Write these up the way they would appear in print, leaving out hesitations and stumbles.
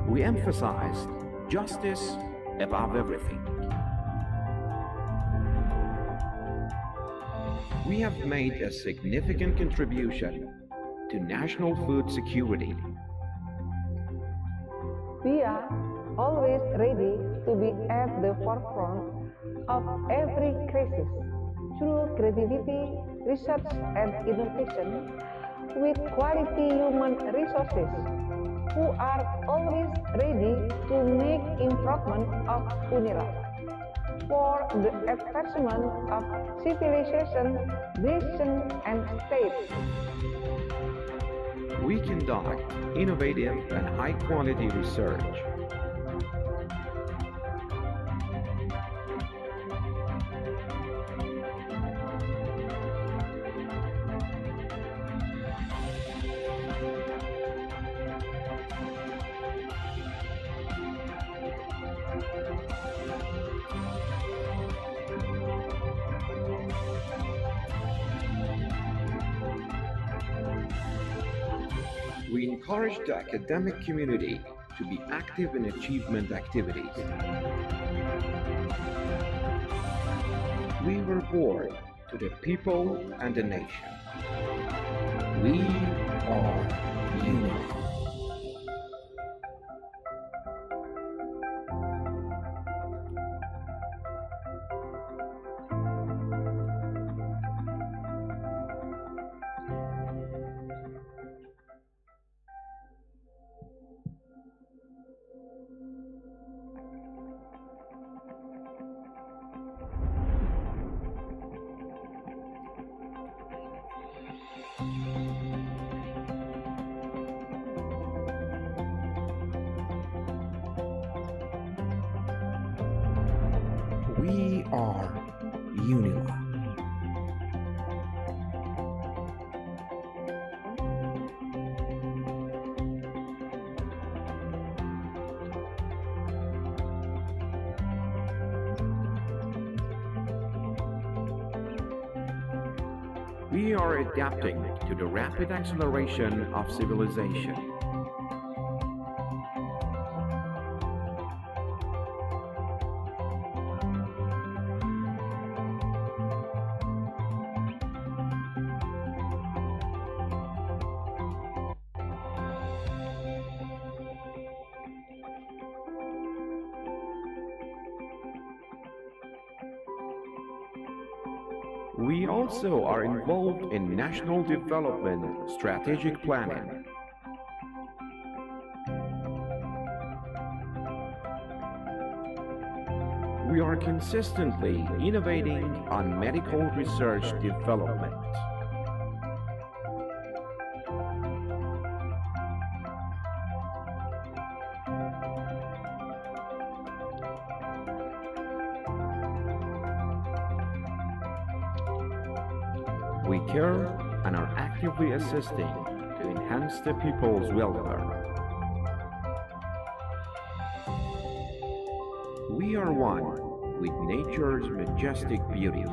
We emphasized justice above everything. We have made a significant contribution to national food security. We are always ready to be at the forefront of every crisis through creativity, research and innovation with quality human resources who are always ready to make improvement of UNILA for the advancement of civilization, nation and state. We conduct innovative and high-quality research. We encourage the academic community to be active in achievement activities. We were born to the people and the nation. We are UNILA. We are UNILA. We are adapting to the rapid acceleration of civilization. We also are involved in national development strategic planning. We are consistently innovating on medical research development. We care and are actively assisting to enhance the people's welfare. We are one with nature's majestic beauty.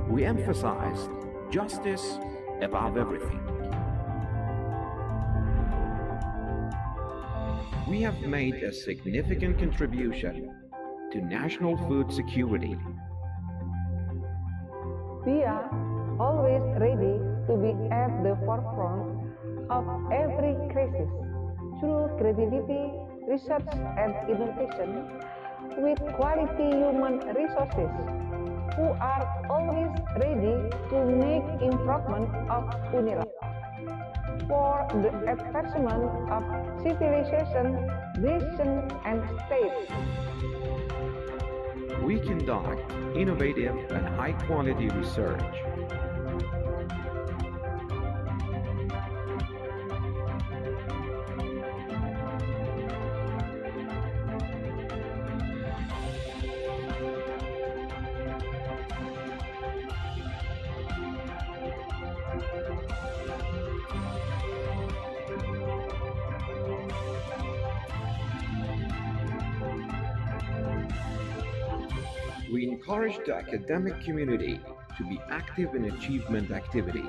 We emphasized justice above everything. We have made a significant contribution to national food security. We are always ready to be at the forefront of every crisis through creativity, research and innovation with quality human resources who are always ready to make improvement of UNILA for the advancement of civilization, nation and state. We conduct innovative and high-quality research. We encourage the academic community to be active in achievement activities.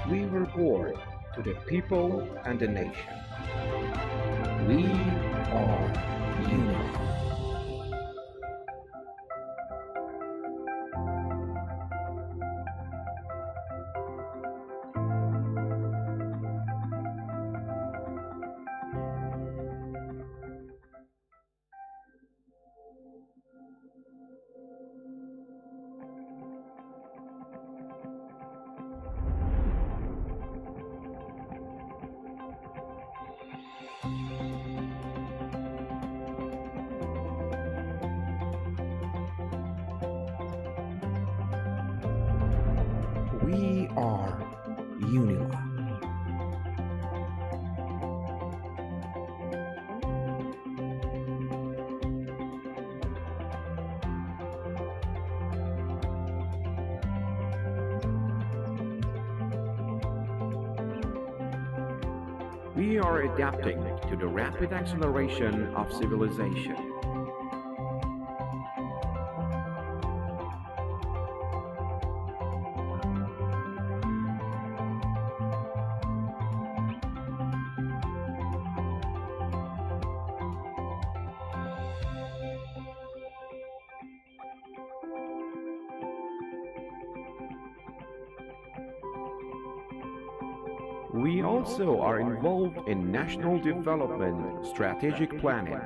We were born to the people and the nation. We are ULICoSS. We are ULICoSS. We are adapting to the rapid acceleration of civilization. We also are involved in national development strategic planning.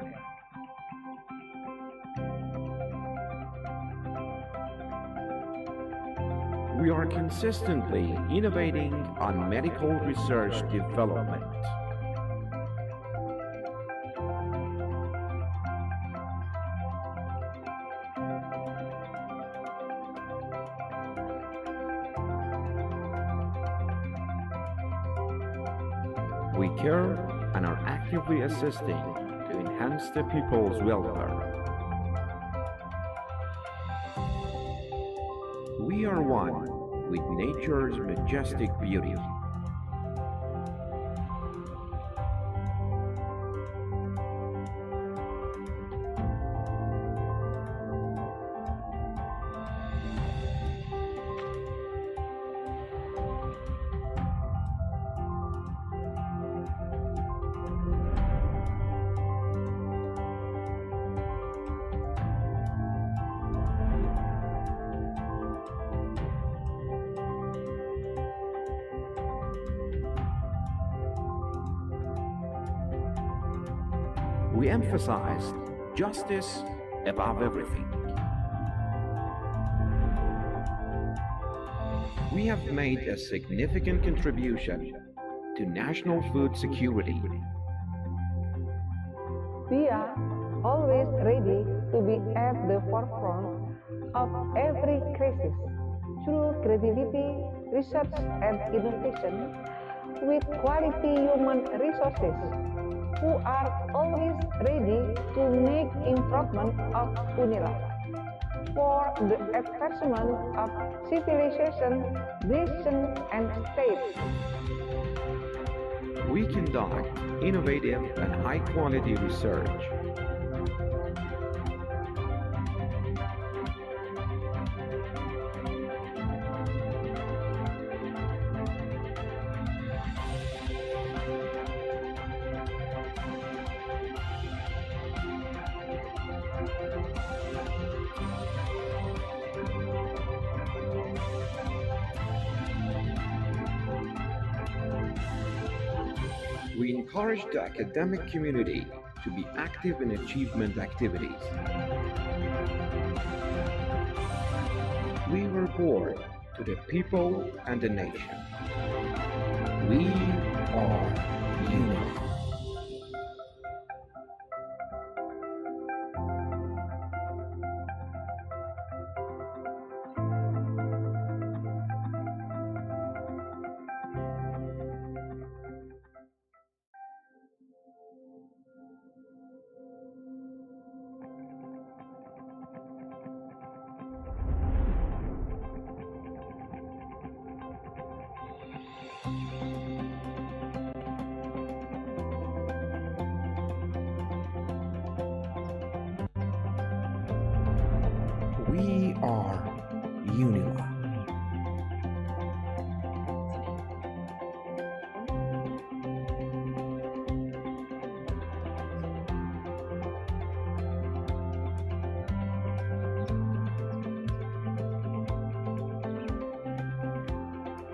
We are consistently innovating on medical research development. We care and are actively assisting to enhance the people's welfare. We are one with nature's majestic beauty. We emphasize justice above everything. We have made a significant contribution to national food security. We are always ready to be at the forefront of every crisis through creativity, research, and innovation with quality human resources who are always ready to make improvement of UNILA for the advancement of civilization, nation, and state. We conduct innovative and high-quality research. We encourage the academic community to be active in achievement activities. We were born to the people and the nation. We are ULICoSS. are UNILA.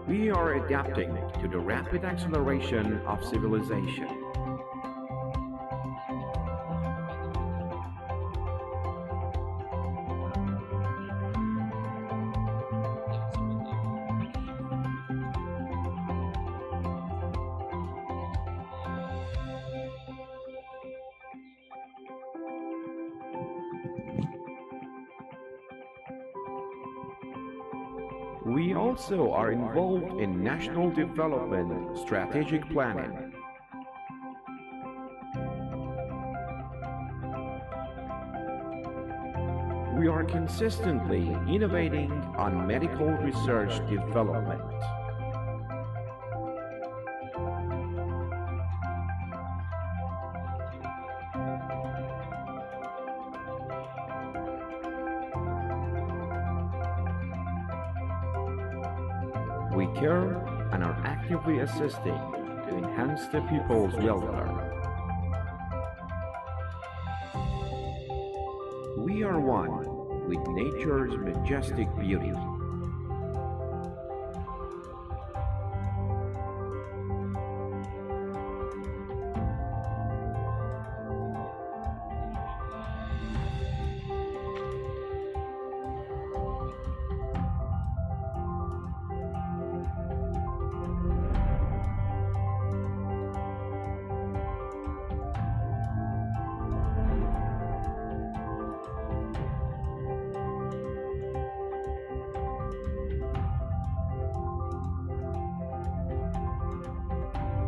We are adapting to the rapid acceleration of civilization. We also are involved in national development strategic planning. We are consistently innovating on medical research development. We care and are actively assisting to enhance the people's welfare. We are one with nature's majestic beauty.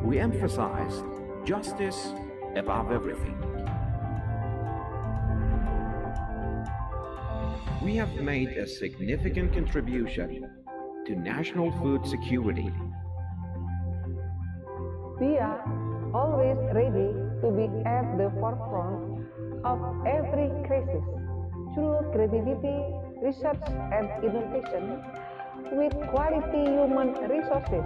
We emphasize justice above everything. We have made a significant contribution to national food security. We are always ready to be at the forefront of every crisis through creativity, research, and innovation with quality human resources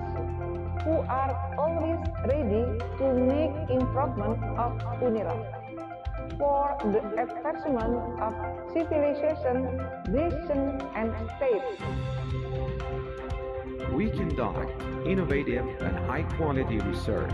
who are always ready to make improvement of UNILA for the advancement of civilization, nation, and state. We conduct innovative and high-quality research.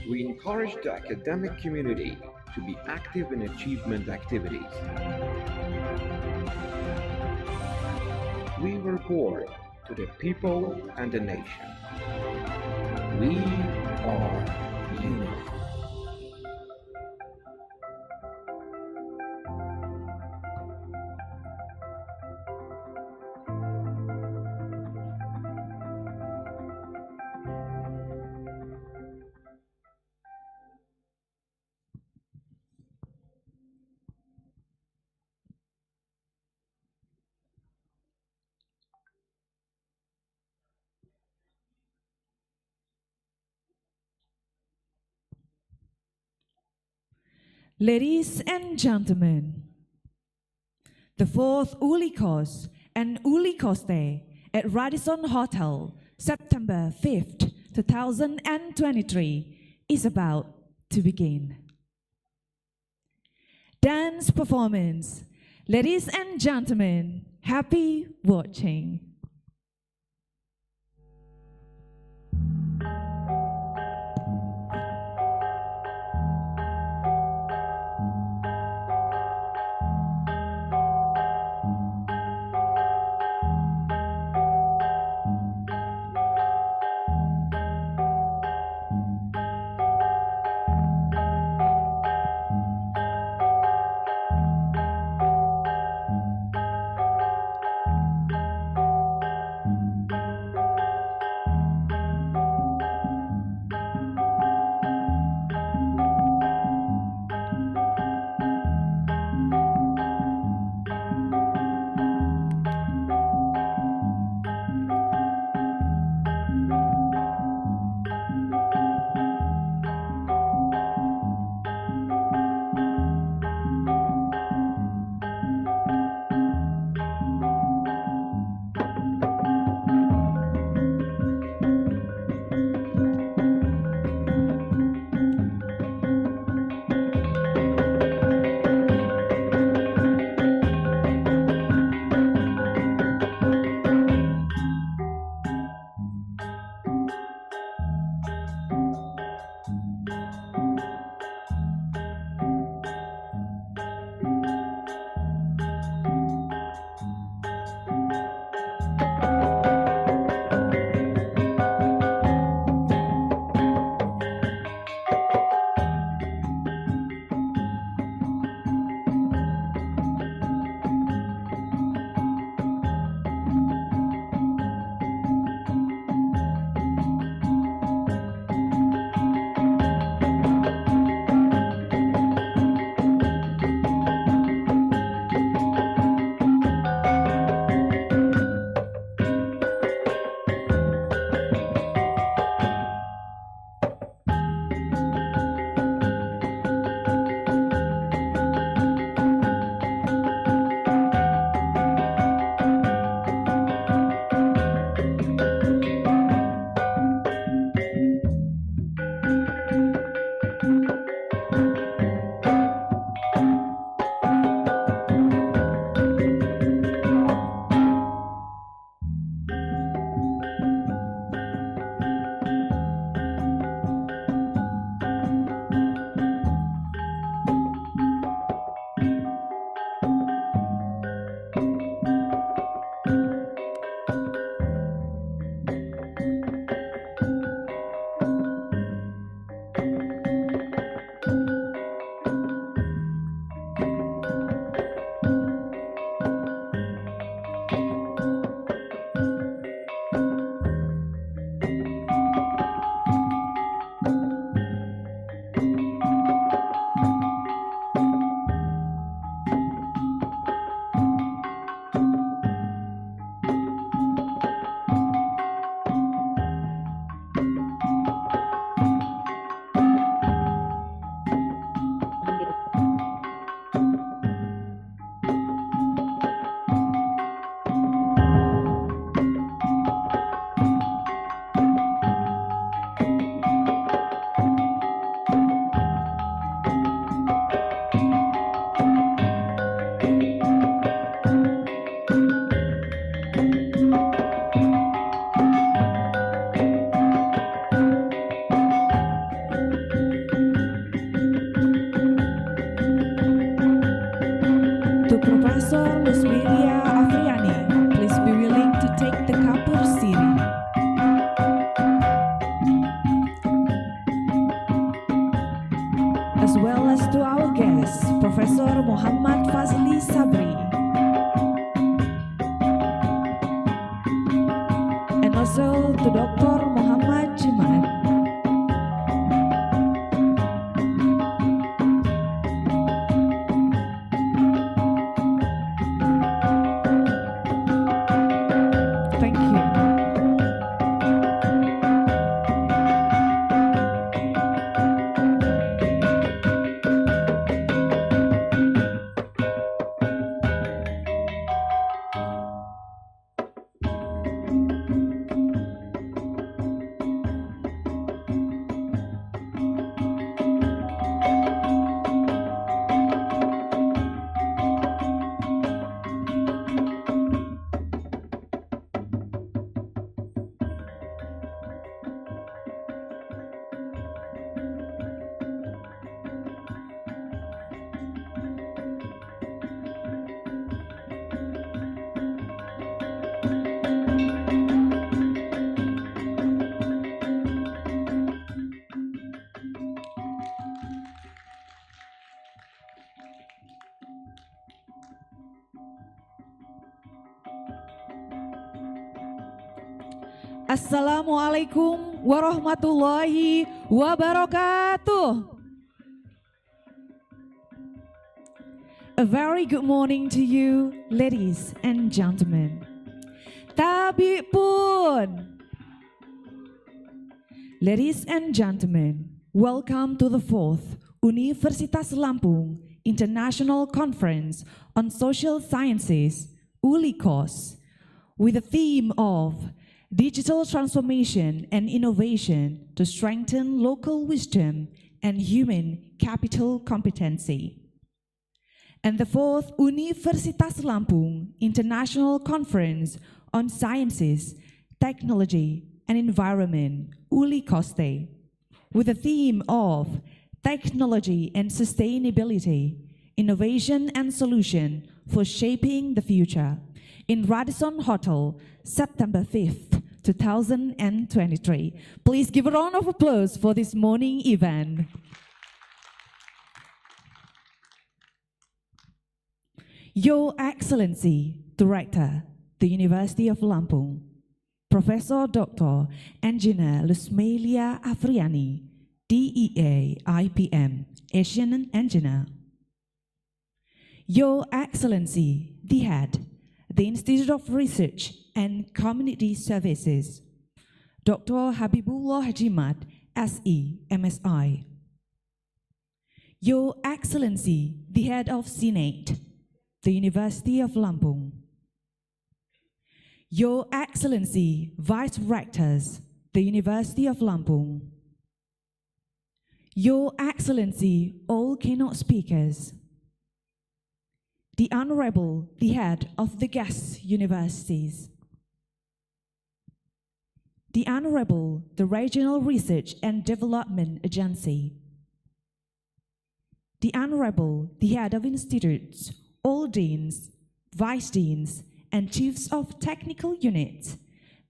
We encourage the academic community to be active in achievement activities. We report to the people and the nation. We are UNILA. Ladies and gentlemen, the fourth ULICoSS and ULICoSTE at Radisson Hotel, September 5th, 2023 is about to begin. Dance performance. Ladies and gentlemen, happy watching. to Professor Lusmelia Afriani. Please be willing to take the kapur siri. As well as to our guest, Professor Muhammad Fazli Sabri. And also to Dr. Muhammad Jimat. Thank you. Assalamualaikum warahmatullahi wabarakatuh. A very good morning to you, ladies and gentlemen. Tabi pun. Ladies and gentlemen, welcome to the 4th Universitas Lampung International Conference on Social Sciences, ULICoSS, with the theme of Digital Transformation and Innovation to Strengthen Local Wisdom and Human Capital Competency. And the 4th Universitas Lampung International Conference on Sciences, Technology and Environment, ULICoSTE, with the theme of Technology and Sustainability, Innovation and Solution for Shaping the Future, in Radisson Hotel, September 5th, 2023. Please give a round of applause for this morning event. Your Excellency, Director, the University of Lampung, Professor Dr. Engineer Lusmelia Afriani, DEA IPM, Asian Engineer. Your Excellency, the Head, the Institute of Research and Community Services, Dr. Habibullah Jimat, SE, MSI. Your Excellency, the Head of Senate, the University of Lampung. Your Excellency, Vice Rectors, the University of Lampung. Your Excellency, all keynote speakers, the Honorable, the Head of the guest universities, the Honorable, the Regional Research and Development Agency, the Honorable, the Head of Institutes, all Deans, Vice Deans, and Chiefs of Technical Units,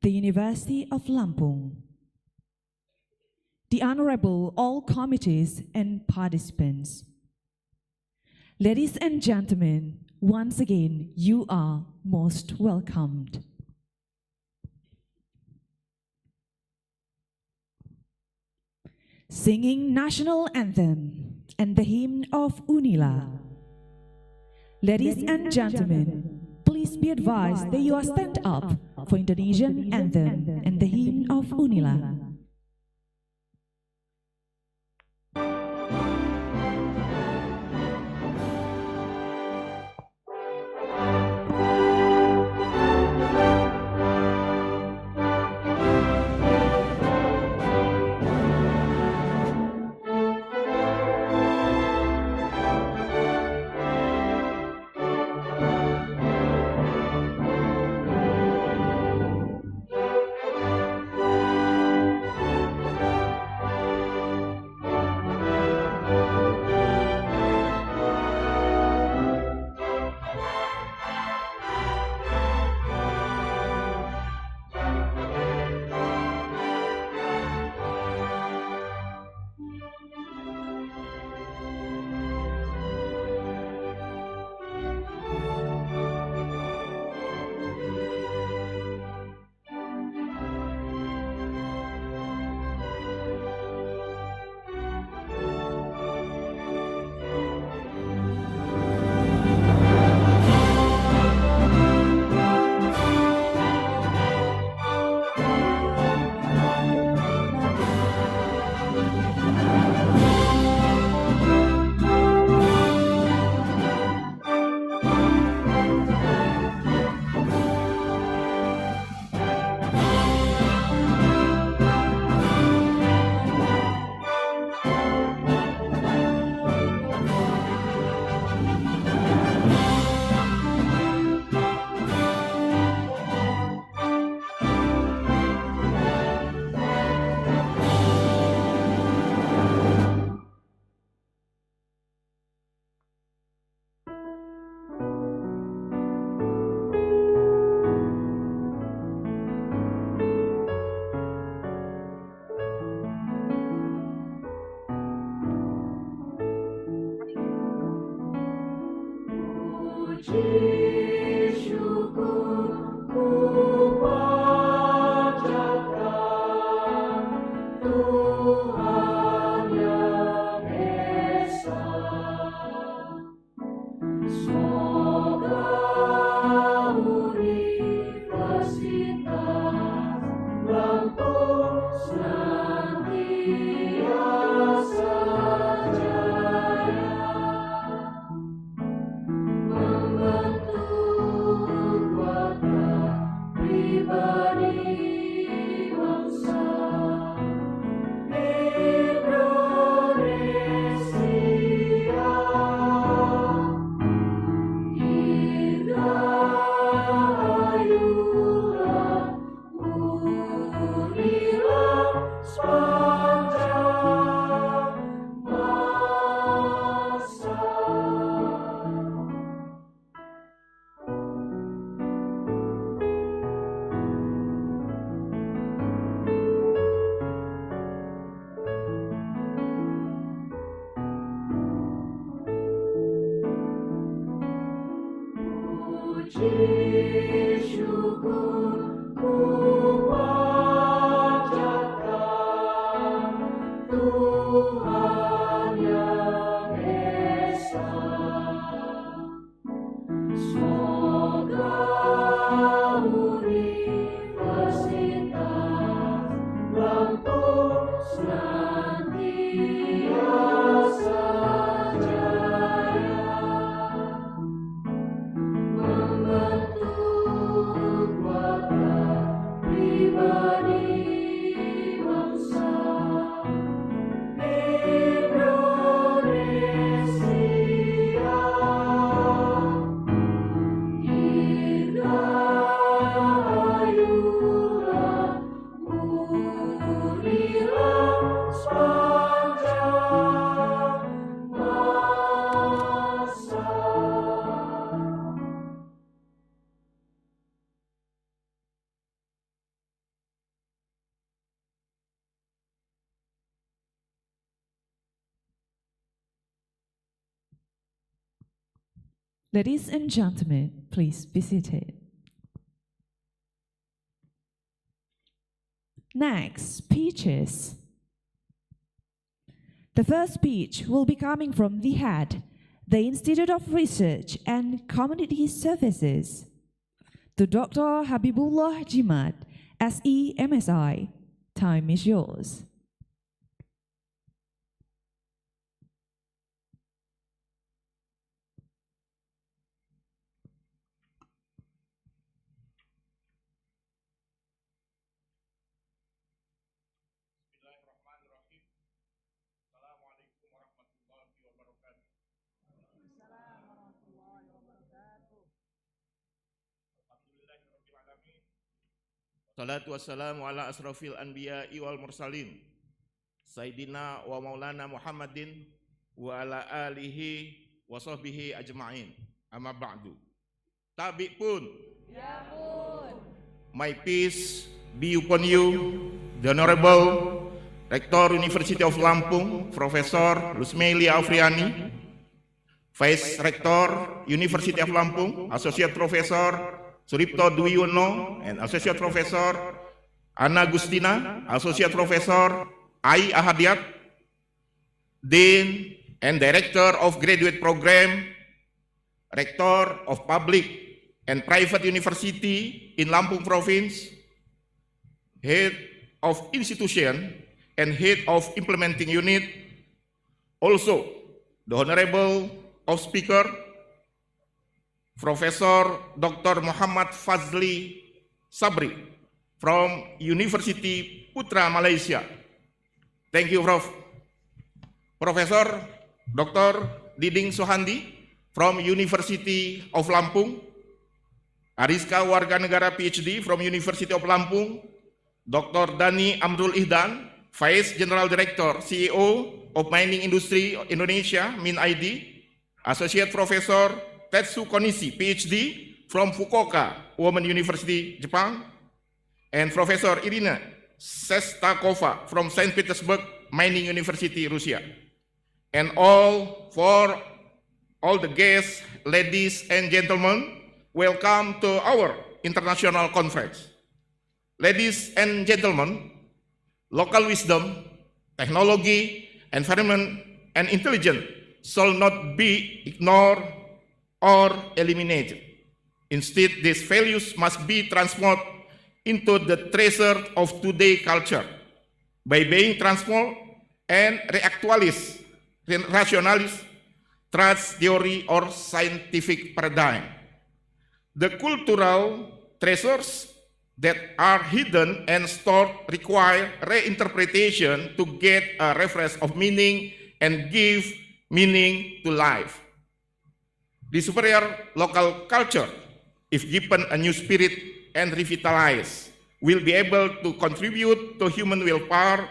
the University of Lampung, the Honorable, all committees and participants. Ladies and gentlemen, once again, you are most welcomed. Singing National Anthem and the Hymn of UNILA. Ladies and gentlemen, please be advised that you are stand up for Indonesian Anthem and the Hymn of UNILA. Ladies and gentlemen, please be seated. Next, speeches. The first speech will be coming from the head, the Institute of Research and Community Services, to Dr. Habibullah Jimat, SE MSI. Time is yours. Salatu wassalamu ala asrafil anbiya'i wal mursalin Sayyidina wa maulana Muhammadin wa ala alihi wa sahbihi ajma'in. Amma ba'du. Tabi pun. Ya pun. My peace be upon you, the Honorable Rector University of Lampung, Profesor Lusmeli Afriani, Vice Rector University of Lampung, Associate Professor Suripto Dwiyono, and Associate Professor Anna Gustina, Associate Professor Ai Ahadiat, Dean and Director of Graduate Program, Rector of Public and Private University in Lampung Province, Head of Institution and Head of Implementing Unit, also the Honorable of Speaker, Profesor Dr. Muhammad Fazli Sabri from University Putra Malaysia. Thank you, Prof. Profesor Dr. Diding Sohandi from University of Lampung. Ariska Warganegara PhD from University of Lampung. Dr. Dani Amrul Ihdan, Vice General Director, CEO of Mining Industry Indonesia, MIN-ID. Associate Professor Tetsu Konishi, PhD from Fukuoka Women University, Japan, and Professor Irina Sestakova from St. Petersburg Mining University, Russia. And for all the guests, ladies and gentlemen, welcome to our international conference. Ladies and gentlemen, local wisdom, technology, environment, and intelligence shall not be ignored or eliminated. Instead, these values must be transformed into the treasure of today's culture by being transformed and reactualized, rationalized, trust theory or scientific paradigm. The cultural treasures that are hidden and stored require reinterpretation to get a refresh of meaning and give meaning to life. The superior local culture, if given a new spirit and revitalized, will be able to contribute to human willpower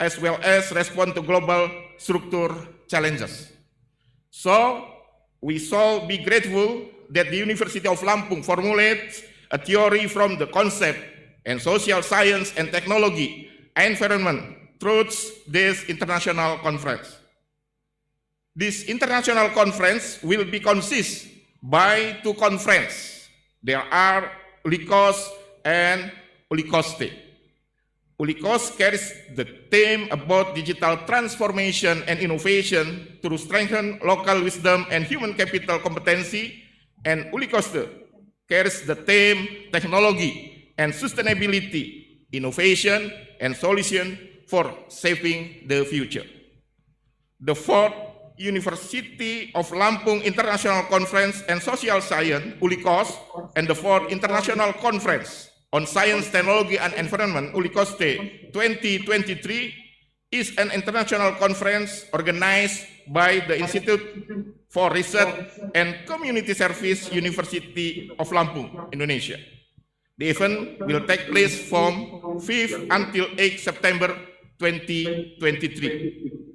as well as respond to global structure challenges. So, we shall be grateful that the University of Lampung formulates a theory from the concept and social science and technology environment through this international conference. This international conference will be consist by two conferences. There are ULICoSS and ULICoSTE. ULICoSS carries the theme about digital transformation and innovation to strengthen local wisdom and human capital competency, and ULICoSTE carries the theme technology and sustainability, innovation and solution for shaping the future. The fourth University of Lampung International Conference and Social Science, ULICoSS, and the fourth International Conference on Science, Technology and Environment, ULICoSTE 2023, is an international conference organized by the Institute for Research and Community Service, University of Lampung, Indonesia. The event will take place from 5th until 8th September 2023.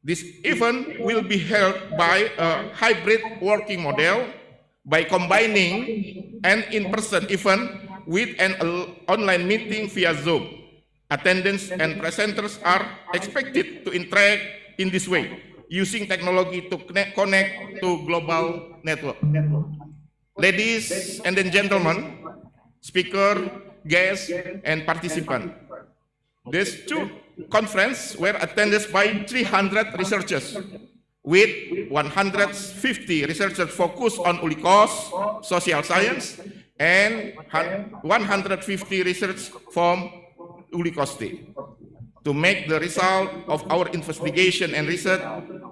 This event will be held by a hybrid working model by combining an in-person event with an online meeting via Zoom. Attendants and presenters are expected to interact in this way, using technology to connect to global network. Ladies and gentlemen, speaker, guests, and participants, these two conferences were attended by 300 researchers, with 150 researchers focused on ULICoSS, social science, and 150 research from ULICoSTE. To make the result of our investigation and research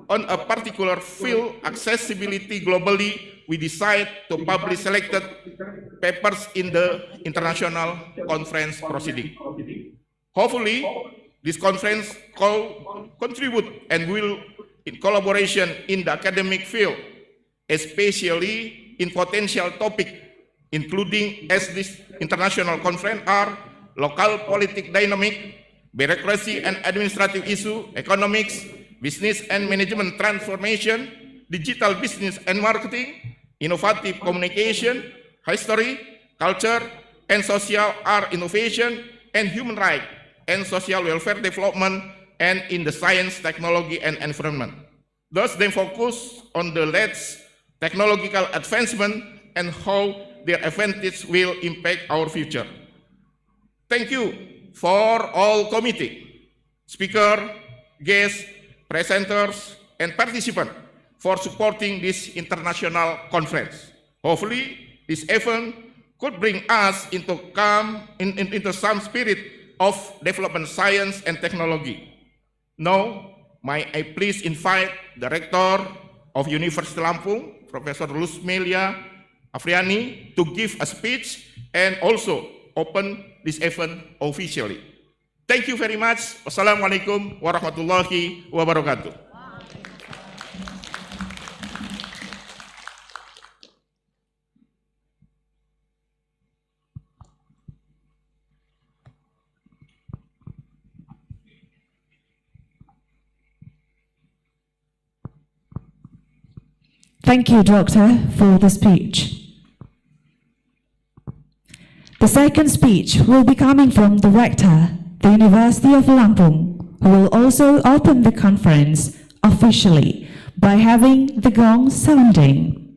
on a particular field accessibility globally, we decide to publish selected papers in the international conference proceeding. Hopefully, this conference will contribute and will in collaboration in the academic field, especially in potential topics, including as this international conference are local politic dynamic, bureaucracy and administrative issue, economics, business and management transformation, digital business and marketing, innovative communication, history, culture, and social art innovation, and human rights and social welfare development, and in the science, technology, and environment. Thus, they focus on the latest technological advancement and how their advantage will impact our future. Thank you for all committee, speaker, guests, presenters, and participants for supporting this international conference. Hopefully, this event could bring us into some spirit of development science and technology. Now, may I please invite the Rector of University Lampung, Professor Lusmelia Afriani, to give a speech and also open this event officially. Thank you very much. Wassalamualaikum warahmatullahi wabarakatuh. Thank you, Doctor, for the speech. The second speech will be coming from the Rector, the University of Lampung, who will also open the conference officially by having the gong sounding.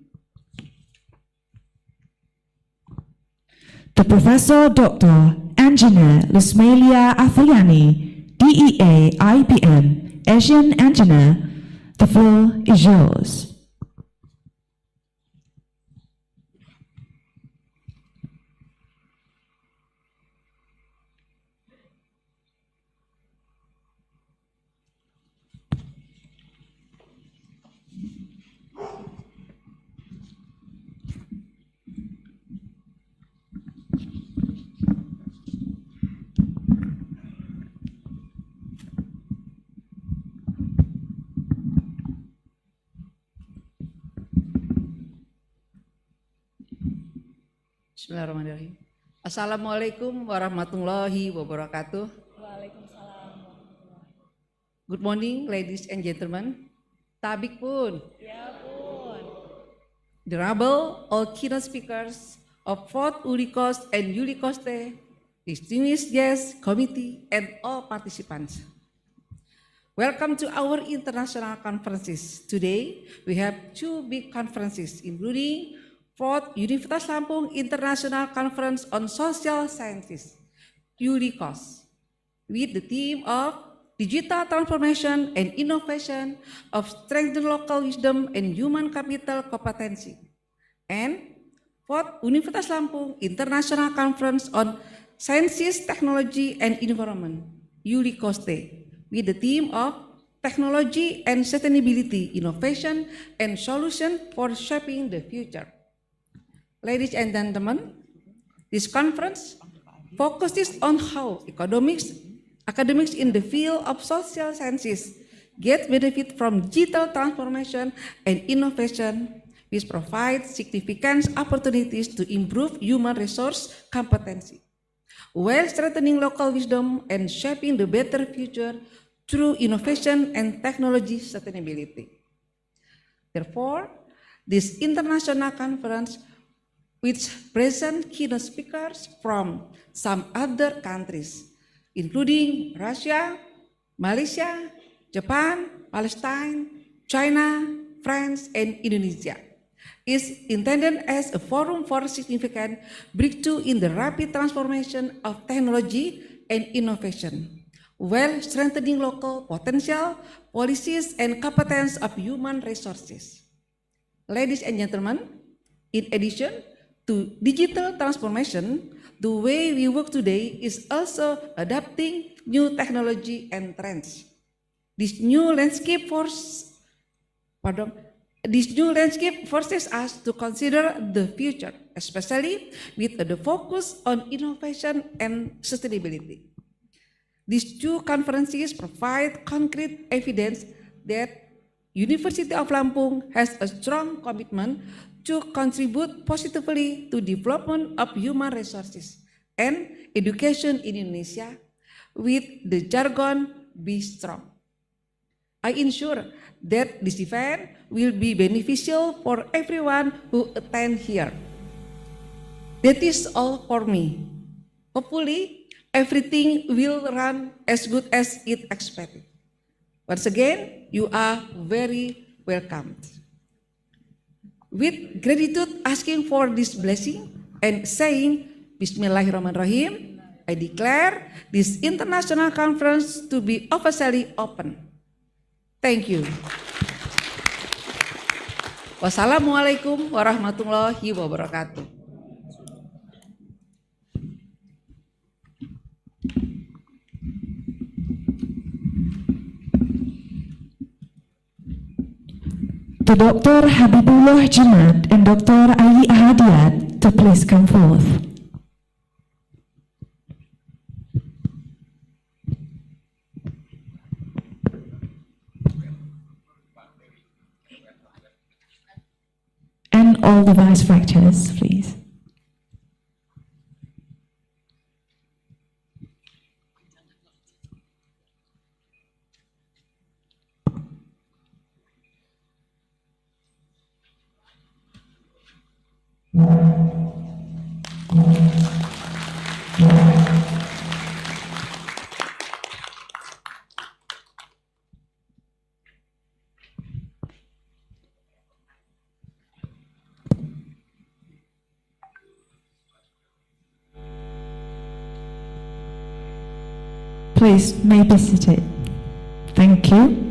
The Professor Dr. Engineer Lusmelia Afriani, DEA IPM, Asian Engineer, the floor is yours. Bismillahirrahmanirrahim. Assalamualaikum warahmatullahi wabarakatuh. Waalaikumsalam warahmatullahi wabarakatuh. Good morning, ladies and gentlemen. Tabik pun. The honorable all keynote speakers of 4th ULICoSS and ULICoSTE, distinguished guests, committee, and all participants. Welcome to our international conferences. Today, we have two big conferences, including 4th Universitas Lampung International Conference on Social Sciences, ULICoSS, with the theme of Digital Transformation and Innovation of Strengthening Local Wisdom and Human Capital Competency, and 4th Universitas Lampung International Conference on Sciences, Technology, and Environment, ULICoSTE, with the theme of Technology and Sustainability, Innovation and Solution for Shaping the Future. Ladies and gentlemen, this conference focuses on how academics in the field of social sciences get benefit from digital transformation and innovation, which provide significant opportunities to improve human resource competency, while strengthening local wisdom and shaping the better future through innovation and technology sustainability. Therefore, this international conference, which presents keynote speakers from some other countries, including Russia, Malaysia, Japan, Palestine, China, France, and Indonesia, is intended as a forum for significant breakthrough in the rapid transformation of technology and innovation, while strengthening local potential, policies, and competence of human resources. Ladies and gentlemen, in addition to digital transformation, the way we work today is also adapting new technology and trends. This new landscape forces us to consider the future, especially with the focus on innovation and sustainability. These two conferences provide concrete evidence that University of Lampung has a strong commitment to contribute positively to development of human resources and education in Indonesia, with the jargon "Be Strong." I ensure that this event will be beneficial for everyone who attend here. That is all for me. Hopefully, everything will run as good as it expected. Once again, you are very welcomed. With gratitude, asking for this blessing and saying Bismillahirrahmanirrahim, I declare this international conference to be officially open. Thank you. Wassalamualaikum warahmatullahi wabarakatuh. To Dr. Habibullah Jumat and Dr. Ayi Ahadiat to please come forth. And all the vice rectors, please. Please, may be seated. Thank you.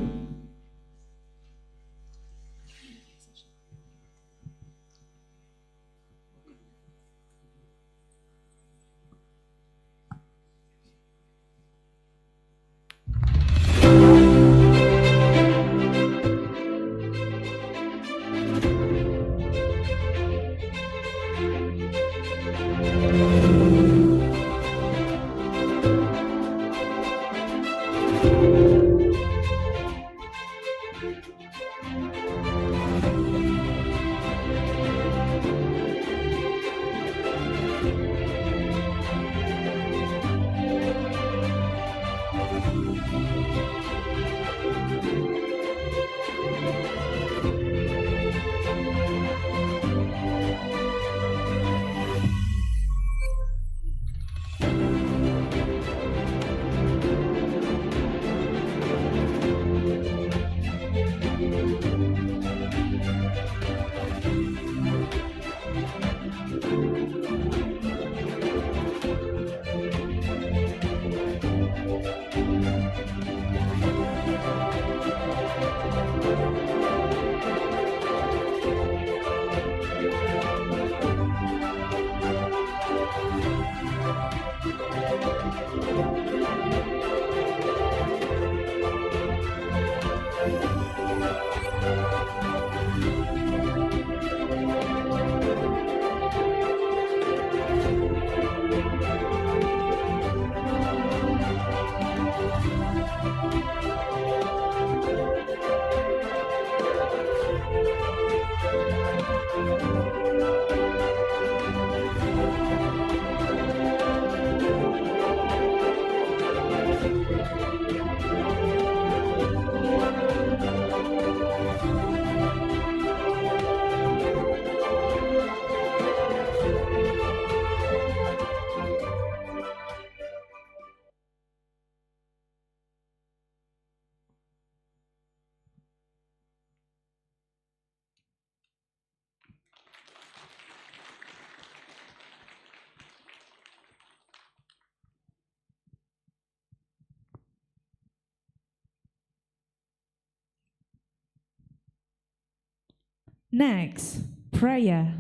Next, prayer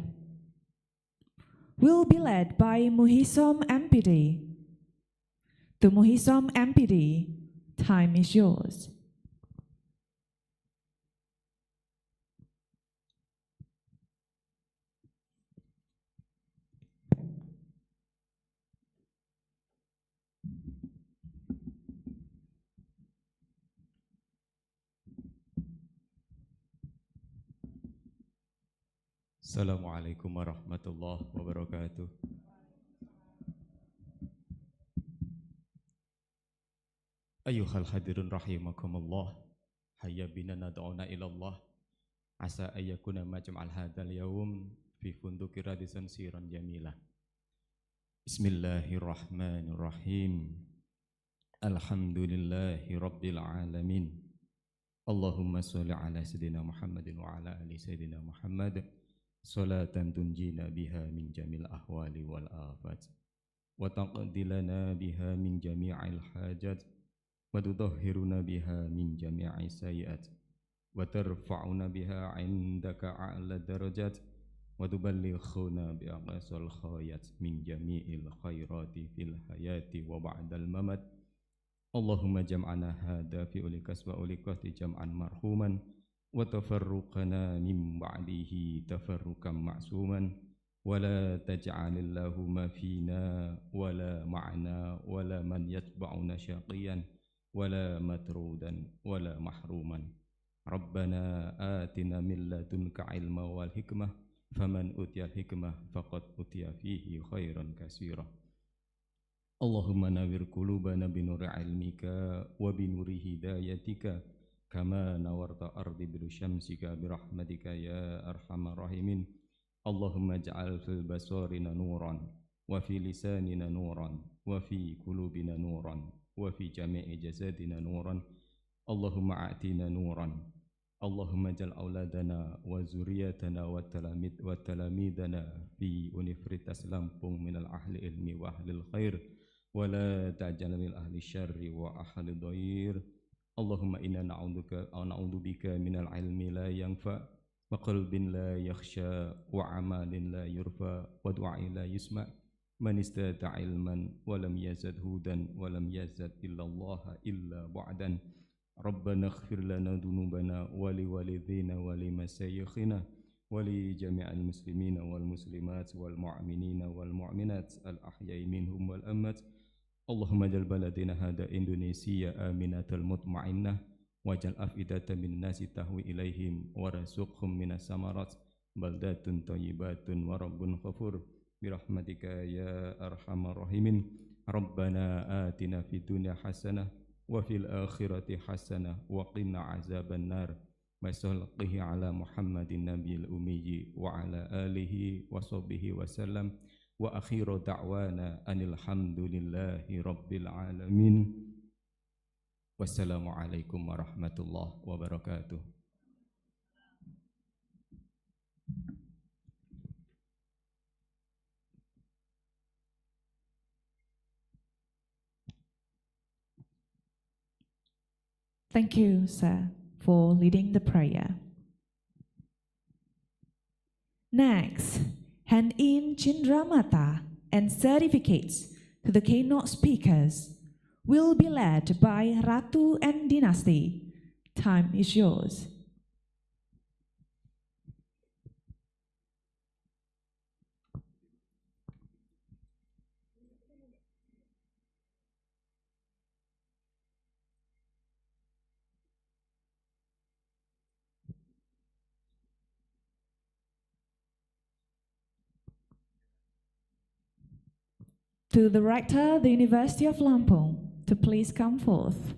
will be led by Muhisom MPD. To Muhisom MPD, time is yours. Assalamualaikum warahmatullahi wabarakatuh. Ayuhal hadirun rahimakumullah. Hayya bina nad'una ilallah. Asa ayyakuna majma'al hadzal yaum fi funduki radisan siran jamilah. Bismillahirrahmanirrahim. Alhamdulillahi rabbil alamin. Allahumma sholli ala sayyidina Muhammadin wa ala ali sayyidina Muhammad. Salatan tunjina biha min jamil ahwali wal afat wa taqdilana biha min jami'il hajat wa tudahhiruna biha min jami'i sayiat wa tarfa'una biha 'indaka a'la darajat wa tuballighuna bi aqsal khayat min jami'il khairati fil hayati wa ba'dal mamat. Allahumma jam'ana hadha fi ULICoSS wa ULICoSTE jam'an marhuman wa tafarruqana min ba'dihi tafarruqan ma'suman wa la taj'alillahumma fina wa la ma'ana wa la man yatba'una syaqiyan wa la matrudan wa la mahruman. Rabbana atina min ladunka ilma wal hikmah faman utiyal hikmah faqad utiya fihi khairan katsira. Allahumma nawwir qulubana binuri ilmika wa binuri hidayatika kama nawarta ardi bisyamsika birahmatika ya arhamar rahimin. Allahumma ja'al fil basarina nuran wa fi lisanina nuran wa fi qulubina nuran wa fi jami'i jasadina nuran. Allahumma a'tina nuran. Allahumma ja'al auladana wa zuriyatana wa talamidana fi Universitas Lampung minal ahli ilmi wa ahlil khair wa la ta'jal min ahli syarri wa ahli dhair. Allahumma inna na'udzubika minal ilmi la yanfa wa qalbin la yakhsha wa amalin la yurfa wa du'ain la yusma. Man istata ilman wa lam yazad hudan wa lam yazad illa Allah illa ba'dan. Rabbana ighfir lana dhunubana wa li walidina wa li masyayikhina wa li jami'il muslimina wal muslimat wal mu'minina wal mu'minat al ahya'i minhum wal amwat. Allahumma jal baladina hada Indonesia aminatal mutmainnah wajal afidatan min nasi tahwi ilaihim warasuqhum minas samarat baldatun thayyibatun wa rabbun ghafur birahmatika ya arhamar rahimin. Rabbana atina fid dunya hasanah wa fil akhirati hasanah wa qina azaban nar. Wa sallallahu ala Muhammadin nabiyil ummi wa ala alihi wa sahbihi wa sallam. Wa akhiru da'wana anil hamdulillahi rabbil alamin. Wassalamualaikum warahmatullahi wabarakatuh. Thank you, sir, for leading the prayer. Next, hand in Cindramata and certificates to the keynote speakers will be led by Ratu and Dynasty. Time is yours. To the Rector, the University of Lampung, to please come forth.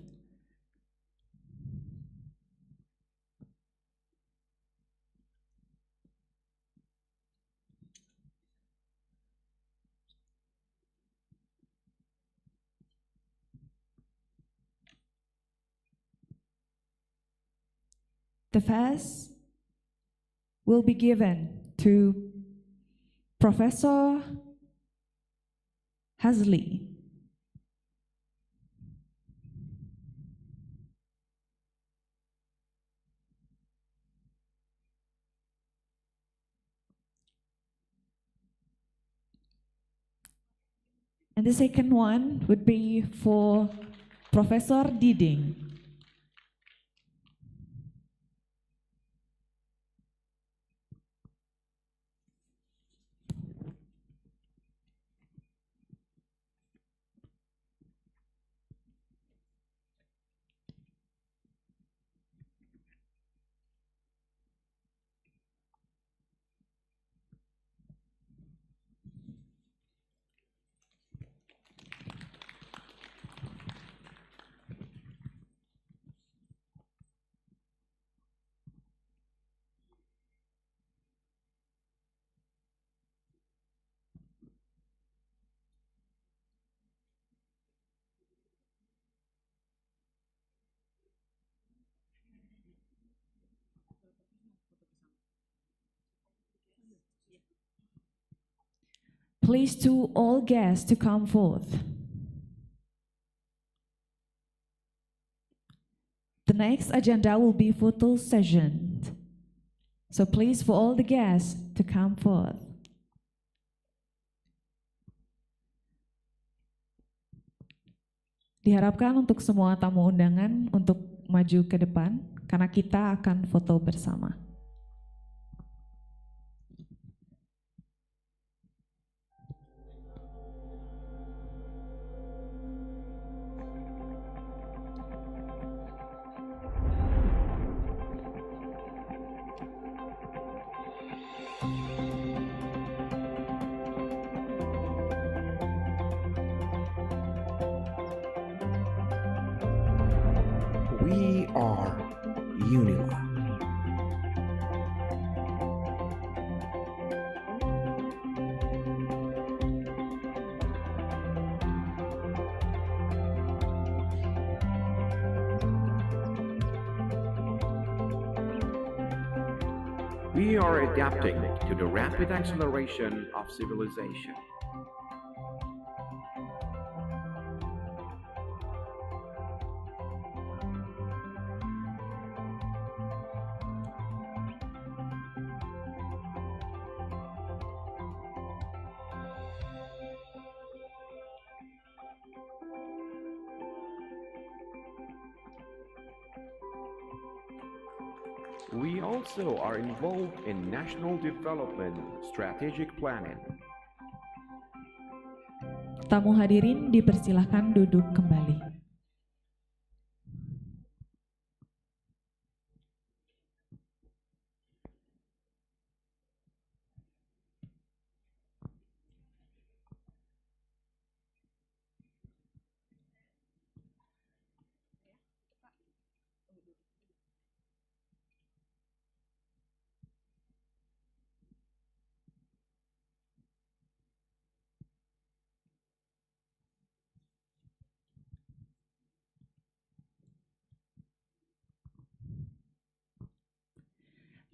The first will be given to Professor Hazli. And the second one would be for Professor Diding. Please to all guests to come forth. The next agenda will be photo session. So please for all the guests to come forth. Diharapkan untuk semua tamu undangan untuk maju ke depan karena kita akan foto bersama. We are UNILA. We are adapting to the rapid acceleration of civilization. We also are involved in national development strategic planning. Tamu hadirin dipersilahkan duduk kembali.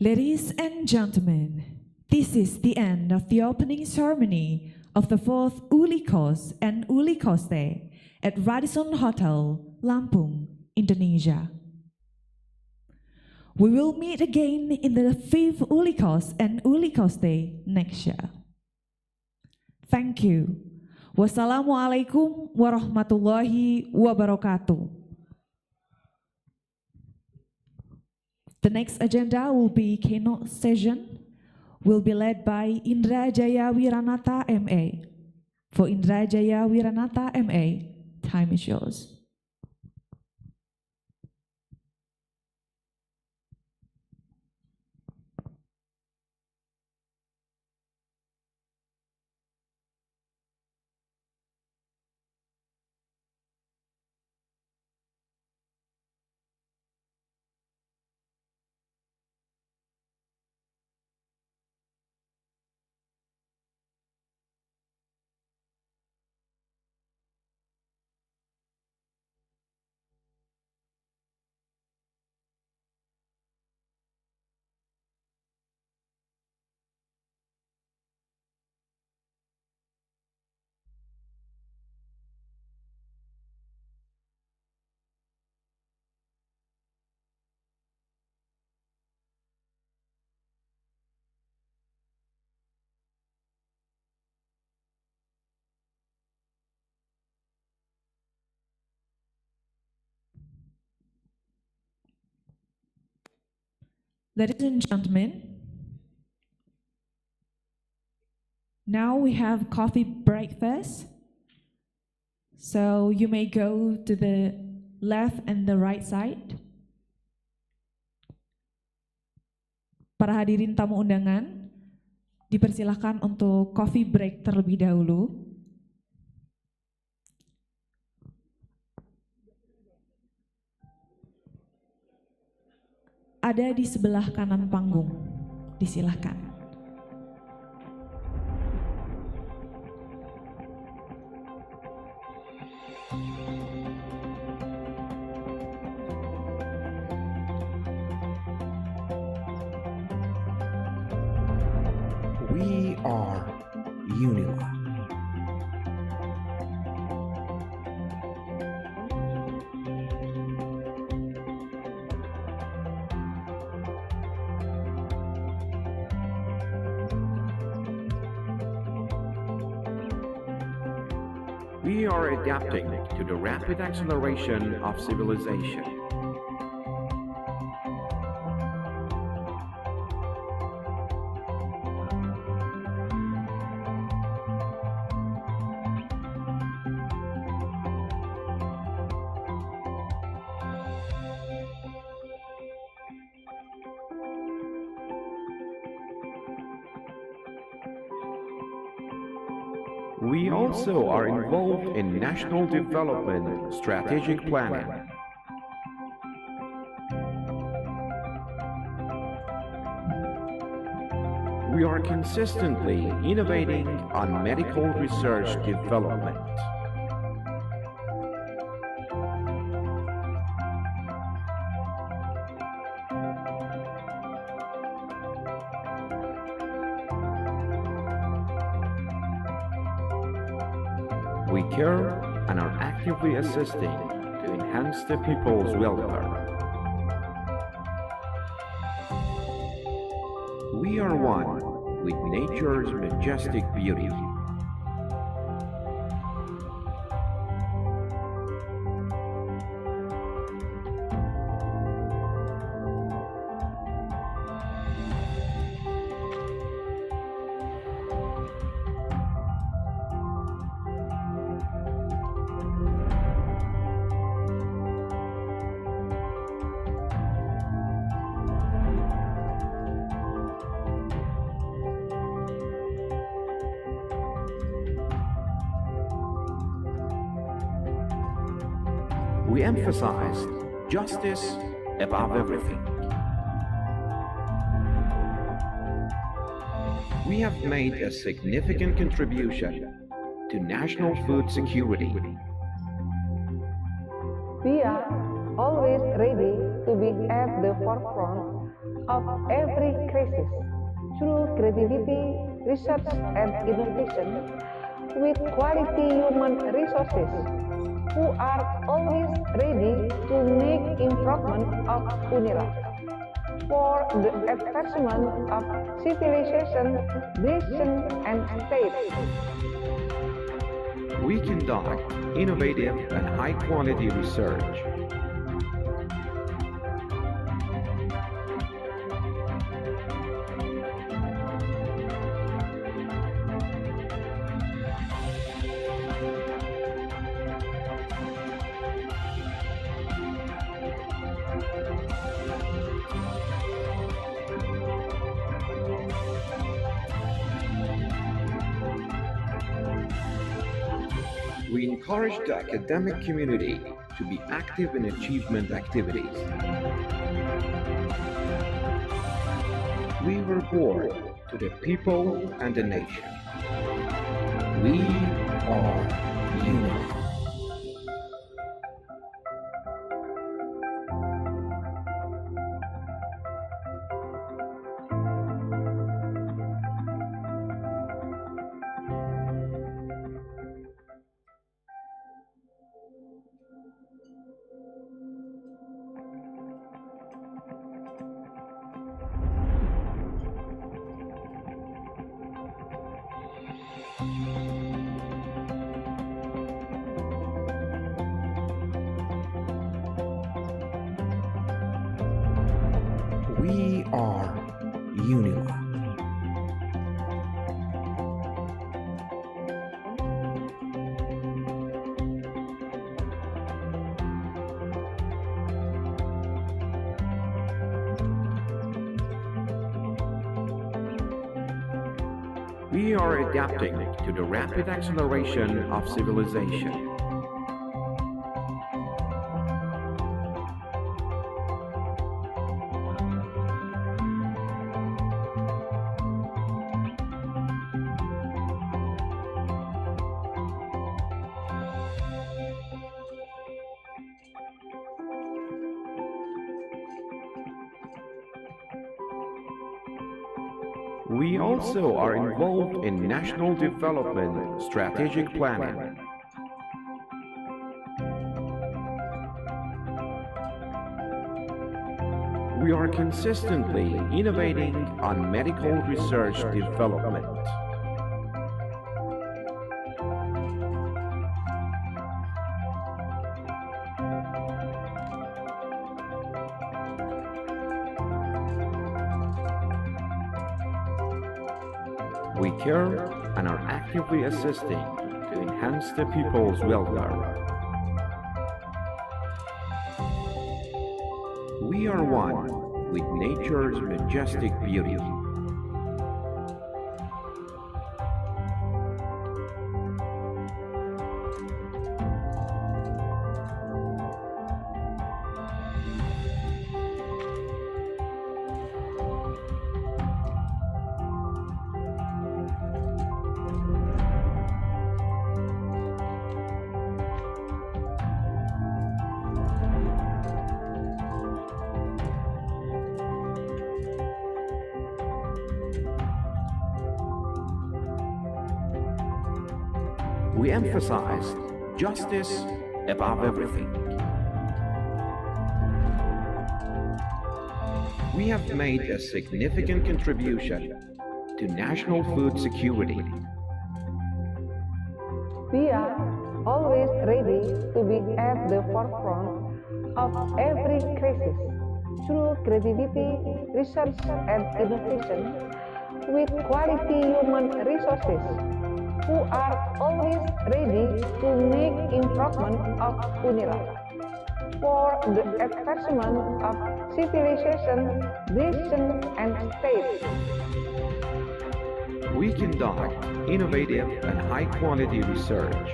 Ladies and gentlemen, this is the end of the opening ceremony of the 4th ULICoSS and ULICoSTE at Radisson Hotel, Lampung, Indonesia. We will meet again in the 5th ULICoSS and ULICoSTE next year. Thank you. Wassalamualaikum warahmatullahi wabarakatuh. The next agenda will be keynote session, will be led by Indra Jaya Wiranata MA. For Indra Jaya Wiranata MA, time is yours. Ladies and gentlemen, now we have coffee breakfast. So you may go to the left and the right side. Para hadirin tamu undangan, dipersilahkan untuk coffee break terlebih dahulu. Ada di sebelah kanan panggung, disilahkan. We are UNILA. We are adapting to the rapid acceleration of civilization. We also are involved in national development strategic planning. We are consistently innovating on medical research development. We care and are actively assisting to enhance the people's welfare. We are one with nature's majestic beauty. We emphasize justice above everything. We have made a significant contribution to national food security. We are always ready to be at the forefront of every crisis through creativity, research, and innovation with quality human resources who are always ready to make improvement of UNILA for the advancement of civilization, nation, and state. We conduct innovative and high-quality research. We encourage the academic community to be active in achievement activities. We report to the people and the nation. We are UNILA. are UNILA. We are adapting to the rapid acceleration of civilization. We also are involved in national development strategic planning. We are consistently innovating on medical research development. We care and are actively assisting to enhance the people's welfare. We are one with nature's majestic beauty. We emphasize justice above everything. We have made a significant contribution to national food security. We are always ready to be at the forefront of every crisis through creativity, research, and innovation with quality human resources who are always ready to make improvement of UNILA for the advancement of civilization, nation, and state. We conduct innovative and high-quality research.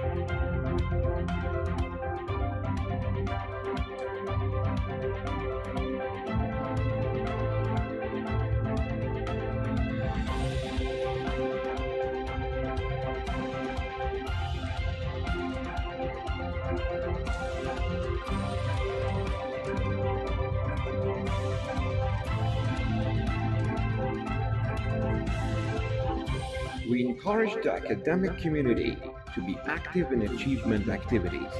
We encourage the academic community to be active in achievement activities.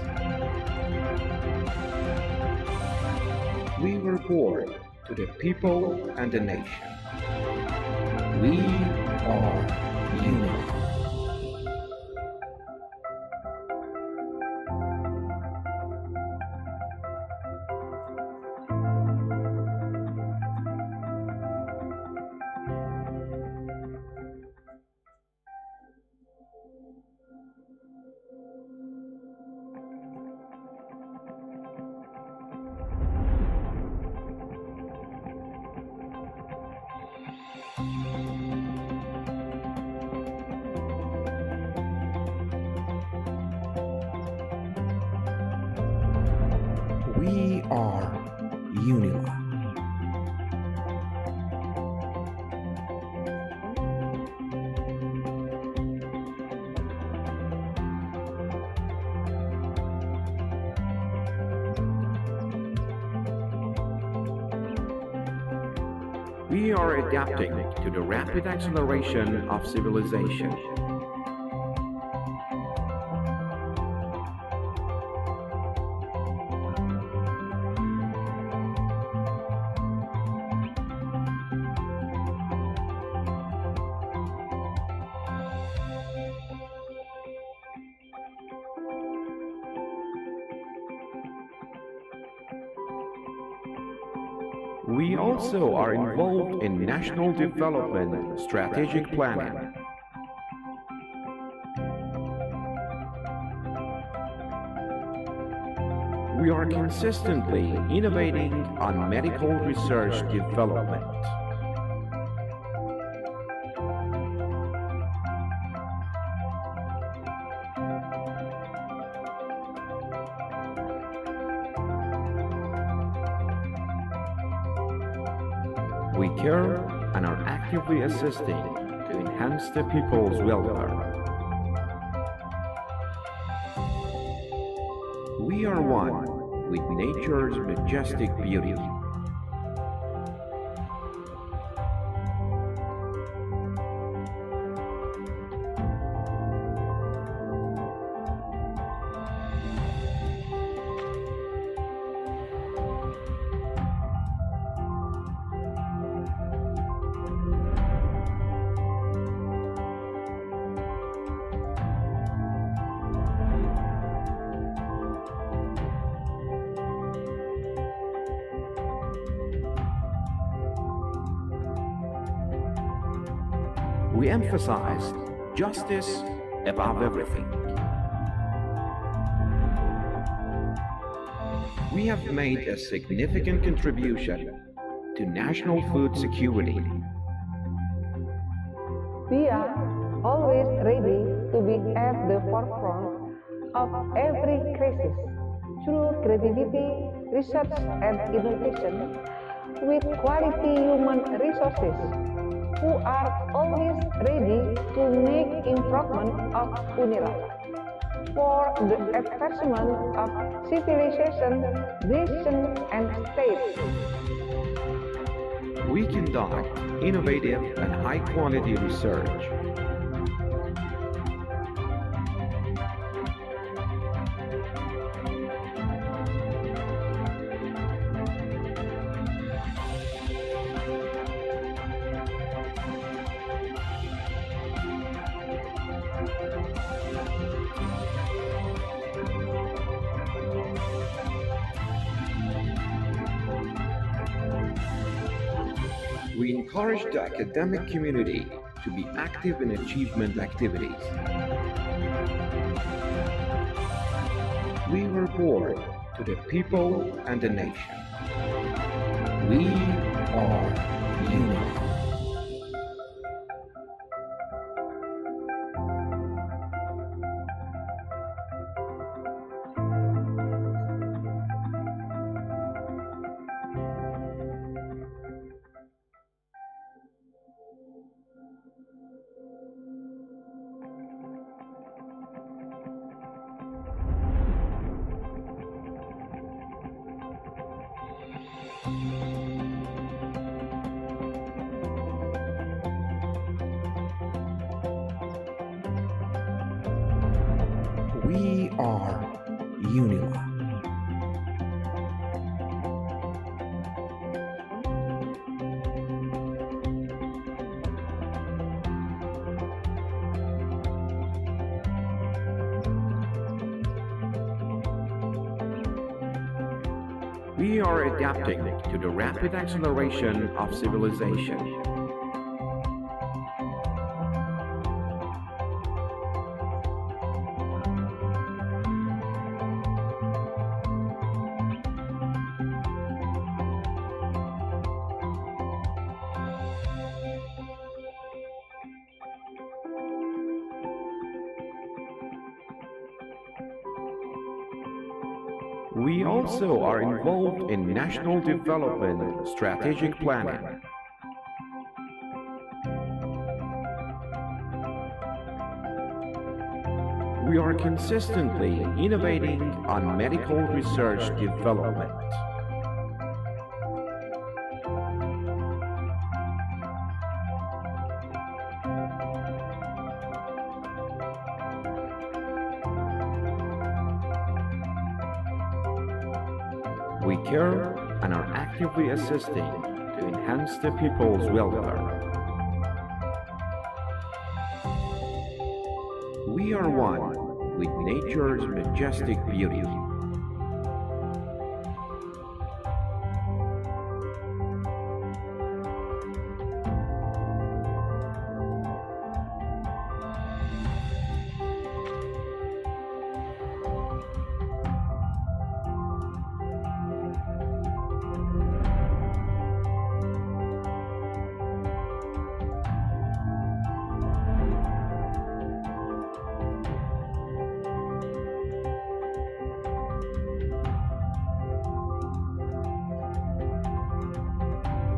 We report to the people and the nation. We are UNILA. We are UNILA. We are adapting to the rapid acceleration of civilization. We also are involved in national development strategic planning. We are consistently innovating on medical research development. We care and are actively assisting to enhance the people's welfare. We are one with nature's majestic beauty. We emphasize justice above everything. We have made a significant contribution to national food security. We are always ready to be at the forefront of every crisis through creativity, research, and innovation with quality human resources who are always ready to make improvement of UNILA for the advancement of civilization, nation, and state. We conduct innovative and high-quality research. We encourage the academic community to be active in achievement activities. We report to the people and the nation. We are UNILA. We are UNILA. We are adapting to the rapid acceleration of civilization. We also are involved in national development strategic planning. We are consistently innovating on medical research development. We care and are actively assisting to enhance the people's welfare. We are one with nature's majestic beauty.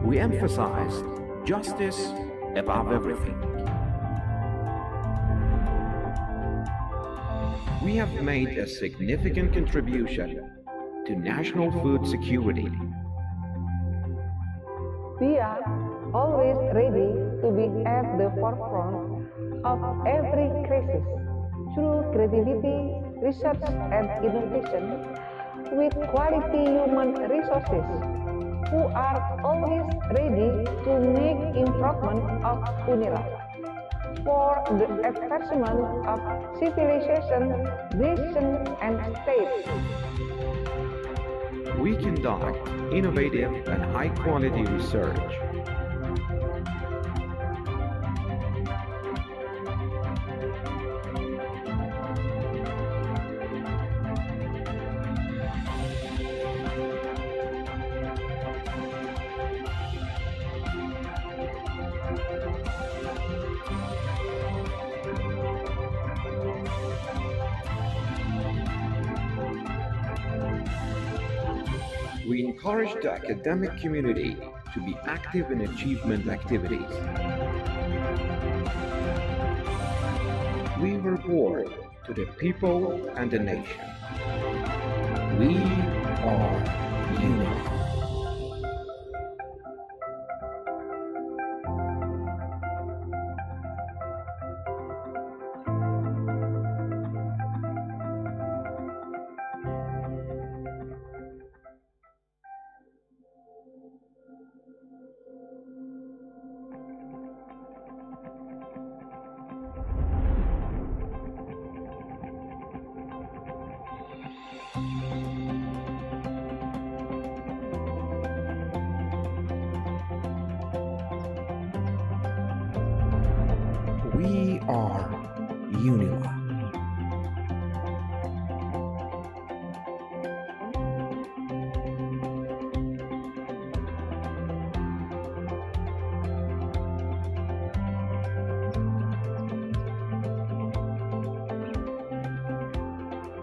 We emphasize justice above everything. We have made a significant contribution to national food security. We are always ready to be at the forefront of every crisis through creativity, research, and innovation with quality human resources who are always ready to make improvement of UNIRA for the advancement of civilization, nation, and state. We conduct innovative and high-quality research. We encourage the academic community to be active in achievement activities. We report to the people and the nation. We are UNICoSS. We are UNILA.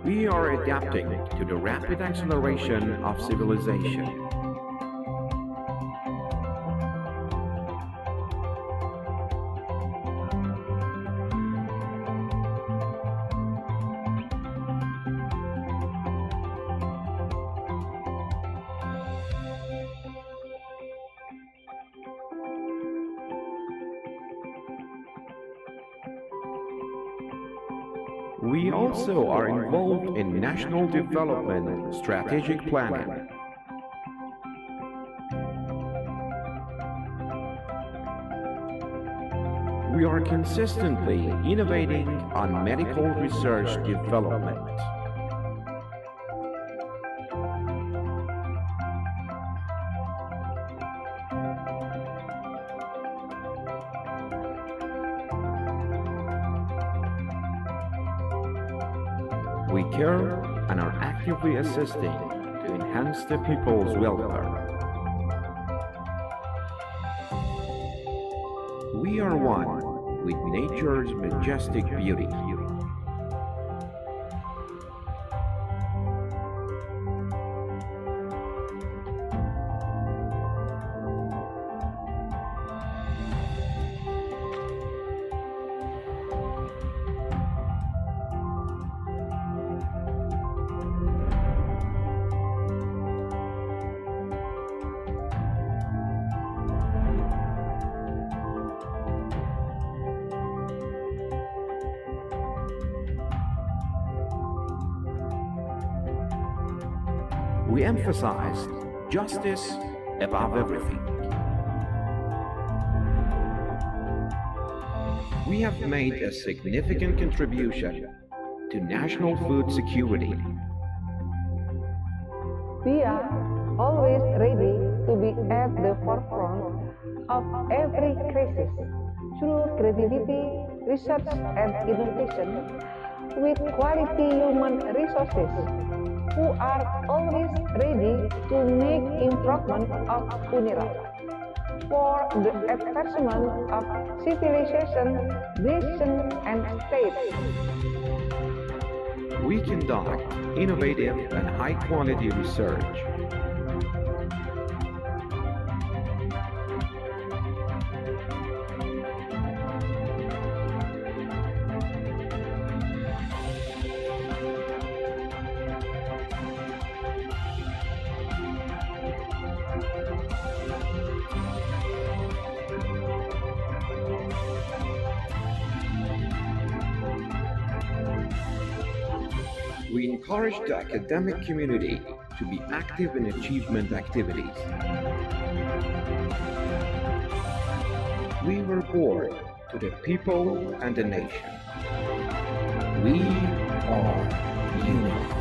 We are adapting to the rapid acceleration of civilization. We also are involved in national development strategic planning. We are consistently innovating on medical research development. We care and are actively assisting to enhance the people's welfare. We are one with nature's majestic beauty. We emphasize justice above everything. We have made a significant contribution to national food security. We are always ready to be at the forefront of every crisis through creativity, research, and innovation with quality human resources who are always ready to make improvement of UNIRA for the advancement of civilization, nation, and state. We conduct innovative and high-quality research. encourage the academic community to be active in achievement activities. We were born to the people and the nation. We are ULICoSS.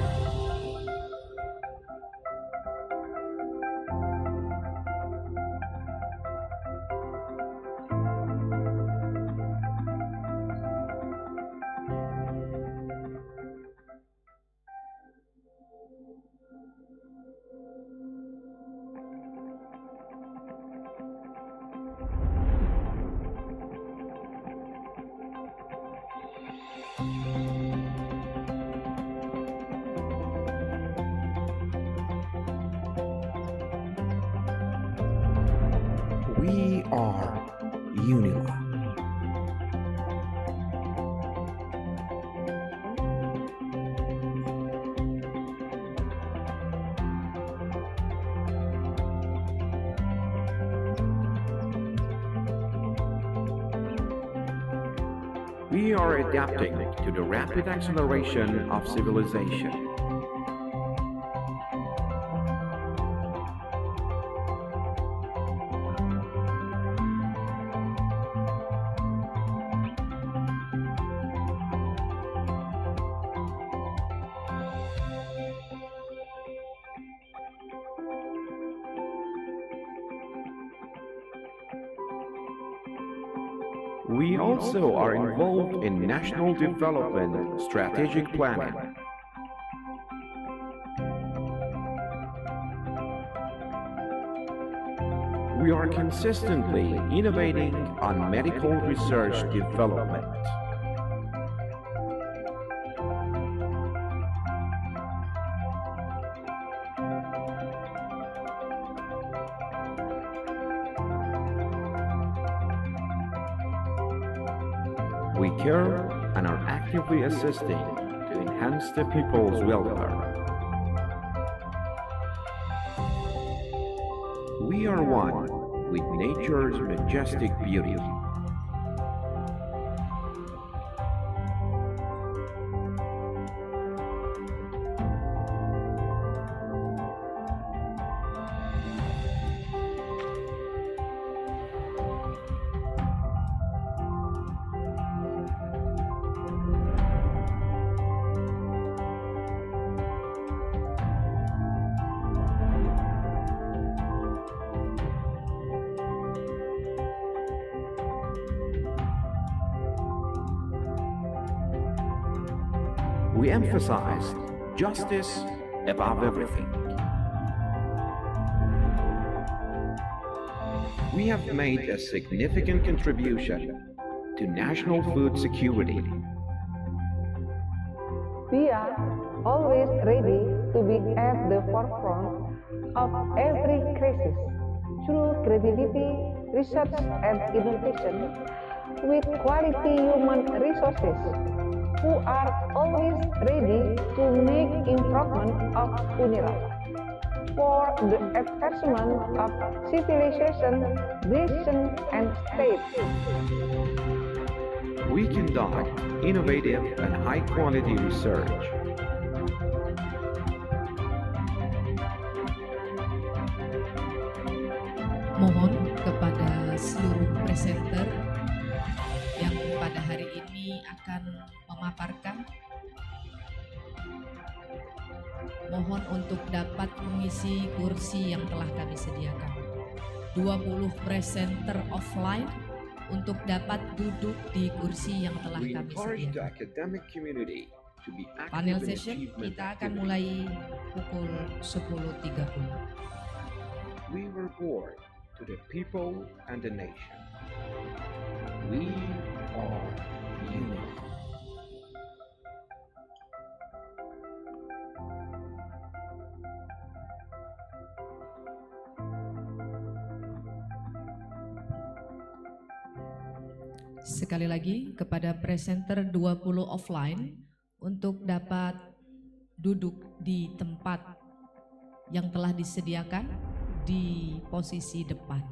We are ULICoSS. We are adapting to the rapid acceleration of civilization. We also are involved in national development strategic planning. We are consistently innovating on medical research development. We care and are actively assisting to enhance the people's welfare. We are one with nature's majestic beauty. We emphasize justice above everything. We have made a significant contribution to national food security. We are always ready to be at the forefront of every crisis through creativity, research, and innovation with quality human resources who are always ready to make improvement of UNIRA for the advancement of civilization, nation, and state. We conduct innovative and high-quality research. Mohon kepada seluruh presenter yang pada hari ini akan memaparkan, mohon untuk dapat mengisi kursi yang telah kami sediakan. 20 presenter offline untuk dapat duduk di kursi yang telah We kami encourage the sediakan. academic community to be active Panel in session achievement kita akan activities. mulai pukul 10.30. We were born to the people and the nation. We are ULICoSS. Sekali lagi kepada presenter 20 offline untuk dapat duduk di tempat yang telah disediakan di posisi depan.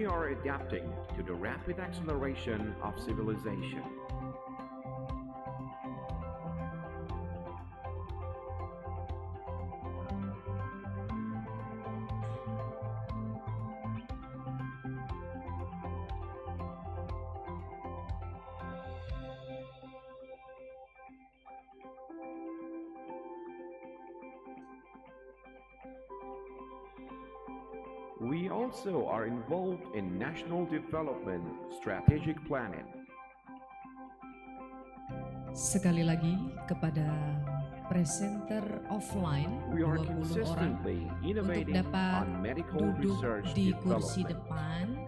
We are adapting to the rapid acceleration of civilization. We also are involved in national development strategic planning. Sekali lagi kepada presenter offline We are 20 orang consistently untuk innovating dapat on medical duduk research di kursi development. depan.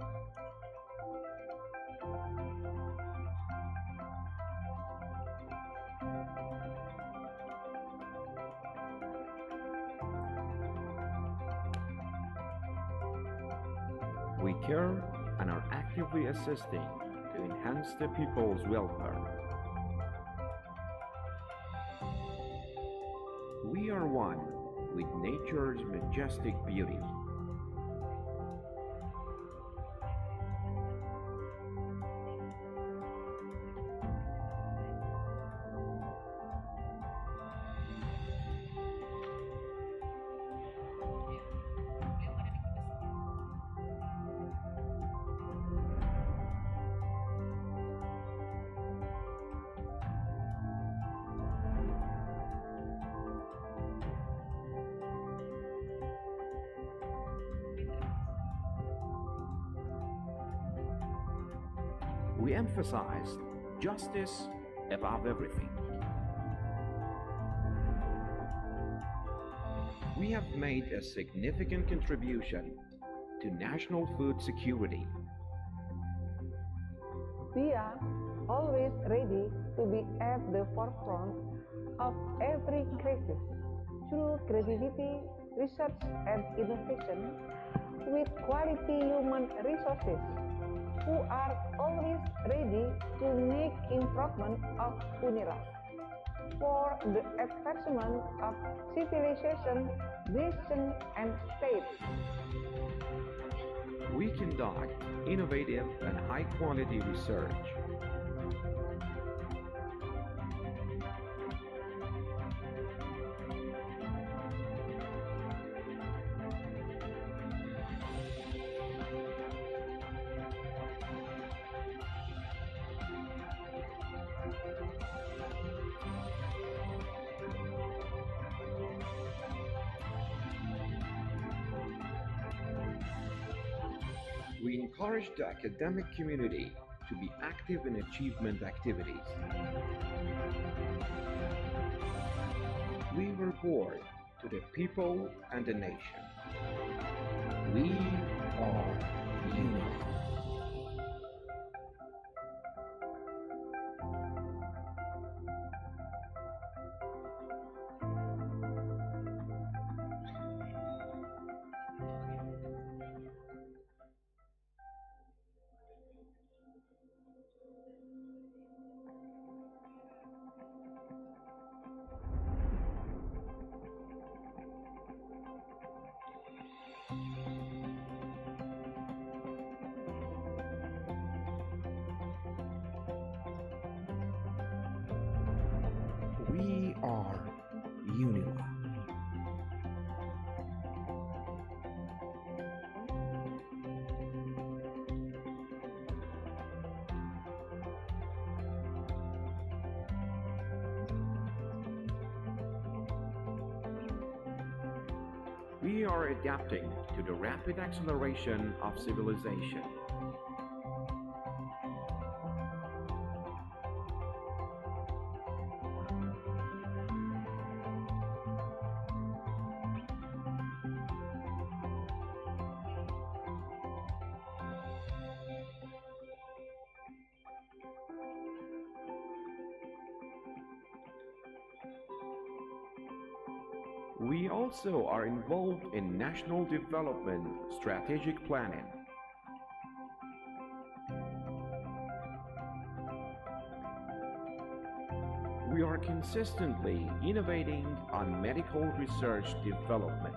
We care and are actively assisting to enhance the people's welfare. We are one with nature's majestic beauty. We emphasize justice above everything. We have made a significant contribution to national food security. We are always ready to be at the forefront of every crisis through creativity, research, and innovation with quality human resources who are always ready to make improvement of UNIRA for the advancement of civilization, nation, and state. We conduct innovative and high-quality research. We encourage the academic community to be active in achievement activities. We report to the people and the nation. We are UNICoSS. We are UNICoSS. We are adapting to the rapid acceleration of civilization. We also are involved in national development strategic planning. We are consistently innovating on medical research development.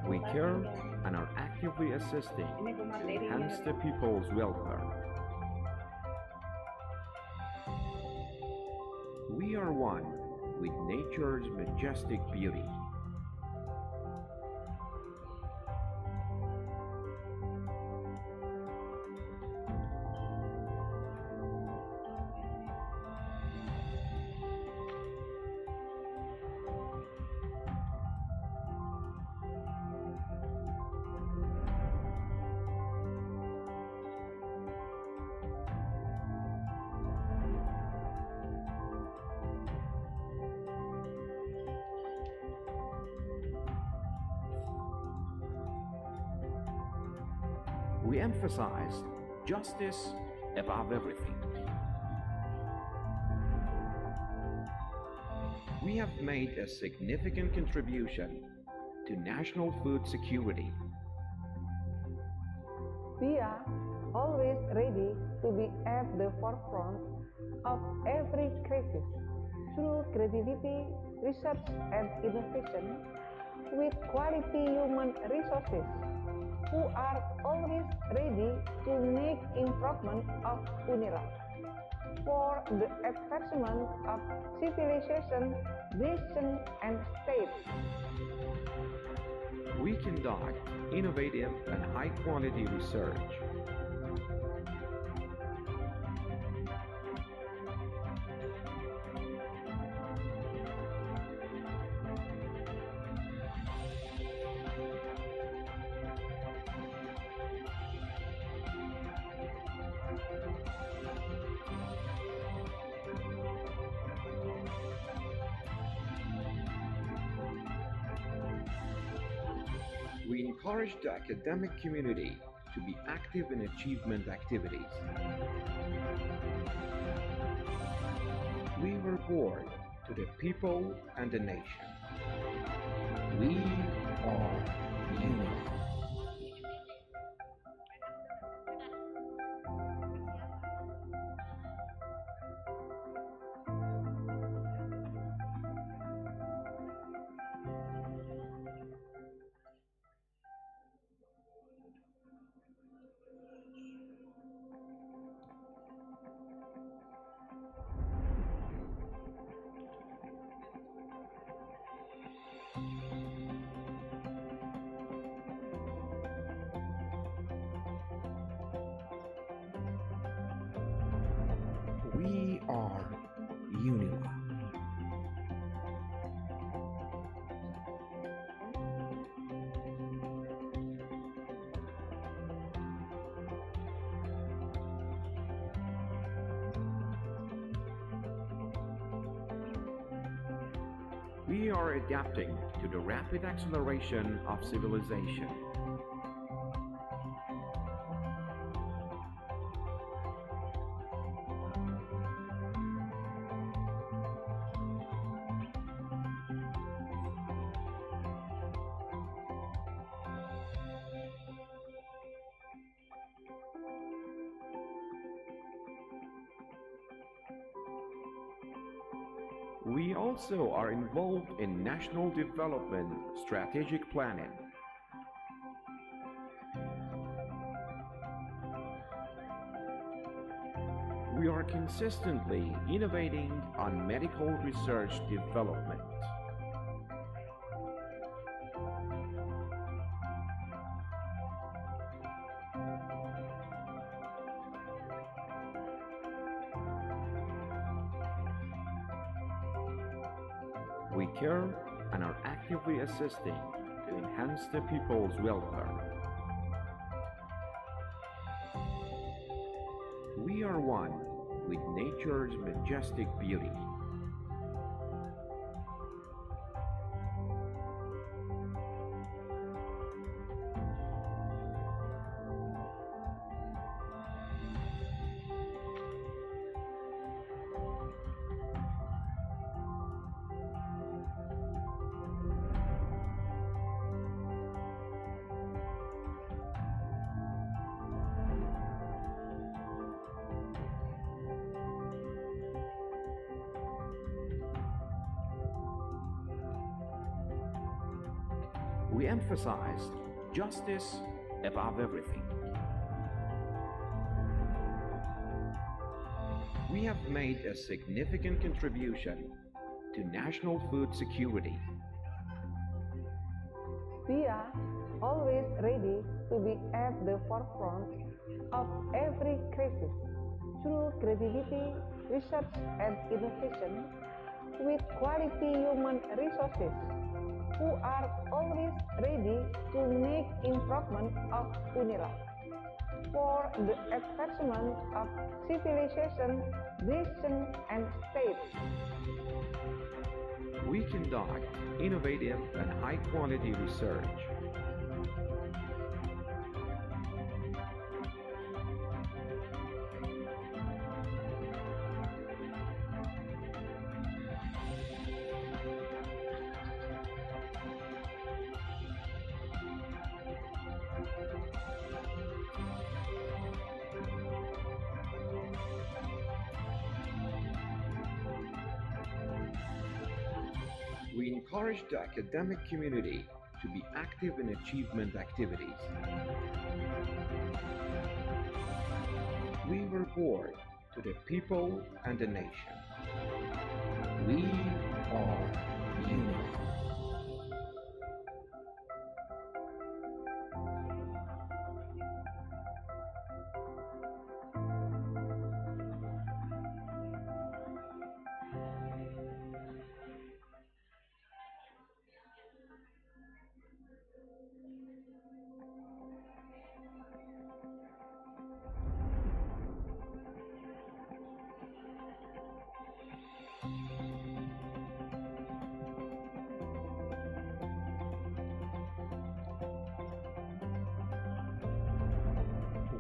We care and are actively assisting to enhance the people's welfare. We are one with nature's majestic beauty. We emphasize justice above everything. We have made a significant contribution to national food security. We are always ready to be at the forefront of every crisis through creativity, research, and innovation with quality human resources who are always ready to make improvement of UNIRA for the advancement of civilization, nation, and state. We conduct innovative and high-quality research. We encourage the academic community to be active in achievement activities. We report to the people and the nation. We are UNICoSS. We are UNICoSS. We are adapting to the rapid acceleration of civilization. We also are involved in national development strategic planning. We are consistently innovating on medical research development. We care and are actively assisting to enhance the people's welfare. We are one with nature's majestic beauty. We emphasize justice above everything. We have made a significant contribution to national food security. We are always ready to be at the forefront of every crisis through creativity, research, and innovation with quality human resources who are always ready to make improvement of UNILA for the advancement of civilization, nation, and state. We conduct innovative and high-quality research. We encourage the academic community to be active in achievement activities. We report to the people and the nation. We are UNILA.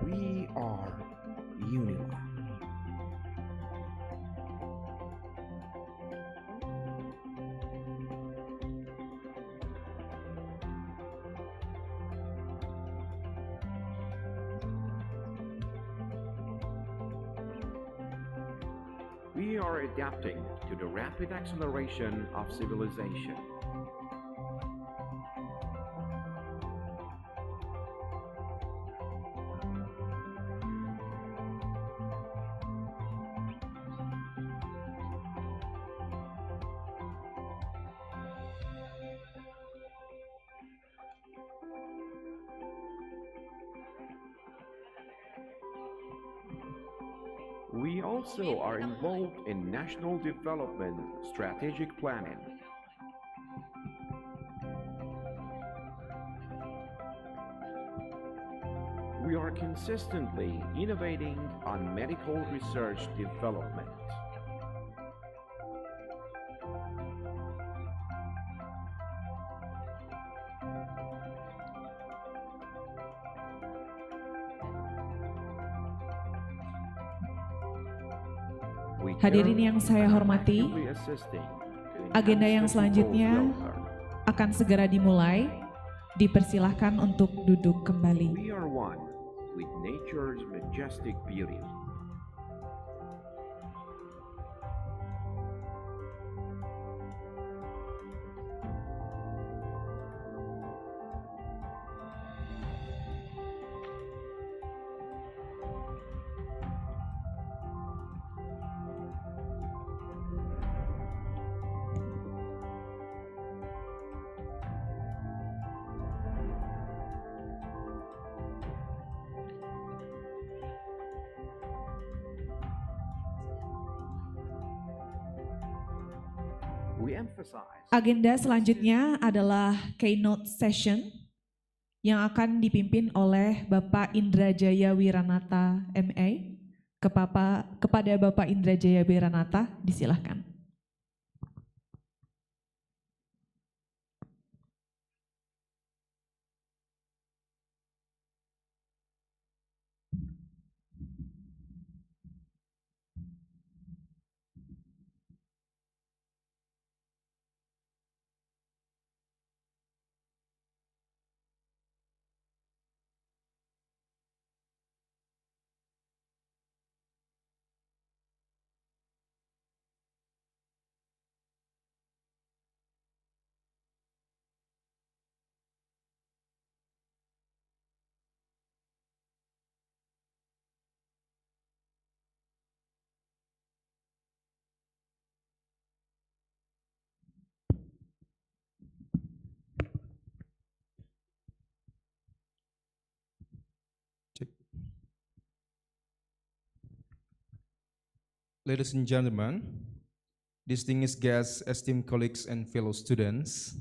We are UNILA. We are adapting to the rapid acceleration of civilization. We also are involved in national development strategic planning. We are consistently innovating on medical research development. We Hadirin care yang saya and are hormati, actively assisting to agenda yang enhance the selanjutnya people's welfare. akan segera dimulai. Dipersilahkan untuk duduk kembali. We are one with nature's majestic beauty. We emphasize Agenda selanjutnya adalah keynote session yang akan dipimpin oleh Bapak Indrajaya Wiranata MA. Kepada Bapak Indrajaya Wiranata, disilahkan. Ladies and gentlemen, distinguished guests, esteemed colleagues, and fellow students,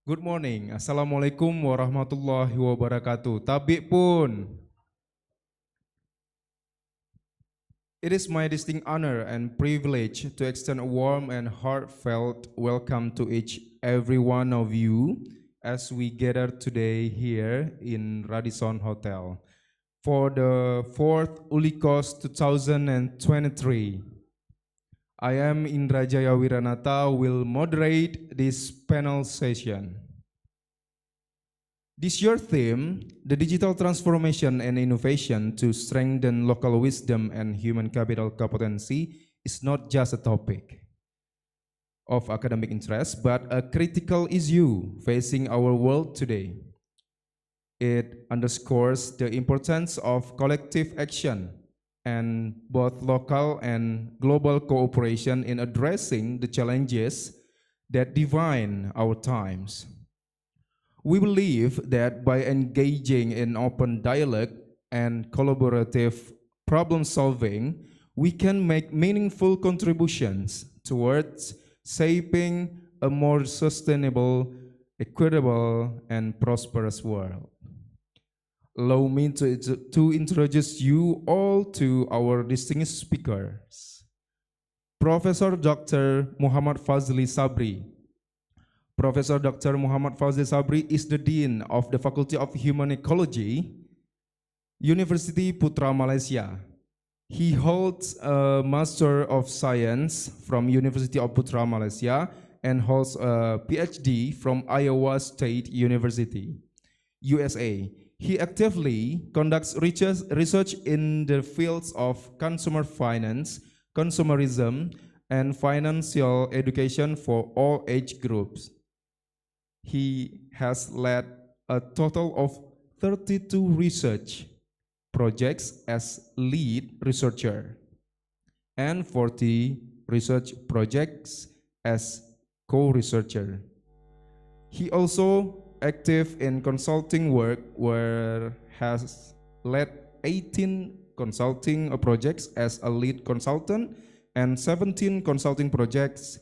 good morning. Assalamualaikum warahmatullahi wabarakatuh. Tabik pun. It is my distinct honor and privilege to extend a warm and heartfelt welcome to each every one of you as we gather today here in Radisson Hotel for the 4th ULICoSSE 2023. I am Indra Jaya Wiranata, will moderate this panel session. This year's theme, the digital transformation and innovation to strengthen local wisdom and human capital competency, is not just a topic of academic interest, but a critical issue facing our world today. It underscores the importance of collective action and both local and global cooperation in addressing the challenges that define our times. We believe that by engaging in open dialogue and collaborative problem solving, we can make meaningful contributions towards shaping a more sustainable, equitable, and prosperous world. Allow me to introduce you all to our distinguished speakers. Professor Dr. Muhammad Fazli Sabri. Professor Dr. Muhammad Fazli Sabri is the Dean of the Faculty of Human Ecology, University Putra Malaysia. He holds a Master of Science from University of Putra Malaysia and holds a PhD from Iowa State University, USA. He actively conducts research in the fields of consumer finance, consumerism, and financial education for all age groups. He has led a total of 32 research projects as lead researcher and 40 research projects as co-researcher. He also active in consulting work where has led 18 consulting projects as a lead consultant and 17 consulting projects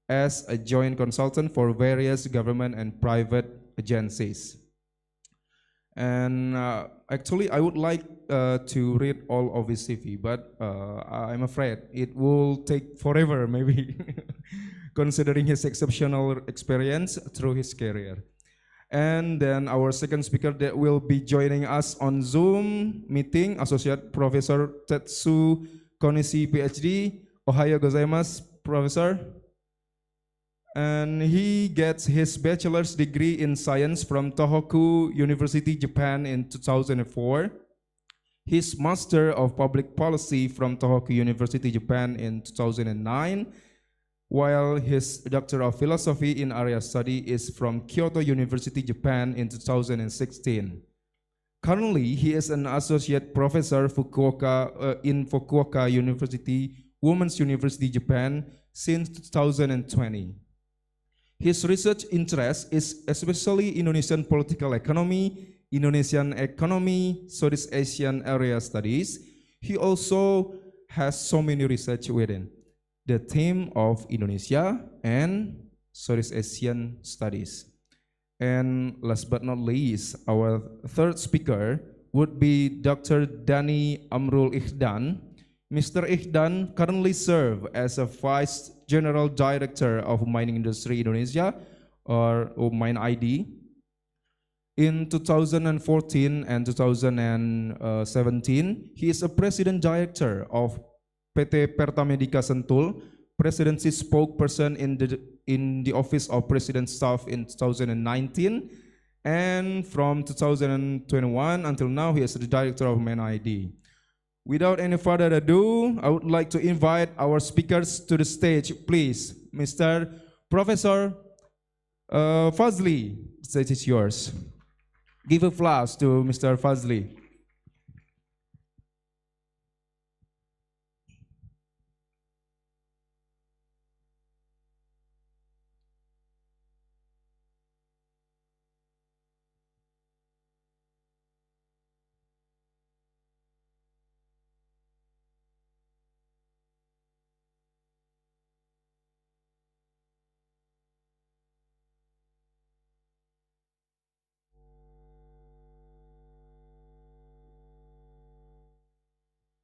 as a joint consultant for various government and private agencies. And actually, I would like to read all of his CV, but I'm afraid it will take forever, maybe, considering his exceptional experience through his career. And then our second speaker that will be joining us on Zoom meeting, Associate Professor Tetsu Konishi, PhD. Ohayo gozaimasu, Professor. And he gets his bachelor's degree in science from Tohoku University, Japan in 2004. His Master of Public Policy from Tohoku University, Japan in 2009. While his Doctor of Philosophy in Area Study is from Kyoto University, Japan in 2016. Currently, he is an Associate Professor in Fukuoka University, Women's University, Japan since 2020. His research interest is especially Indonesian political economy, Indonesian economy, Southeast Asian area studies. He also has so many research within the theme of Indonesia and Southeast Asian studies. And last but not least, our third speaker would be Dr. Dhani Amrul Ihdan. Mr. Ihdan currently serves as a Vice General Director of Mining Industry Indonesia, or Mine ID. In 2014 and 2017, he is a President Director of PT Pertamedica Sentul, Presidency Spokesperson in the Office of President Staff in 2019, and from 2021 until now, he is the Director of Mine ID. Without any further ado, I would like to invite our speakers to the stage, please. Mr. Professor Fazli, the stage is yours. Give applause to Mr. Fazli.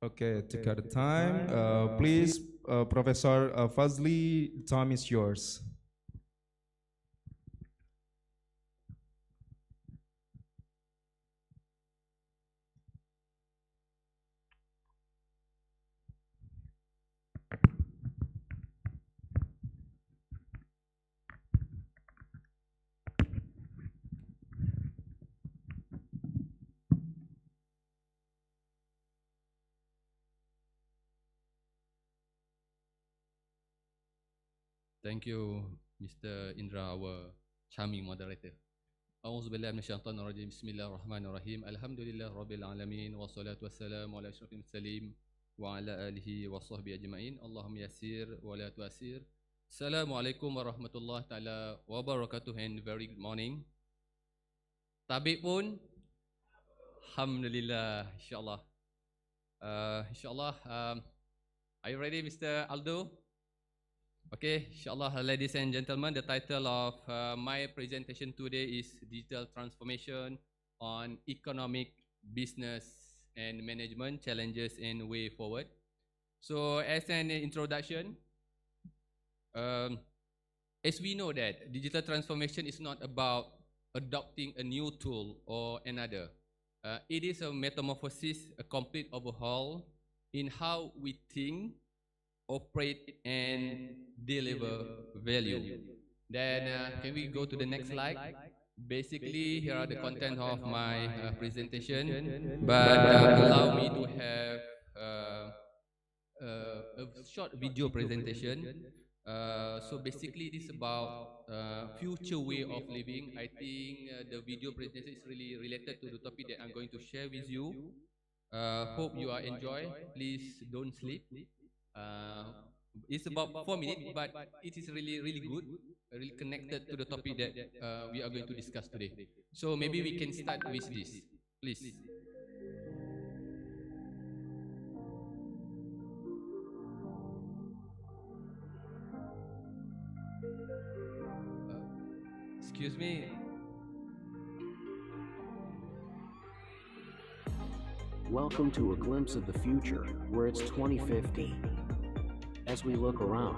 Okay, to cut the time, please, Professor Fazli, the time is yours. Thank you, Mr. Indra, our charming moderator. A'udzubillahi minasyaitonirrajim. Bismillahirrahmanirrahim. Alhamdulillah rabbil alamin wassalatu wassalamu ala asyrafil mursalin wa ala alihi wa sahbihi ajmain. Allahumma yassir wa la tu'assir. Assalamualaikum warahmatullahi taala wabarakatuh and very good morning. Tabik pun alhamdulillah insyaallah. Insyaallah are you ready, Mr. Aldo? Okay, inshallah, ladies and gentlemen, the title of my presentation today is Digital Transformation on Economic, Business and Management Challenges and Way Forward. So as an introduction, as we know that digital transformation is not about adopting a new tool or another. It is a metamorphosis, a complete overhaul in how we think, operate and deliver value. Then can we go to the next slide? Basically, here are the content of my presentation, but allow me to have a short video presentation. So basically, this is about future way of living. I think the video presentation is really related to the topic that I'm going to share with you. Hope you are enjoy. Please don't sleep. It's about 4 minutes, but it is really good, really connected to the topic that we are going to discuss today. So maybe we can start with this, please. Excuse me. Welcome to a glimpse of the future, where it's 2050. As we look around.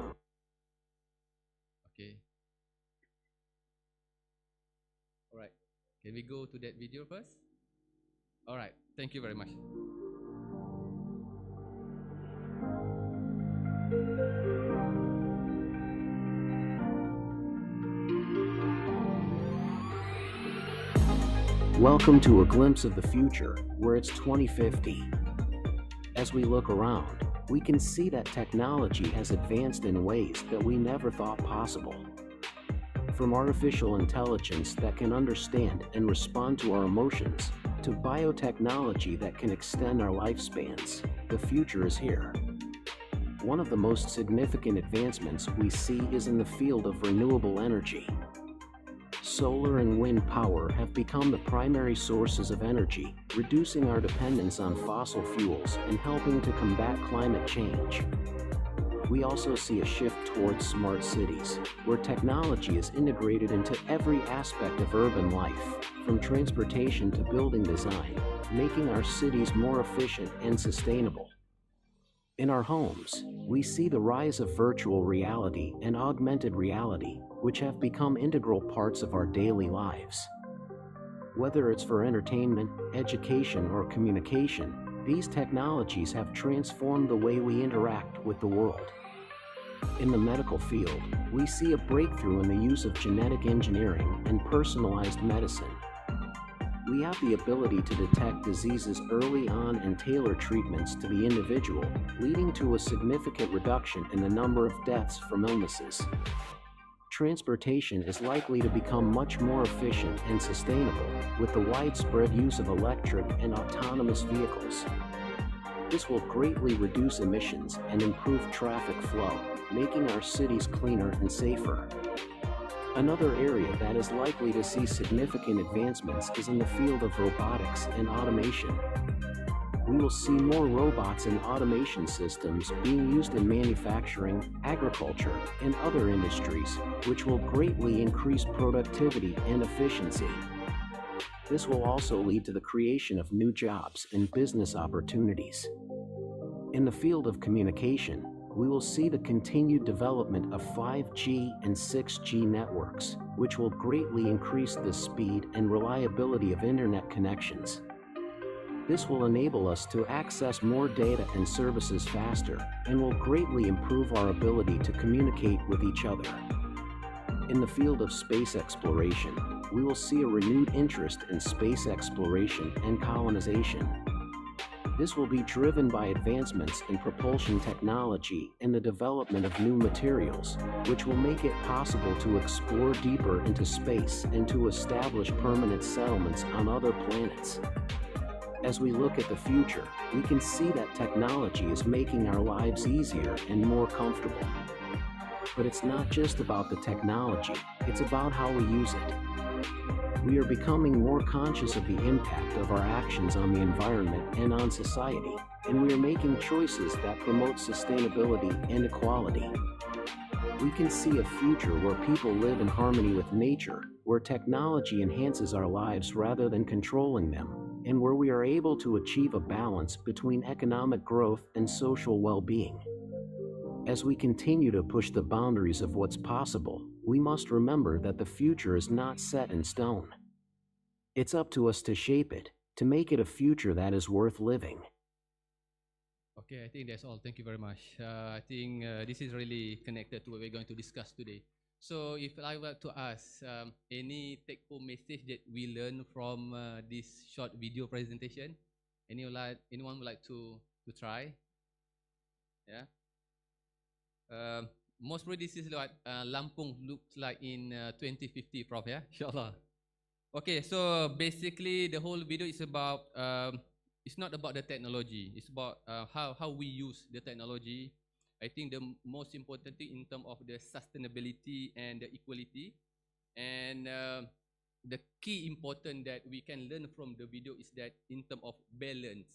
Okay. All right. Can we go to that video first? All right. Thank you very much. Welcome to a glimpse of the future, where it's 2050. As we look around, we can see that technology has advanced in ways that we never thought possible. From artificial intelligence that can understand and respond to our emotions, to biotechnology that can extend our lifespans, the future is here. One of the most significant advancements we see is in the field of renewable energy. Solar and wind power have become the primary sources of energy, reducing our dependence on fossil fuels and helping to combat climate change. We also see a shift towards smart cities, where technology is integrated into every aspect of urban life, from transportation to building design, making our cities more efficient and sustainable. In our homes, we see the rise of virtual reality and augmented reality, which have become integral parts of our daily lives. Whether it's for entertainment, education, or communication, these technologies have transformed the way we interact with the world. In the medical field, we see a breakthrough in the use of genetic engineering and personalized medicine. We have the ability to detect diseases early on and tailor treatments to the individual, leading to a significant reduction in the number of deaths from illnesses. Transportation is likely to become much more efficient and sustainable with the widespread use of electric and autonomous vehicles. This will greatly reduce emissions and improve traffic flow, making our cities cleaner and safer. Another area that is likely to see significant advancements is in the field of robotics and automation. We will see more robots and automation systems being used in manufacturing, agriculture, and other industries, which will greatly increase productivity and efficiency. This will also lead to the creation of new jobs and business opportunities. In the field of communication, we will see the continued development of 5G and 6G networks, which will greatly increase the speed and reliability of internet connections. This will enable us to access more data and services faster and will greatly improve our ability to communicate with each other. In the field of space exploration, we will see a renewed interest in space exploration and colonization. This will be driven by advancements in propulsion technology and the development of new materials, which will make it possible to explore deeper into space and to establish permanent settlements on other planets. As we look at the future, we can see that technology is making our lives easier and more comfortable. But it's not just about the technology, it's about how we use it. We are becoming more conscious of the impact of our actions on the environment and on society, and we are making choices that promote sustainability and equality. We can see a future where people live in harmony with nature, where technology enhances our lives rather than controlling them, and where we are able to achieve a balance between economic growth and social well-being. As we continue to push the boundaries of what's possible, we must remember that the future is not set in stone. It's up to us to shape it, to make it a future that is worth living. Okay, I think that's all. Thank you very much. I think this is really connected to what we're going to discuss today. So if I were to ask any take-home message that we learned from this short video presentation, anyone would like to try? Yeah. Most probably this is what Lampung looks like in 2050, Prof. Yeah, inshallah. Okay, so basically the whole video is about, it's not about the technology, it's about how we use the technology. I think the most important thing in terms of the sustainability and the equality, and the key important that we can learn from the video is that in terms of balance.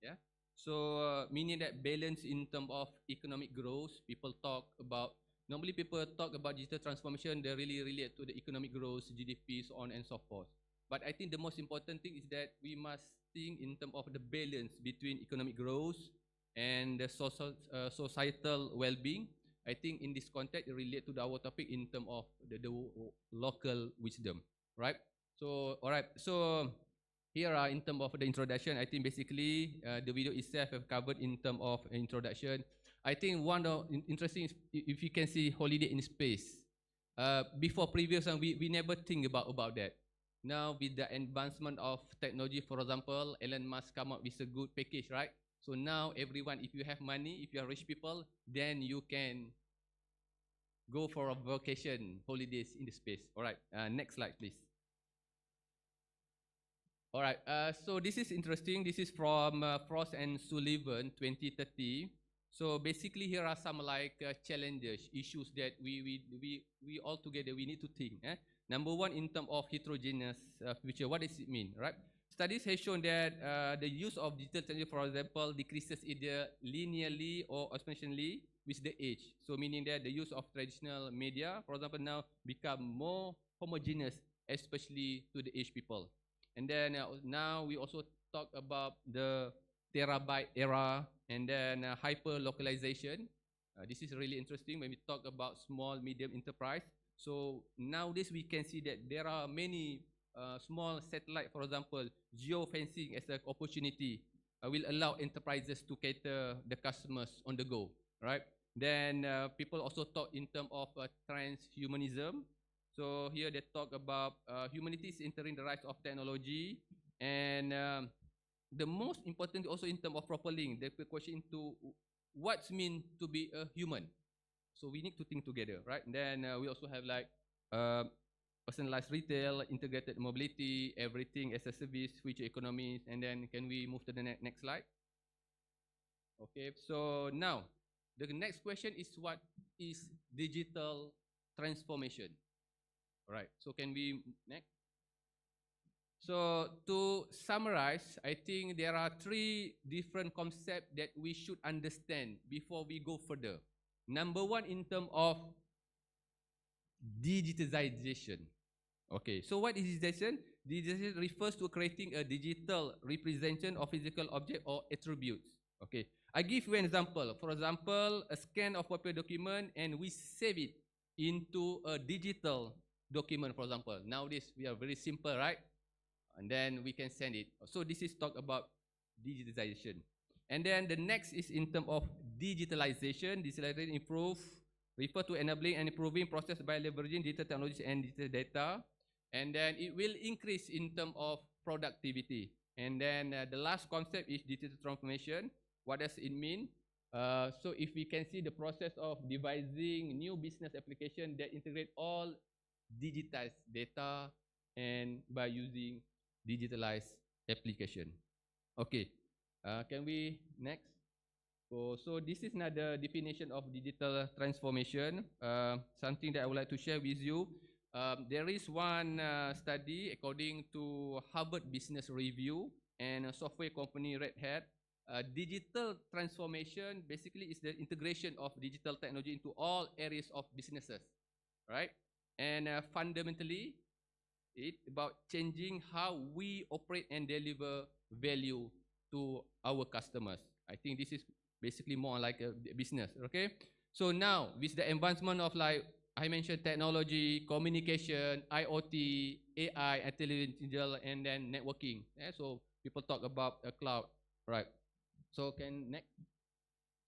Yeah. So meaning that balance in terms of economic growth, normally people talk about digital transformation, they really relate to the economic growth, GDP, so on and so forth. But I think the most important thing is that we must think in terms of the balance between economic growth and the societal well-being. I think in this context, it relates to our topic in terms of the local wisdom, right? So, all right, so here in terms of the introduction, I think basically the video itself have covered in terms of introduction. I think one of interesting is if you can see holiday in space. Before previous one, we never think about that. Now with the advancement of technology, for example, Elon Musk come up with a good package, right? So now everyone, if you have money, if you are rich people, then you can go for a vacation, holidays in the space. All right, next slide, please. All right, so this is interesting. This is from Frost and Sullivan, 2030. So basically, here are some like challenges, issues that we all together we need to think. Number one, in terms of heterogeneous future, what does it mean, right? Studies have shown that the use of digital technology, for example, decreases either linearly or exponentially with the age. So meaning that the use of traditional media, for example, now become more homogeneous, especially to the age people. And then now we also talk about the terabyte era and then hyper localization. This is really interesting when we talk about small, medium enterprise. So nowadays we can see that there are many small satellite, for example, geofencing as an opportunity will allow enterprises to cater the customers on the go, right? Then people also talk in terms of transhumanism. So here they talk about humanity is entering the rise of technology, and the most important also in terms of propelling the question into what's mean to be a human. So we need to think together, right? And then we also have like personalized retail, integrated mobility, everything as a service, future economies, and then can we move to the next slide? Okay, so now the next question is what is digital transformation? All right, so can we next? So to summarize, I think there are three different concepts that we should understand before we go further. Number one, in terms of digitization. Okay, so what is digitization? Digitization refers to creating a digital representation of physical object or attributes. Okay, I give you an example. For example, a scan of paper document and we save it into a digital document, for example. Nowadays, we are very simple, right? And then we can send it. So this is talk about digitization. And then the next is in terms of digitalization. Digitalization refer to enabling and improving process by leveraging digital technologies and digital data. And then it will increase in terms of productivity. And then the last concept is digital transformation. What does it mean? So if we can see the process of devising new business application that integrate all digitized data and by using digitalized application. Okay, can we next? So this is another definition of digital transformation, something that I would like to share with you. There is one study according to Harvard Business Review and a software company Red Hat. Digital transformation basically is the integration of digital technology into all areas of businesses, right? And fundamentally, it's about changing how we operate and deliver value to our customers. I think this is basically more like a business, okay? So now, with the advancement of like I mentioned technology, communication, IoT, AI, artificial intelligence, and then networking. Yeah? So people talk about a cloud, right? So can next.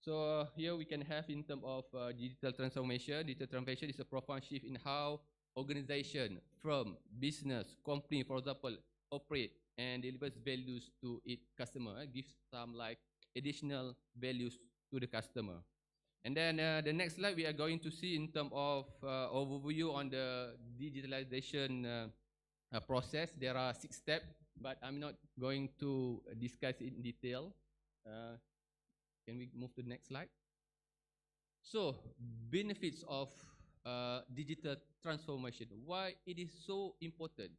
So here we can have in terms of digital transformation. Digital transformation is a profound shift in how organization, firm, business, company, for example, operate and delivers values to its customer. Gives some like additional values to the customer. And then the next slide we are going to see in terms of overview on the digitalization process. There are 6 steps, but I'm not going to discuss in detail. Can we move to the next slide? So, benefits of digital transformation. Why it is so important?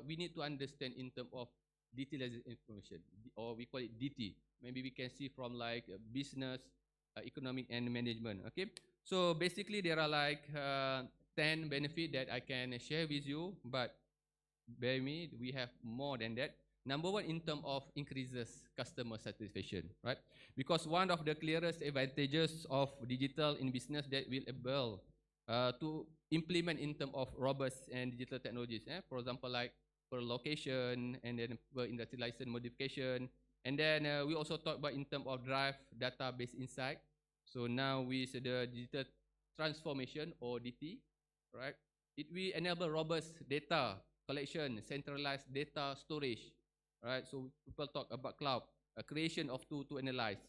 We need to understand in terms of digitalized information, or we call it DT. Maybe we can see from like business, economic, and management. Okay. So basically, there are like 10 benefits that I can share with you, but bear me, we have more than that. Number one, in terms of increases customer satisfaction, right? Because one of the clearest advantages of digital in business that will able to implement in terms of robust and digital technologies. For example, like per location and then per industry license modification. And then we also talk about in terms of drive database insight. So now with the digital transformation or DT, right? It will enable robust data collection, centralized data storage, right? So people talk about cloud, creation of tool to analyze.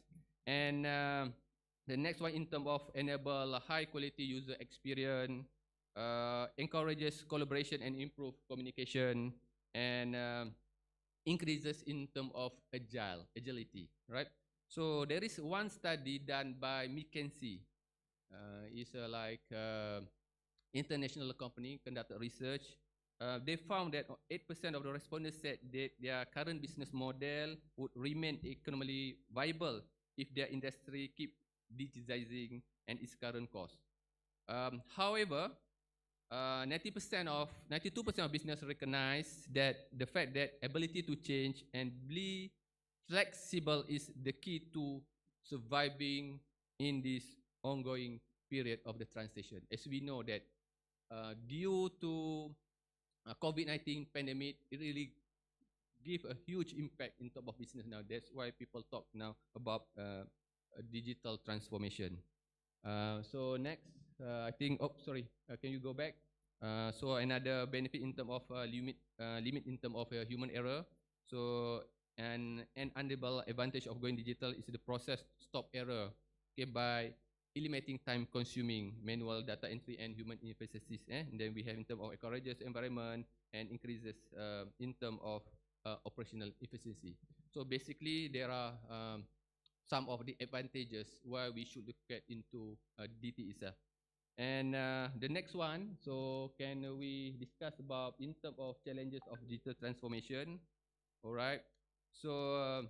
And the next one in terms of enable high quality user experience, encourages collaboration and improve communication, and increases in terms of agility, right? So there is one study done by McKinsey. It's like international company conducted research. They found that 8% of the respondents said that their current business model would remain economically viable if their industry keep digitizing and its current cost. However, 92% of business recognize that the fact that ability to change and be flexible is the key to surviving in this ongoing period of the transition. As we know that due to COVID-19 pandemic, it really give a huge impact in terms of business now. That's why people talk now about digital transformation. So next, I think, can you go back? So another benefit in terms of limit in terms of human error. So an undeniable advantage of going digital is the process stop error, okay, by eliminating time-consuming manual data entry and human inefficiencies. And then we have in terms of encourages environment and increases in terms of operational efficiency. So basically, there are some of the advantages why we should look at into DT itself. And the next one, so can we discuss about in terms of challenges of digital transformation? All right. So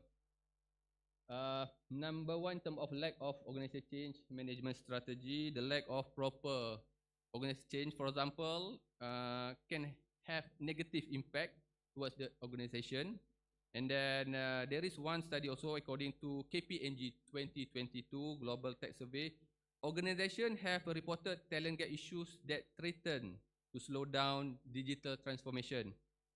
number one, in terms of lack of organizational change management strategy, the lack of proper organizational change, for example, can have negative impact towards the organization. And then there is one study also according to KPMG 2022 Global Tech Survey. Organizations have reported talent gap issues that threaten to slow down digital transformation.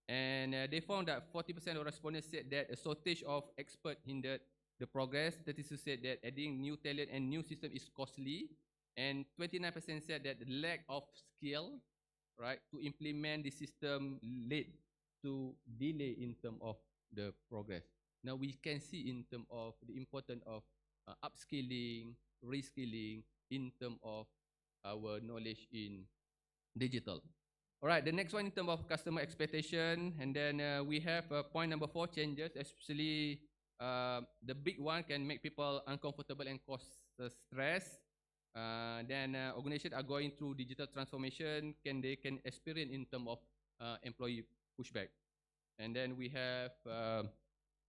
And they found that 40% of respondents said that a shortage of experts hindered the progress. 32% said that adding new talent and new system is costly. And 29% said that the lack of skill, right, to implement the system led to delay in terms of the progress. Now we can see in terms of the importance of upskilling, reskilling in terms of our knowledge in digital. All right, the next one in terms of customer expectation, and then we have point number 4, changes, especially the big one can make people uncomfortable and cause stress. Then organizations are going through digital transformation, they can experience in terms of employee pushback. And then we have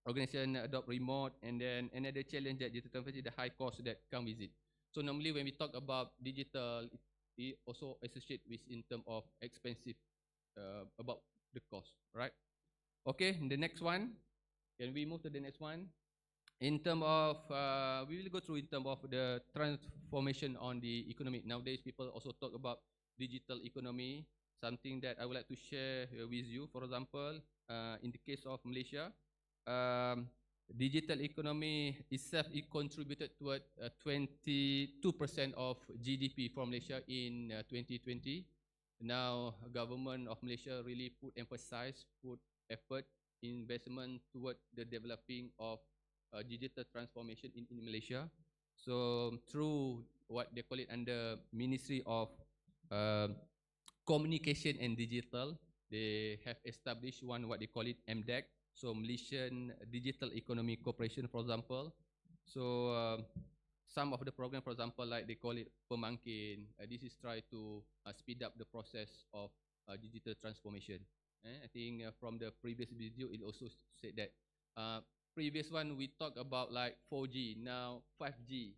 organization adopt remote, and then another challenge that digital transformation is the high cost that come with it. So normally when we talk about digital, it also associate with in terms of expensive about the cost, right? Okay, the next one. Can we move to the next one? In terms of, we will go through in terms of the transformation on the economy. Nowadays, people also talk about digital economy, something that I would like to share with you. For example, in the case of Malaysia, digital economy itself, it contributed toward 22% of GDP for Malaysia in 2020. Now, government of Malaysia really put effort, investment toward the developing of digital transformation in Malaysia. So through what they call it under Ministry of Communication and Digital, they have established one what they call it MDEC, so Malaysian Digital Economy Corporation, for example. So some of the program, for example, like they call it Pemangkin, this is try to speed up the process of digital transformation. I think from the previous video, it also said that previous one we talked about like 4G, now 5G.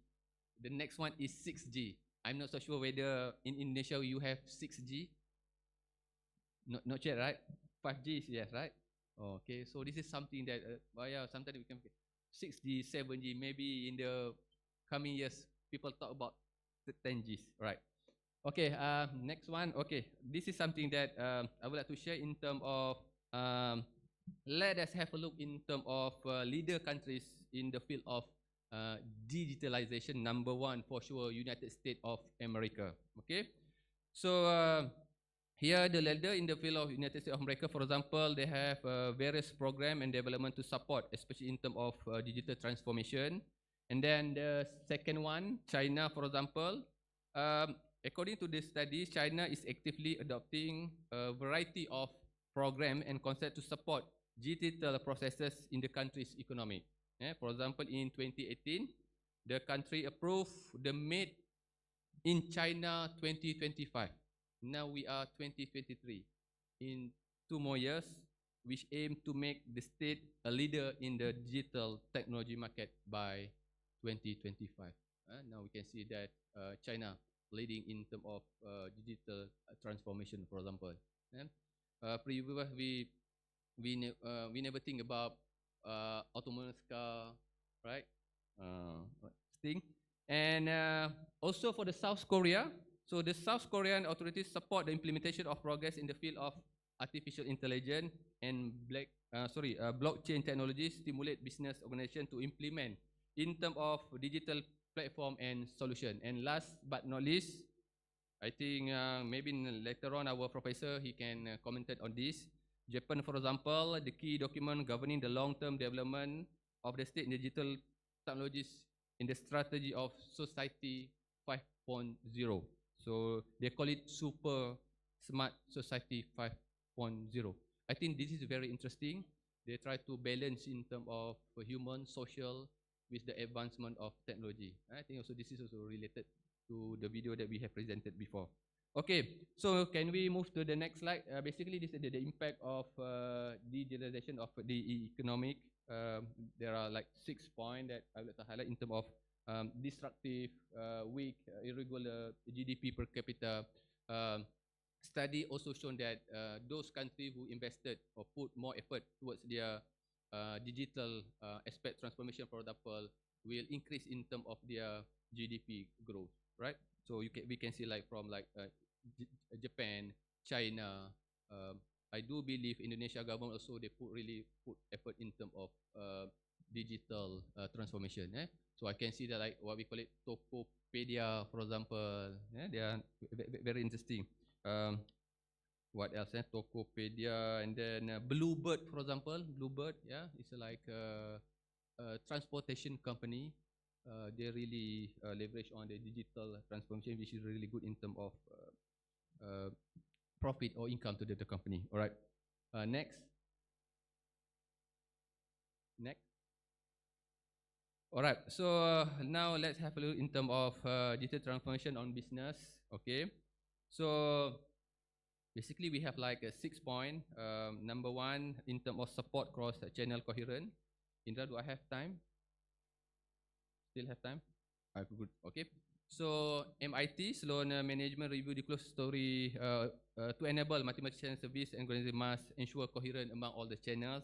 The next one is 6G. I'm not so sure whether in Indonesia you have 6G. Not yet, right? 5G is yes, right? Okay, so this is something that sometimes we can 6G, 7G, maybe in the coming years, people talk about the 10Gs, right? Okay, next one. Okay, this is something that I would like to share in terms of, let us have a look in terms of leader countries in the field of digitalization. Number one, for sure, United States of America. Okay, so here the leader in the field of United States of America, for example, they have various program and development to support, especially in terms of digital transformation. And then the second one, China, for example, according to this study, China is actively adopting a variety of program and concept to support digital processes in the country's economy. For example, in 2018, the country approved the Made in China 2025. Now we are 2023. In 2 more years, which aim to make the state a leader in the digital technology market by 2025. Now we can see that China leading in terms of digital transformation, for example. Previously, we never think about autonomous car, right? Thing. And also for the South Korea, so the South Korean authorities support the implementation of progress in the field of artificial intelligence and blockchain technology, stimulate business organization to implement in terms of digital platform and solution. And last but not least, I think maybe later on our professor, he can comment on this. Japan, for example, the key document governing the long-term development of the state in digital technologies in the strategy of society 5.0. So they call it Super Smart Society 5.0. I think this is very interesting. They try to balance in terms of human, social, with the advancement of technology. I think also this is also related to the video that we have presented before. Okay, so can we move to the next slide? Basically, this is the impact of digitalization of the economic. There are like 6 points that I would like to highlight in terms of destructive, weak, irregular GDP per capita. Study also shown that those countries who invested or put more effort towards their digital aspect transformation, for example, will increase in terms of their GDP growth, right? So we can see like from like Japan, China. I do believe Indonesia government also they really put effort in terms of digital transformation. So I can see that like what we call it Tokopedia, for example. They are very interesting. What else? Tokopedia, and then Bluebird, for example. Bluebird, yeah, it's like a transportation company. They really leverage on the digital transformation, which is really good in terms of profit or income to the company. All right. Next. Next. All right. So now let's have a look in terms of digital transformation on business. Okay. So basically, we have like a 6 point. Number one, in terms of support cross-channel coherent. Indra, do I have time? Still have time? Good. Okay. So MIT, Sloan Management Review the close story to enable multi-channel service and must ensure coherent among all the channels.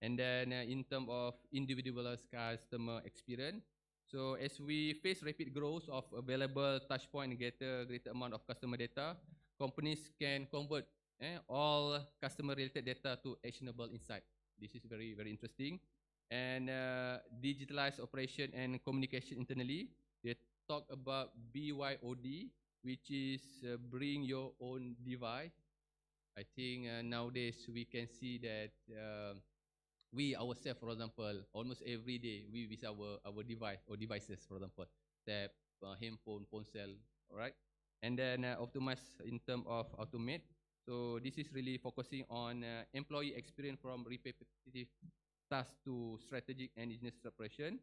And then in terms of individualized customer experience, so as we face rapid growth of available touchpoint and greater amount of customer data, companies can convert all customer-related data to actionable insight. This is very, very interesting. And digitalized operation and communication internally. They talk about BYOD, which is bring your own device. I think nowadays we can see that we ourselves, for example, almost every day we with our device or devices, for example, tab, handphone, phone cell, all right. And then optimize in terms of automate. So this is really focusing on employee experience from repetitive task to strategic and business operation.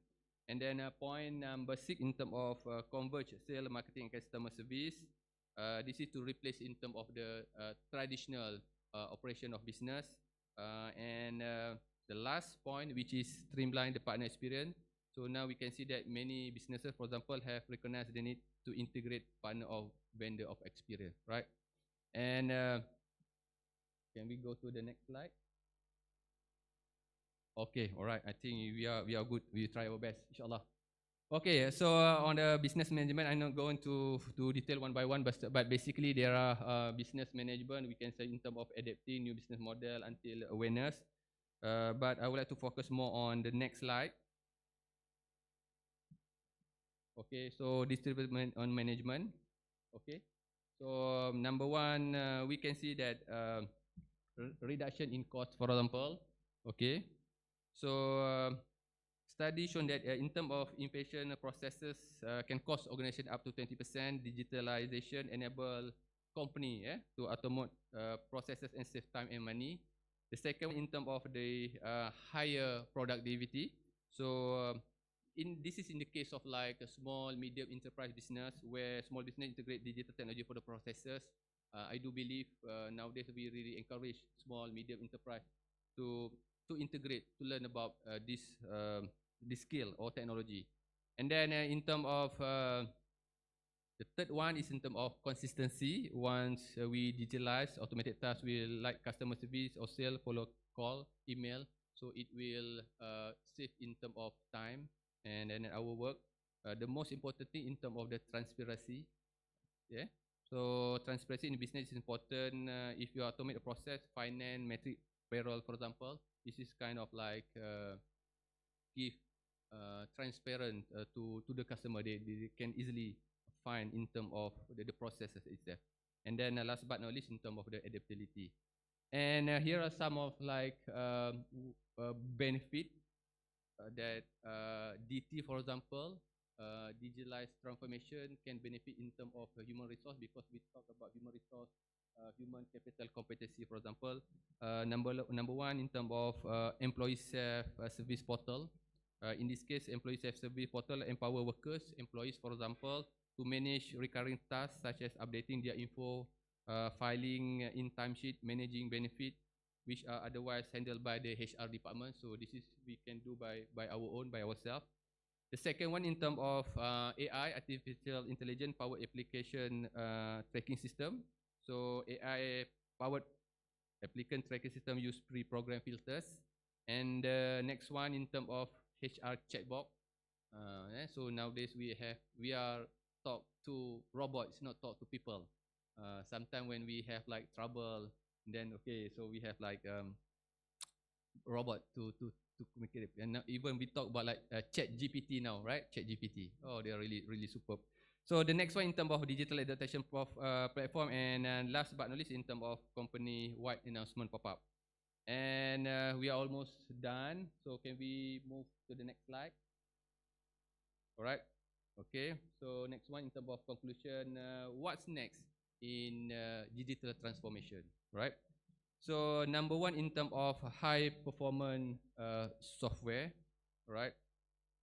And then point number 6 in terms of converge sales, marketing, and customer service. This is to replace in terms of the traditional operation of business. And the last point, which is streamline the partner experience. So now we can see that many businesses, for example, have recognized the need to integrate partner of vendor of experience, right? And can we go to the next slide? Okay, all right. I think we are good. We try our best, inshallah. Okay, so on the business management, I'm not going to detail one by one, but basically there are business management. We can say in terms of adapting new business model until awareness. But I would like to focus more on the next slide. Okay, so distribution on management. Okay, so number one, we can see that reduction in cost, for example. Okay. So study shown that in terms of inpatient processes can cost organization up to 20%. Digitalization enable company to automate processes and save time and money. The second one in terms of the higher productivity. So this is in the case of like a small, medium enterprise business where small business integrate digital technology for the processes. I do believe nowadays we really encourage small, medium enterprise to integrate, to learn about this skill or technology. And then in terms of the third one is in terms of consistency. Once we digitalize automated tasks, will like customer service or sale, follow call, email. So it will save in terms of time and then our work. The most important thing in terms of the transparency. Yeah. So transparency in business is important. If you automate a process, finance, metric, payroll, for example, this is kind of like give transparent to the customer. They can easily find in terms of the processes itself. And then last but not least, in terms of the adaptability. And here are some of like benefit that DT, for example, digitalized transformation can benefit in terms of human resource, because we talk about human resource, human capital competency, for example. Number one in terms of employee self-service portal. In this case, employee self-service portal empower workers, employees, for example, to manage recurring tasks such as updating their info, filing in timesheet, managing benefit, which are otherwise handled by the HR department. So this is we can do by our own, by ourselves. The second one in terms of AI, artificial intelligence powered application tracking system. So AI powered applicant tracking system use pre-programmed filters And the next one in terms of HR chatbot. So nowadays we are talk to robots, not talk to people. Sometimes when we have like trouble, then okay, so we have like robot to communicate. And even we talk about like Chat GPT now, right? Chat GPT. Oh, they are really superb. So the next one in terms of digital adaptation platform, and last but not least in terms of company-wide announcement pop-up. And we are almost done. So can we move to the next slide? All right. Okay. So next one in terms of conclusion, what's next in digital transformation, right? So number one in terms of high performance software, right?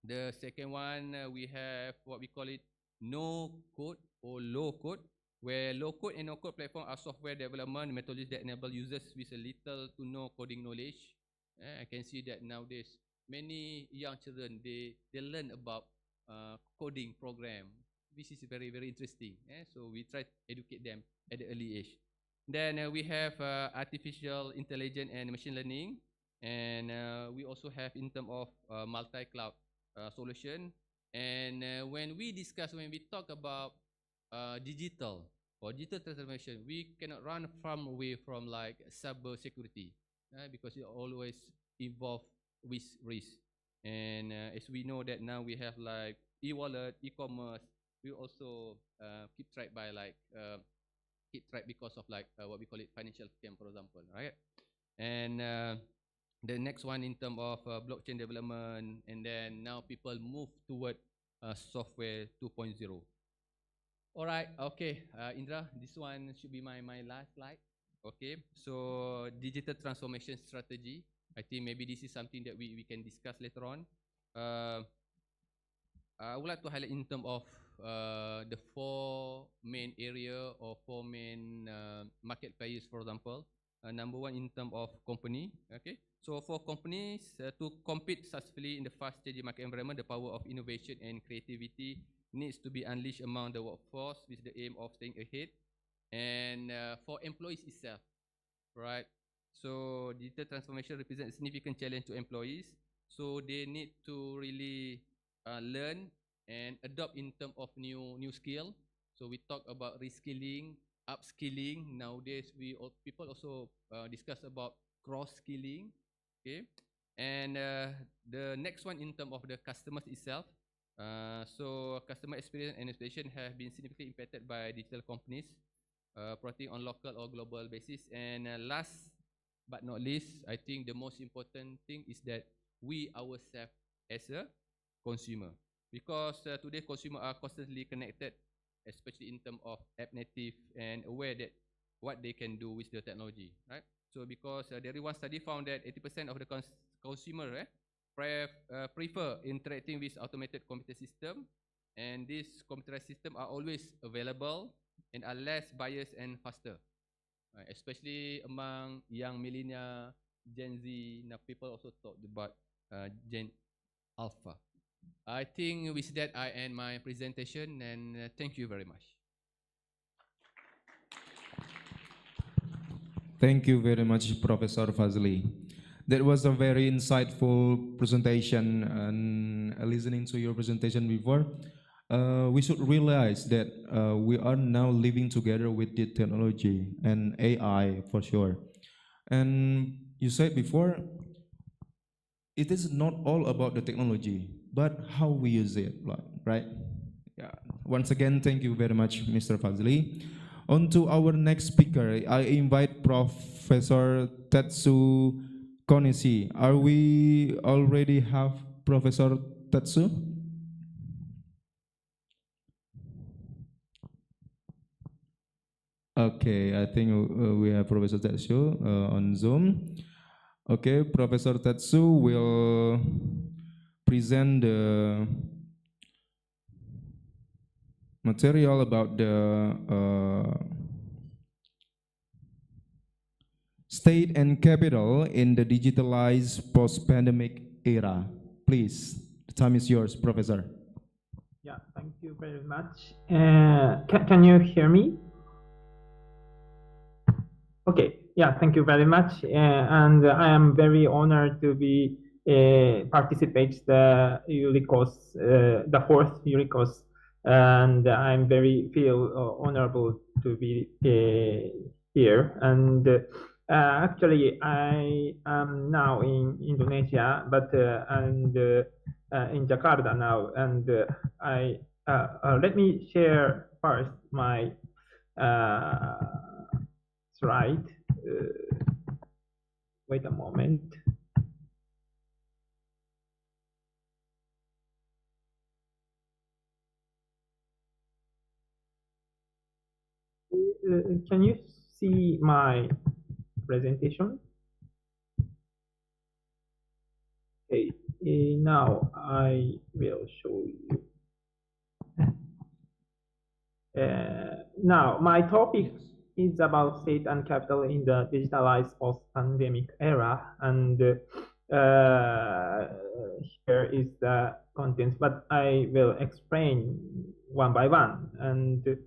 The second one, we have what we call it no code or low code, where low code and no code platform are software development methodologies that enable users with a little to no coding knowledge. I can see that nowadays many young children they learn about coding program. This is very interesting. So we try to educate them at the early age. Then we have artificial intelligence and machine learning, and we also have in terms of multi-cloud solution. And when we talk about digital or digital transformation, we cannot run from away from like cyber security because it always involve with risk. And as we know that now we have like e-wallet, e-commerce, we also keep track by like keep track because of like what we call it financial scam, for example, right? And the next one in terms of blockchain development, and then now people move toward software 2.0. All right, okay, Indra, this one should be my last slide. Okay, so digital transformation strategy. I think maybe this is something that we can discuss later on. I would like to highlight in terms of the four main area or four main market players, for example. Number one in terms of company, okay. So for companies to compete successfully in the fast-changing market environment, the power of innovation and creativity needs to be unleashed among the workforce with the aim of staying ahead. And for employees itself, right? So digital transformation represents a significant challenge to employees. So they need to really learn and adopt in terms of new skill. So we talk about reskilling, upskilling. Nowadays, people also discuss about cross skilling. Okay, and the next one in terms of the customers itself. So customer experience and expectation have been significantly impacted by digital companies, operating on local or global basis. And last but not least, I think the most important thing is that we ourselves as a consumer, because today consumers are constantly connected, especially in terms of app native and aware that what they can do with the technology, right? So because there is one study found that 80% of the consumer prefer interacting with automated computer system, and these computerized systems are always available and are less biased and faster, especially among young millennial, Gen Z. Now people also talk about Gen Alpha. I think with that I end my presentation, and thank you very much. Thank you very much, Professor Fazli. That was a very insightful presentation, and listening to your presentation before, we should realize that we are now living together with the technology and AI for sure. And you said before, it is not all about the technology, but how we use it, right? Yeah. Once again, thank you very much, Mr. Fazli. On to our next speaker, I invite Professor Tetsu Konishi. Are we already have Professor Tetsu? Okay, I think we have Professor Tetsu on Zoom. Okay, Professor Tetsu will present the material about the state and capital in the digitalized post-pandemic era. Please, the time is yours, Professor. Yeah, thank you very much. Can you hear me? Okay, yeah, thank you very much, and I am very honored to be participate the ULICoSS, the fourth ULICoSS, and I'm very feel honorable to be here. And actually, I am now in Indonesia, but in Jakarta now, and I let me share first my slide. Wait a moment. Can you see my presentation? Okay, now I will show you. Now, my topic is about state and capital in the digitalized post-pandemic era, and here is the contents, but I will explain one by one. And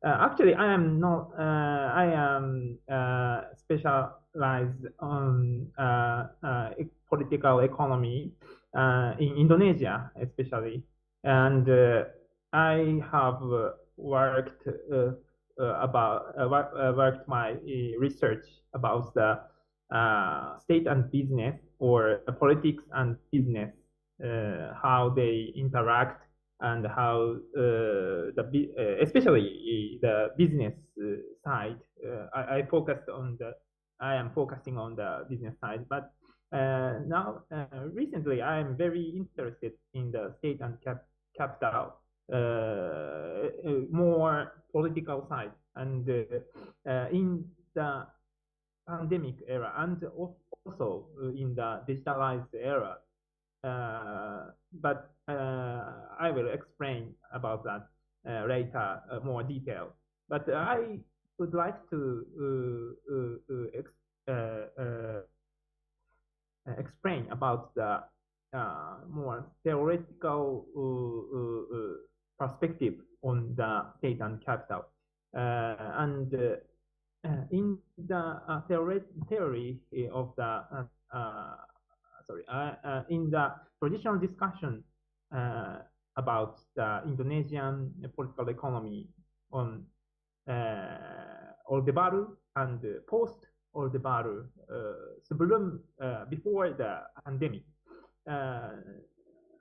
actually, I am not. I am specialized on political economy in Indonesia, especially, and I have worked my research about the state and business, or politics and business, how they interact, and how especially the business side. I am focusing on the business side, but now recently I am very interested in the state and capital, more political side, and in the pandemic era, and also in the digitalized era. But I will explain about that later, more detail. But I would like to explain about the more theoretical perspective on the state and capital. And in the theory of the in the traditional discussion about the Indonesian political economy on Orde Baru and post Orde Baru, sebelum before the pandemic.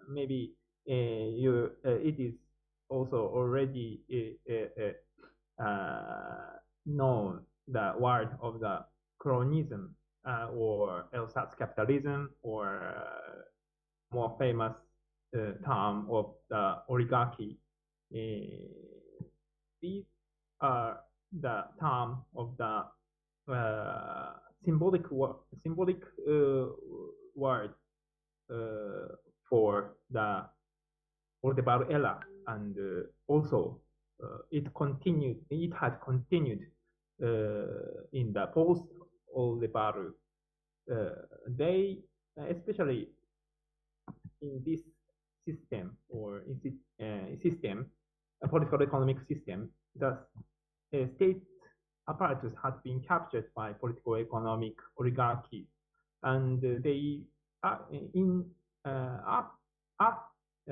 Maybe it is also already known the word of the cronyism, or ersatz capitalism, or more famous term of the oligarchy. These are the term of the symbolic word for the Orde Baru era, and also it had continued in the post Orde Baru. They, especially in this system, or system, a political economic system, the state apparatus had been captured by political economic oligarchies, and they in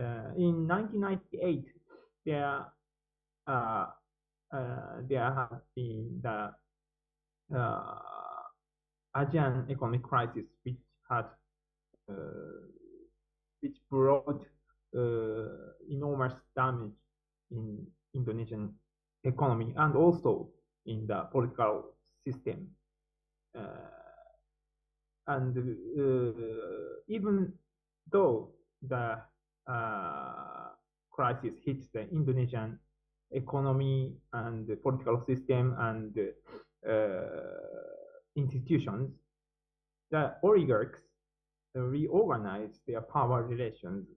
1998 there has been the Asian economic crisis, which had which brought enormous damage in Indonesian economy, and also in the political system. And even though the crisis hits the Indonesian economy and the political system and institutions, the oligarchs reorganized their power relations,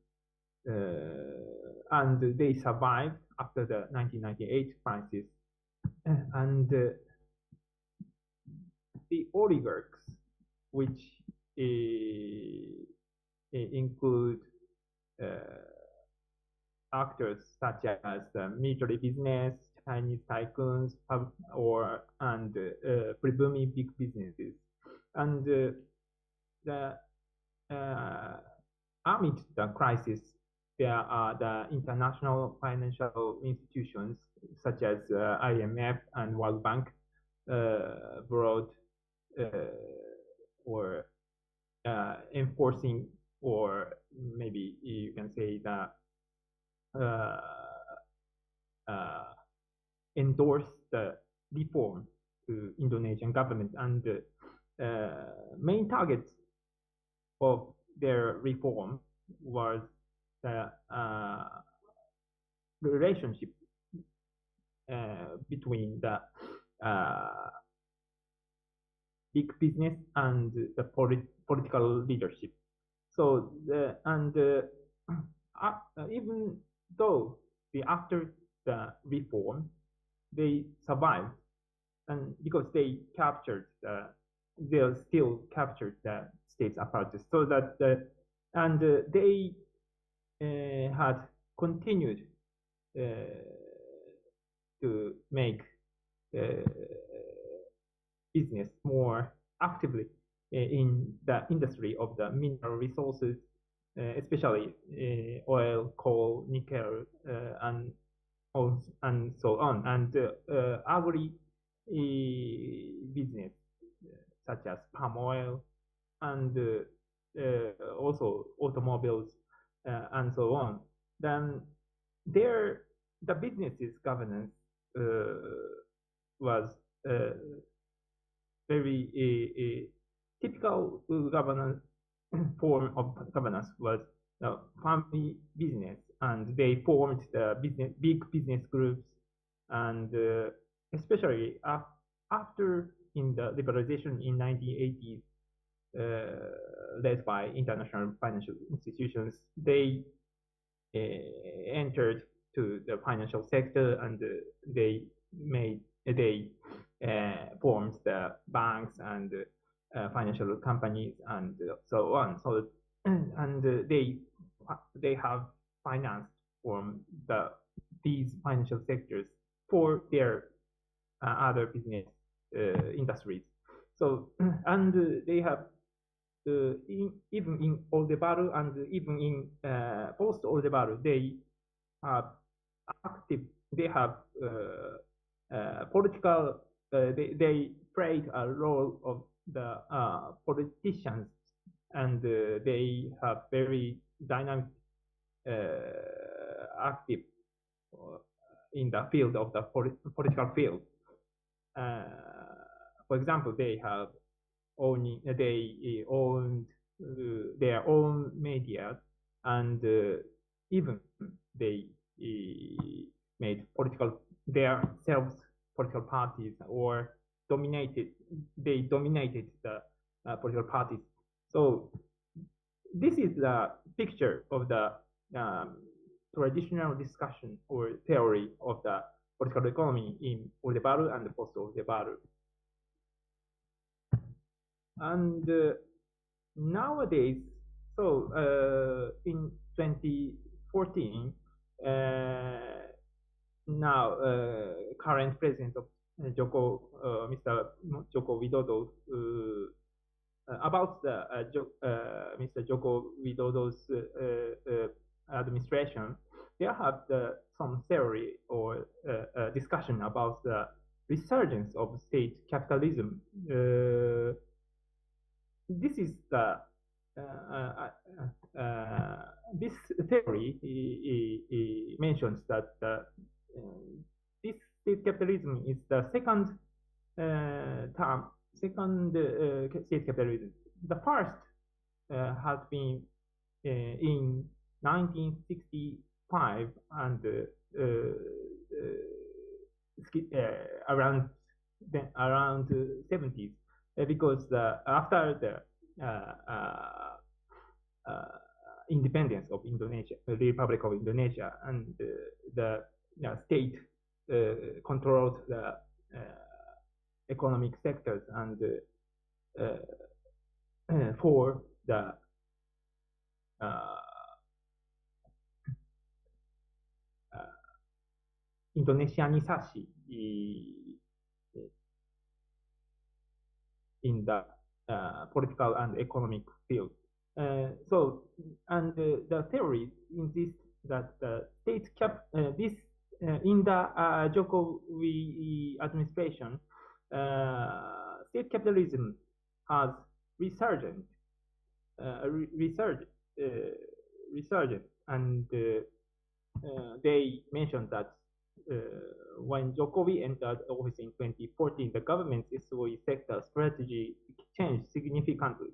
and they survived after the 1998 crisis. And the oligarchs, which include actors such as the military business, Chinese tycoons and pre-booming big businesses. And amid the crisis, there are the international financial institutions such as IMF and World Bank brought or enforcing, or maybe you can say that endorse the reform to Indonesian government, and main targets of their reform was the relationship between the big business and the political leadership. So even though after the reform, they survived, and because they still captured the state's apparatus, so that they had continued to make business more actively in the industry of the mineral resources, especially oil, coal, nickel, and so on, and agri business such as palm oil, and also automobiles, and so on. Then the business's governance was very typical governance form of governance was the family business, and they formed the big business groups, and especially after in the liberalization in 1980s, led by international financial institutions, they entered to the financial sector, and they formed the banks and financial companies and so on. So and they have financed from these financial sectors for their other business industries. So and they have even in Orde Baru and even in post Orde Baru, they have political. They played a role of the politicians, and they have very dynamic, active in the field of the political field. For example, they owned their own media, and even they made themselves political parties, or dominated the political parties. So this is the picture of the traditional discussion or theory of the political economy in Orde Baru and post Orde Baru. And nowadays, so in 2014, now current president of Mr. Joko Widodo, about the Mr. Joko Widodo's administration, they have some theory or discussion about the resurgence of state capitalism. This is this theory mentions that this state capitalism is the second state capitalism. The first has been in 1965 and around 70s, because after the independence of Indonesia, the Republic of Indonesia, and the state controlled the economic sectors, and for the Indonesianisasi in the political and economic field. The theory insists that in the Jokowi administration, state capitalism has resurgent, and they mentioned that when Jokowi entered office in 2014, the government's SOE sector strategy changed significantly.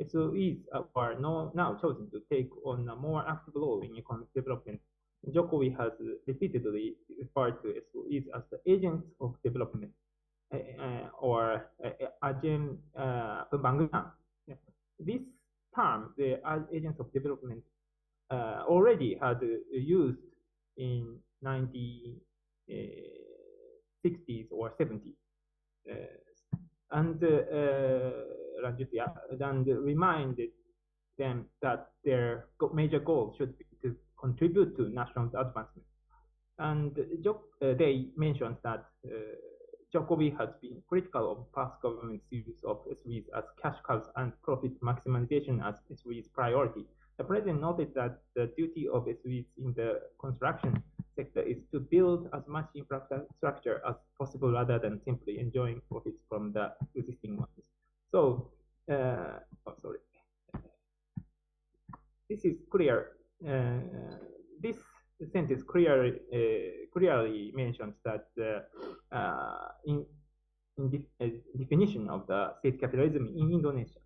SOEs are now chosen to take on a more active role in economic development. Jokowi has repeatedly referred to SOEs as the agents of development or agen pembangunan. This term, the agents of development, already had used in 1960s or 70s, and reminded them that their major goal should be to contribute to national advancement. And they mentioned that Jokowi has been critical of past government's use of SOEs as cash cows and profit maximization as SOE's priority. The president noted that the duty of SOEs in the construction sector is to build as much infrastructure as possible rather than simply enjoying profits from the existing ones. So, this is clear. This sentence clearly mentions that in definition of the state capitalism in Indonesia.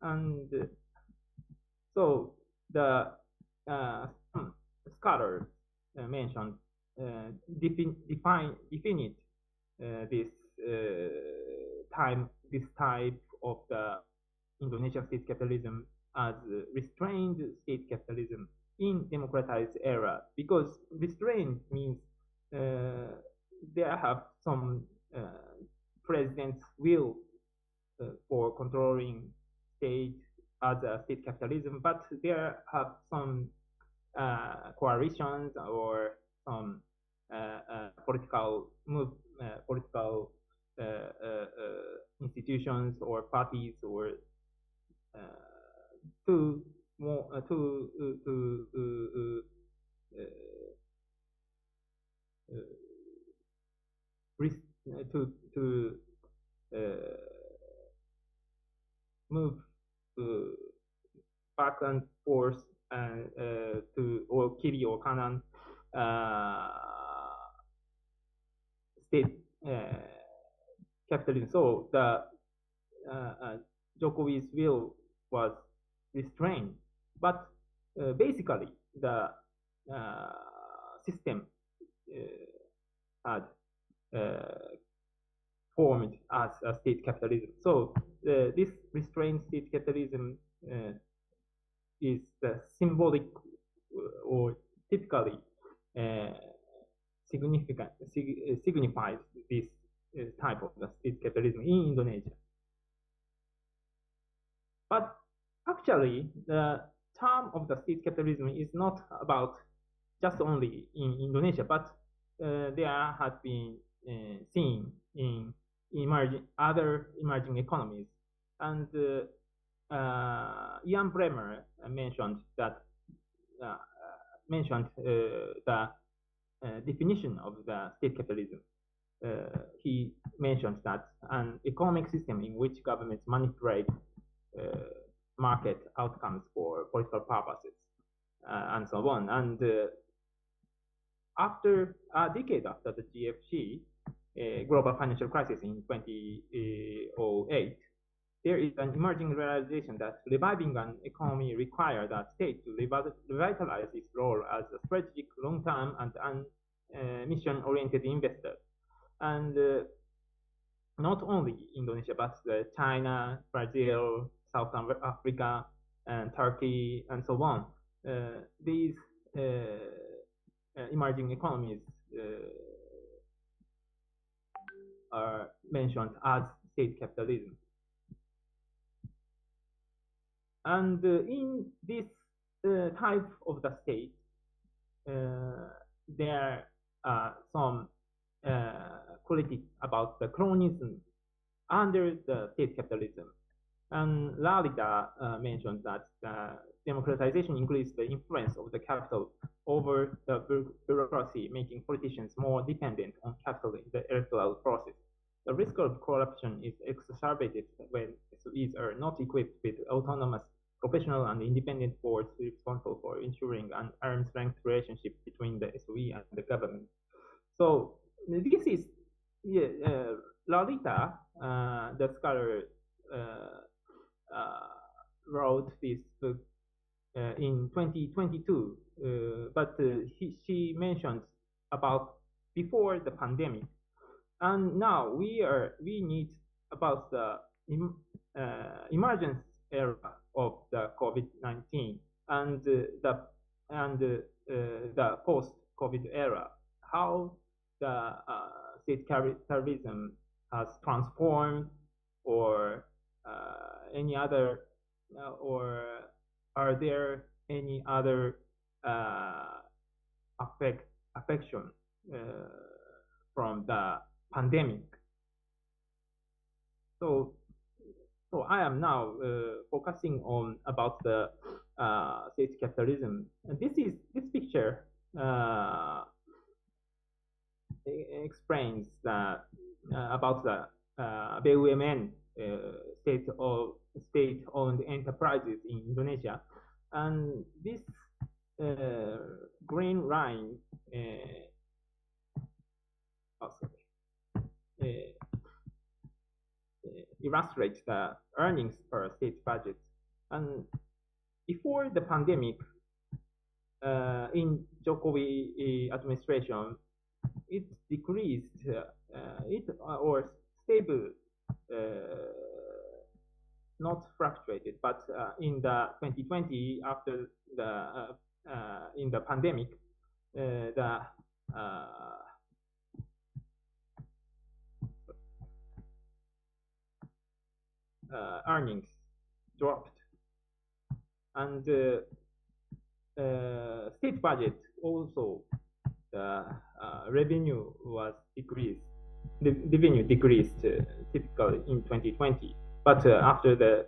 And so the scholars mentioned define this type of the Indonesian state capitalism as restrained state capitalism in democratized era, because restrained means there have some president's will for controlling state as a state capitalism, but there have some coalitions or some political institutions or parties or to move back and forth or kiri or kanan state capitalism. So the Jokowi's will was restrained, but basically the system had formed as a state capitalism. So this restrained state capitalism is the symbolic or typically signifies this type of the state capitalism in Indonesia. But actually, the term of the state capitalism is not about just only in Indonesia, but there has been seen in other emerging economies. And Ian Bremer mentioned the definition of the state capitalism. He mentions that an economic system in which governments manipulate market outcomes for political purposes and so on. And after a decade after the GFC global financial crisis in 2008, there is an emerging realization that reviving an economy requires the state to revitalize its role as a strategic, long-term, and mission-oriented investor. And not only Indonesia, but China, Brazil, South Africa, and Turkey, and so on. These emerging economies are mentioned as state capitalism. And in this type of the state, there are some critics about the cronyism under the state capitalism. And Lalita mentioned that democratization increased the influence of the capital over the bureaucracy, making politicians more dependent on capital in the electoral process. The risk of corruption is exacerbated when SOEs are not equipped with autonomous, professional, and independent boards responsible for ensuring an arm's length relationship between the SOE and the government. So this is Lalita, the scholar, wrote this book in 2022, but she mentioned about before the pandemic, and now we need about the emergence era of the COVID-19 and the post-COVID era, how the state capitalism has transformed, or any other, or are there any other affection from the pandemic? So I am now focusing on about the state capitalism. And this picture explains that about the BUMN, state-owned enterprises in Indonesia, and this green line illustrates the earnings per state budget. And before the pandemic, in Jokowi administration, it decreased, or stable, not fluctuated. But in the 2020, after the in the pandemic, the earnings dropped, and state budget also, the revenue was decreased. The revenue decreased typically in 2020, but after the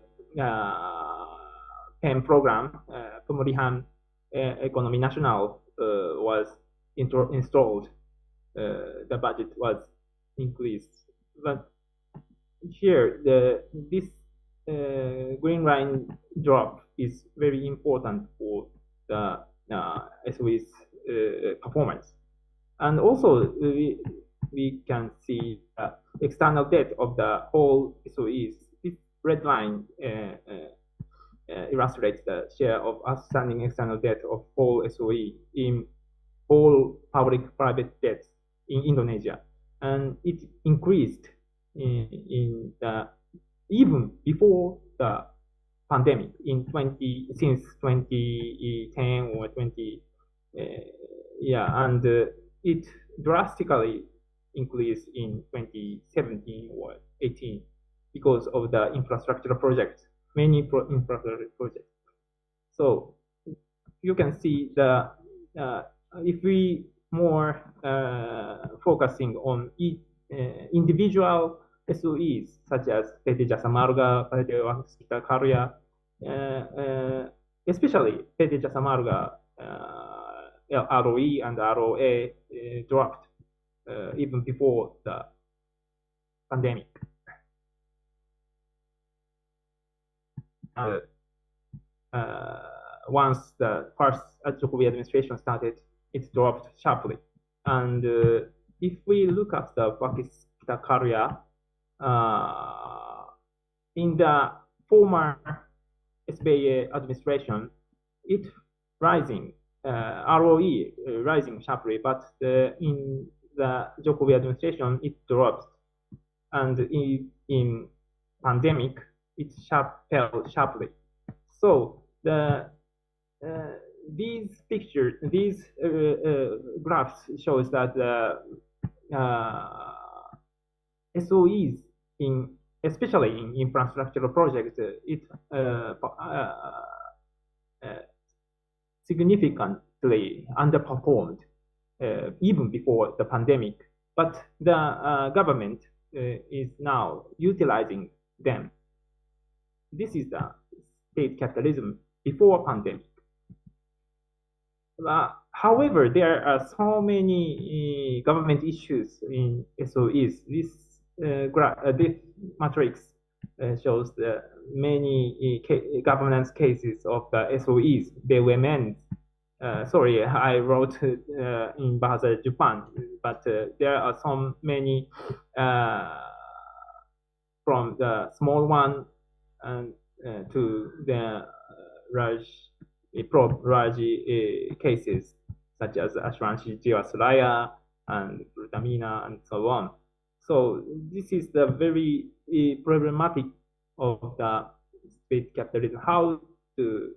PEM program, Pemulihan Ekonomi Nasional, was installed, the budget was increased. But here, this green line drop is very important for the SOE's performance. And also, we can see external debt of the whole SOEs. This red line illustrates the share of outstanding external debt of whole SOE in all public-private debts in Indonesia, and it increased in the even before the pandemic since 2010 or 20 and it drastically increased in 2017 or 18 because of the infrastructure projects, many infrastructure projects. So you can see the if we more focusing on individual SOEs such as PT Jasa Marga, PT Waskita Karya, especially PT Jasa Marga, ROE and ROA dropped even before the pandemic. Once the first Jokowi administration started, it dropped sharply. And if we look at the Waskita Karya, in the former SBY administration, it rising, ROE rising sharply, but in the Jokowi administration, it dropped. And in pandemic, it fell sharply. So these pictures, these graphs shows that the SOEs in especially in infrastructural projects, it significantly underperformed even before the pandemic. But the government is now utilizing them. This is the state capitalism before pandemic. However, there are so many government issues in SOEs. This matrix shows the many governance cases of the SOEs. They were meant. Sorry, I wrote in Bahasa Japan, but there are so many from the small one and to the large cases such as Asuransi Jiwasraya and Pertamina and so on. So this is the very problematic of the state capitalism, how to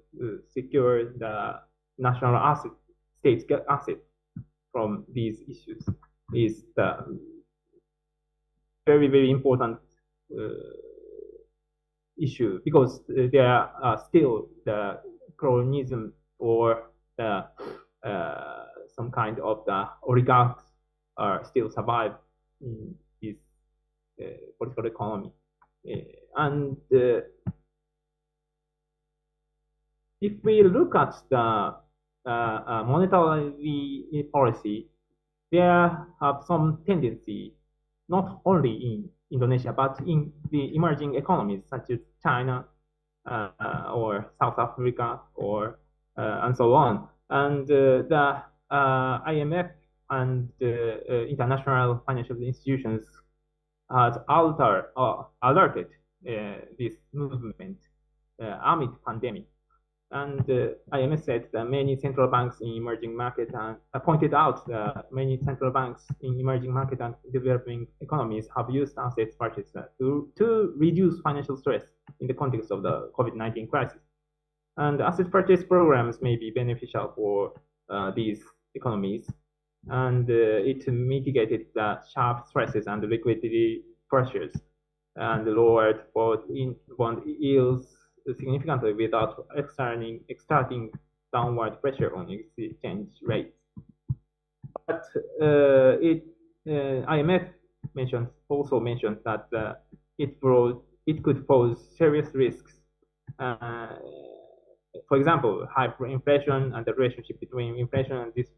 secure the national asset, state asset from these issues is the very, very important issue, because there are still the cronyism or the, some kind of the oligarchs are still survive in this political economy. And if we look at the monetary policy, there have some tendency, not only in Indonesia, but in the emerging economies such as China or South Africa or and so on. And the IMF and international financial institutions has alerted this movement amid pandemic. And IMF said that many central banks in emerging markets pointed out that many central banks in emerging market and developing economies have used assets purchase to reduce financial stress in the context of the COVID-19 crisis. And asset purchase programs may be beneficial for these economies, and it mitigated the sharp stresses and liquidity pressures and lowered bond yields significantly without exerting downward pressure on exchange rates. But IMF also mentioned that it could pose serious risks. For example, hyperinflation and the relationship between inflation and this.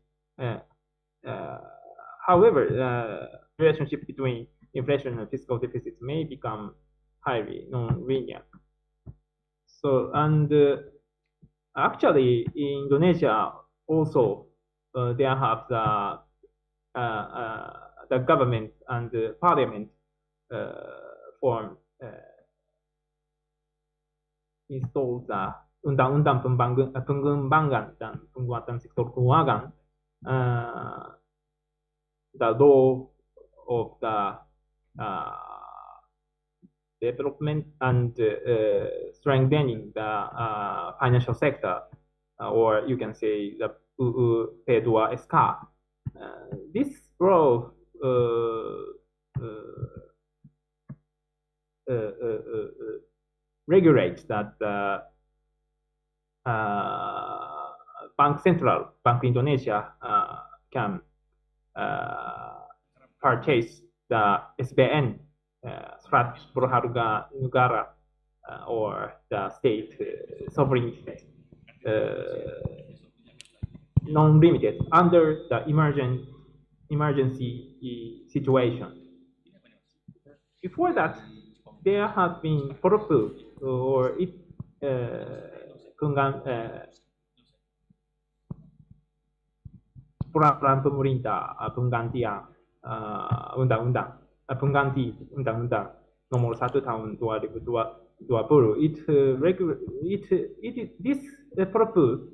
However, the relationship between inflation and fiscal deficits may become highly non-linear. So, and actually in Indonesia also there have the government and the parliament form installed the Undang-Undang Pengembangan dan Penguatan Sektor Keuangan, the law of the development and strengthening the financial sector, or you can say the P2SK. This law regulates that Bank Indonesia can purchase the SBN, Surat Berharga Negara, or the state sovereign non-limited under the emergency situation. Before that, there have been proposed or peraturan pemerintah penggantian pengganti Undang-Undang Nomor 1 Tahun 2020. This proposal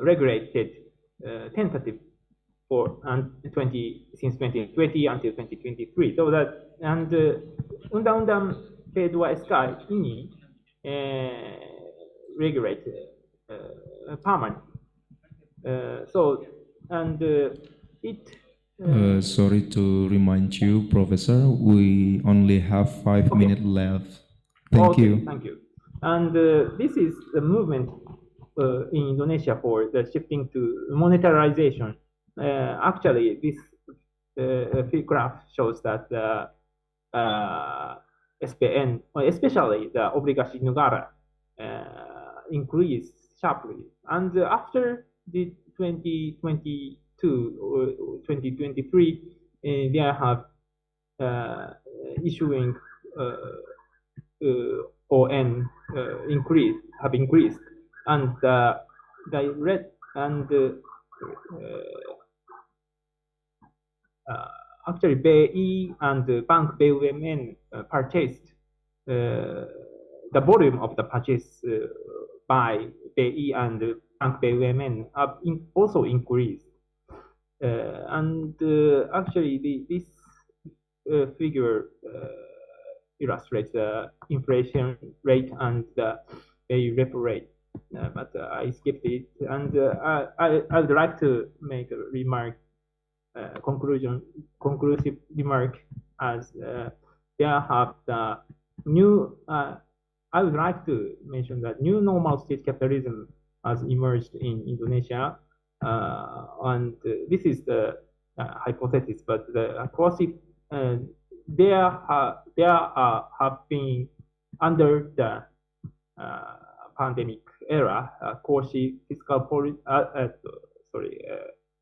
regulated tentative for since 2020 until 2023. So that, and Undang-Undang P2SK ini regulate permanent. So, and it Sorry to remind you, Professor, we only have 5 minutes left. Thank you. Thank you. And this is the movement in Indonesia for the shifting to monetarization. Actually, this graph shows that SPN, especially the obligasi negara, increased sharply. And after the 2022 or 2023, they have issuing ON have increased, and the red and actually BI and Bank BUMN purchased the volume of the purchase by BI and Bank BUMN have also increased, and actually this figure illustrates the inflation rate and the repo rate, but I skipped it, and I would like to make a remark, conclusive remark, as there have the new. I would like to mention that new normal state capitalism has emerged in Indonesia, and this is the hypothesis, but the classic. There have been under the pandemic era, quasi fiscal policy.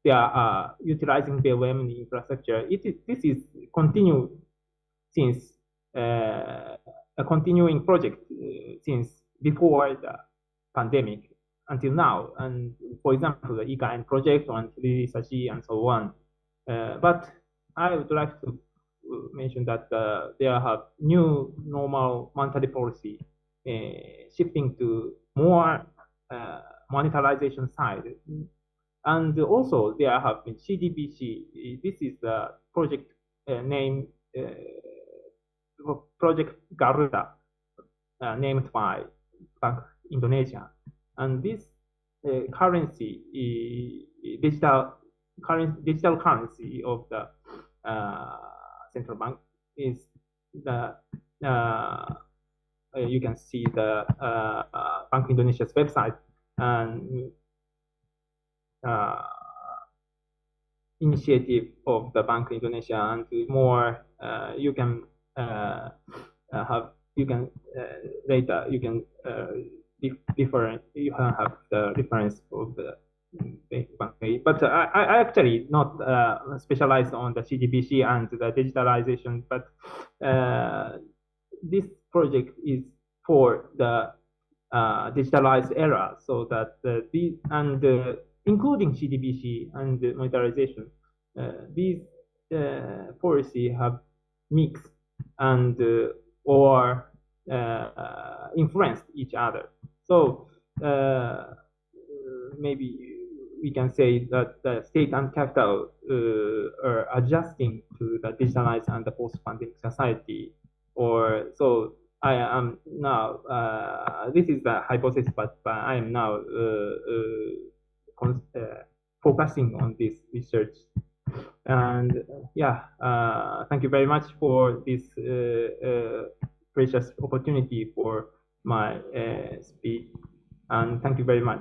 They are utilizing their women infrastructure. This is continued since a continuing project since before the pandemic until now. And for example, the EKN project on Sashi and so on. But I would like to mention that there have new normal monetary policy shifting to more monetarization side. And also there have been CDBC. This is the project name, Project Garuda, named by Bank Indonesia. And this currency, digital currency of the central bank is the you can see the Bank Indonesia's website and initiative of the Bank Indonesia, and more you can later you can have the difference of the bank. But I actually not specialized on the CDBC and the digitalization, but this project is for the digitalized era, so that including CDBC and monetarization, these policy have mixed and or influenced each other. So maybe we can say that the state and capital are adjusting to the digitalized and the post-pandemic society. Or so I am now. This is the hypothesis, but I am now focusing on this research. And thank you very much for this precious opportunity for my speech, and thank you very much.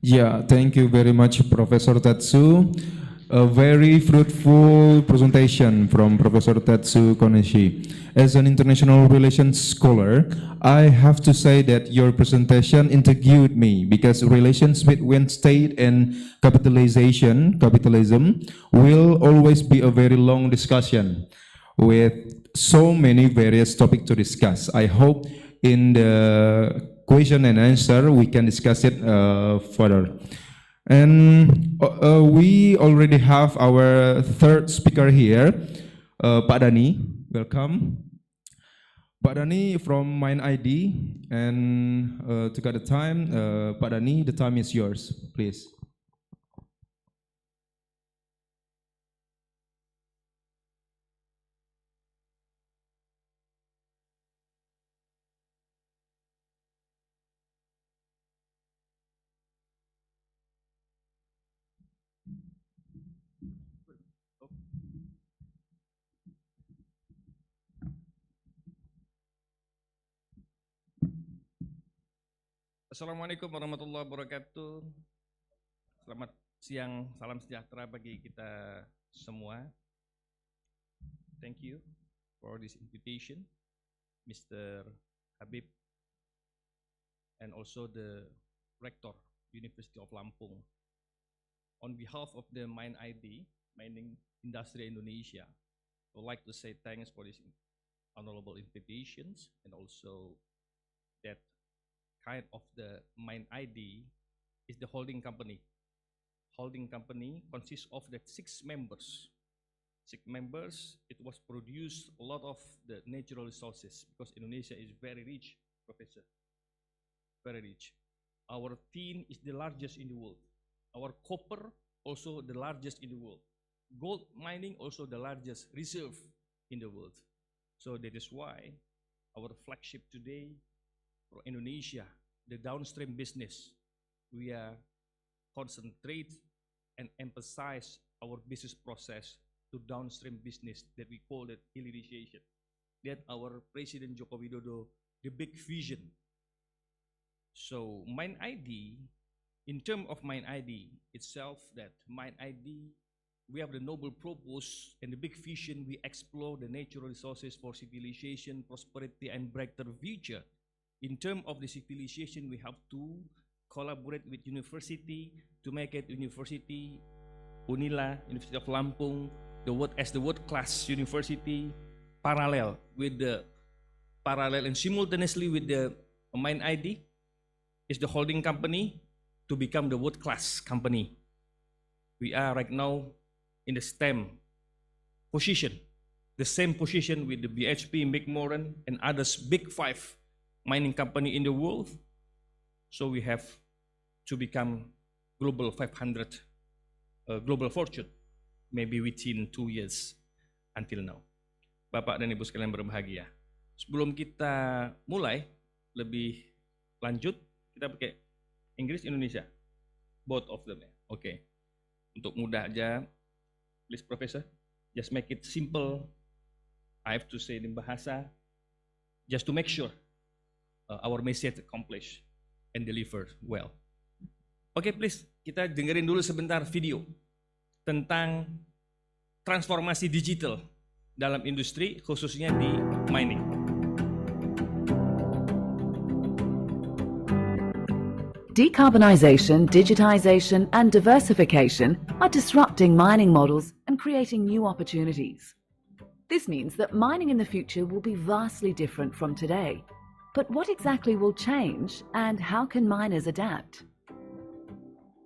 Yeah, thank you very much, Professor Tetsu. A very fruitful presentation from Professor Tetsu Koneshi. As an international relations scholar, I have to say that your presentation intrigued me, because relations between state and capitalism will always be a very long discussion with so many various topics to discuss. I hope in the question and answer we can discuss it further. And we already have our third speaker here, Pak Dani. Welcome. Pak Dani from Mind ID, and to get the time, Pak Dani, the time is yours, please. Assalamualaikum warahmatullahi wabarakatuh. Selamat siang, salam sejahtera bagi kita semua. Thank you for this invitation, Mr. Habib, and also the Rector, University of Lampung. On behalf of the MindID, Mining Industry Indonesia, I would like to say thanks for this honorable invitations, and also that kind of the MindID is the holding company. Holding company consists of the 6 members. 6 members, it was produced a lot of the natural resources because Indonesia is very rich, Professor, very rich. Our tin is the largest in the world. Our copper also the largest in the world. Gold mining also the largest reserve in the world. So that is why our flagship today for Indonesia, the downstream business, we are concentrate and emphasize our business process to downstream business that we call it utilization. That our President Joko Widodo, the big vision. So MindID, in terms of MindID itself, that MindID, we have the noble purpose and the big vision. We explore the natural resources for civilization, prosperity, and brighter future. In terms of the civilization, we have to collaborate with university to make it university, UNILA, University of Lampung, as the world-class university, parallel and simultaneously with the MindID is the holding company to become the world-class company. We are right now in the STEM position, the same position with the BHP, McMoran, and others big 5 mining company in the world. So we have to become global 500, global fortune, maybe within 2 years until now. Bapak dan Ibu sekalian berbahagia. Sebelum kita mulai lebih lanjut, kita pakai Inggris Indonesia, both of them. Oke. Untuk mudah aja, please Professor, just make it simple. I have to say in bahasa, just to make sure our message accomplished and delivered well. Oke, please, kita dengerin dulu sebentar video tentang transformasi digital dalam industri, khususnya di mining. Decarbonisation, digitisation and diversification are disrupting mining models and creating new opportunities. This means that mining in the future will be vastly different from today. But what exactly will change and how can miners adapt?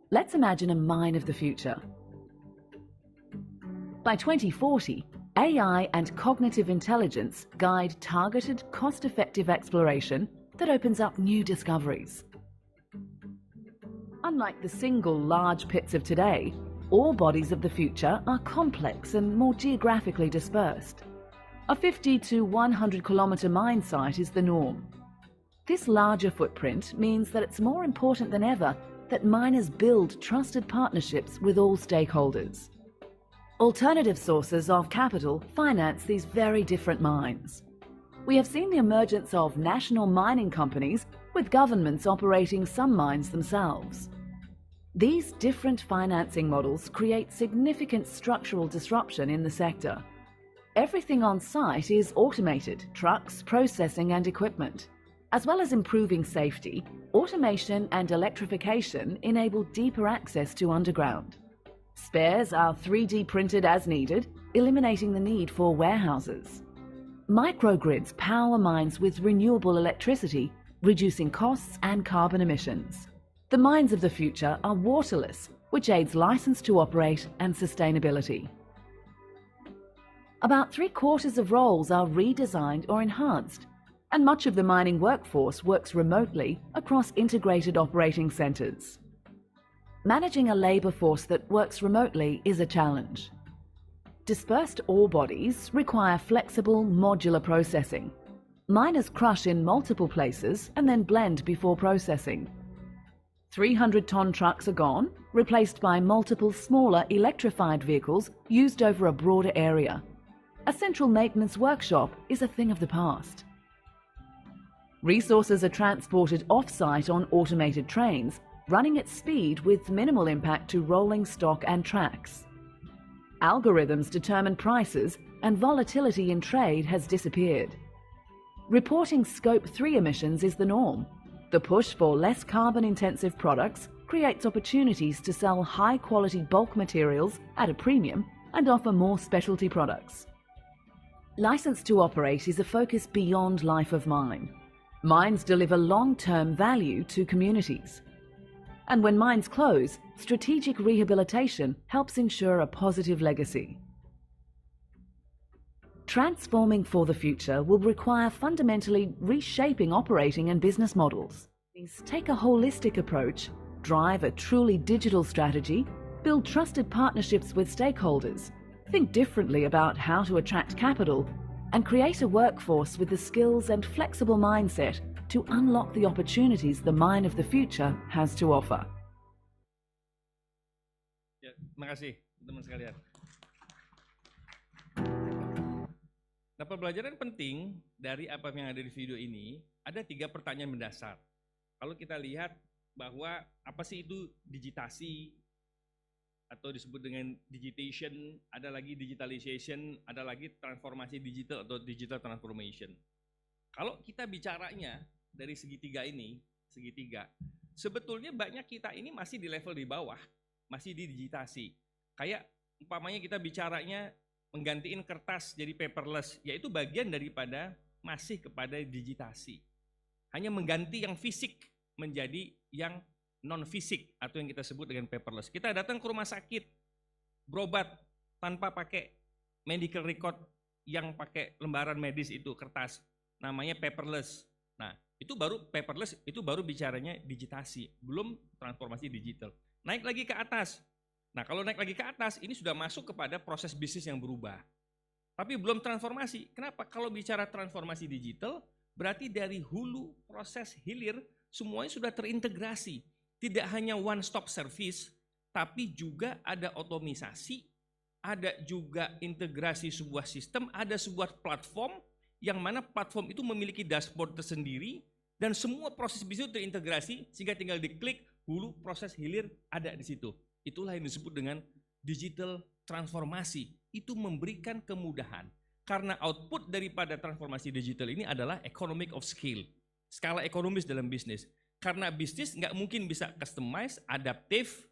Let's imagine a mine of the future. By 2040, AI and cognitive intelligence guide targeted, cost-effective exploration that opens up new discoveries. Unlike the single large pits of today, ore bodies of the future are complex and more geographically dispersed. A 50 to 100 kilometre mine site is the norm. This larger footprint means that it's more important than ever that miners build trusted partnerships with all stakeholders. Alternative sources of capital finance these very different mines. We have seen the emergence of national mining companies with governments operating some mines themselves. These different financing models create significant structural disruption in the sector. Everything on site is automated: trucks, processing and equipment. As well as improving safety, automation and electrification enable deeper access to underground. Spares are 3D printed as needed, eliminating the need for warehouses. Microgrids power mines with renewable electricity, reducing costs and carbon emissions. The mines of the future are waterless, which aids license to operate and sustainability. About 3/4 of roles are redesigned or enhanced, and much of the mining workforce works remotely across integrated operating centres. Managing a labour force that works remotely is a challenge. Dispersed ore bodies require flexible, modular processing. Miners crush in multiple places and then blend before processing. 300-ton trucks are gone, replaced by multiple smaller electrified vehicles used over a broader area. A central maintenance workshop is a thing of the past. Resources are transported off-site on automated trains, running at speed with minimal impact to rolling stock and tracks. Algorithms determine prices, and volatility in trade has disappeared. Reporting Scope 3 emissions is the norm. The push for less carbon-intensive products creates opportunities to sell high-quality bulk materials at a premium and offer more specialty products. License to operate is a focus beyond life of mine. Mines deliver long-term value to communities. And when mines close, strategic rehabilitation helps ensure a positive legacy. Transforming for the future will require fundamentally reshaping operating and business models. Take a holistic approach, drive a truly digital strategy, build trusted partnerships with stakeholders, think differently about how to attract capital, and create a workforce with the skills and flexible mindset to unlock the opportunities the mine of the future has to offer. Ya, terima kasih teman sekalian. Nah, pembelajaran penting dari apa yang ada di video ini, ada 3 pertanyaan mendasar. Kalau kita lihat bahwa apa sih itu digitasi, atau disebut dengan digitation, ada lagi digitalization, ada lagi transformasi digital atau digital transformation. Kalau kita bicaranya dari segitiga ini, sebetulnya banyak kita ini masih di level di bawah, masih di digitasi. Kayak umpamanya kita bicaranya menggantiin kertas jadi paperless, yaitu bagian daripada masih kepada digitasi. Hanya mengganti yang fisik menjadi yang non-fisik atau yang kita sebut dengan paperless. Kita datang ke rumah sakit, berobat tanpa pakai medical record yang pakai lembaran medis itu, kertas, namanya paperless. Nah, itu baru paperless, itu baru bicaranya digitasi, belum transformasi digital. Naik lagi ke atas. Nah, kalau naik lagi ke atas, ini sudah masuk kepada proses bisnis yang berubah. Tapi belum transformasi. Kenapa? Kalau bicara transformasi digital, berarti dari hulu, proses, hilir, semuanya sudah terintegrasi. Tidak hanya one stop service, tapi juga ada otomisasi, ada juga integrasi sebuah sistem, ada sebuah platform, yang mana platform itu memiliki dashboard tersendiri, dan semua proses bisnis terintegrasi, sehingga tinggal diklik, hulu, proses, hilir, ada di situ. Itulah yang disebut dengan digital transformasi. Itu memberikan kemudahan. Karena output daripada transformasi digital ini adalah economic of scale. Skala ekonomis dalam bisnis. Karena bisnis nggak mungkin bisa customize, adaptif,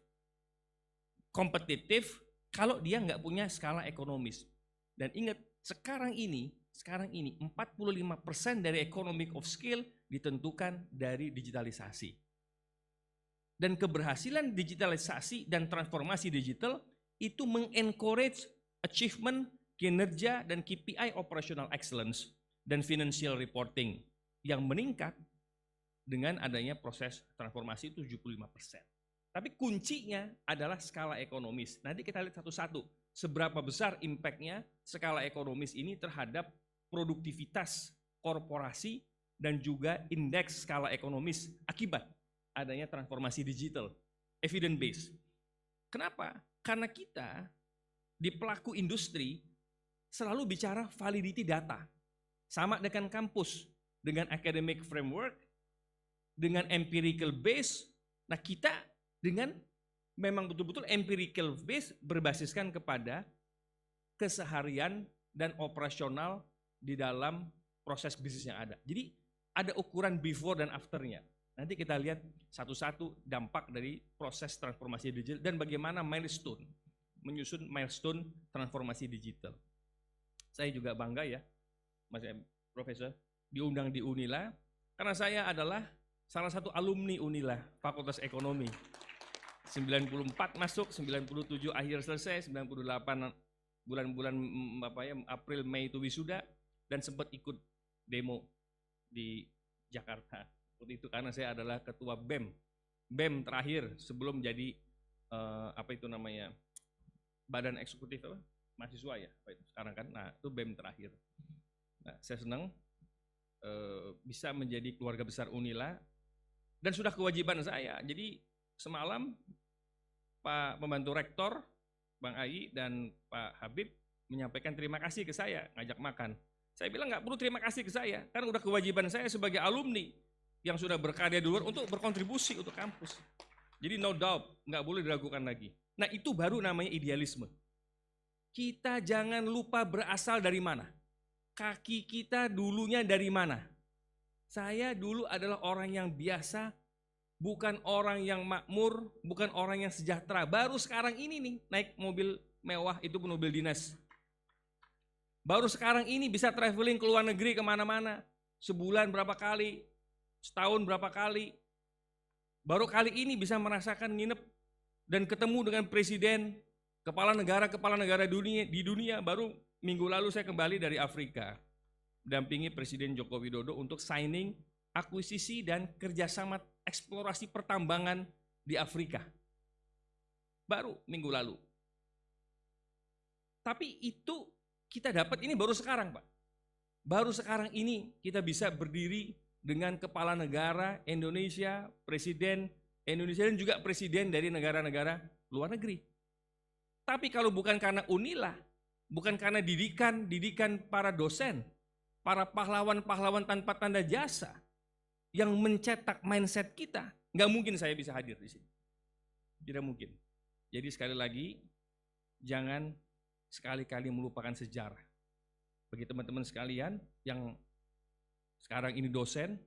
kompetitif, kalau dia nggak punya skala ekonomis. Dan ingat, sekarang ini 45% dari economic of scale ditentukan dari digitalisasi. Dan keberhasilan digitalisasi dan transformasi digital itu mengencourage achievement, kinerja, dan KPI operational excellence dan financial reporting yang meningkat dengan adanya proses transformasi itu 75%. Tapi kuncinya adalah skala ekonomis. Nanti kita lihat satu-satu seberapa besar impact-nya skala ekonomis ini terhadap produktivitas korporasi dan juga indeks skala ekonomis akibat adanya transformasi digital, evidence based. Kenapa? Karena kita di pelaku industri selalu bicara validity data. Sama dengan kampus, dengan academic framework, dengan empirical base. Nah, kita dengan memang betul-betul empirical base berbasiskan kepada keseharian dan operasional di dalam proses bisnis yang ada. Jadi ada ukuran before dan afternya. Nanti kita lihat satu-satu dampak dari proses transformasi digital dan bagaimana milestone, menyusun milestone transformasi digital. Saya juga bangga ya, Mas Profesor, diundang di Unila, karena saya adalah salah satu alumni Unila, Fakultas Ekonomi. 94 masuk, 97 akhir selesai, 98 bulan-bulan April, Mei itu wisuda, dan sempat ikut demo di Jakarta. Waktu itu karena saya adalah ketua BEM terakhir sebelum jadi badan eksekutif mahasiswa ya, sekarang kan, nah itu BEM terakhir. Nah, saya senang bisa menjadi keluarga besar Unila dan sudah kewajiban saya. Jadi semalam Pak Pembantu Rektor Bang Ai dan Pak Habib menyampaikan terima kasih ke saya, ngajak makan. Saya bilang nggak perlu terima kasih ke saya, karena udah kewajiban saya sebagai alumni yang sudah berkarya di luar untuk berkontribusi untuk kampus. Jadi no doubt, nggak boleh diragukan lagi. Nah itu baru namanya idealisme. Kita jangan lupa berasal dari mana. Kaki kita dulunya dari mana. Saya dulu adalah orang yang biasa, bukan orang yang makmur, bukan orang yang sejahtera. Baru sekarang ini nih naik mobil mewah, itu pun mobil dinas. Baru sekarang ini bisa traveling ke luar negeri kemana-mana. Sebulan berapa kali, setahun berapa kali. Baru kali ini bisa merasakan nginep dan ketemu dengan presiden, kepala negara dunia di dunia. Baru minggu lalu saya kembali dari Afrika, dampingi Presiden Joko Widodo untuk signing akuisisi dan kerjasama eksplorasi pertambangan di Afrika. Baru minggu lalu. Tapi itu kita dapat ini baru sekarang, Pak. Baru sekarang ini kita bisa berdiri dengan kepala negara Indonesia, presiden Indonesia, dan juga presiden dari negara-negara luar negeri. Tapi kalau bukan karena Unila, bukan karena didikan para dosen, para pahlawan-pahlawan tanpa tanda jasa yang mencetak mindset kita, nggak mungkin saya bisa hadir di sini. Tidak mungkin. Jadi sekali lagi, jangan sekali-kali melupakan sejarah. Bagi teman-teman sekalian yang sekarang ini dosen,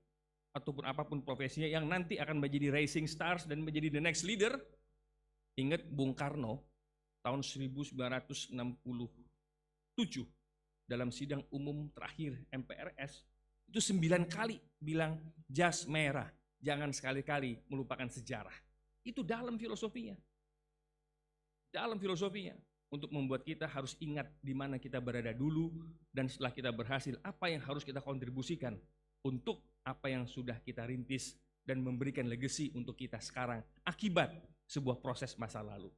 ataupun apapun profesinya yang nanti akan menjadi rising stars dan menjadi the next leader, ingat Bung Karno tahun 1967 dalam sidang umum terakhir MPRS, itu 9 kali bilang jas merah, jangan sekali-kali melupakan sejarah. Itu dalam filosofinya. Dalam filosofinya. Untuk membuat kita harus ingat di mana kita berada dulu, dan setelah kita berhasil, apa yang harus kita kontribusikan untuk apa yang sudah kita rintis dan memberikan legacy untuk kita sekarang akibat sebuah proses masa lalu.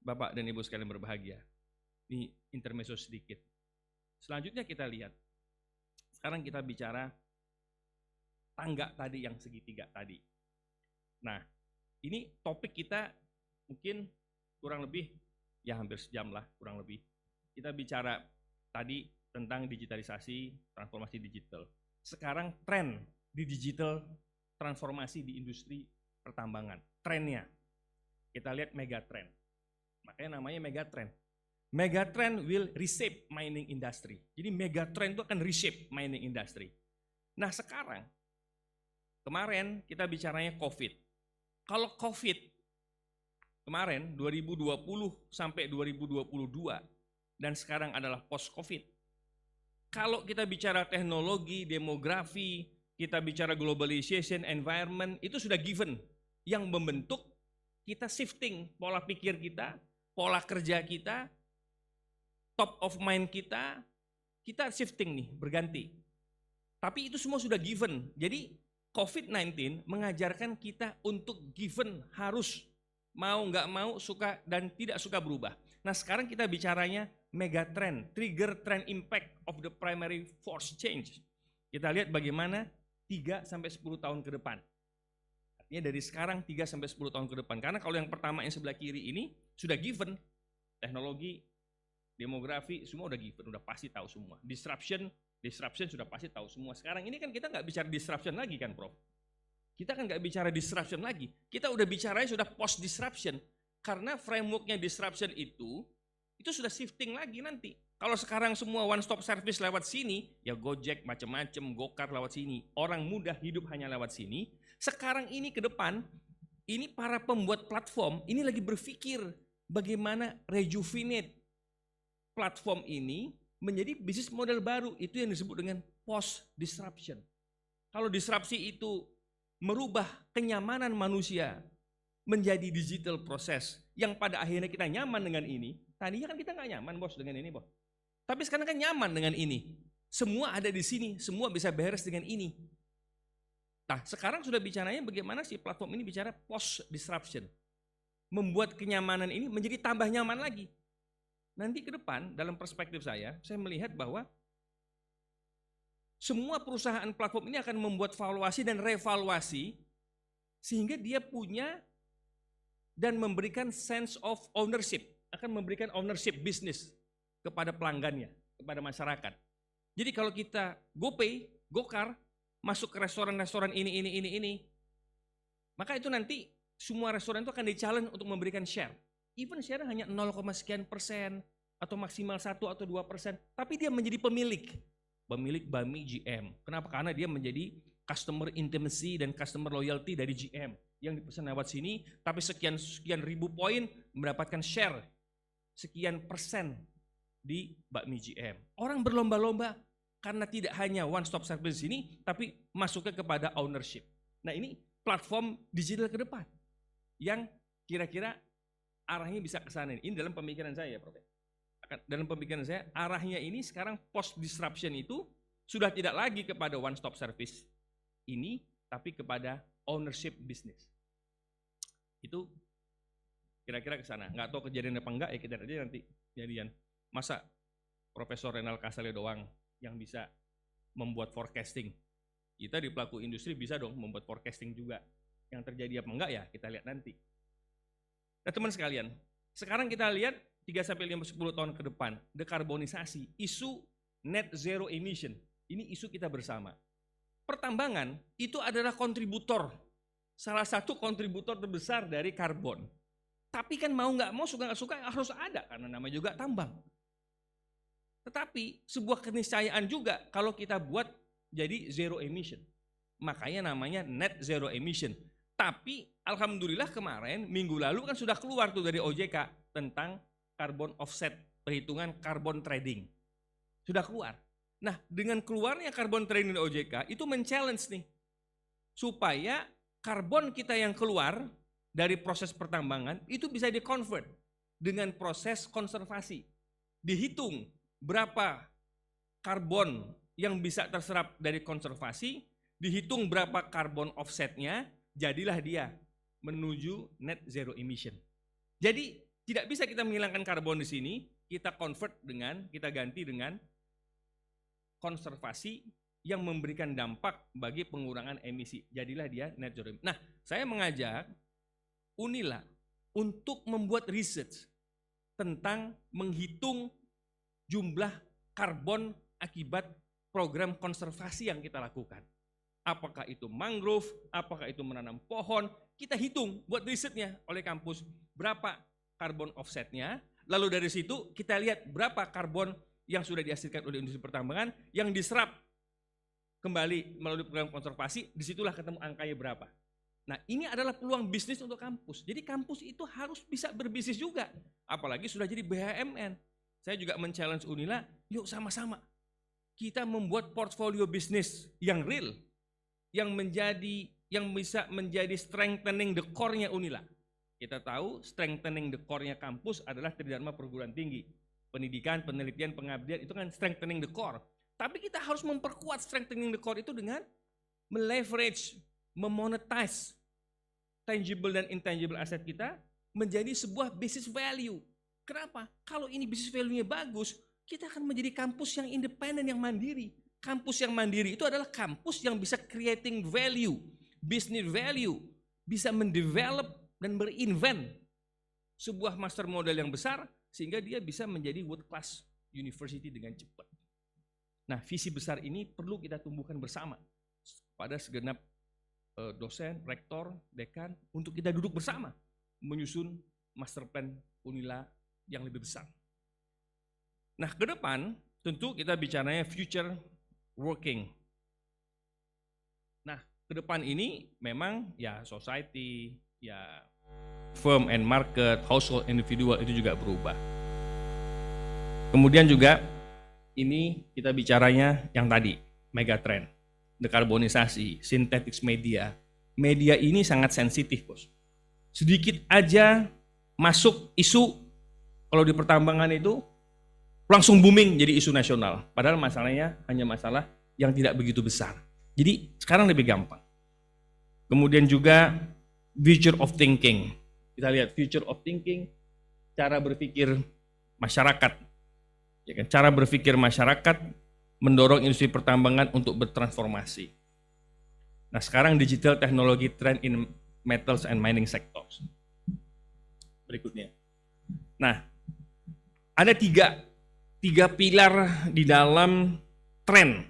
Bapak dan Ibu sekalian berbahagia, ini intermezzo sedikit. Selanjutnya kita lihat, sekarang kita bicara tangga tadi yang segitiga tadi. Nah, ini topik kita mungkin kurang lebih ya hampir sejam lah kurang lebih. Kita bicara tadi tentang digitalisasi, transformasi digital. Sekarang tren di digital transformasi di industri pertambangan. Trennya, kita lihat megatrend. Makanya namanya megatrend. Megatrend will reshape mining industry. Jadi megatrend itu akan reshape mining industry. Nah sekarang, kemarin kita bicaranya COVID. Kalau COVID kemarin 2020 sampai 2022 dan sekarang adalah post-COVID. Kalau kita bicara teknologi, demografi, kita bicara globalization, environment, itu sudah given. Yang membentuk kita shifting pola pikir kita, pola kerja kita, top of mind kita shifting nih, berganti. Tapi itu semua sudah given. Jadi COVID-19 mengajarkan kita untuk given, harus mau nggak mau, suka dan tidak suka berubah. Nah sekarang kita bicaranya megatrend, trigger trend impact of the primary force change. Kita lihat bagaimana 3-10 tahun ke depan. Artinya dari sekarang 3-10 tahun ke depan. Karena kalau yang pertama yang sebelah kiri ini sudah given, teknologi, demografi, semua udah given, udah pasti tahu semua. Disruption sudah pasti tahu semua. Sekarang ini kan kita nggak bicara disruption lagi kan Prof? Kita kan nggak bicara disruption lagi, kita udah bicaranya sudah post disruption, karena frameworknya disruption itu sudah shifting lagi nanti. Kalau sekarang semua one stop service lewat sini, ya Gojek macam-macam, Gokar lewat sini, orang mudah hidup hanya lewat sini. Sekarang ini ke depan, ini para pembuat platform ini lagi berpikir bagaimana rejuvenate platform ini menjadi bisnis model baru, itu yang disebut dengan post disruption. Kalau disrupsi itu merubah kenyamanan manusia menjadi digital proses yang pada akhirnya kita nyaman dengan ini. Tadinya kan kita nggak nyaman bos dengan ini bos, tapi sekarang kan nyaman dengan ini. Semua ada di sini, semua bisa beres dengan ini. Nah sekarang sudah bicaranya bagaimana si platform ini bicara post disruption, membuat kenyamanan ini menjadi tambah nyaman lagi. Nanti ke depan dalam perspektif saya melihat bahwa semua perusahaan platform ini akan membuat valuasi dan revaluasi sehingga dia punya dan memberikan sense of ownership, akan memberikan ownership bisnis kepada pelanggannya, kepada masyarakat. Jadi kalau kita GoPay, GoCar, masuk ke restoran-restoran ini, maka itu nanti semua restoran itu akan di-challenge untuk memberikan share. Even share hanya 0, sekian persen, atau maksimal 1 atau 2%, tapi dia menjadi pemilik BAMI GM. Kenapa? Karena dia menjadi customer intimacy dan customer loyalty dari GM yang dipesan lewat sini, tapi sekian ribu poin mendapatkan share sekian persen di BAMI GM. Orang berlomba-lomba karena tidak hanya one stop service ini, tapi masuknya kepada ownership. Nah, ini platform digital ke depan yang kira-kira arahnya bisa ke sana. Ini dalam pemikiran saya, Prof. Dalam pemikiran saya, arahnya ini sekarang post disruption itu sudah tidak lagi kepada one stop service ini, tapi kepada ownership bisnis. Itu kira-kira ke sana. Nggak tahu kejadian apa enggak, ya kita lihat nanti kejadian. Masa Profesor Renal Kasale doang yang bisa membuat forecasting? Kita di pelaku industri bisa dong membuat forecasting juga. Yang terjadi apa enggak ya kita lihat nanti. Nah, teman sekalian, sekarang kita lihat 3-10 tahun ke depan, dekarbonisasi, isu net zero emission, ini isu kita bersama. Pertambangan itu adalah kontributor, salah satu kontributor terbesar dari karbon. Tapi kan mau nggak mau, suka nggak suka harus ada, karena namanya juga tambang. Tetapi sebuah keniscayaan juga kalau kita buat jadi zero emission. Makanya namanya net zero emission. Tapi alhamdulillah kemarin, minggu lalu kan sudah keluar tuh dari OJK tentang carbon offset, perhitungan carbon trading. Sudah keluar. Nah, dengan keluarnya carbon trading dari OJK, itu men-challenge nih. Supaya karbon kita yang keluar dari proses pertambangan, itu bisa di-convert dengan proses konservasi. Dihitung berapa karbon yang bisa terserap dari konservasi, dihitung berapa carbon offsetnya, jadilah dia menuju net zero emission. Jadi, tidak bisa kita menghilangkan karbon di sini, kita ganti dengan konservasi yang memberikan dampak bagi pengurangan emisi. Jadilah dia net zero. Nah, saya mengajak UNILA untuk membuat research tentang menghitung jumlah karbon akibat program konservasi yang kita lakukan. Apakah itu mangrove, apakah itu menanam pohon, kita hitung buat risetnya oleh kampus berapa karbon offsetnya, lalu dari situ kita lihat berapa karbon yang sudah dihasilkan oleh industri pertambangan yang diserap kembali melalui program konservasi, disitulah ketemu angkanya berapa. Nah, ini adalah peluang bisnis untuk kampus. Jadi kampus itu harus bisa berbisnis juga, apalagi sudah jadi BUMN. Saya juga men-challenge UNILA, yuk sama-sama kita membuat portfolio bisnis yang real, yang bisa menjadi strengthening the core-nya UNILA. Kita tahu strengthening the core-nya kampus adalah tridharma perguruan tinggi. Pendidikan, penelitian, pengabdian itu kan strengthening the core. Tapi kita harus memperkuat strengthening the core itu dengan meleverage, memonetize tangible dan intangible aset kita menjadi sebuah business value. Kenapa? Kalau ini business value-nya bagus, kita akan menjadi kampus yang independen, yang mandiri. Kampus yang mandiri itu adalah kampus yang bisa creating value, business value, bisa mendevelop dan berinvent sebuah master model yang besar sehingga dia bisa menjadi world class university dengan cepat. Nah, visi besar ini perlu kita tumbuhkan bersama pada segenap dosen, rektor, dekan untuk kita duduk bersama menyusun master plan UNILA yang lebih besar. Nah, ke depan tentu kita bicaranya future working. Nah, ke depan ini memang ya society, ya firm and market, household individual itu juga berubah. Kemudian juga ini kita bicaranya yang tadi, megatrend, dekarbonisasi, synthetic media. Media ini sangat sensitif, Bos. Sedikit aja masuk isu, kalau di pertambangan itu langsung booming jadi isu nasional. Padahal masalahnya hanya masalah yang tidak begitu besar. Jadi sekarang lebih gampang. Kemudian juga future of thinking. Kita lihat future of thinking, cara berpikir masyarakat. Ya kan? Cara berpikir masyarakat mendorong industri pertambangan untuk bertransformasi. Nah, sekarang digital technology trend in metals and mining sectors. Berikutnya. Nah, ada tiga pilar di dalam tren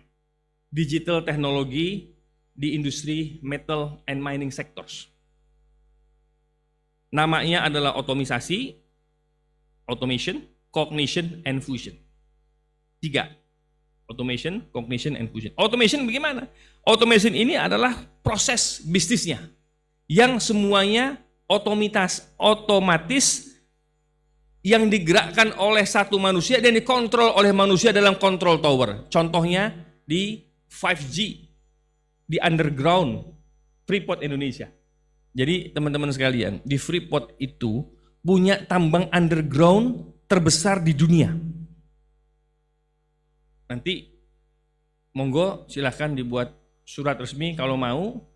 digital teknologi di industri metal and mining sectors. Namanya adalah otomisasi, automation, cognition, and fusion. 3. Automation, cognition, and fusion. Automation bagaimana? Automation ini adalah proses bisnisnya yang semuanya otomatis yang digerakkan oleh satu manusia dan dikontrol oleh manusia dalam control tower. Contohnya di 5G, di underground Freeport Indonesia. Jadi teman-teman sekalian, di Freeport itu punya tambang underground terbesar di dunia. Nanti monggo silahkan dibuat surat resmi kalau mau,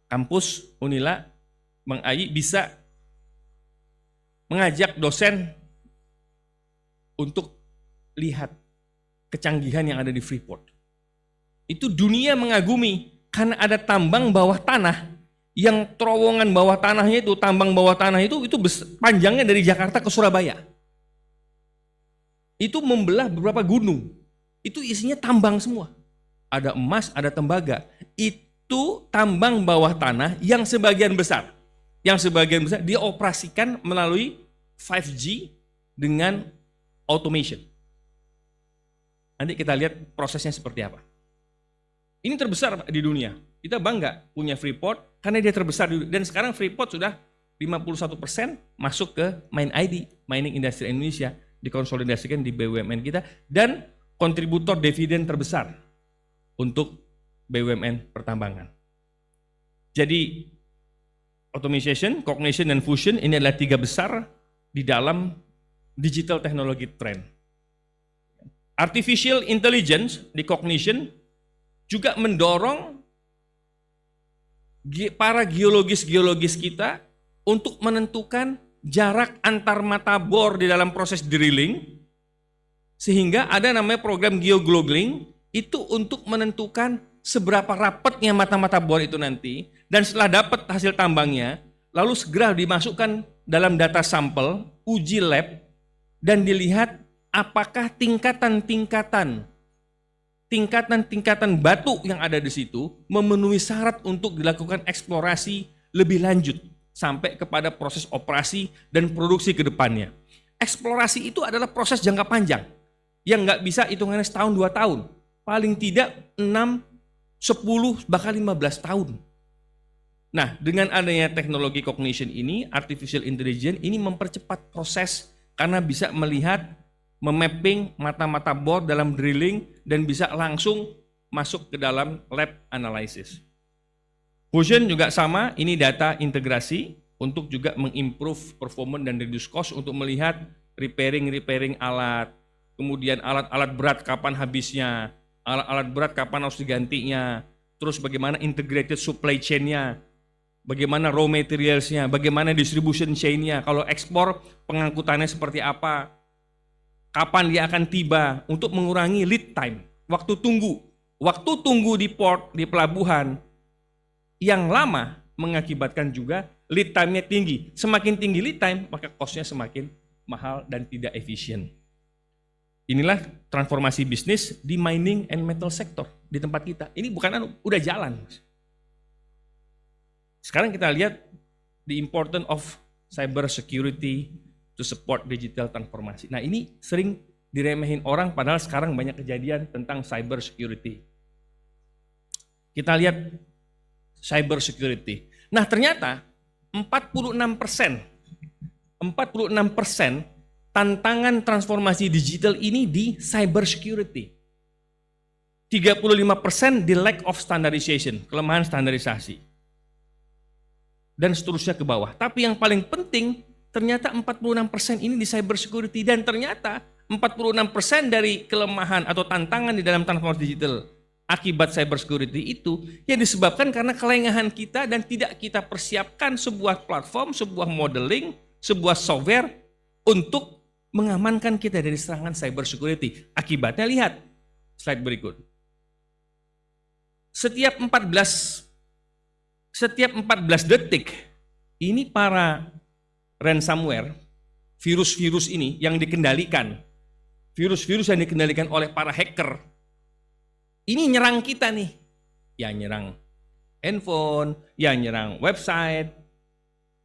kampus Unila, Bang Ayi bisa mengajak dosen untuk lihat kecanggihan yang ada di Freeport. Itu dunia mengagumi karena ada tambang bawah tanah yang terowongan bawah tanahnya itu, tambang bawah tanah itu panjangnya dari Jakarta ke Surabaya. Itu membelah beberapa gunung. Itu isinya tambang semua. Ada emas, ada tembaga. Itu tambang bawah tanah yang sebagian besar dioperasikan melalui 5G dengan automation. Nanti kita lihat prosesnya seperti apa. Ini terbesar di dunia. Kita bangga punya Freeport karena dia terbesar di dunia. Dan sekarang Freeport sudah 51% masuk ke MINID, Mining Industry Indonesia, dikonsolidasikan di BUMN kita, dan kontributor dividen terbesar untuk BUMN pertambangan. Jadi automation, cognition, dan fusion ini adalah 3 besar di dalam digital technology trend. Artificial intelligence di cognition juga mendorong para geologis kita untuk menentukan jarak antar mata bor di dalam proses drilling, sehingga ada namanya program geogloggling itu untuk menentukan seberapa rapatnya mata-mata bor itu nanti, dan setelah dapat hasil tambangnya lalu segera dimasukkan dalam data sampel, uji lab, dan dilihat apakah tingkatan-tingkatan batu yang ada di situ memenuhi syarat untuk dilakukan eksplorasi lebih lanjut sampai kepada proses operasi dan produksi ke depannya. Eksplorasi itu adalah proses jangka panjang yang nggak bisa hitungannya setahun 2 tahun, paling tidak 6, 10, bahkan 15 tahun. Nah, dengan adanya teknologi cognition ini, artificial intelligence ini mempercepat proses karena bisa melihat, memapping mata-mata bor dalam drilling dan bisa langsung masuk ke dalam lab analysis. Fusion juga sama, ini data integrasi untuk juga mengimprove performance dan reduce cost untuk melihat repairing alat, kemudian alat-alat berat kapan habisnya, alat-alat berat kapan harus digantinya, terus bagaimana integrated supply chain-nya, bagaimana raw materials-nya, bagaimana distribution chain-nya, kalau ekspor pengangkutannya seperti apa, kapan dia akan tiba untuk mengurangi lead time, waktu tunggu di port, di pelabuhan yang lama mengakibatkan juga lead time-nya tinggi. Semakin tinggi lead time, maka cost-nya semakin mahal dan tidak efisien. Inilah transformasi bisnis di mining and metal sector di tempat kita. Ini bukan udah jalan. Sekarang kita lihat the importance of cyber security to support digital transformasi. Nah, ini sering diremehin orang padahal sekarang banyak kejadian tentang cyber security. Kita lihat cyber security. Nah, ternyata 46% tantangan transformasi digital ini di cyber security. 35% di lack of standardization, kelemahan standarisasi. Dan seterusnya ke bawah. Tapi yang paling penting, ternyata 46% ini di cyber security, dan ternyata 46% dari kelemahan atau tantangan di dalam transformasi digital akibat cyber security itu yang disebabkan karena kelengahan kita dan tidak kita persiapkan sebuah platform, sebuah modeling, sebuah software untuk mengamankan kita dari serangan cyber security. Akibatnya lihat slide berikut. Setiap 14 detik ini para ransomware, virus-virus ini yang dikendalikan, virus-virus yang dikendalikan oleh para hacker, Ini nyerang kita nih, yang nyerang handphone, yang nyerang website,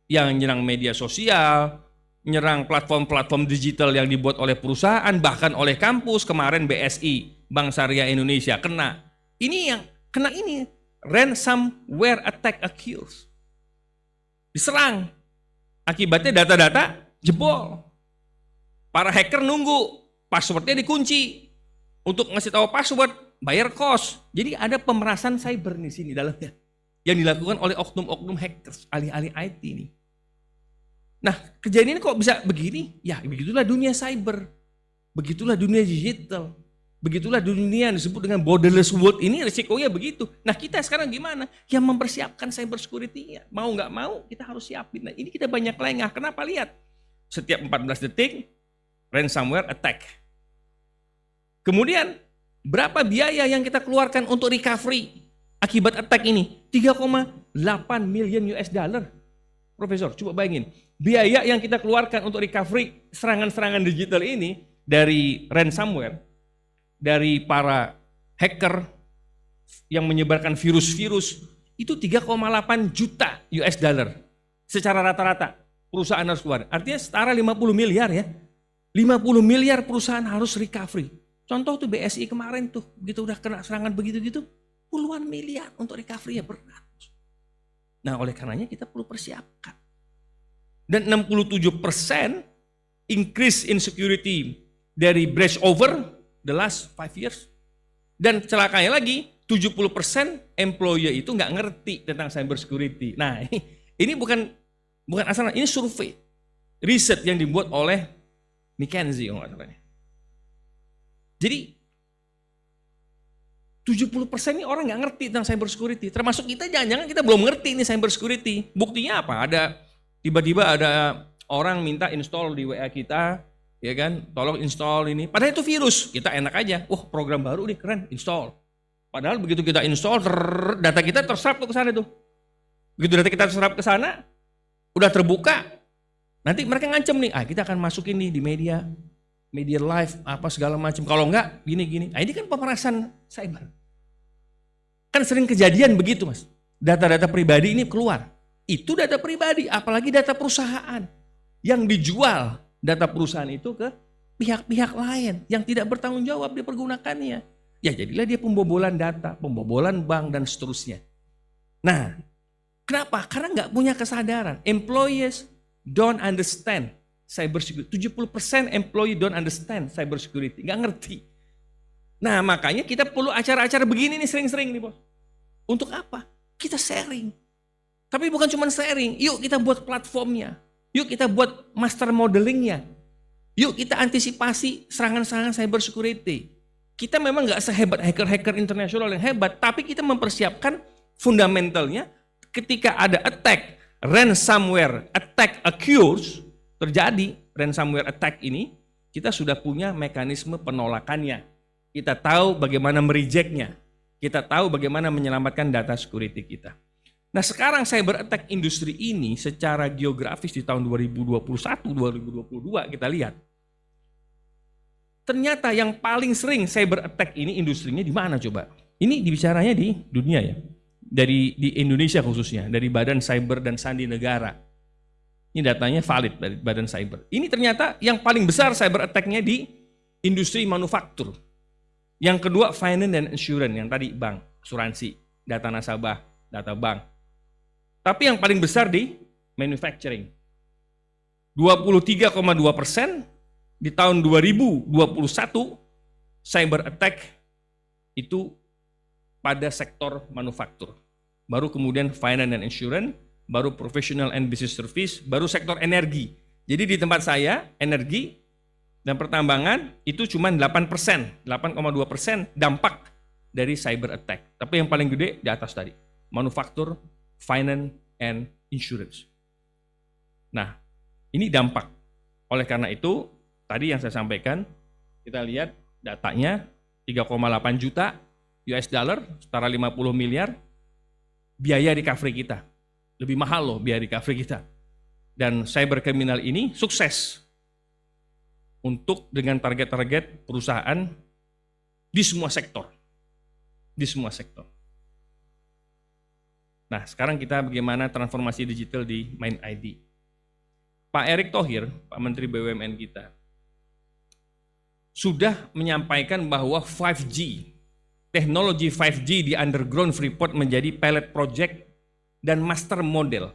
yang nyerang media sosial, nyerang platform-platform digital yang dibuat oleh perusahaan, bahkan oleh kampus. Kemarin BSI, Bank Syariah Indonesia, kena. Ini yang kena ini, ransomware attack occurs. Diserang. Akibatnya data-data jebol. Para hacker nunggu, passwordnya dikunci. Untuk ngasih tahu password, bayar kos. Jadi ada pemerasan cyber di sini dalamnya. Yang dilakukan oleh oknum-oknum hackers, ahli-ahli IT ini. Nah, kejadian ini kok bisa begini? Ya, begitulah dunia cyber. Begitulah dunia digital. Begitulah dunia yang disebut dengan borderless world ini, risikonya begitu. Nah, kita sekarang gimana? Yang mempersiapkan cyber security-nya. Mau nggak mau, kita harus siapin. Nah, ini kita banyak lengah. Kenapa? Lihat. Setiap 14 detik, ransomware attack. Kemudian, berapa biaya yang kita keluarkan untuk recovery akibat attack ini? 3,8 million US dollar. Profesor, coba bayangin. Biaya yang kita keluarkan untuk recovery serangan-serangan digital ini dari ransomware, dari para hacker yang menyebarkan virus-virus, itu 3,8 juta US dollar. Secara rata-rata perusahaan harus keluar. Artinya setara 50 miliar ya. 50 miliar perusahaan harus recovery. Contoh tuh BSI kemarin tuh, begitu udah kena serangan begitu-gitu, puluhan miliar untuk recovery ya berat. Nah, oleh karenanya kita perlu persiapkan. Dan 67% increase in security dari breach over the last 5 years. Dan celakanya lagi, 70% employee itu nggak ngerti tentang cyber security. Nah, ini bukan asal, ini survei. Riset yang dibuat oleh McKinsey kalau nggak salahnya. Jadi 70% ini orang nggak ngerti tentang cyber security. Termasuk kita, jangan-jangan kita belum ngerti ini cyber security. Buktinya apa? Tiba-tiba ada orang minta install di WA kita, ya kan? Tolong install ini. Padahal itu virus. Kita enak aja. Wah, program baru nih, keren, install. Padahal begitu kita install, data kita terserap tuh ke sana tuh. Begitu data kita terserap ke sana, udah terbuka. Nanti mereka ngancem nih, kita akan masukin nih di media live, apa segala macam. Kalau enggak, gini-gini. Nah, ini kan pemerasan cyber. Kan sering kejadian begitu, Mas. Data-data pribadi ini keluar. Itu data pribadi, apalagi data perusahaan. Yang dijual data perusahaan itu ke pihak-pihak lain yang tidak bertanggung jawab dipergunakannya. Ya jadilah dia pembobolan data, pembobolan bank, dan seterusnya. Nah, kenapa? Karena nggak punya kesadaran. Employees don't understand cyber security. 70% employee don't understand cyber security, nggak ngerti. Nah, makanya kita perlu acara-acara begini nih sering-sering nih, Bos. Untuk apa? Kita sharing. Tapi bukan cuma sharing, yuk kita buat platformnya. Yuk kita buat master modelingnya. Yuk kita antisipasi serangan-serangan cyber security. Kita memang nggak sehebat hacker-hacker internasional yang hebat, tapi kita mempersiapkan fundamentalnya ketika ada attack, ransomware attack occurs, terjadi ransomware attack ini, kita sudah punya mekanisme penolakannya. Kita tahu bagaimana merejectnya. Kita tahu bagaimana menyelamatkan data security kita. Nah, sekarang cyber attack industri ini secara geografis di tahun 2021-2022 kita lihat. Ternyata yang paling sering cyber attack ini industrinya di mana coba? Ini dibicaranya di dunia ya. Di Indonesia khususnya, dari Badan Cyber dan Sandi Negara. Ini datanya valid dari Badan Cyber. Ini ternyata yang paling besar cyber attack-nya di industri manufaktur. Yang kedua finance dan insurance, yang tadi bank, asuransi, data nasabah, data bank. Tapi yang paling besar di manufacturing. 23,2% di tahun 2021 cyber attack itu pada sektor manufaktur. Baru kemudian finance dan insurance, baru professional and business service, baru sektor energi. Jadi di tempat saya, energi dan pertambangan itu cuma 8%, 8,2% dampak dari cyber attack. Tapi yang paling gede di atas tadi, manufaktur, finance, and insurance. Nah, ini dampak. Oleh karena itu, tadi yang saya sampaikan, kita lihat datanya 3,8 juta US dollar, setara 50 miliar, biaya recovery kita. Lebih mahal loh biaya recovery kita. Dan cyber kriminal ini sukses untuk dengan target-target perusahaan di semua sektor. di semua sektor. Nah, sekarang kita bagaimana transformasi digital di Mind ID. Pak Erick Thohir, Pak Menteri BUMN kita, sudah menyampaikan bahwa 5G, teknologi 5G di underground Freeport menjadi pilot project dan master model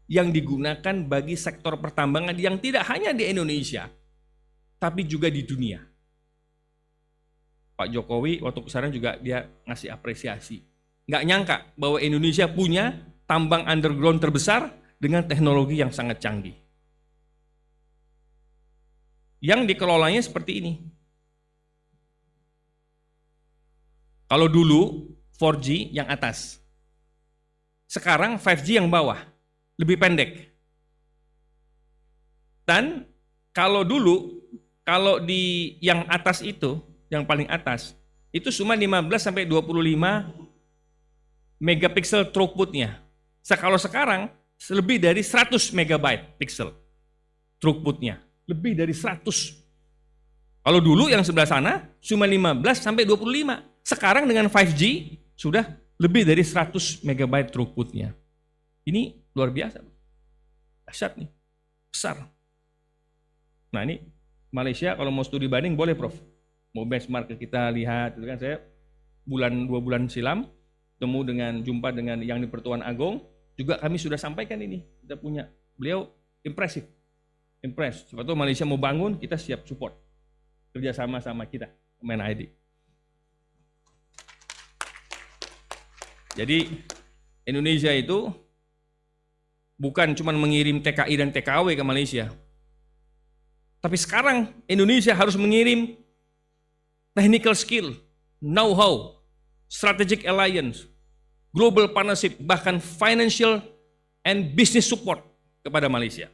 yang digunakan bagi sektor pertambangan yang tidak hanya di Indonesia, tapi juga di dunia. Pak Jokowi waktu kesana juga dia ngasih apresiasi. Nggak nyangka bahwa Indonesia punya tambang underground terbesar dengan teknologi yang sangat canggih. Yang dikelolanya seperti ini. Kalau dulu 4G yang atas, sekarang 5G yang bawah, lebih pendek. Dan kalau dulu, kalau di yang atas itu, yang paling atas, itu cuma 15-25 megapiksel throughputnya. Kalau sekarang, lebih dari 100 megabyte pixel throughputnya. Lebih dari 100. Kalau dulu yang sebelah sana, cuma 15-25. Sekarang dengan 5G, sudah lebih dari 100 megabyte throughputnya. Ini luar biasa. Dahsyat nih, besar. Nah ini Malaysia kalau mau studi banding boleh Prof. Mau benchmark kita lihat, gitu kan. Saya 2 bulan silam jumpa dengan yang di Pertuan Agong, juga kami sudah sampaikan ini, kita punya. Beliau impress. Siapa tahu Malaysia mau bangun, kita siap support. Kerjasama sama kita, Mind ID. Jadi Indonesia itu bukan cuma mengirim TKI dan TKW ke Malaysia. Tapi sekarang Indonesia harus mengirim technical skill, know-how, strategic alliance, global partnership, bahkan financial and business support kepada Malaysia.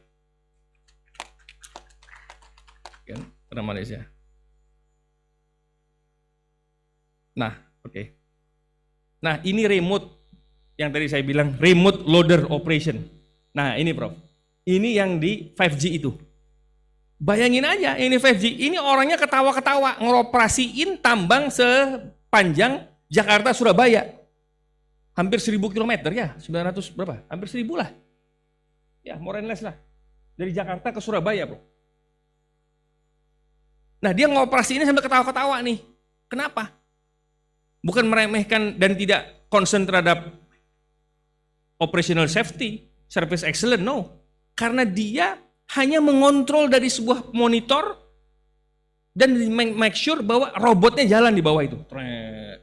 Kan, kepada Malaysia. Nah, oke. Nah, ini remote yang tadi saya bilang remote loader operation. Nah, ini Prof. Ini yang di 5G itu. Bayangin aja ini 5G, ini orangnya ketawa-ketawa ngoperasiin tambang sepanjang Jakarta Surabaya. Hampir 1000 km ya, 900 berapa? Hampir 1000 lah. Ya, more and less lah. Dari Jakarta ke Surabaya, Bro. Nah, dia ngoperasiinnya sambil ketawa-ketawa nih. Kenapa? Bukan meremehkan dan tidak concern terhadap operational safety, service excellence, no. Karena dia hanya mengontrol dari sebuah monitor dan make sure bahwa robotnya jalan di bawah itu.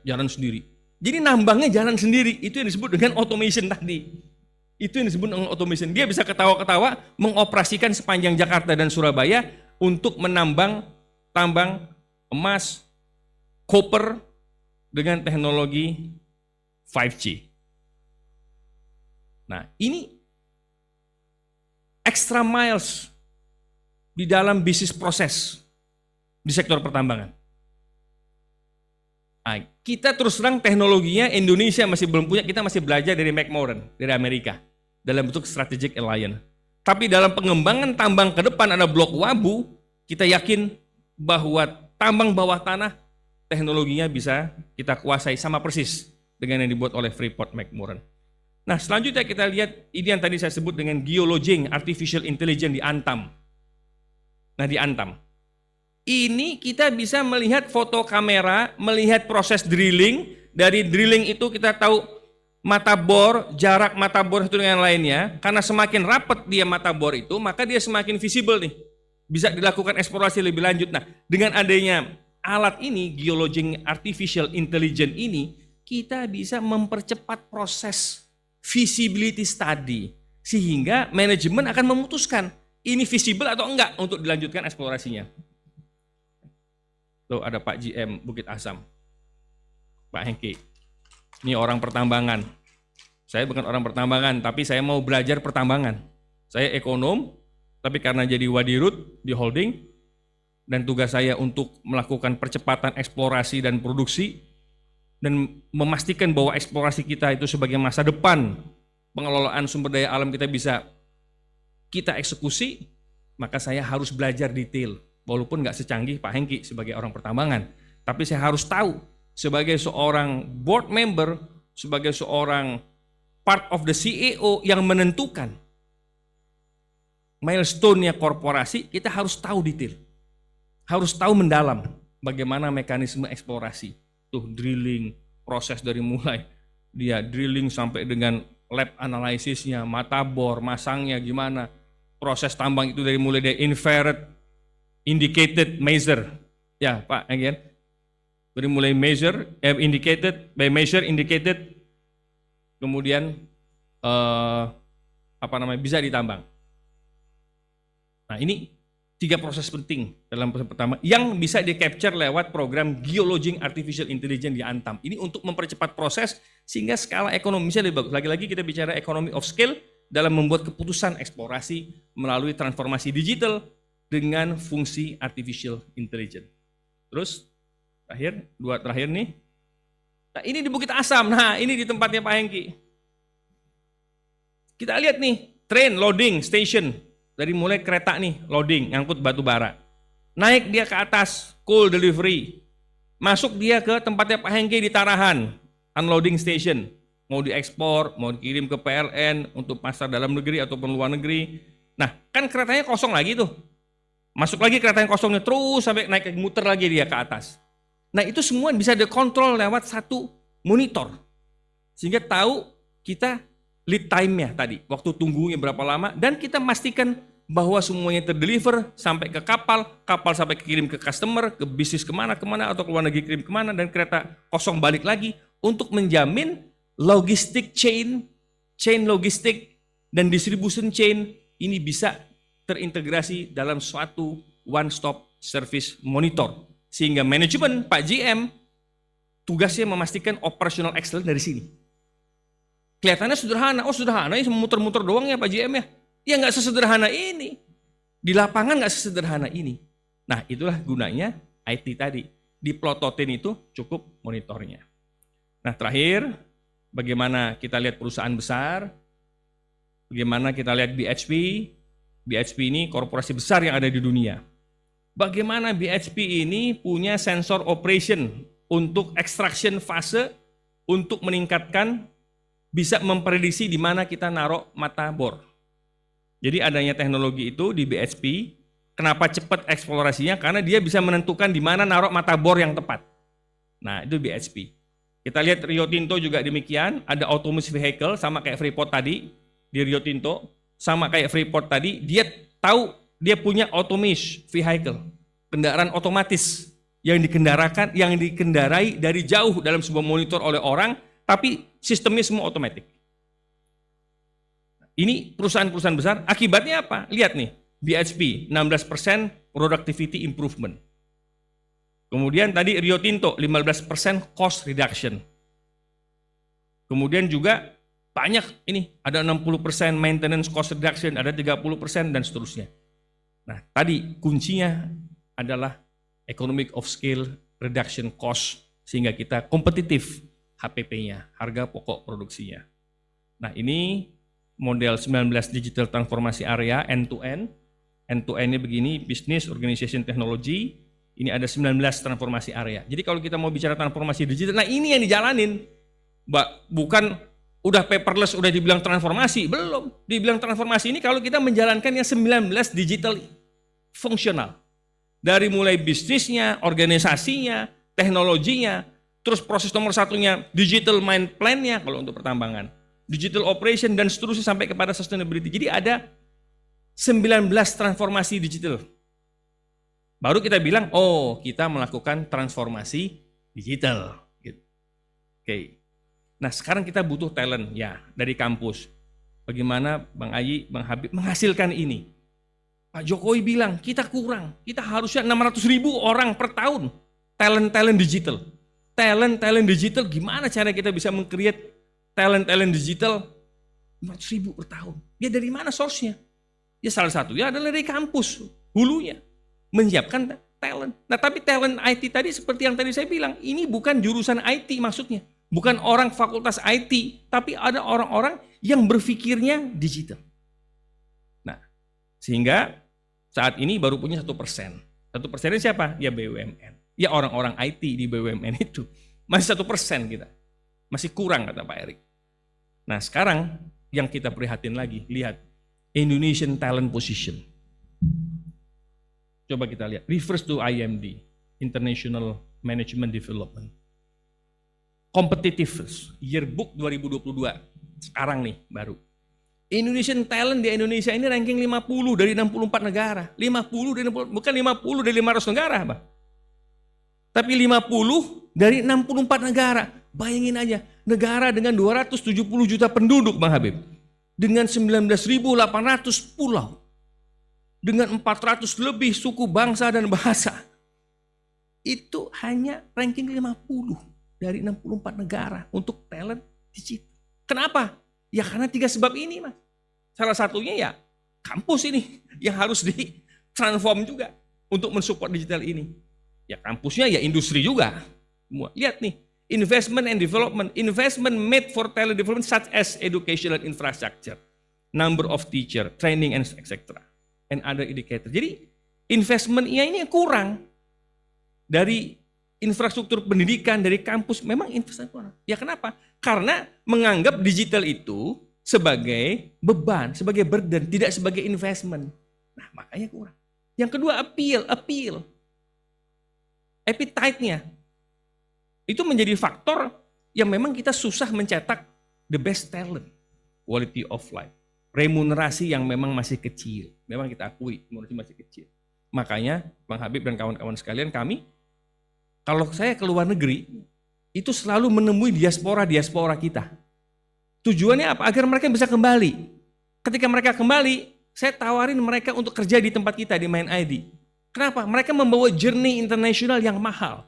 Jalan sendiri. Jadi nambangnya jalan sendiri. Itu yang disebut dengan automation tadi. Itu yang disebut dengan automation. Dia bisa ketawa-ketawa mengoperasikan sepanjang Jakarta dan Surabaya untuk menambang tambang emas, copper, dengan teknologi 5G. Nah, ini extra miles di dalam bisnis proses di sektor pertambangan. Nah, kita terus terang teknologinya Indonesia masih belum punya, kita masih belajar dari McMoran, dari Amerika, dalam bentuk strategic alliance. Tapi dalam pengembangan tambang ke depan ada blok Wabu, kita yakin bahwa tambang bawah tanah teknologinya bisa kita kuasai sama persis dengan yang dibuat oleh Freeport McMoran. Nah, selanjutnya kita lihat ini yang tadi saya sebut dengan geologing artificial intelligence di Antam. Nah, di Antam. Ini kita bisa melihat foto kamera, melihat proses drilling. Dari drilling itu kita tahu mata bor, jarak mata bor satu dengan lainnya. Karena semakin rapat dia mata bor itu, maka dia semakin visible nih. Bisa dilakukan eksplorasi lebih lanjut. Nah, dengan adanya alat ini, geologing artificial intelligence ini, kita bisa mempercepat proses visibility study. Sehingga manajemen akan memutuskan ini visible atau enggak untuk dilanjutkan eksplorasinya. Tuh ada Pak GM Bukit Asam, Pak Hengki. Ini orang pertambangan. Saya bukan orang pertambangan, tapi saya mau belajar pertambangan. Saya ekonom, tapi karena jadi wadirut di holding, dan tugas saya untuk melakukan percepatan eksplorasi dan produksi dan memastikan bahwa eksplorasi kita itu sebagai masa depan pengelolaan sumber daya alam kita bisa kita eksekusi, maka saya harus belajar detail. Walaupun nggak secanggih Pak Hengki sebagai orang pertambangan, tapi saya harus tahu sebagai seorang board member, sebagai seorang part of the CEO yang menentukan milestone-nya korporasi, kita harus tahu detail. Harus tahu mendalam bagaimana mekanisme eksplorasi. Tuh drilling, proses dari mulai dia drilling sampai dengan lab analisisnya, mata bor, masangnya gimana. Proses tambang itu dari mulai dari infrared, indicated, measure. Ya Pak, again. Dari mulai measure, indicated, by measure, indicated, kemudian bisa ditambang. Nah ini 3 proses penting dalam proses pertama yang bisa di-capture lewat program Geologing Artificial Intelligence di Antam. Ini untuk mempercepat proses sehingga skala ekonomisnya lebih bagus. Lagi-lagi kita bicara economy of scale dalam membuat keputusan eksplorasi melalui transformasi digital dengan fungsi artificial intelligence. Terus dua terakhir nih. Nah ini di Bukit Asam, nah ini di tempatnya Pak Hengki. Kita lihat nih, train loading station. Dari mulai kereta nih, loading, ngangkut batu bara. Naik dia ke atas, coal delivery. Masuk dia ke tempatnya Pak Hengki di Tarahan, unloading station. Mau diekspor, mau dikirim ke PLN untuk pasar dalam negeri ataupun luar negeri. Nah, kan keretanya kosong lagi tuh. Masuk lagi kereta yang kosongnya terus sampai naik muter lagi dia ke atas. Nah, itu semua bisa dikontrol lewat satu monitor. Sehingga tahu kita lead time-nya tadi, waktu tunggunya berapa lama, dan kita pastikan bahwa semuanya terdeliver sampai ke kapal sampai kirim ke customer, ke bisnis kemana, atau ke luar negeri kirim kemana, dan kereta kosong balik lagi untuk menjamin logistik chain logistik, dan distribution chain ini bisa terintegrasi dalam suatu one-stop service monitor. Sehingga manajemen, Pak GM, tugasnya memastikan operational excellence dari sini. Kelihatannya sederhana, sederhana, ini muter-muter doang ya Pak GM ya. Ya nggak sesederhana ini. Di lapangan nggak sesederhana ini. Nah itulah gunanya IT tadi. Diplototin itu cukup monitornya. Nah terakhir, bagaimana kita lihat perusahaan besar, bagaimana kita lihat BHP. BHP ini korporasi besar yang ada di dunia. Bagaimana BHP ini punya sensor operation untuk extraction fase, untuk meningkatkan bisa memprediksi di mana kita naruh mata bor. Jadi adanya teknologi itu di BHP, kenapa cepat eksplorasinya? Karena dia bisa menentukan di mana naruh mata bor yang tepat. Nah itu BHP. Kita lihat Rio Tinto juga demikian, ada autonomous vehicle sama kayak Freeport tadi, di Rio Tinto, sama kayak Freeport tadi, dia tahu dia punya autonomous vehicle, kendaraan otomatis yang dikendarai dari jauh dalam sebuah monitor oleh orang, tapi sistemnya semua otomatis. Ini perusahaan-perusahaan besar, akibatnya apa? Lihat nih, BHP 16% productivity improvement. Kemudian tadi Rio Tinto 15% cost reduction. Kemudian juga banyak ini, ada 60% maintenance cost reduction, ada 30% dan seterusnya. Nah, tadi kuncinya adalah economic of scale reduction cost sehingga kita kompetitif HPP-nya, harga pokok produksinya. Nah ini model 19 digital transformasi area end-to-end. End-to-end-nya begini, business, organization, technology. Ini ada 19 transformasi area. Jadi kalau kita mau bicara transformasi digital, nah ini yang dijalanin. Bukan udah paperless, udah dibilang transformasi, belum. Dibilang transformasi ini kalau kita menjalankan yang 19 digital fungsional. Dari mulai bisnisnya, organisasinya, teknologinya, terus proses nomor satunya digital mine plan-nya kalau untuk pertambangan, digital operation dan seterusnya sampai kepada sustainability. Jadi ada 19 transformasi digital. Baru kita bilang, oh kita melakukan transformasi digital. Gitu. Oke. Nah sekarang kita butuh talent ya dari kampus. Bagaimana Bang Ayi, Bang Habib menghasilkan ini? Pak Jokowi bilang kita kurang, kita harusnya 600.000 orang per tahun talent digital. Talent digital, gimana cara kita bisa meng-create talent digital 500.000 per tahun? Ya dari mana source-nya? Ya salah satunya adalah dari kampus, hulunya, menyiapkan talent. Nah tapi talent IT tadi seperti yang tadi saya bilang, ini bukan jurusan IT maksudnya. Bukan orang fakultas IT, tapi ada orang-orang yang berpikirnya digital. Nah, sehingga saat ini baru punya 1%. 1%-nya siapa? Ya BUMN. Ya orang-orang IT di BUMN itu. Masih 1% kita. Masih kurang kata Pak Erik. Nah sekarang yang kita prihatin lagi, lihat Indonesian Talent Position. Coba kita lihat, refers to IMD, International Management Development. Competitiveness, Yearbook 2022, sekarang nih baru. Indonesian Talent di Indonesia ini ranking 50 dari 64 negara. 50 dari 60, bukan 50 dari 500 negara, Pak. Tapi 50 dari 64 negara. Bayangin aja, negara dengan 270 juta penduduk, Bang Habib. Dengan 19.800 pulau. Dengan 400 lebih suku bangsa dan bahasa. Itu hanya ranking 50 dari 64 negara untuk talent digital. Kenapa? Ya karena 3 sebab ini, Mas. Salah satunya ya kampus ini yang harus ditransform juga untuk mensupport digital ini. Ya kampusnya ya industri juga. Lihat nih, investment and development. Investment made for talent development such as educational infrastructure, number of teacher, training and etc. And other indicator. Jadi investmentnya ini kurang dari infrastruktur pendidikan, dari kampus, memang investasi kurang. Ya kenapa? Karena menganggap digital itu sebagai beban, sebagai burden, tidak sebagai investment. Nah makanya kurang. Yang kedua appeal. Appetite-nya. Itu menjadi faktor yang memang kita susah mencetak the best talent. Quality of life. Remunerasi yang memang masih kecil. Memang kita akui, remunerasi masih kecil. Makanya Bang Habib dan kawan-kawan sekalian, kami kalau saya ke luar negeri, itu selalu menemui diaspora kita. Tujuannya apa? Agar mereka bisa kembali. Ketika mereka kembali, saya tawarin mereka untuk kerja di tempat kita, di Main ID. Kenapa? Mereka membawa journey internasional yang mahal.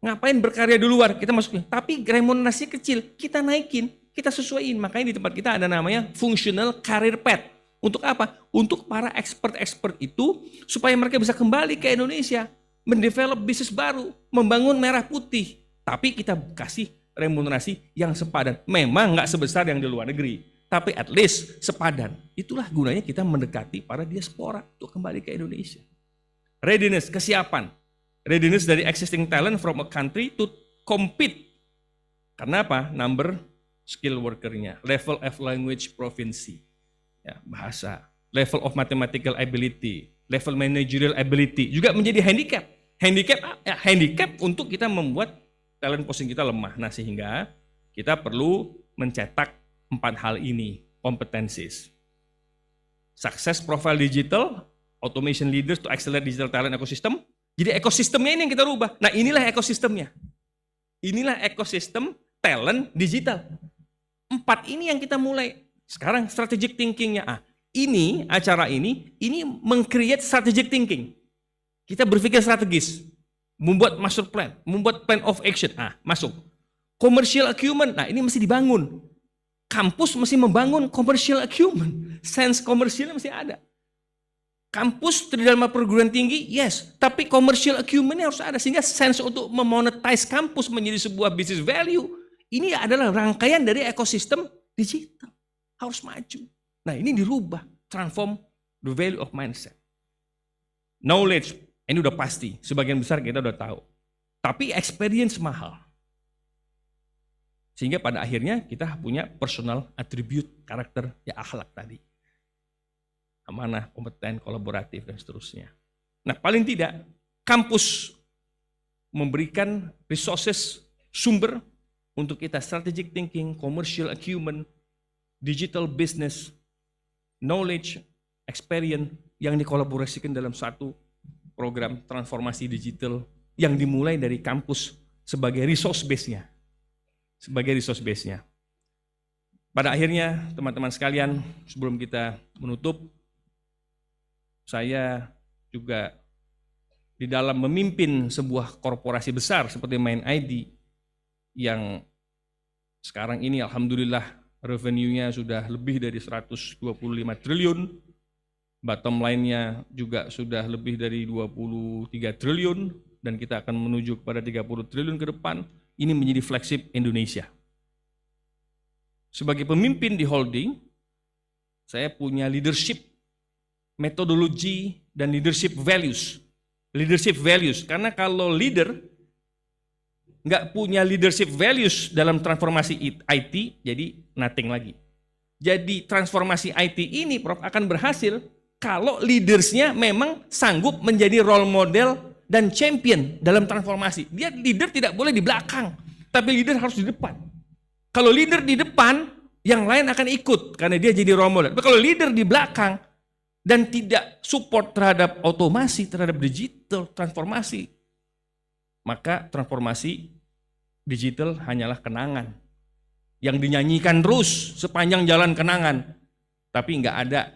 Ngapain berkarya di luar? Kita masukin. Tapi remunerasi kecil, kita naikin, kita sesuaiin. Makanya di tempat kita ada namanya Functional Career Path. Untuk apa? Untuk para expert-expert itu, supaya mereka bisa kembali ke Indonesia, mendevelop bisnis baru, membangun merah putih. Tapi kita kasih remunerasi yang sepadan. Memang nggak sebesar yang di luar negeri, tapi at least sepadan. Itulah gunanya kita mendekati para diaspora untuk kembali ke Indonesia. Readiness, kesiapan. Readiness dari existing talent from a country to compete. Karena apa? Number skill workernya, level of language proficiency, ya, bahasa, level of mathematical ability, level managerial ability juga menjadi handicap. Handicap untuk kita membuat talent posting kita lemah. Nah sehingga kita perlu mencetak 4 hal ini, kompetensis. Success profile digital, automation leaders to accelerate digital talent ecosystem. Jadi ekosistemnya ini yang kita rubah. Nah inilah ekosistemnya. Inilah ekosistem talent digital. 4 ini yang kita mulai. Sekarang strategic thinkingnya. Ini acara ini meng-create strategic thinking. Kita berpikir strategis, membuat master plan, membuat plan of action. Masuk. Commercial acumen, ini mesti dibangun. Kampus mesti membangun commercial acumen. Sense komersialnya mesti ada. Kampus terdama perguruan tinggi, yes. Tapi commercial acumennya harus ada. Sehingga sense untuk memonetize kampus menjadi sebuah business value. Ini adalah rangkaian dari ekosistem digital. Harus maju. Nah ini dirubah, transform the value of mindset. Knowledge, ini udah pasti, sebagian besar kita udah tahu. Tapi experience mahal. Sehingga pada akhirnya kita punya personal attribute, karakter, ya akhlak tadi. Amanah, kompeten, kolaboratif, dan seterusnya. Nah paling tidak, kampus memberikan resources, sumber untuk kita strategic thinking, commercial acumen, digital business, knowledge, experience yang dikolaborasikan dalam satu program transformasi digital yang dimulai dari kampus sebagai resource base-nya. Pada akhirnya, teman-teman sekalian, sebelum kita menutup, saya juga di dalam memimpin sebuah korporasi besar seperti Main ID yang sekarang ini alhamdulillah revenue-nya sudah lebih dari 125 triliun, bottom line-nya juga sudah lebih dari 23 triliun, dan kita akan menuju kepada 30 triliun ke depan. Ini menjadi flagship Indonesia. Sebagai pemimpin di holding, saya punya leadership metodologi dan leadership values. Leadership values, karena kalau leader nggak punya leadership values dalam transformasi IT, jadi nothing lagi. Jadi transformasi IT ini, Prof, akan berhasil kalau leadersnya memang sanggup menjadi role model dan champion dalam transformasi. Dia leader tidak boleh di belakang, tapi leader harus di depan. Kalau leader di depan, yang lain akan ikut karena dia jadi role model. Tapi kalau leader di belakang dan tidak support terhadap otomasi, terhadap digital transformasi, maka transformasi digital hanyalah kenangan yang dinyanyikan terus sepanjang jalan kenangan, tapi nggak ada.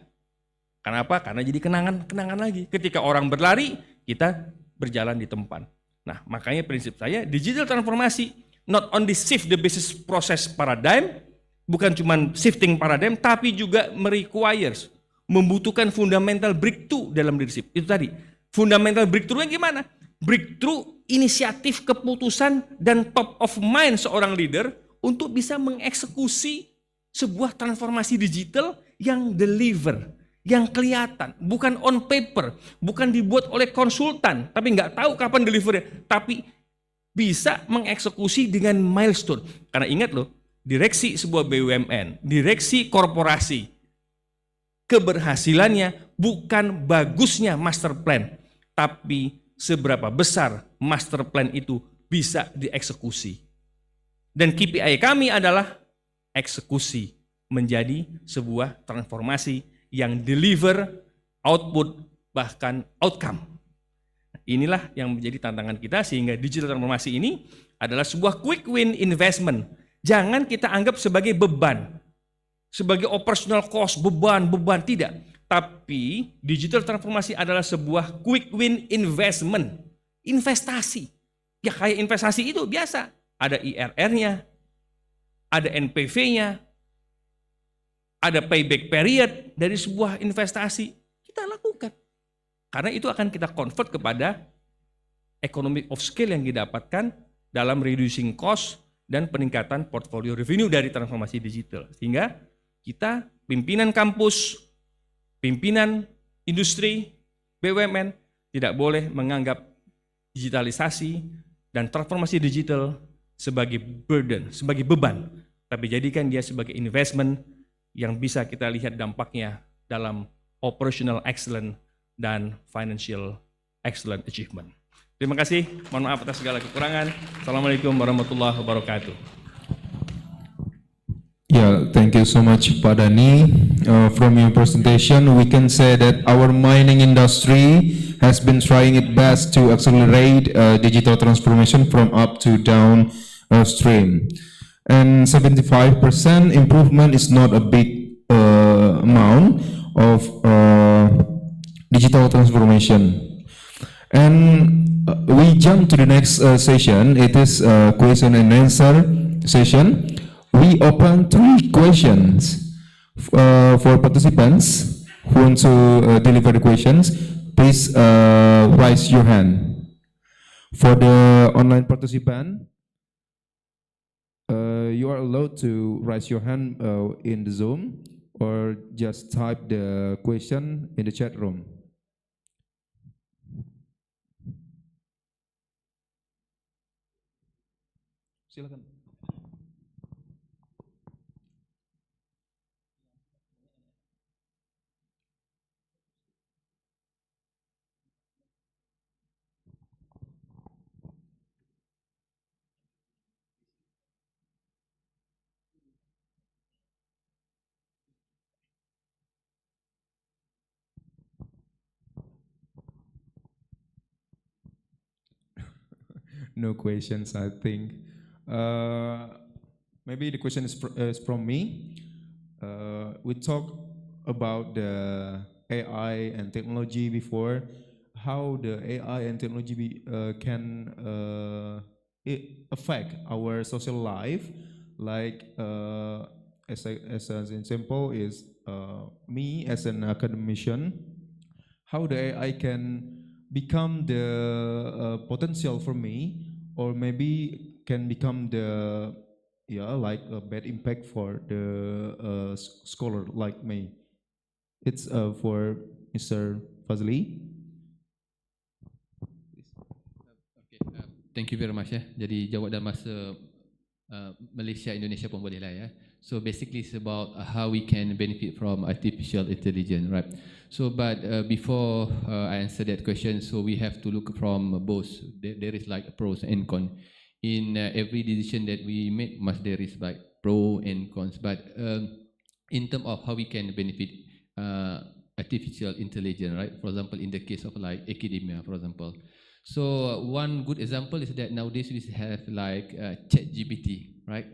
Kenapa? Karena jadi kenangan lagi. Ketika orang berlari, kita berjalan di tempat. Nah, makanya prinsip saya, digital transformasi not only shift the business process paradigm, bukan cuma shifting paradigm, tapi juga merequires, membutuhkan fundamental breakthrough dalam leadership. Itu tadi, fundamental breakthrough-nya gimana? Breakthrough inisiatif, keputusan, dan top of mind seorang leader untuk bisa mengeksekusi sebuah transformasi digital yang deliver, yang kelihatan, bukan on paper, bukan dibuat oleh konsultan, tapi nggak tahu kapan delivernya, tapi bisa mengeksekusi dengan milestone. Karena ingat loh, direksi sebuah BUMN, direksi korporasi, keberhasilannya bukan bagusnya master plan, tapi seberapa besar master plan itu bisa dieksekusi. Dan KPI kami adalah eksekusi menjadi sebuah transformasi yang deliver output bahkan outcome. Inilah yang menjadi tantangan kita, sehingga digital transformasi ini adalah sebuah quick win investment. Jangan kita anggap sebagai beban, sebagai operational cost, beban, tidak. Tapi digital transformasi adalah sebuah quick win investment, investasi. Ya kayak investasi itu biasa. Ada IRR-nya, ada NPV-nya, ada payback period dari sebuah investasi. Kita lakukan. Karena itu akan kita convert kepada economic of scale yang didapatkan dalam reducing cost dan peningkatan portfolio revenue dari transformasi digital. Sehingga kita, pimpinan kampus, pimpinan industri, BUMN, tidak boleh menganggap digitalisasi dan transformasi digital sebagai burden, sebagai beban, tapi jadikan dia sebagai investment yang bisa kita lihat dampaknya dalam operational excellence dan financial excellent achievement. Terima kasih, mohon maaf atas segala kekurangan. Assalamualaikum warahmatullahi wabarakatuh. Yeah, thank you so much, Pak Dani. From your presentation, we can say that our mining industry has been trying its best to accelerate digital transformation from up to downstream. And 75% improvement is not a big amount of digital transformation. And we jump to the next session. It is a question and answer session. We open 3 questions for participants who want to deliver the questions. Please raise your hand. For the online participant, you are allowed to raise your hand in the Zoom or just type the question in the chat room. Silakan. No questions, I think. Maybe the question is from me. We talked about the AI and technology before, how the AI and technology can affect our social life. Like as an example is me as an academician, how the AI can become the potential for me, or maybe can become the like a bad impact for the scholar like me. It's for Mr. Fazli. Okay. Thank you very much ya. Jadi jawab dalam masa Malaysia, Indonesia pun boleh lah ya. So basically it's about how we can benefit from artificial intelligence, right? So but before I answer that question, so we have to look from both. There is like pros and cons. In every decision that we make, there is like pro and cons. But in terms of how we can benefit artificial intelligence, right? For example, in the case of like academia, for example. So one good example is that nowadays we have like ChatGPT, right?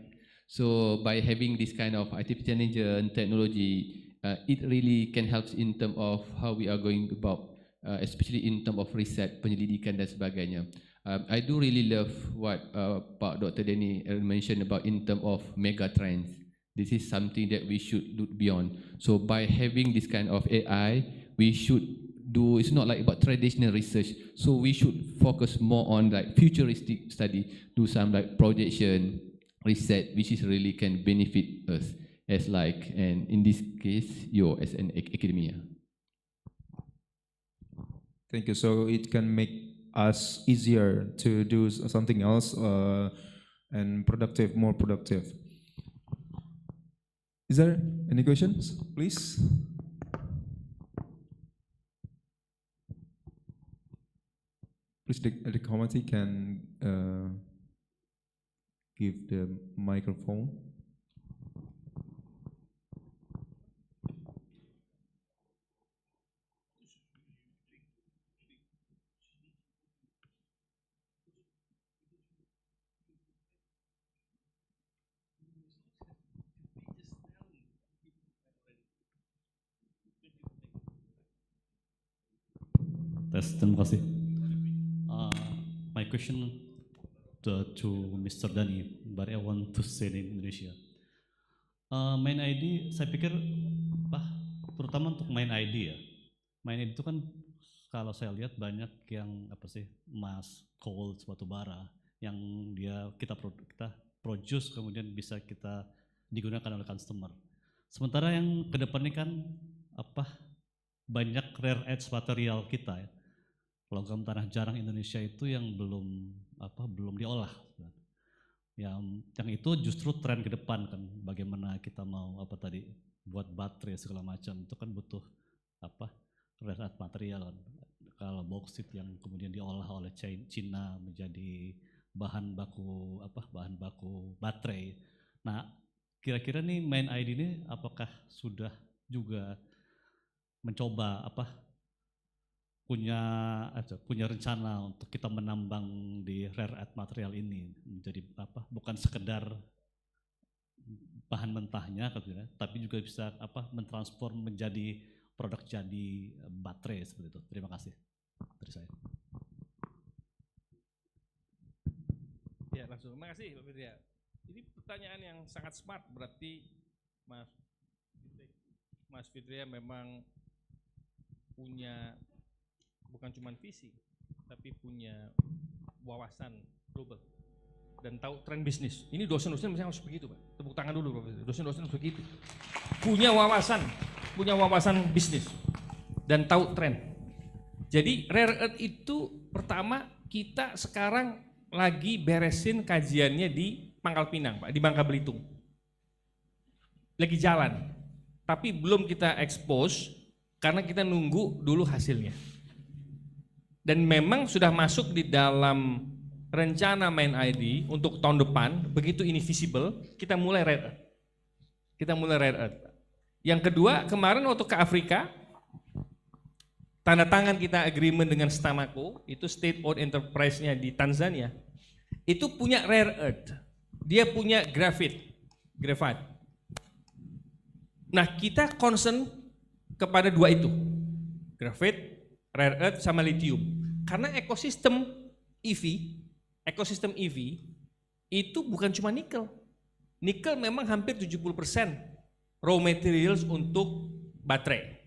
So by having this kind of artificial intelligence technology, it really can help in terms of how we are going about, especially in terms of research, penyelidikan dan sebagainya. I do really love what Pak Dr. Denny mentioned about in terms of mega trends. This is something that we should look beyond. So by having this kind of AI, we should do, it's not like about traditional research. So we should focus more on like futuristic study, do some like projection, research, which is really can benefit us as like, and in this case, you as an academia. Thank you. So it can make us easier to do something else and productive, more productive. Is there any questions, please? Please, the committee can give the microphone. Terima kasih. My question to Mr. Dani, but I want to say in Indonesia. Main ID, saya pikir, terutama untuk main ID ya. Main ID itu kan kalau saya lihat banyak yang apa sih, emas, gold, batu bara yang kita produce kemudian bisa kita digunakan oleh customer. Sementara yang kedepannya kan banyak rare earth material kita ya. Logam tanah jarang Indonesia itu yang belum diolah. Yang itu justru tren ke depan kan, bagaimana kita mau buat baterai segala macam itu kan butuh rare earth material. Kalau boksit yang kemudian diolah oleh Cina menjadi bahan baku baterai. Nah, kira-kira nih main ID ini apakah sudah juga mencoba punya rencana untuk kita menambang di rare earth material ini menjadi bukan sekedar bahan mentahnya tapi juga bisa mentransform menjadi produk jadi baterai seperti itu. Terima kasih dari saya. Ya langsung, terima kasih Pak Fitria. Ini pertanyaan yang sangat smart, berarti Mas Fitria memang punya bukan cuma visi, tapi punya wawasan global dan tahu tren bisnis. Ini dosen-dosen misalnya harus begitu, Pak. Tepuk tangan dulu, Pak. Dosen-dosen harus begitu. Punya wawasan bisnis dan tahu tren. Jadi rare earth itu pertama kita sekarang lagi beresin kajiannya di Pangkal Pinang, Pak, di Bangka Belitung. Lagi jalan, tapi belum kita expose karena kita nunggu dulu hasilnya. Dan memang sudah masuk di dalam rencana main ID untuk tahun depan, begitu ini visible, kita mulai rare earth. Yang kedua, kemarin waktu ke Afrika, tanda tangan kita agreement dengan Stamaco, itu state owned enterprise-nya di Tanzania, itu punya rare earth. Dia punya graphite. Nah, kita concern kepada dua itu, graphite, rare earth sama lithium. Karena ekosistem EV itu bukan cuma nikel. Nikel memang hampir 70% raw materials untuk baterai.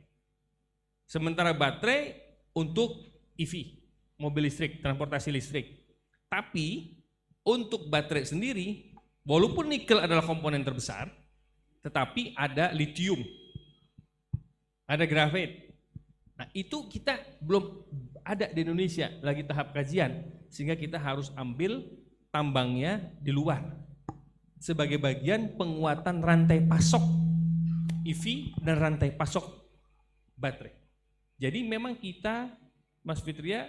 Sementara baterai untuk EV, mobil listrik, transportasi listrik. Tapi untuk baterai sendiri, walaupun nikel adalah komponen terbesar, tetapi ada lithium, ada grafit. Nah itu kita belum ada di Indonesia, lagi tahap kajian. sehingga kita harus ambil tambangnya di luar sebagai bagian penguatan rantai pasok EV dan rantai pasok baterai. Jadi memang kita, Mas Fitria,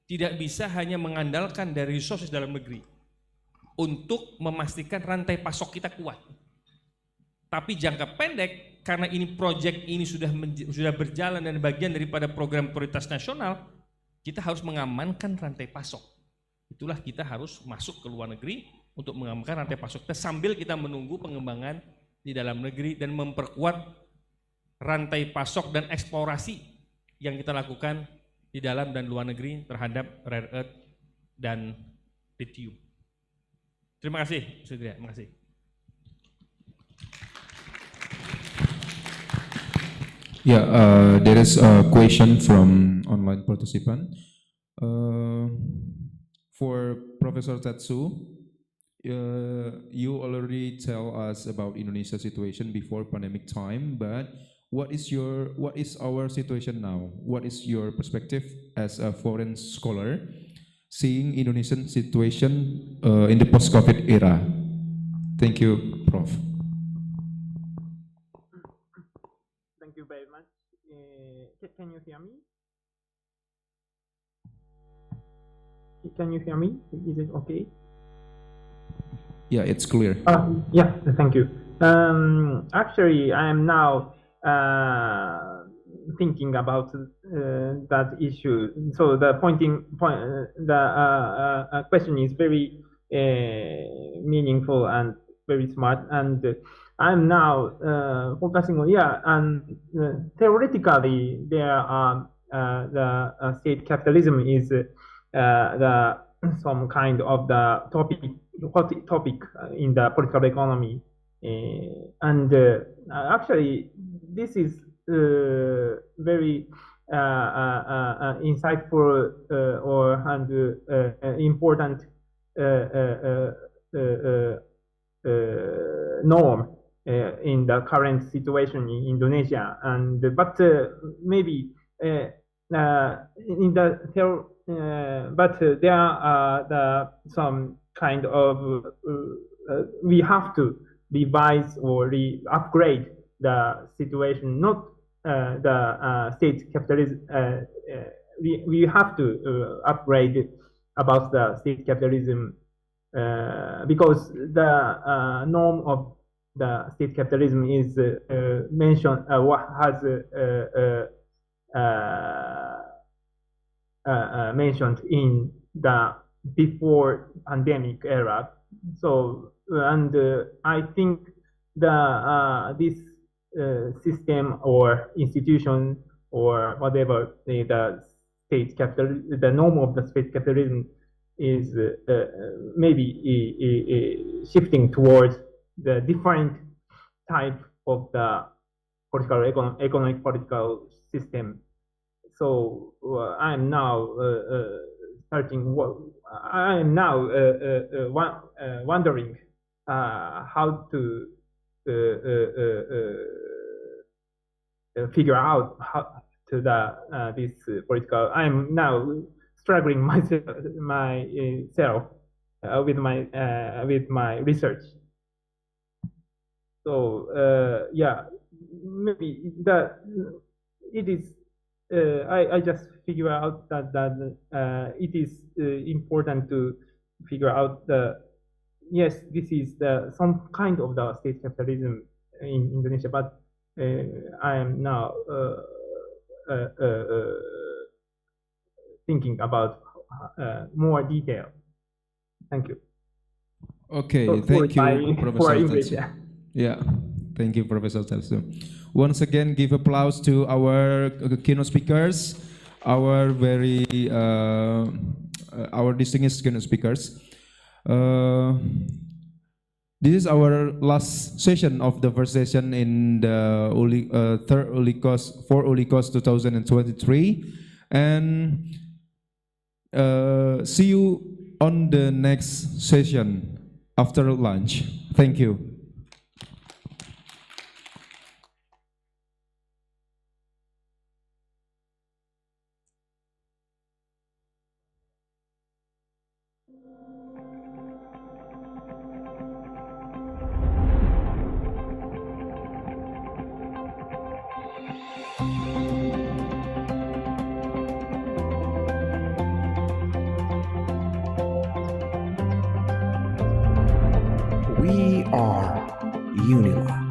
tidak bisa hanya mengandalkan dari resources dalam negeri untuk memastikan rantai pasok kita kuat. Tapi jangka pendek, karena ini proyek ini sudah berjalan dan bagian daripada program prioritas nasional, kita harus mengamankan rantai pasok. Itulah kita harus masuk ke luar negeri untuk mengamankan rantai pasok kita sambil kita menunggu pengembangan di dalam negeri dan memperkuat rantai pasok dan eksplorasi yang kita lakukan di dalam dan luar negeri terhadap rare earth dan lithium. Terima kasih, Sudria. Terima kasih. Yeah, there is a question from online participant. For Professor Tetsu, you already tell us about Indonesia's situation before pandemic time, but what is our situation now? What is your perspective as a foreign scholar seeing Indonesian situation in the post-COVID era? Thank you, Prof. Thank you very much. Can you hear me? Can you hear me? Is it okay? Yeah, it's clear. Yeah, thank you. Actually, I am now thinking about that issue. So the question is very meaningful and very smart, and I'm now focusing on and theoretically there are the state capitalism is the some kind of the topic in the political economy, and actually this is very insightful and important norm in the current situation in Indonesia, and but maybe in the but there are some kind of we have to revise or upgrade the situation, not the state capitalism. We have to upgrade about the state capitalism because the norm of the state capitalism is mentioned mentioned in the before pandemic era. So and I think the this system or institution or whatever the state capital, the norm of the state capitalism is maybe shifting towards the different type of the political economic political system. So I'm now wondering how to figure out how to this political. I'm now struggling myself with my research. So maybe it is. I just figure out that it is important to figure out yes, this is some kind of the state capitalism in Indonesia, but I am now thinking about more detail. Thank you. Okay, So thank you, Professor Tetsu. Yeah. Thank you, Professor Tetsu. Once again, give applause to our keynote speakers, our our distinguished keynote speakers. This is our last session of the first session in the third ULICoSS for ULICoSS 2023, and see you on the next session after lunch. Thank you. We are UNILA.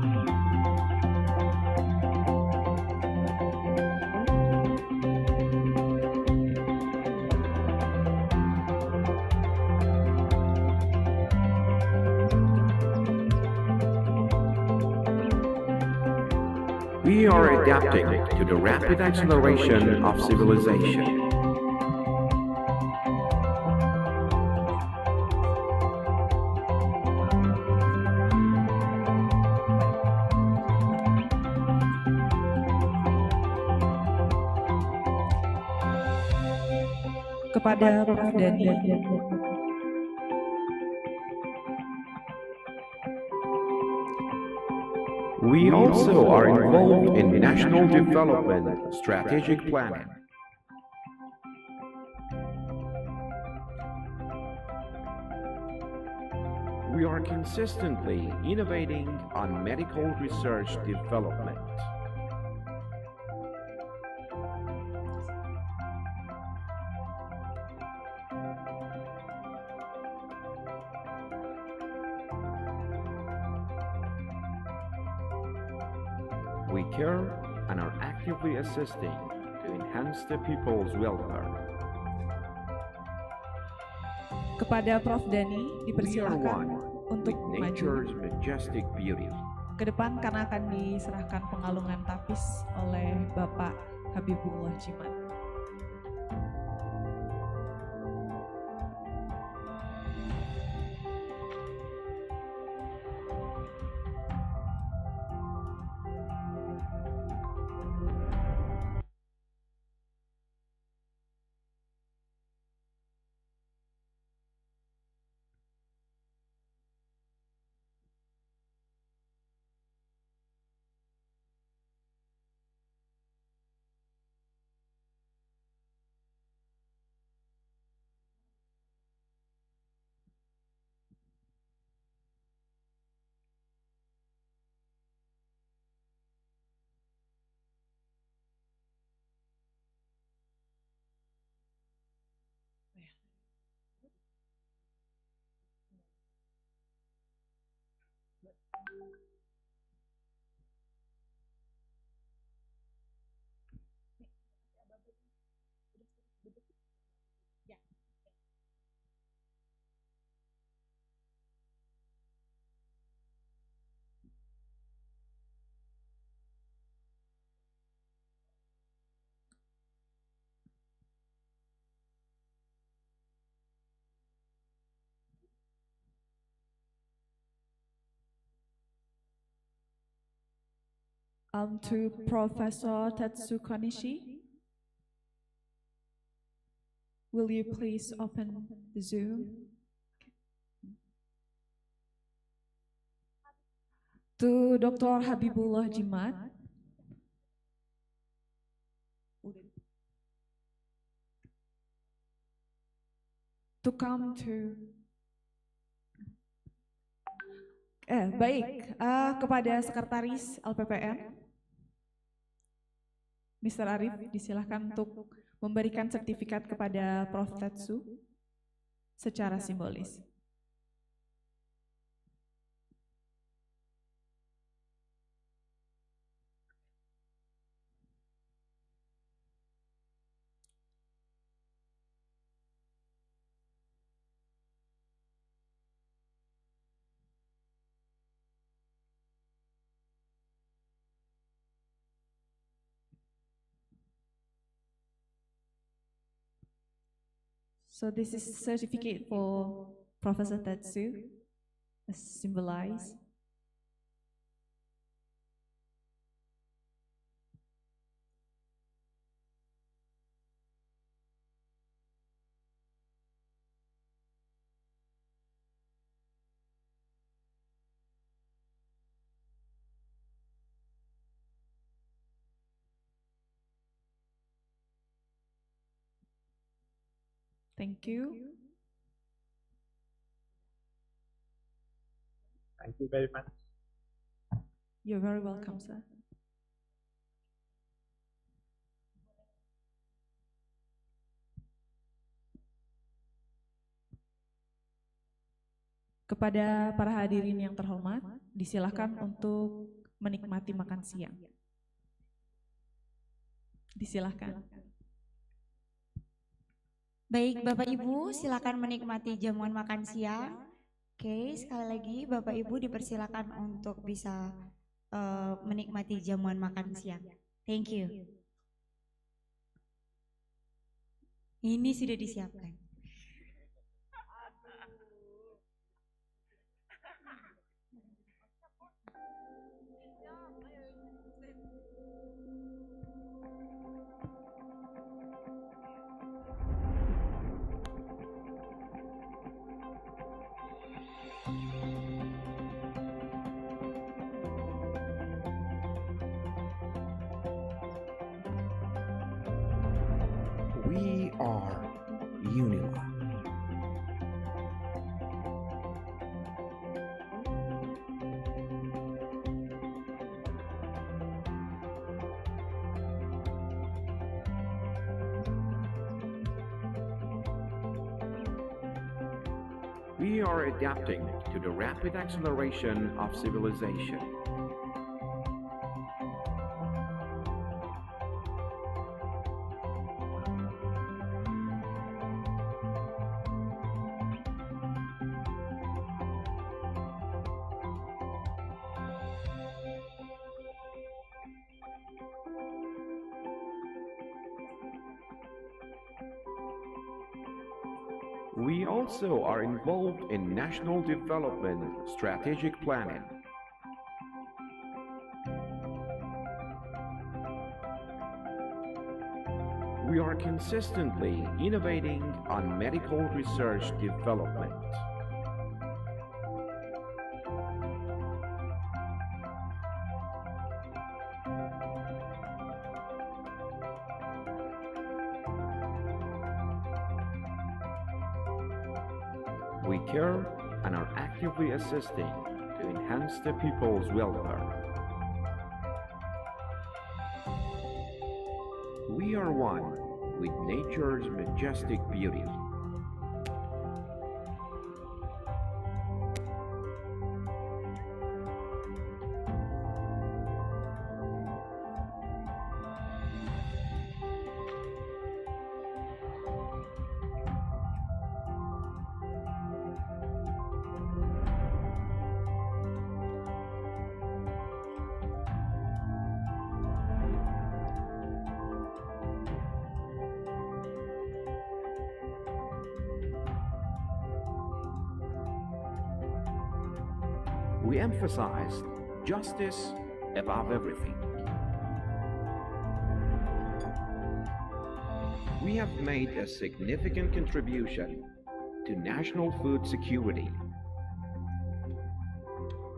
We are adapting to the rapid acceleration of civilization. Kepada Prof. Dani. We also are involved in national development strategic planning. We are consistently innovating on medical research development. We care and are actively assisting to enhance the people's welfare. Kepada Prof. Dani We are dipersilahkan one untuk with maju nature's majestic beauty. ke depan karena akan diserahkan pengalungan tapis oleh Bapak Habibullah Jimat. To Professor Tetsu Konishi, will you please open the Zoom? To Dr. Habibullah Jimat, to come to kepada Sekretaris LPPN Mr. Arif disilahkan untuk memberikan sertifikat kepada Prof. Tetsu secara simbolis. So this is certificate for Professor Tetsu, as symbolized. Thank you. Thank you very much. You're very welcome, sir. Kepada para hadirin yang terhormat, disilakan untuk menikmati makan siang. Disilakan. Baik, Bapak Ibu, silakan menikmati jamuan makan siang. Oke, sekali lagi Bapak Ibu dipersilakan untuk bisa menikmati jamuan makan siang. Thank you. Ini sudah disiapkan. We are UNILA. We are adapting to the rapid acceleration of civilization. We also are involved in national development strategic planning. We are consistently innovating on medical research development. We care and are actively assisting to enhance the people's welfare. We are one with nature's majestic beauty. We emphasize justice above everything. We have made a significant contribution to national food security.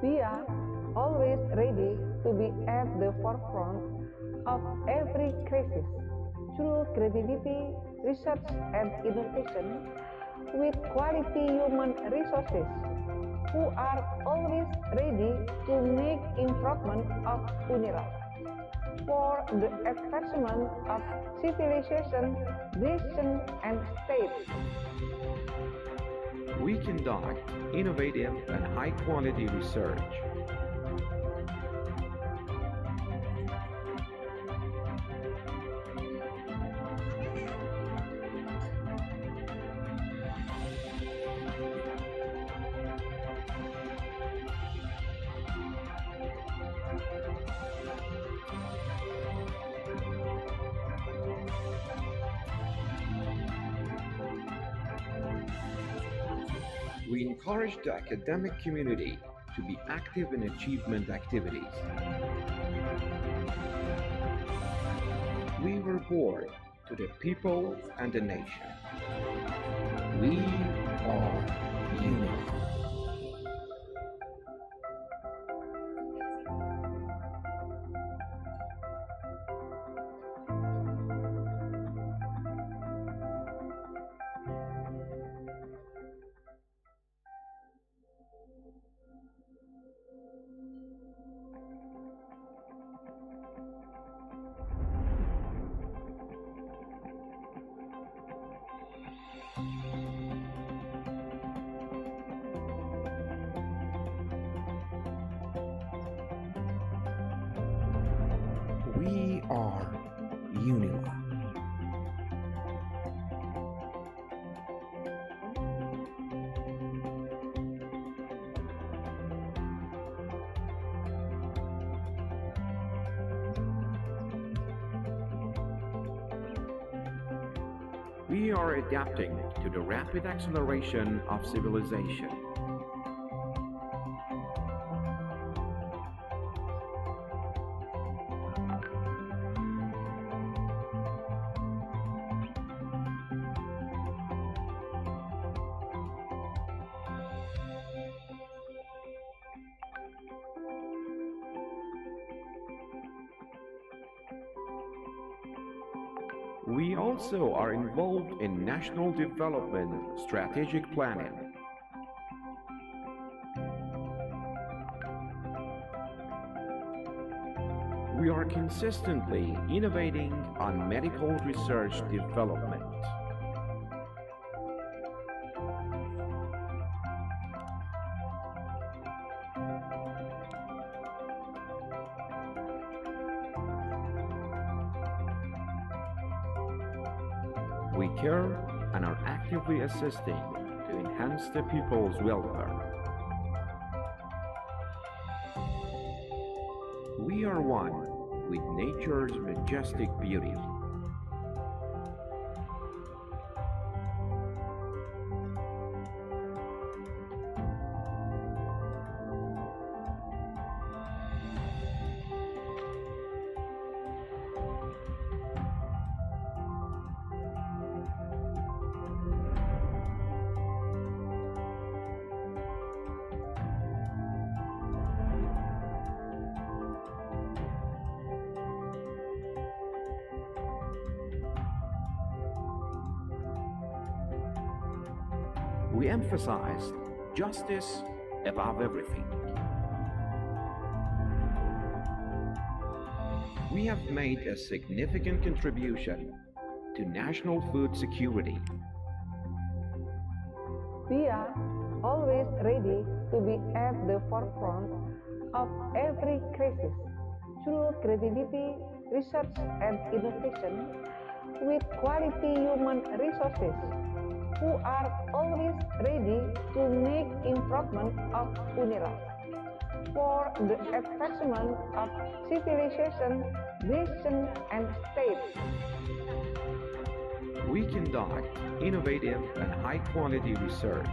We are always ready to be at the forefront of every crisis through creativity, research, and innovation with quality human resources who are always ready to make improvement of UNIRA for the advancement of civilization, nation, and state. We conduct innovative and high-quality research. We encourage the academic community to be active in achievement activities. We were born to the people and the nation. We are UNILA. UNILA. We are adapting to the rapid acceleration of civilization. We also are involved in national development strategic planning. We are consistently innovating on medical research development. We care and are actively assisting to enhance the people's welfare. We are one with nature's majestic beauty. We emphasize justice above everything. We have made a significant contribution to national food security. We are always ready to be at the forefront of every crisis through creativity, research, and innovation with quality human resources who are always ready to make improvement of UNILA for the advancement of civilization, nation, and state. We conduct innovative and high-quality research.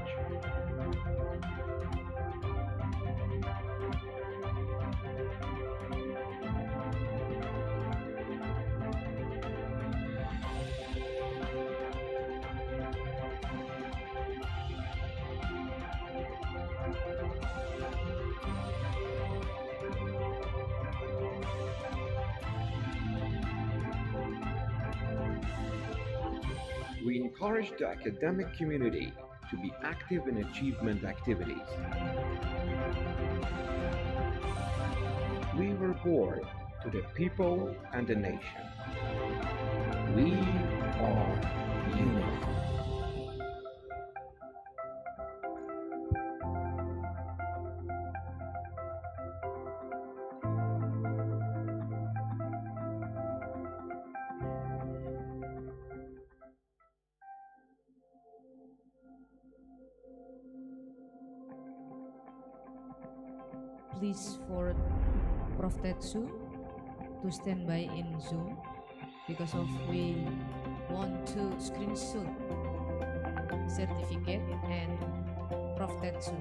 We encourage the academic community to be active in achievement activities. We report to the people and the nation. We are UNILA. Please for Prof. Tetsu to stand by in Zoom because of we want to screenshot certificate and Prof. Tetsu.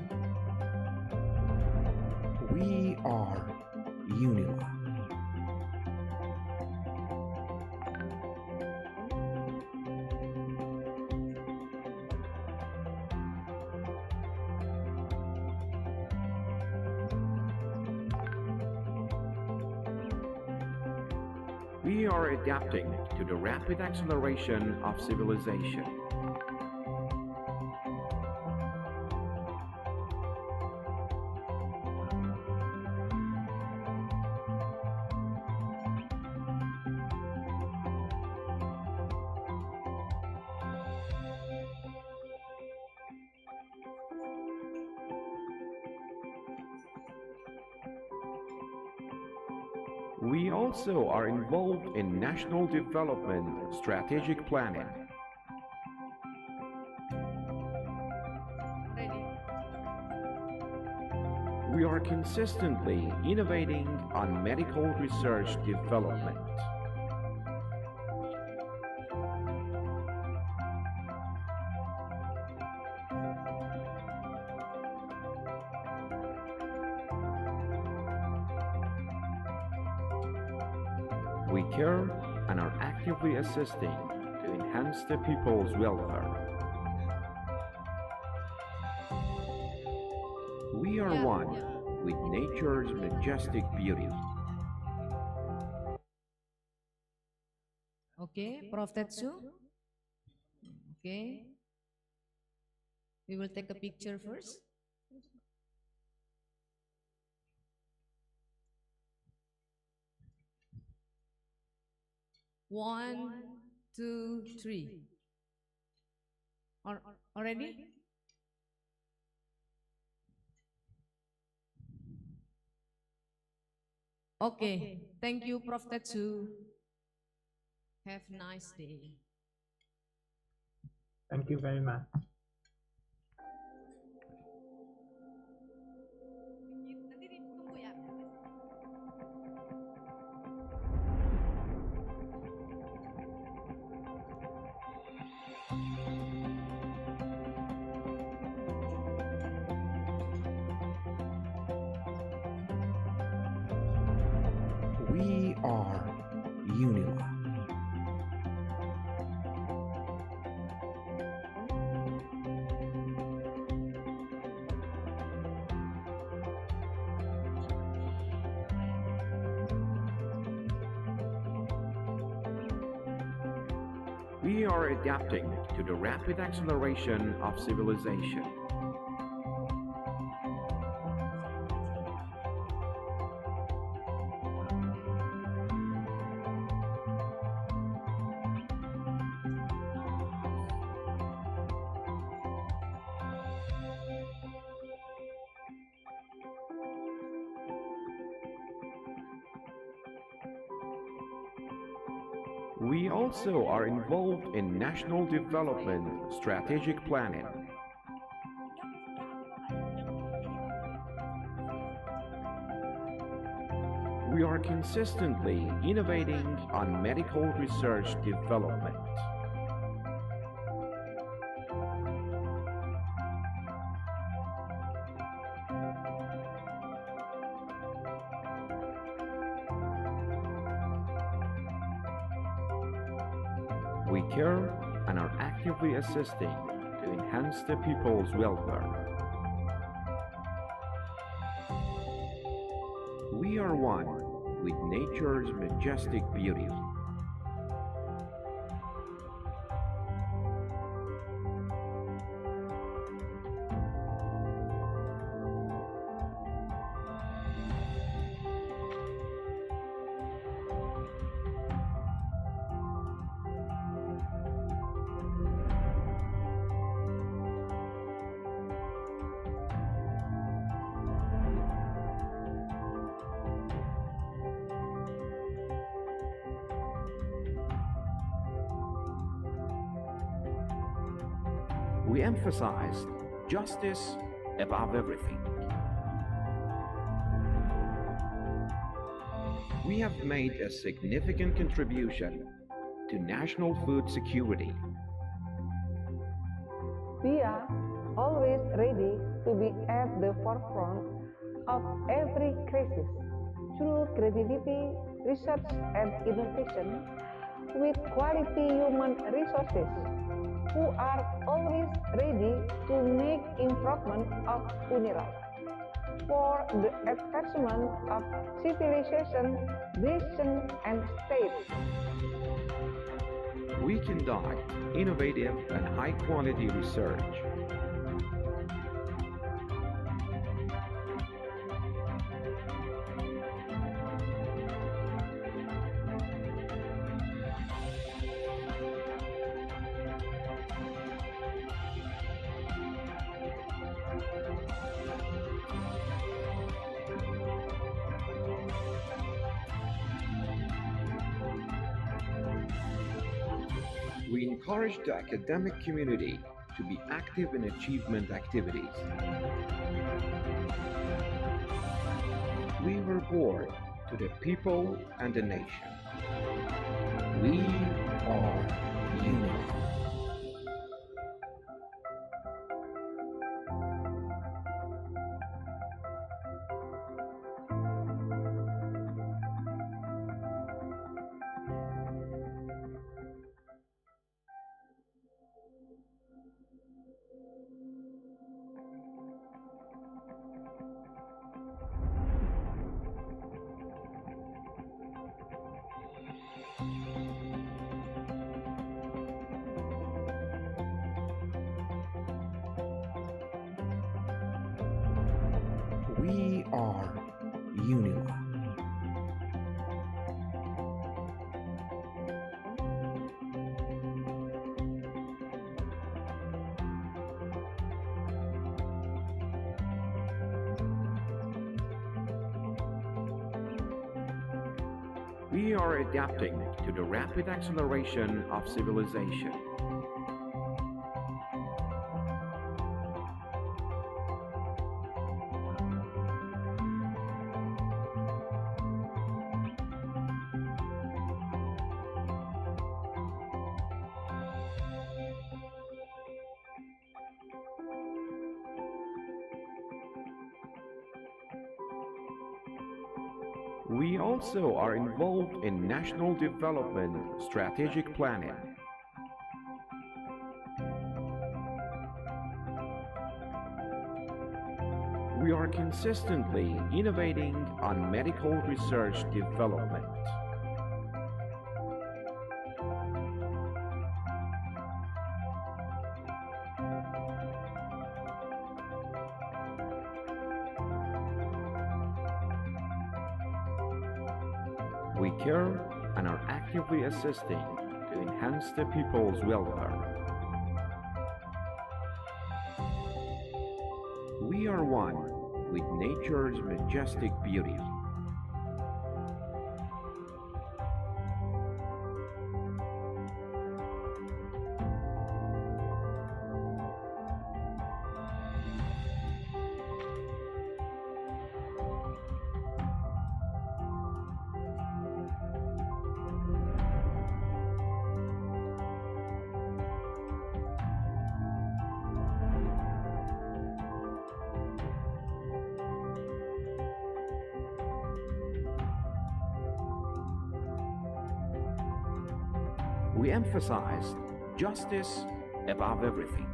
We are UNILA. We are adapting to the rapid acceleration of civilization. We also are involved in national development strategic planning. We are consistently innovating on medical research development. We care and are actively assisting to enhance the people's welfare. We are one with nature's majestic beauty. Okay, Prof. Tetsu. Okay. We will take a picture first. One, two, three. Already? Okay, thank you, Prof. Tetsu. Have a nice day. Thank you very much. We are UNILA. We are adapting to the rapid acceleration of civilization. We also are involved in national development strategic planning. We are consistently innovating on medical research development. We care and are actively assisting to enhance the people's welfare. We are one with nature's majestic beauty. We emphasize justice above everything. We have made a significant contribution to national food security. We are always ready to be at the forefront of every crisis through creativity, research, and innovation with quality human resources who are always ready to make improvement of UNIRA for the advancement of civilization, nation, and state. We conduct innovative and high-quality research. We encourage the academic community to be active in achievement activities. We were born to the people and the nation. We are ULICoSS. We are ULICoSS. We are adapting to the rapid acceleration of civilization. We also are involved in national development strategic planning. We are consistently innovating on medical research development. We care and are actively assisting to enhance the people's welfare. We are one with nature's majestic beauty. We emphasize justice above everything.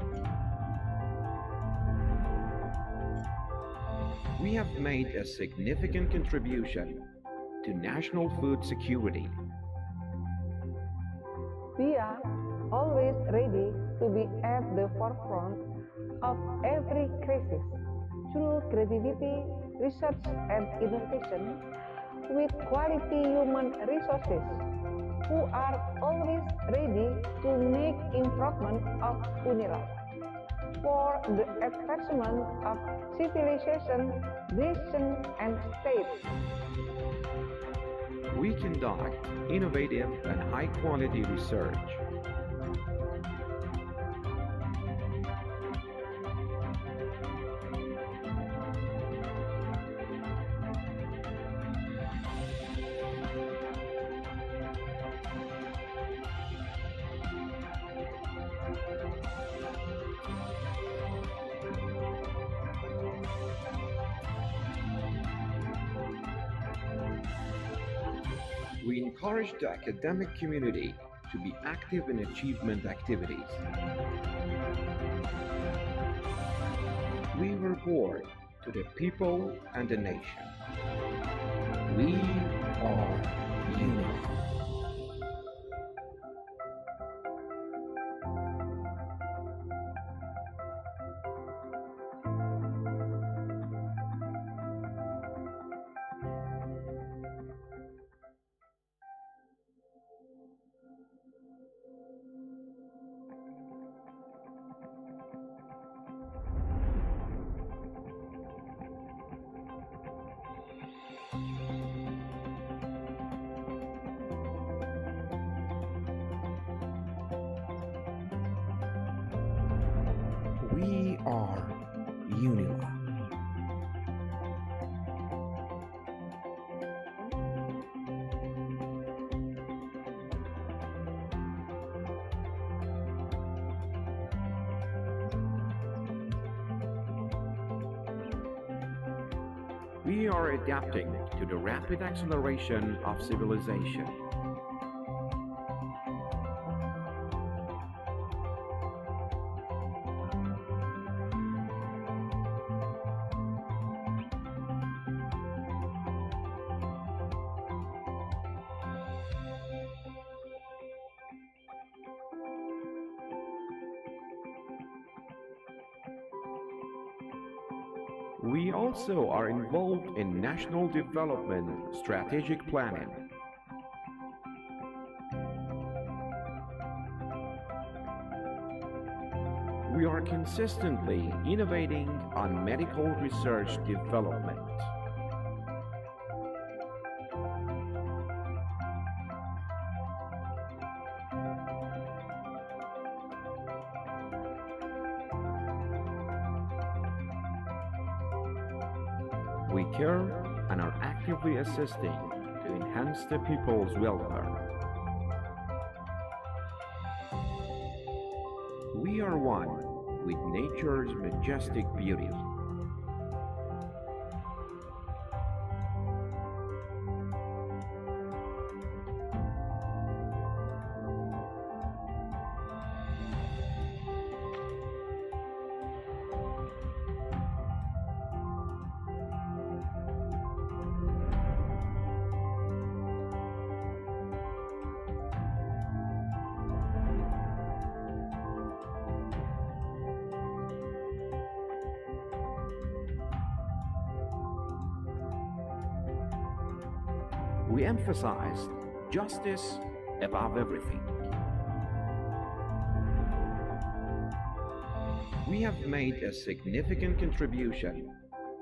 We have made a significant contribution to national food security. We are always ready to be at the forefront of every crisis through creativity, research, and innovation with quality human resources who are always ready to make improvement of UNIRAL for the advancement of civilization, nation, and state. We conduct innovative and high-quality research. We encourage the academic community to be active in achievement activities. We were born to the people and the nation. We are ULICoSS. are UNILA. We are adapting to the rapid acceleration of civilization. We also are involved in national development strategic planning. We are consistently innovating on medical research development. We care and are actively assisting to enhance the people's welfare. We are one with nature's majestic beauty. We emphasize justice above everything. We have made a significant contribution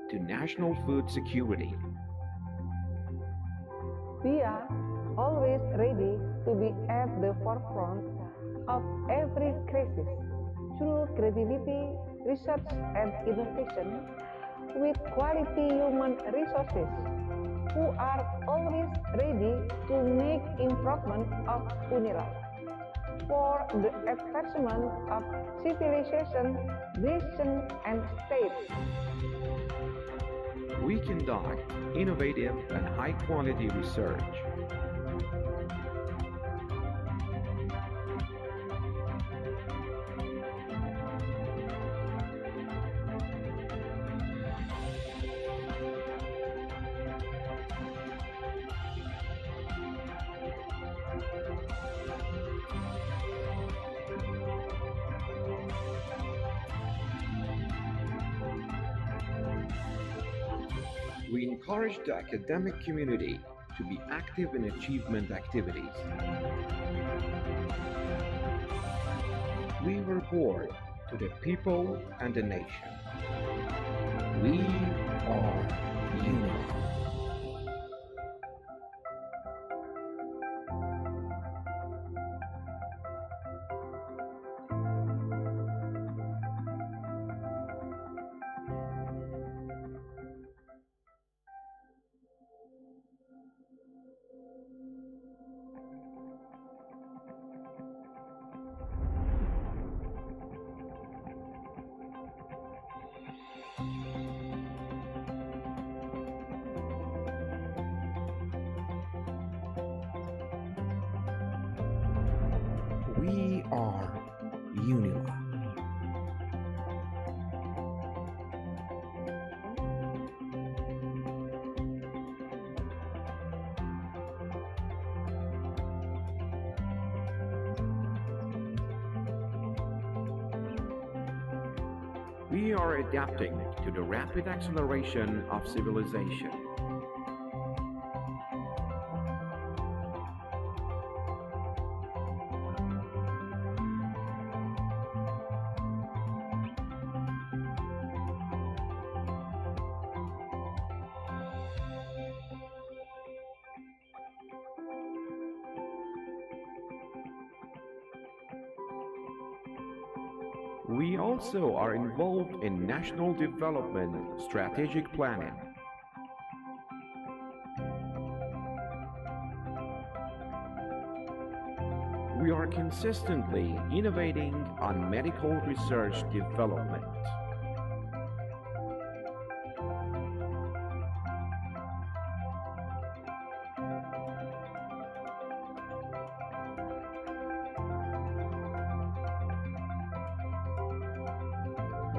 to national food security. We are always ready to be at the forefront of every crisis through creativity, research, and innovation with quality human resources who are always ready to make improvement of UNILA for the advancement of civilization, nation, and state. We conduct innovative and high-quality research. We encourage the academic community to be active in achievement activities. We report to the people and the nation. We are UNILA. We are UNILA. We are adapting to the rapid acceleration of civilization. We also are involved in national development strategic planning. We are consistently innovating on medical research development.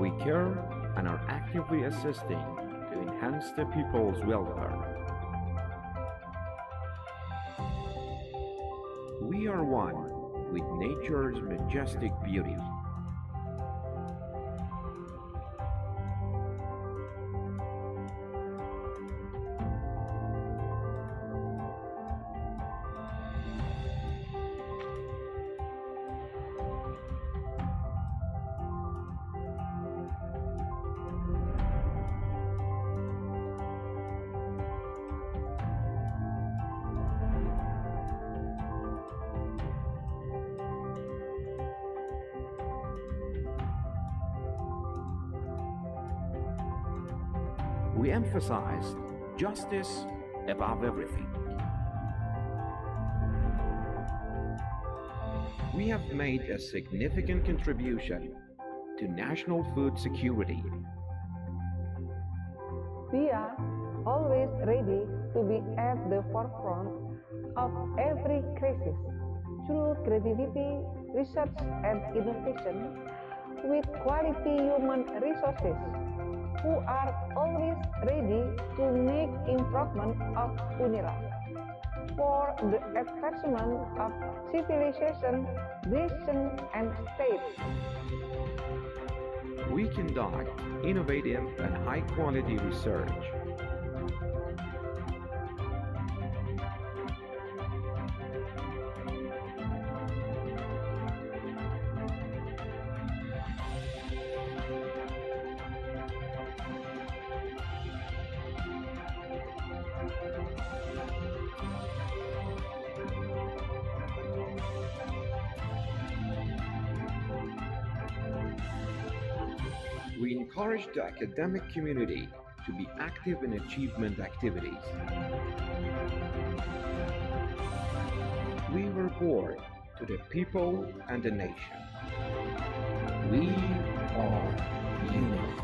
We care and are actively assisting to enhance the people's welfare. We are one with nature's majestic beauty. We emphasize justice above everything. We have made a significant contribution to national food security. We are always ready to be at the forefront of every crisis through creativity, research, and innovation with quality human resources who are always ready to make improvement of UNIRA for the advancement of civilization, nation, and state. We conduct innovative and high-quality research. We encourage the academic community to be active in achievement activities. We were born to the people and the nation. We are UNICoSS.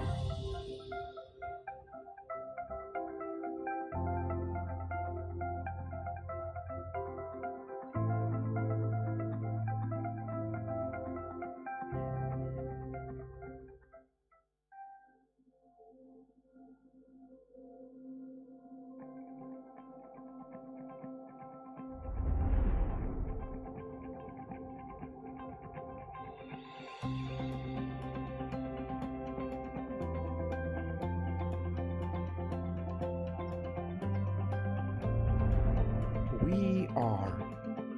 We are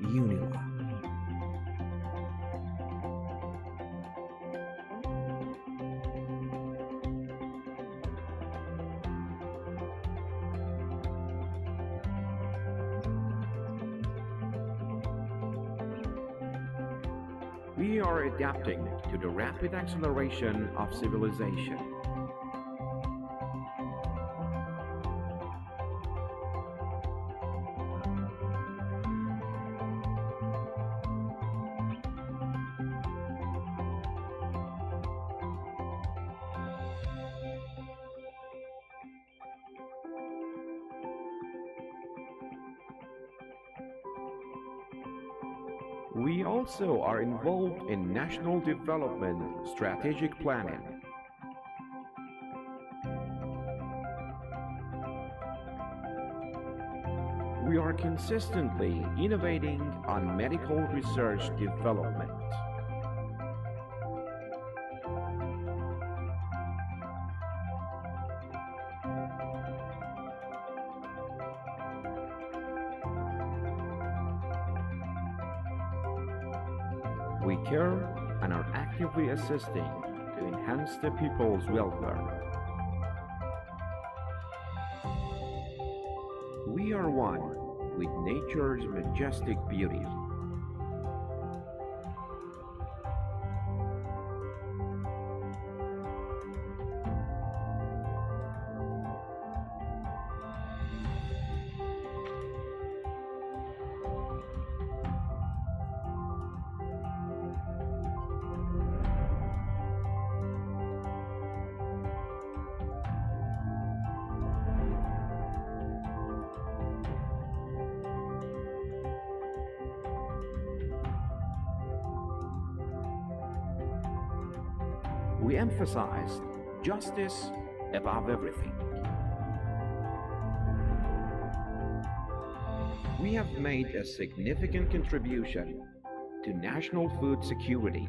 UNILA. We are adapting to the rapid acceleration of civilization. We also are involved in national development strategic planning. We are consistently innovating on medical research development. We care and are actively assisting to enhance the people's welfare. We are one with nature's majestic beauty. We emphasize justice above everything. We have made a significant contribution to national food security.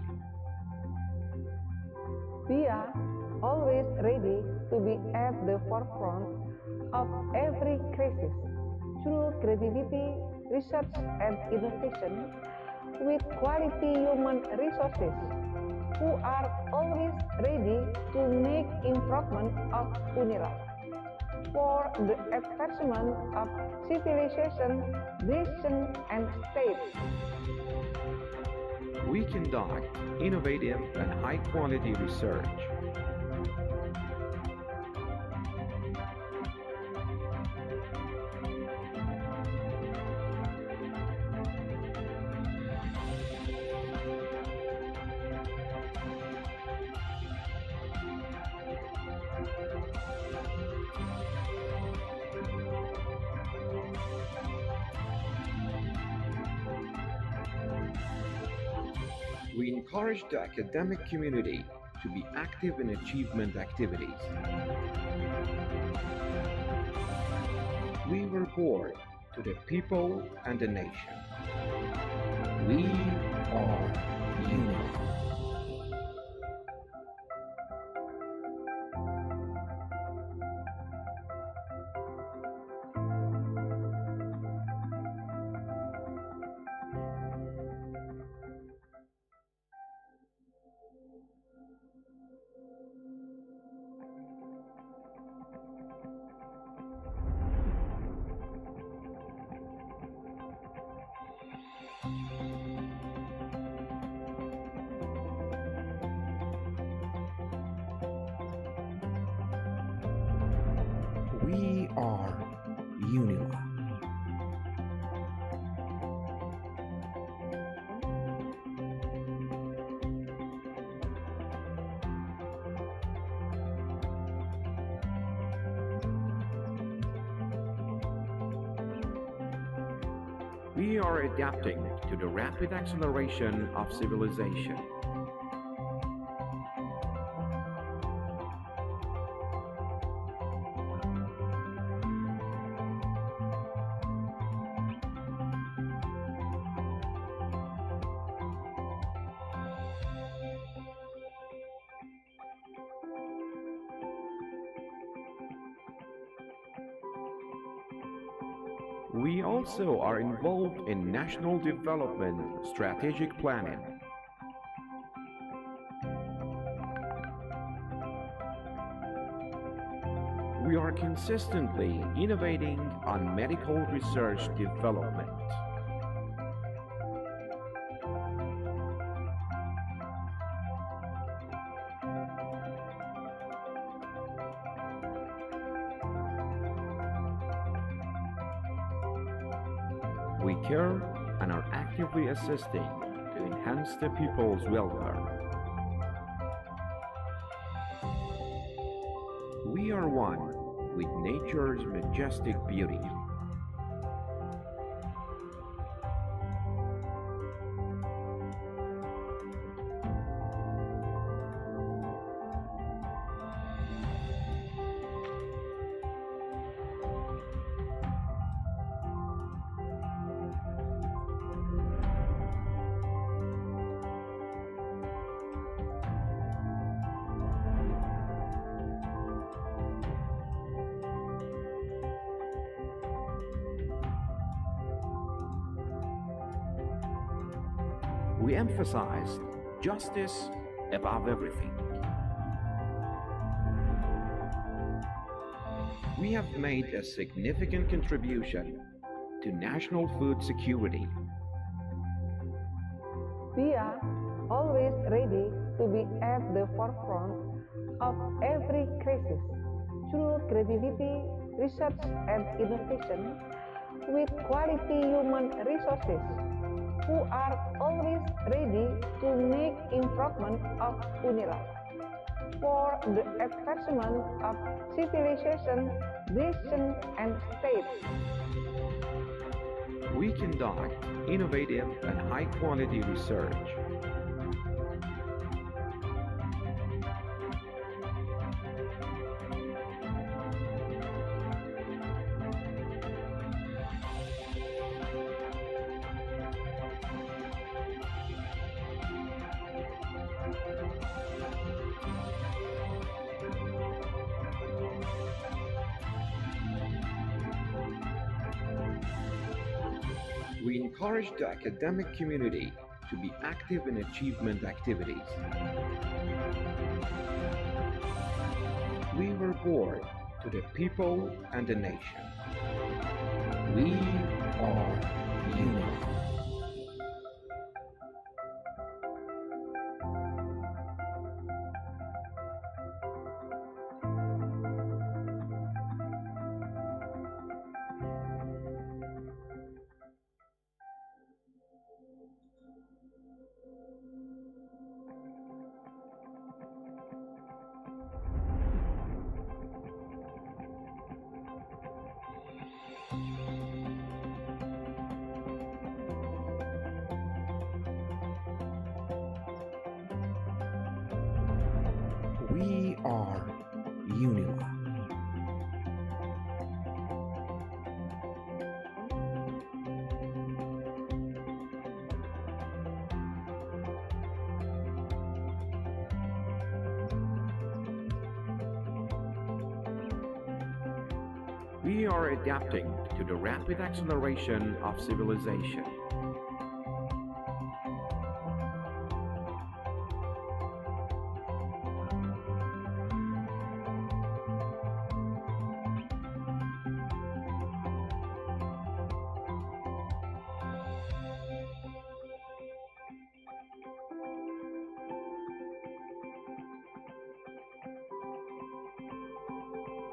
We are always ready to be at the forefront of every crisis through creativity, research, and innovation with quality human resources who are always ready to make improvement of UNIRAL for the advancement of civilization, nation, and state. We conduct innovative and high-quality research. We encourage the academic community to be active in achievement activities. We report to the people and the nation. We are UNICoSS. We are UNICoSS. We are adapting to the rapid acceleration of civilization. We also are involved in national development strategic planning. We are consistently innovating on medical research development. We care and are actively assisting to enhance the people's welfare. We are one with nature's majestic beauty. We emphasize justice above everything. We have made a significant contribution to national food security. We are always ready to be at the forefront of every crisis through creativity, research, and innovation with quality human resources who are always ready to make improvement of UNIRAL for the advancement of civilization, nation, and state. We conduct innovative and high-quality research. We encourage the academic community to be active in achievement activities. We were born to the people and the nation. We are ULICoSS. We are ULICoSS. We are adapting to the rapid acceleration of civilization.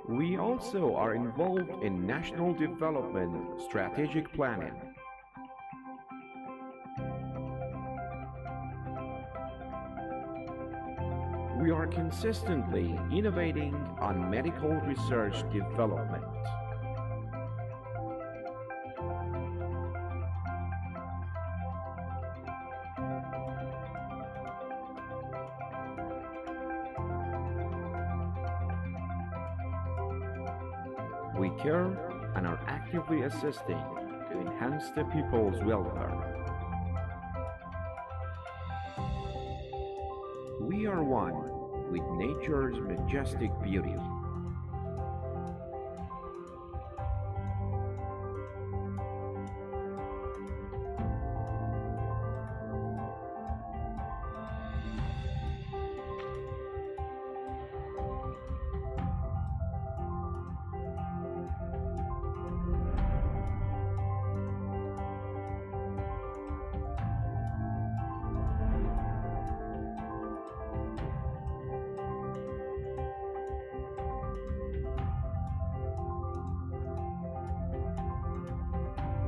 We also are involved in national development strategic planning. We are consistently innovating on medical research development. We care and are actively assisting to enhance the people's welfare. We are one with nature's majestic beauty.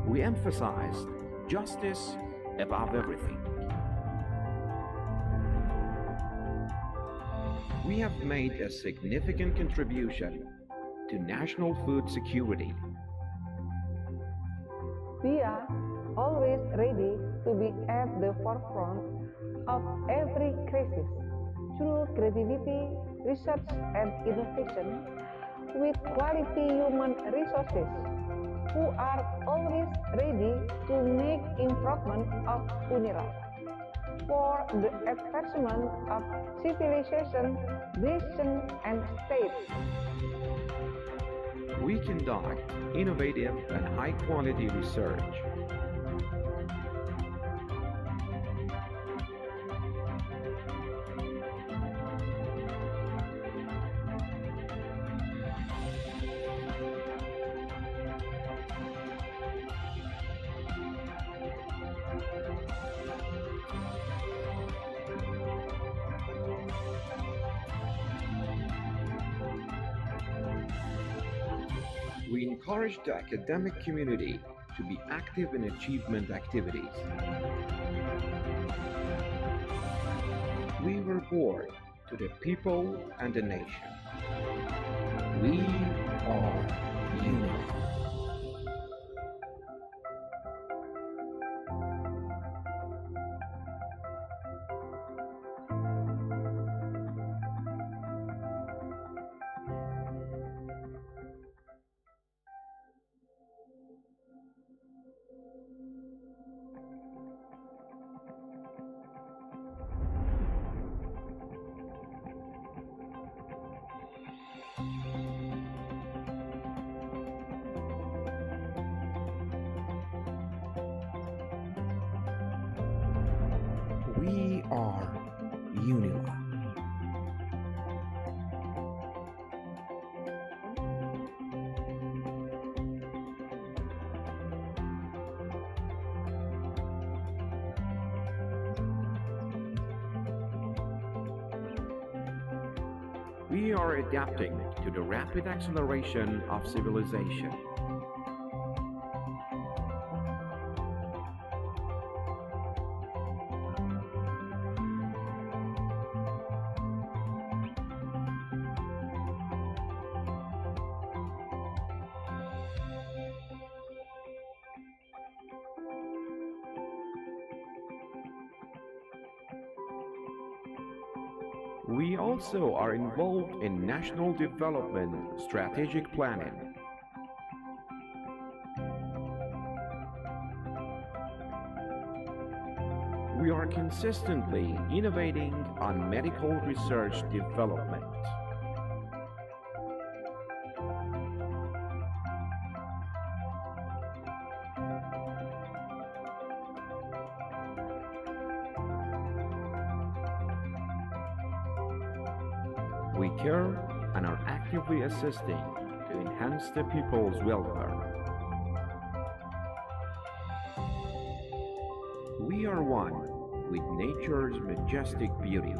We emphasize justice above everything. We have made a significant contribution to national food security. We are always ready to be at the forefront of every crisis through creativity, research, and innovation with quality human resources who are always ready to make improvement of UNIRA for the advancement of civilization, nation, and state. We conduct innovative and high-quality research. We encourage the academic community to be active in achievement activities. We were born to the people and the nation. We are ULICoSS. We are UNILA. We are adapting to the rapid acceleration of civilization. We also are involved in national development strategic planning. We are consistently innovating on medical research development. We care and are actively assisting to enhance the people's welfare. We are one with nature's majestic beauty.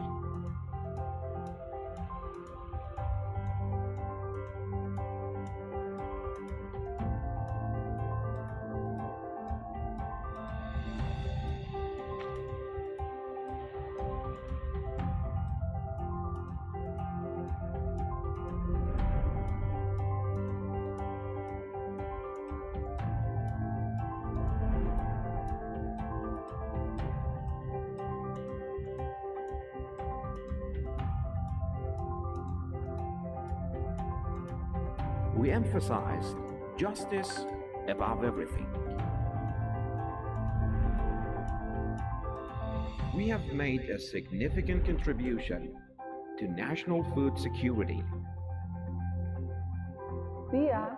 We emphasize justice above everything. We have made a significant contribution to national food security. We are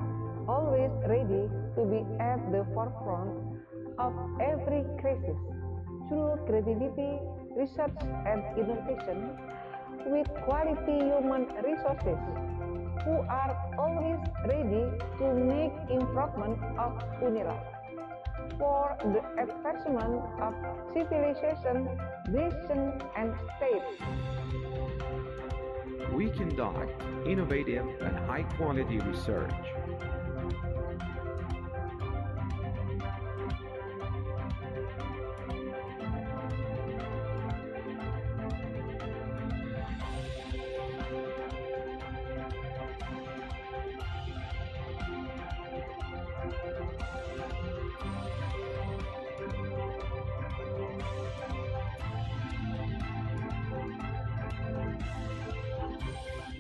always ready to be at the forefront of every crisis through creativity, research, and innovation with quality human resources who are always ready to make improvement of UNILA for the advancement of civilization, nation, and state. We conduct innovative and high-quality research.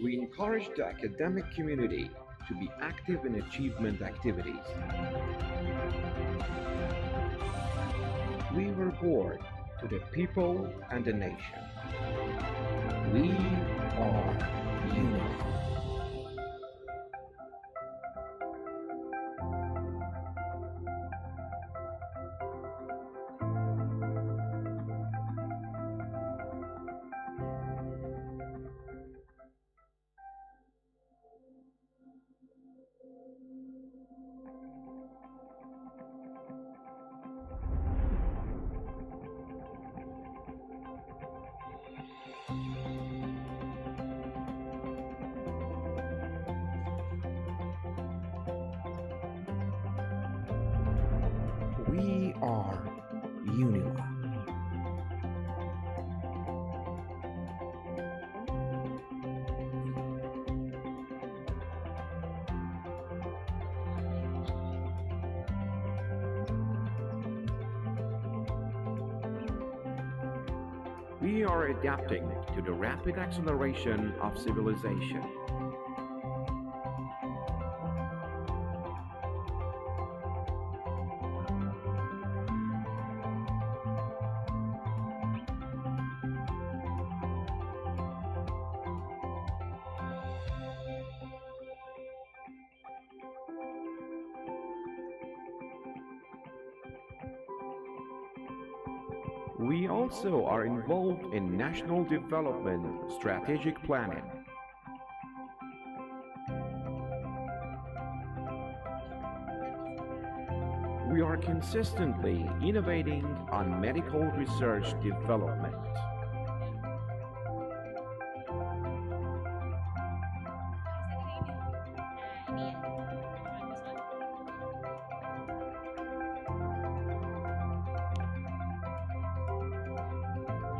We encourage the academic community to be active in achievement activities. We report to the people and the nation. We are UNILA. We are UNILA. We are adapting to the rapid acceleration of civilization. We also are involved in national development strategic planning. We are consistently innovating on medical research development.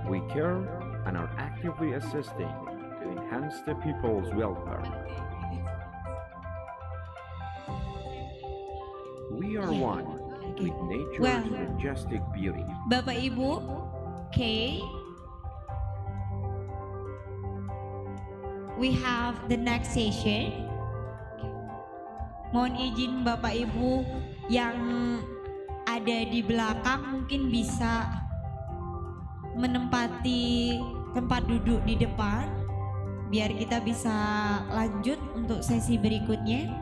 We care and are actively assisting to enhance the people's welfare. We are one with nature's Well, majestic beauty. Bapak Ibu, okay. We have the next session. Mohon izin Bapak Ibu yang ada di belakang mungkin bisa menempati tempat duduk di depan biar kita bisa lanjut untuk sesi berikutnya.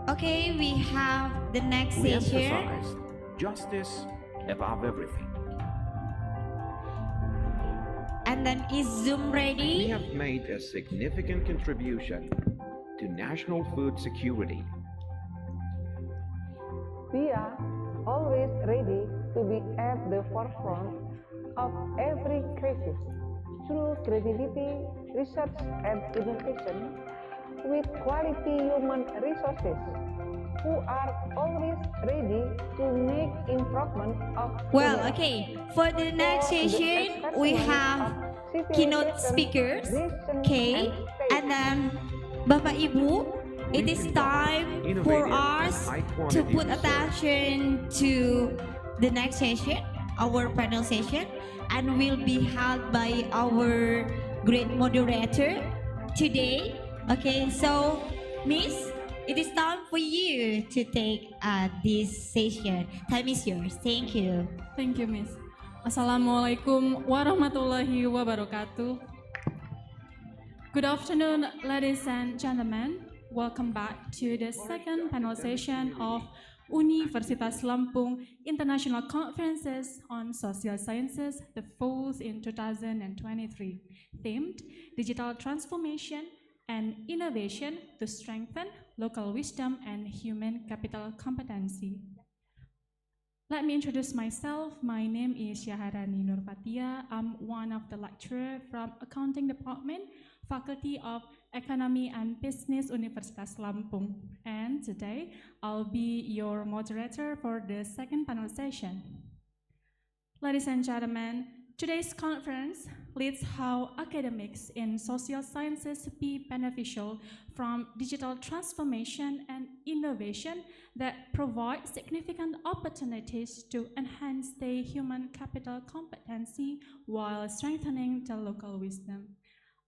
Okay, we have the next We session. emphasize justice above everything. And then is Zoom ready? We have made a significant contribution to national food security. We are always ready to be at the forefront of every crisis through creativity, research, and innovation with quality human resources who are always ready to make improvement of Well, today. okay. For the next session, we have keynote speakers. Okay, and then Bapak Ibu, it is time for us to put attention to the next session, our panel session, and will be held by our great moderator today. Okay, so Miss, it is time for you to take this session. Time is yours. Thank you. Thank you, Miss. Assalamualaikum warahmatullahi wabarakatuh. Good afternoon, ladies and gentlemen. Welcome back to the second panel session of Universitas Lampung International Conferences on Social Sciences, the fourth in 2023, themed Digital Transformation and Innovation to Strengthen Local Wisdom and Human Capital Competency. Let me introduce myself. My name is Syaharani Nurfatia. I'm one of the lecturers from Accounting Department, Faculty of Economy and Business, Universitas Lampung. And today, I'll be your moderator for the second panel session. Ladies and gentlemen, today's conference leads how academics in social sciences be beneficial from digital transformation and innovation that provide significant opportunities to enhance the human capital competency while strengthening the local wisdom.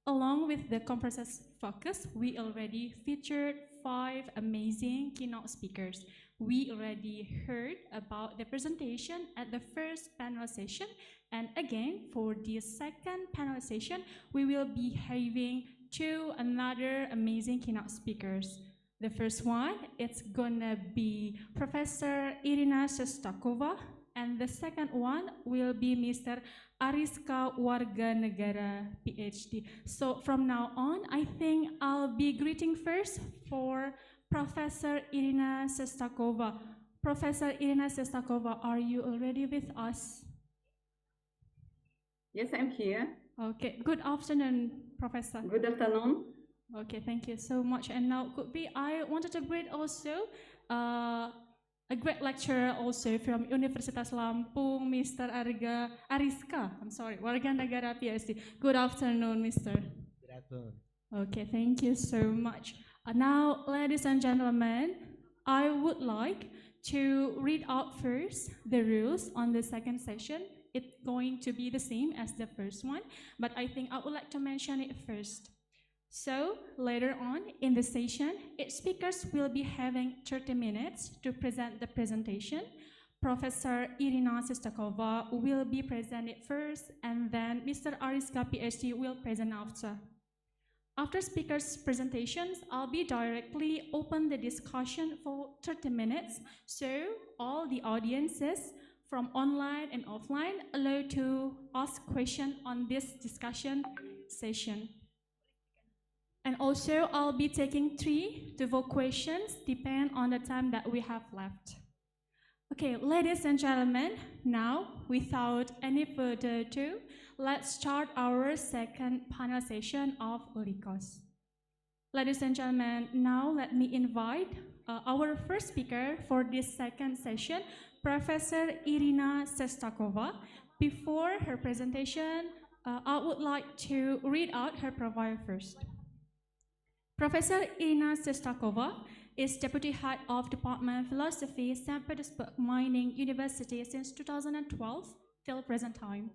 Along with the conference's focus, we already featured 5 amazing keynote speakers. We already heard about the presentation at the first panel session, and again, for the second panel session, we will be having 2 another amazing keynote speakers. The first one, it's gonna be Professor Irina Shostakova, and the second one will be Mr. Ariska Warganegara, PhD. So from now on, I think I'll be greeting first for Professor Irina Shostakova. Professor Irina Shostakova, are you already with us? Yes, I'm here. Okay, good afternoon, Professor. Good afternoon. Okay, thank you so much. And now I wanted to greet also a great lecturer also from Universitas Lampung, Mr. Ariska, Warganegara, PhD. Good afternoon, Mr. Good afternoon. Okay, thank you so much. Now, ladies and gentlemen, I would like to read out first the rules on the second session. It's going to be the same as the first one, but I think I would like to mention it first. So later on in the session, each speakers will be having 30 minutes to present the presentation. Professor Irina Shostakova will be presented first, and then Mr. Ariska, PhD, will present after. After speakers' presentations, I'll be directly open the discussion for 30 minutes, so all the audiences from online and offline allowed to ask questions on this discussion session. And also, I'll be taking 3 to 4 questions, depending on the time that we have left. Okay, ladies and gentlemen, now, without any further ado, let's start our second panel session of ULICoSS. Ladies and gentlemen, now let me invite our first speaker for this second session, Professor Irina Sestakova. Before her presentation, I would like to read out her profile first. Professor Irina Sestakova is Deputy Head of Department of Philosophy, St. Petersburg Mining University since 2012 till present time.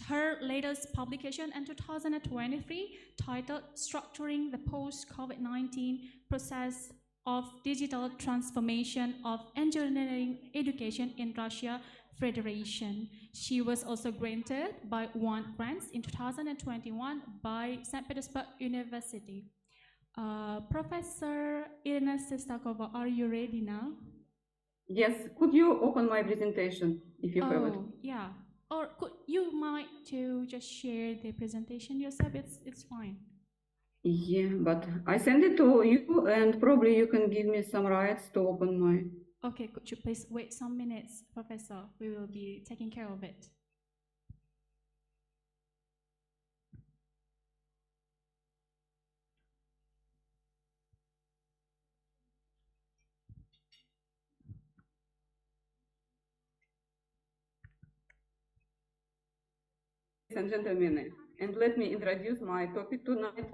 Her latest publication in 2023, titled Structuring the Post-COVID-19 Process of Digital Transformation of Engineering Education in Russia Federation. She was also granted by 1 grants in 2021 by St. Petersburg University. Professor Irina Sestakova, are you ready now? Yes, could you open my presentation if you have it? Yeah. Or could you might to just share the presentation yourself? It's fine. Yeah, but I send it to you and probably you can give me some rights to open my... Okay, could you please wait some minutes, Professor? We will be taking care of it. Ladies and gentlemen, and let me introduce my topic tonight,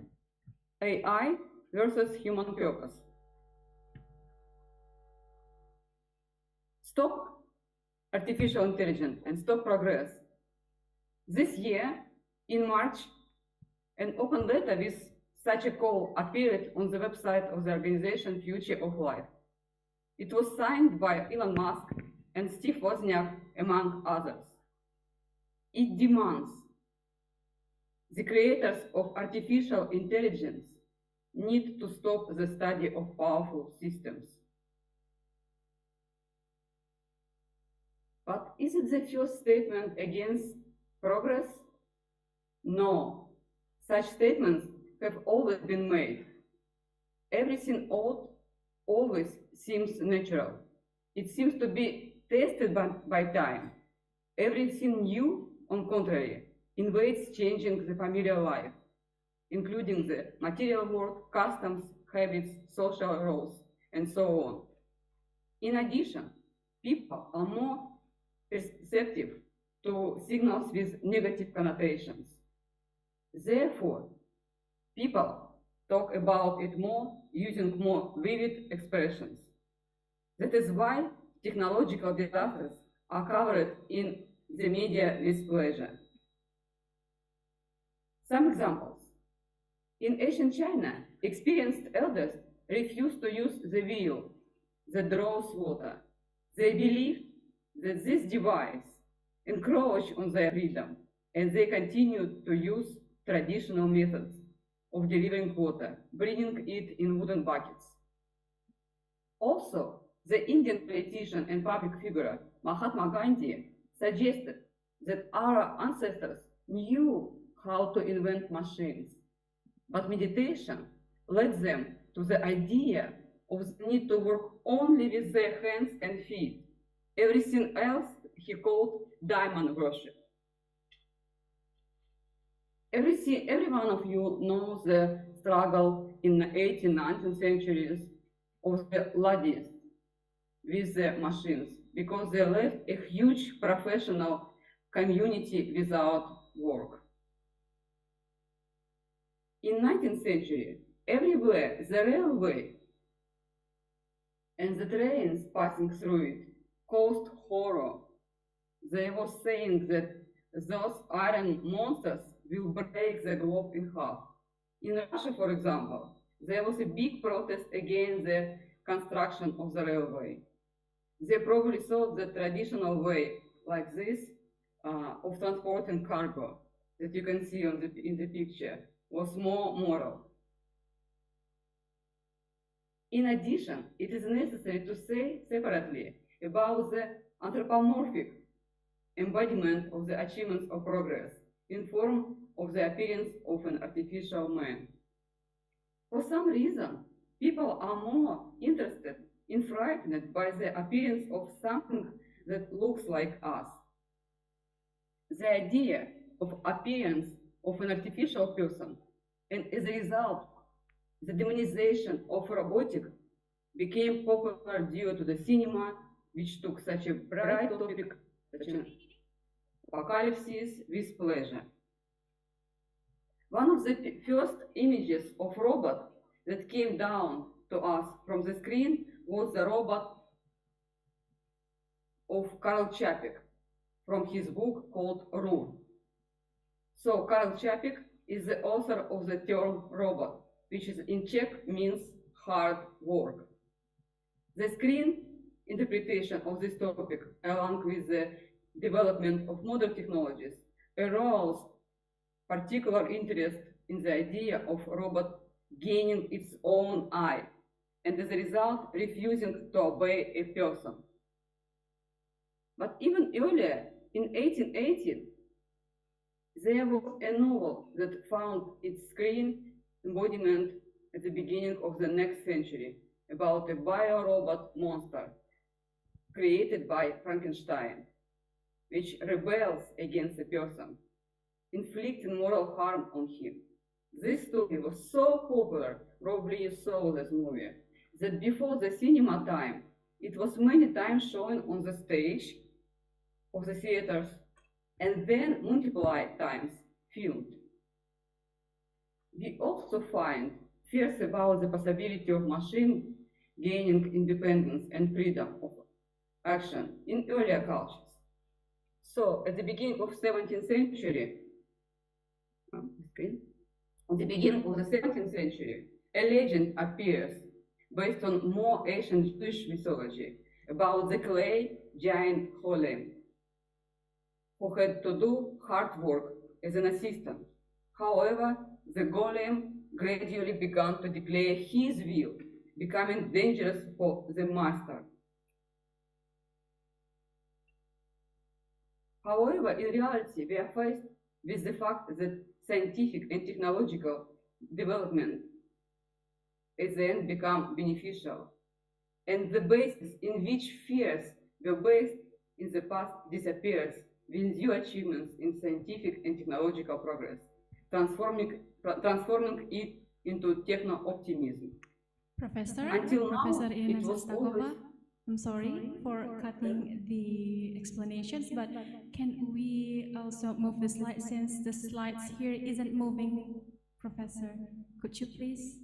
AI versus human purpose. Stop artificial intelligence and stop progress. This year, in March, an open letter with such a call appeared on the website of the organization Future of Life. It was signed by Elon Musk and Steve Wozniak, among others. It demands the creators of artificial intelligence need to stop the study of powerful systems. But is it the first statement against progress? No. Such statements have always been made. Everything old always seems natural. It seems to be tested by time. Everything new, on contrary, invades changing the familiar life, including the material world, customs, habits, social roles, and so on. In addition, people are more perceptive to signals with negative connotations. Therefore, people talk about it more using more vivid expressions. That is why technological disasters are covered in the media with pleasure. Some examples. In ancient China, experienced elders refused to use the wheel that draws water. They believed that this device encroached on their freedom, and they continued to use traditional methods of delivering water, bringing it in wooden buckets. Also, the Indian politician and public figure Mahatma Gandhi suggested that our ancestors knew how to invent machines, but meditation led them to the idea of the need to work only with their hands and feet. Everything else he called diamond worship. Every one of you knows the struggle in the 18th and 19th centuries of the ladies with the machines, because they left a huge professional community without work. In 19th century, everywhere the railway and the trains passing through it caused horror. They were saying that those iron monsters will break the globe in half. In Russia, for example, there was a big protest against the construction of the railway. They probably thought the traditional way, like this, of transporting cargo that you can see in the picture, was more moral. In addition, it is necessary to say separately about the anthropomorphic embodiment of the achievements of progress in form of the appearance of an artificial man. For some reason, people are more interested in frightened by the appearance of something that looks like us. The idea of appearance of an artificial person, and as a result, the demonization of robotic became popular due to the cinema, which took such a bright topic such as apocalypse with pleasure. One of the first images of robot that came down to us from the screen was the robot of Karl Čapek from his book called Ruhr. So Karl Čapek is the author of the term robot, which is in Czech means hard work. The screen interpretation of this topic, along with the development of modern technologies, aroused particular interest in the idea of robot gaining its own eye, and as a result, refusing to obey a person. But even earlier, in 1818, there was a novel that found its screen embodiment at the beginning of the next century about a bio-robot monster created by Frankenstein, which rebels against a person, inflicting moral harm on him. This story was so popular, probably you saw this movie, that before the cinema time, it was many times shown on the stage of the theaters and then multiplied times filmed. We also find fears about the possibility of machine gaining independence and freedom of action in earlier cultures. So at the beginning of 17th century, a legend appears based on more ancient Jewish mythology about the clay giant golem, who had to do hard work as an assistant. However, the golem gradually began to declare his will, becoming dangerous for the master. However, in reality, we are faced with the fact that scientific and technological development at the end become beneficial, and the basis in which fears were based in the past disappears with new achievements in scientific and technological progress, transforming it into techno-optimism. Professor, Until now, Professor Irina it was Zastakova, always... I'm sorry for cutting the explanations, but can we also move the slide since the slides here isn't moving, Professor? Could you please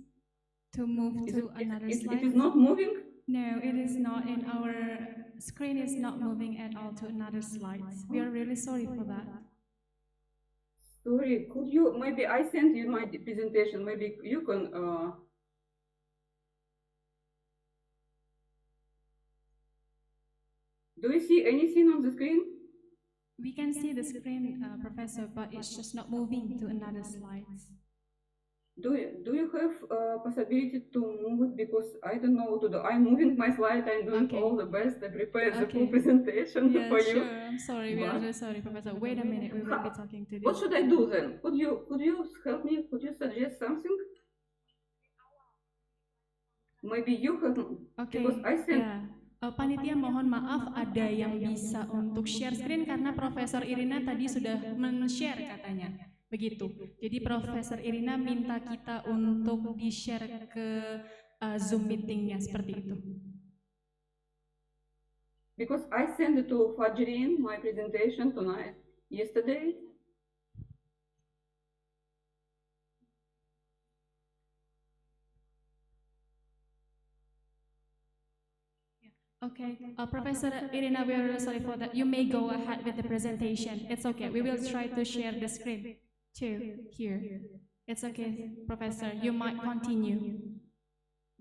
to move to another slide? It is not moving? No, it is not, and our screen is not moving at all to another slide. We are really sorry for that. Sorry, could you, maybe I sent you my presentation, maybe you can... Do you see anything on the screen? We can see the screen, Professor, but it's just not moving to another slide. Do you have possibility to move it? Because I don't know what to do. I'm moving my slide, I'm doing all the best, I prepared the full presentation for you. Sure, I'm sorry, we are really sorry, Professor. Wait a minute, we will be talking to you. What should I do then? Could you help me? Could you suggest something? Maybe you have, because I sent... Panitia mohon maaf, ada yang bisa untuk share screen karena Profesor Irina tadi sudah men-share katanya. Begitu. Jadi Profesor Irina minta kita untuk di-share ke Zoom meetingnya seperti itu. Because I sent it to Fajrin, my presentation tonight, yesterday. Okay, Professor Irina, we are really sorry for that. You may go ahead with the presentation. It's okay. We will try to share the screen too here. It's okay, Professor. You might continue.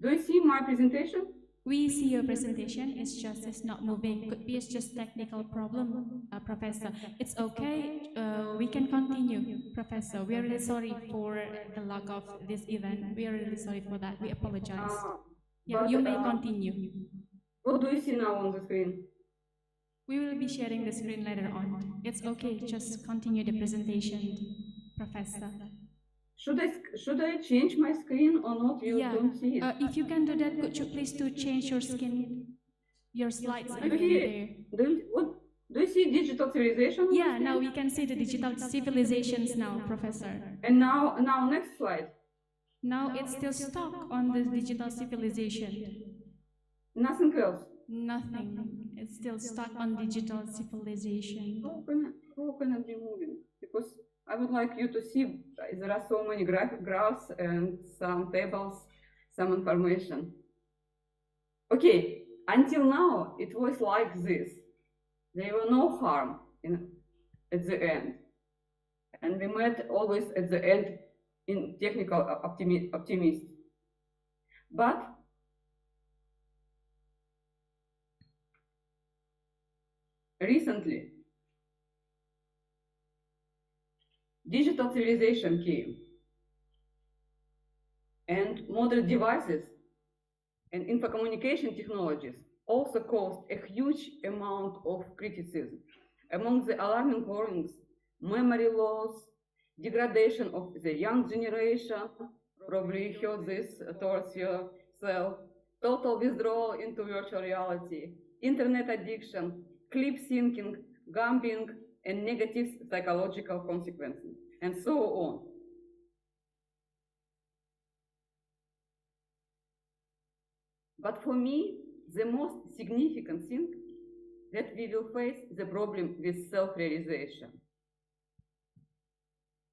Do you see my presentation? We see your presentation. It's not moving. Could be it's just technical problem, Professor. It's okay. We can continue, Professor. We are really sorry for the lack of this event. We are really sorry for that. We apologize. Yeah, you may continue. What do you see now on the screen? We will be sharing the screen later on. It's okay, just continue the presentation, Professor. Should I change my screen or not? You don't see it. If you can do that, could you please to change your skin, your slides again there? Do you see digital civilization? Yeah, now we can see the digital civilizations now, Professor. And now next slide. Now it's still stuck on the digital civilization. Nothing else? Nothing. It's still stuck on digital civilization. How can I be moving? Because I would like you to see there are so many graphs and some tables, some information. Okay, until now it was like this. There were no harm at the end. And we met always at the end in technical optimism. But recently, digital civilization came, and modern devices and info communication technologies also caused a huge amount of criticism. Among the alarming warnings, memory loss, degradation of the young generation, probably heard this towards yourself, total withdrawal into virtual reality, internet addiction, clip syncing, gambling, and negative psychological consequences, and so on. But for me, the most significant thing that we will face the problem with self-realization.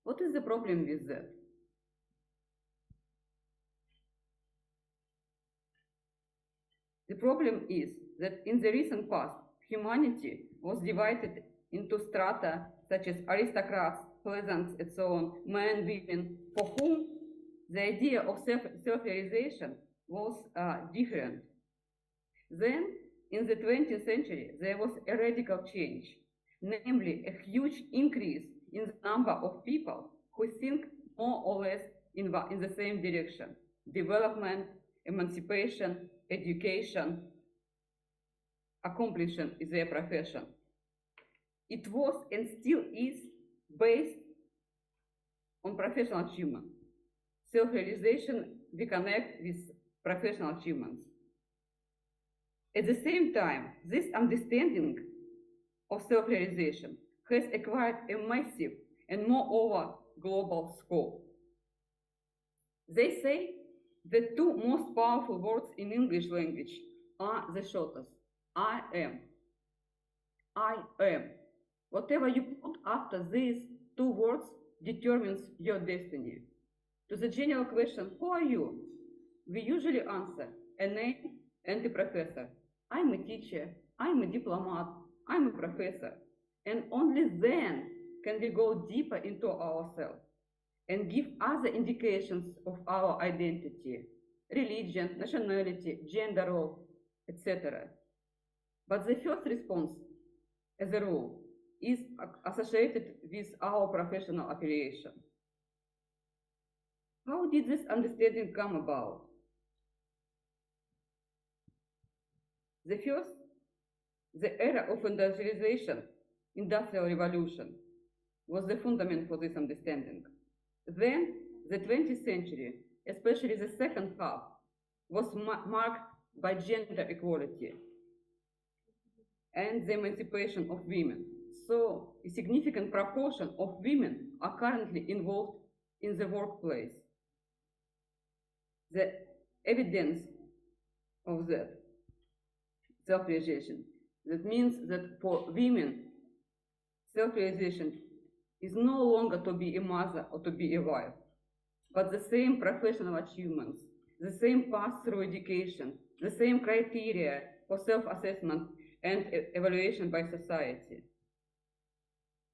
What is the problem with that? The problem is that in the recent past, humanity was divided into strata such as aristocrats, peasants, and so on, men, women, for whom the idea of self-realization was different. Then, in the 20th century, there was a radical change, namely a huge increase in the number of people who think more or less in the same direction: development, emancipation, education, accomplishing their profession. It was and still is based on professional achievement. Self-realization we connect with professional achievements. At the same time, this understanding of self-realization has acquired a massive and moreover global scope. They say the two most powerful words in English language are the shortest: I am. I am. Whatever you put after these two words determines your destiny. To the general question, who are you? We usually answer a name and a professor. I'm a teacher, I'm a diplomat, I'm a professor. And only then can we go deeper into ourselves and give other indications of our identity: religion, nationality, gender role, etc. But the first response, as a rule, is associated with our professional affiliation. How did this understanding come about? The first, the era of industrialization, industrial revolution, was the fundament for this understanding. Then, the 20th century, especially the second half, was marked by gender equality and the emancipation of women. So, a significant proportion of women are currently involved in the workplace. The evidence of that self-realization, that means that for women, self-realization is no longer to be a mother or to be a wife, but the same professional achievements, the same path through education, the same criteria for self-assessment and evaluation by society.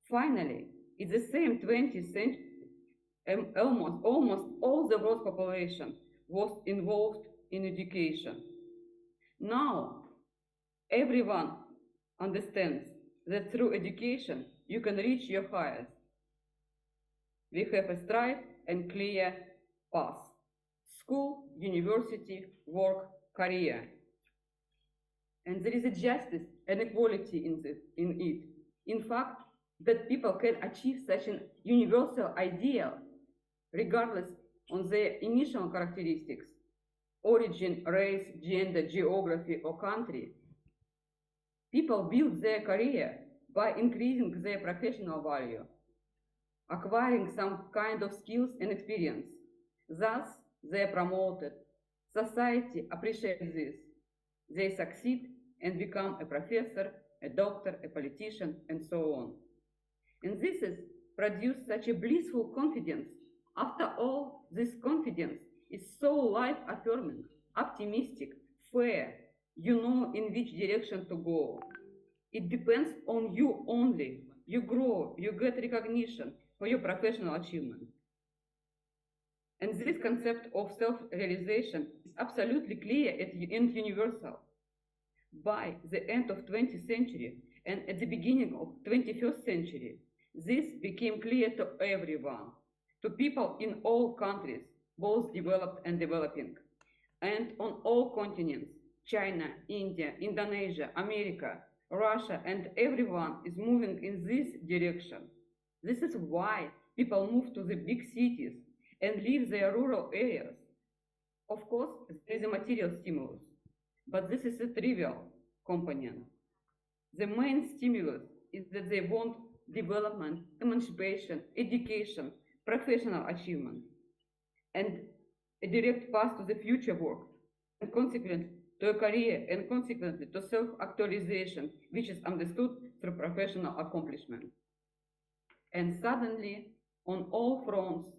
Finally, in the same 20th century, almost all the world's population was involved in education. Now, everyone understands that through education you can reach your highest. We have a straight and clear path: school, university, work, career. And there is a justice and equality in it. In fact, that people can achieve such an universal ideal regardless of their initial characteristics, origin, race, gender, geography, or country. People build their career by increasing their professional value, acquiring some kind of skills and experience. Thus, they are promoted. Society appreciates this. They succeed and become a professor, a doctor, a politician, and so on. And this is produced such a blissful confidence. After all, this confidence is so life-affirming, optimistic, fair. You know in which direction to go. It depends on you only. You grow, you get recognition for your professional achievement. And this concept of self-realization is absolutely clear and universal. By the end of 20th century and at the beginning of 21st century, this became clear to everyone, to people in all countries, both developed and developing, and on all continents, China, India, Indonesia, America, Russia, and everyone is moving in this direction. This is why people move to the big cities and leave their rural areas. Of course, there is a material stimulus, but this is a trivial component. The main stimulus is that they want development, emancipation, education, professional achievement, and a direct path to the future work, and consequently to a career, and consequently to self-actualization, which is understood through professional accomplishment. And suddenly, on all fronts,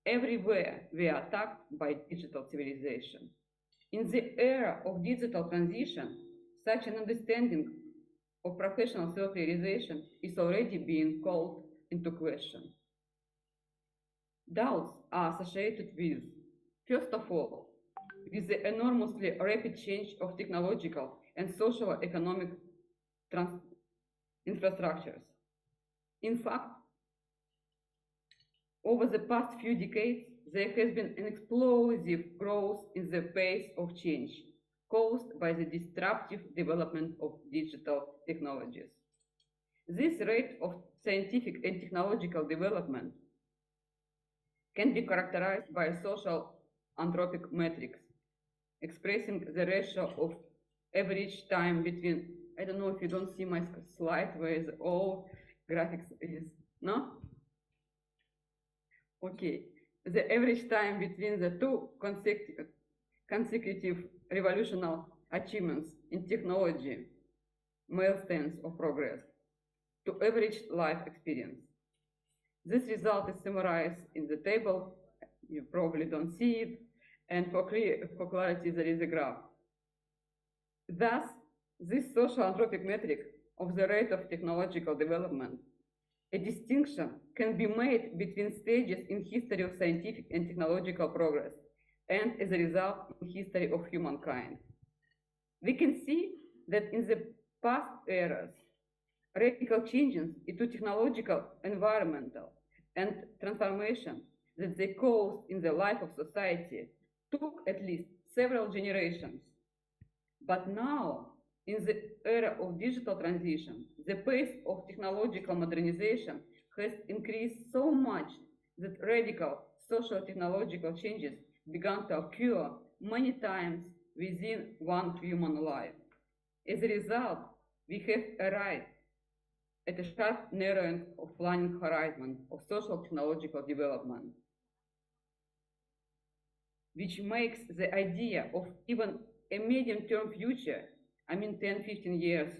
everywhere, we are attacked by digital civilization. In the era of digital transition, such an understanding of professional self-realization is already being called into question. Doubts are associated with, first of all, with the enormously rapid change of technological and social economic infrastructures. In fact, over the past few decades, there has been an explosive growth in the pace of change caused by the disruptive development of digital technologies. This rate of scientific and technological development can be characterized by a social anthropic matrix, expressing the ratio of average time between, I don't know if you don't see my slide where the all graphics is, no? Okay, the average time between the two consecutive revolutionary achievements in technology, milestones of progress, to average life experience. This result is summarized in the table. You probably don't see it. And for clarity, there is a graph. Thus, this social anthropic metric of the rate of technological development, a distinction can be made between stages in history of scientific and technological progress, and as a result, in history of humankind. We can see that in the past eras, radical changes into technological, environmental, and transformation that they caused in the life of society took at least several generations. But now, in the era of digital transition, the pace of technological modernization has increased so much that radical social technological changes began to occur many times within one human life. As a result, we have arrived at a sharp narrowing of planning horizon of social technological development, which makes the idea of even a medium-term future, I mean 10-15 years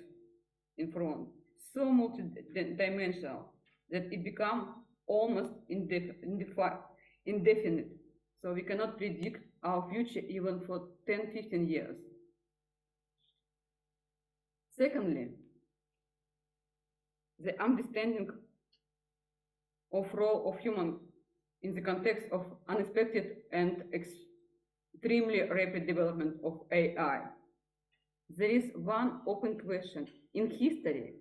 in front, so multidimensional that it becomes almost indefinite. So we cannot predict our future even for 10-15 years. Secondly, the understanding of role of human in the context of unexpected and extremely rapid development of AI. There is one open question in history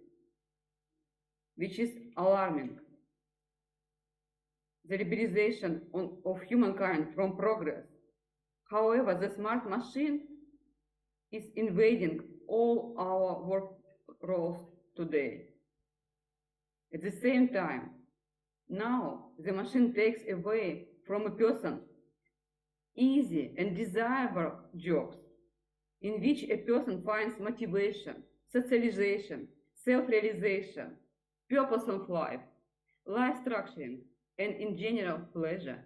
which is alarming. The liberalization of humankind from progress. However, the smart machine is invading all our work roles today. At the same time, now the machine takes away from a person easy and desirable jobs in which a person finds motivation, socialization, self-realization, purpose of life, life structuring, and in general pleasure.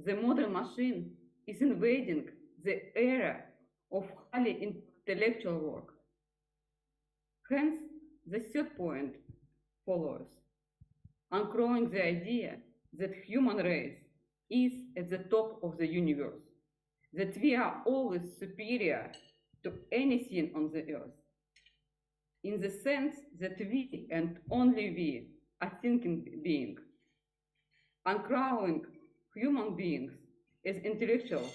The modern machine is invading the era of highly intellectual work. Hence, the third point follows, uncrowing the idea that human race is at the top of the universe, that we are always superior to anything on the earth, in the sense that we and only we are thinking beings. Uncrowing human beings as intellectuals,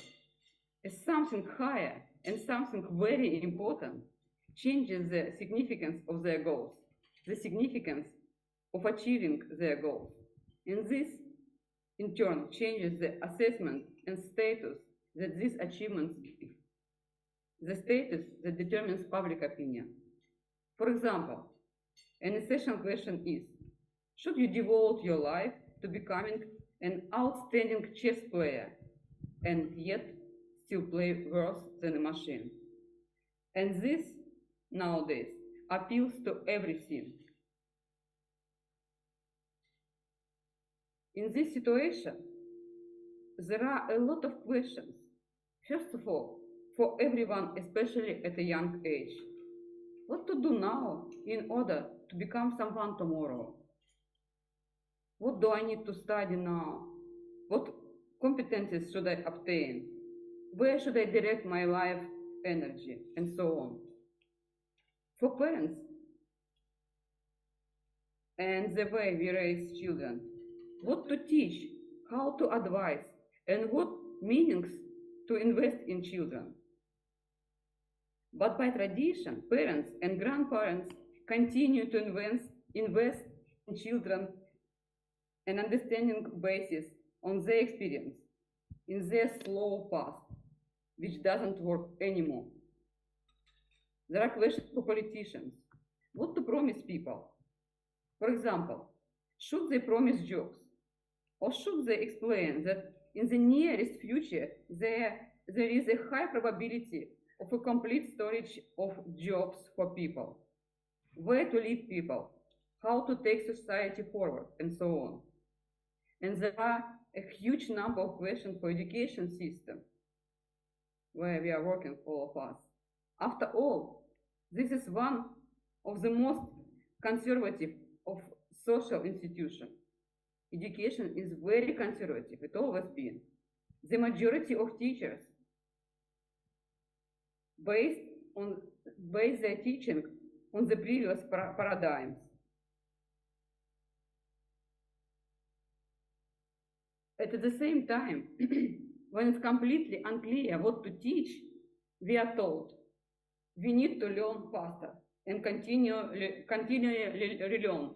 as something higher and something very important, changes the significance of their goals, the significance of achieving their goals. And this, in turn, changes the assessment and status that these achievements give, the status that determines public opinion. For example, an essential question is, should you devote your life to becoming an outstanding chess player and yet still play worse than a machine? And this, nowadays, appeals to everything. In this situation, there are a lot of questions. First of all, for everyone, especially at a young age, what to do now in order to become someone tomorrow? What do I need to study now? What competencies should I obtain? Where should I direct my life energy? And so on. For parents, and the way we raise children, what to teach, how to advise, and what meanings to invest in children. But by tradition, parents and grandparents continue to invest in children an understanding basis on their experience, in their slow path, which doesn't work anymore. There are questions for politicians. What to promise people? For example, should they promise jobs? Or should they explain that in the nearest future there is a high probability of a complete storage of jobs for people, where to lead people, how to take society forward, and so on. And there are a huge number of questions for education system, where we are working, all of us. After all, this is one of the most conservative of social institutions. Education is very conservative, it always been. The majority of teachers base their teaching on the previous paradigms. At the same time, when it's completely unclear what to teach, we are told we need to learn faster and continually relearn.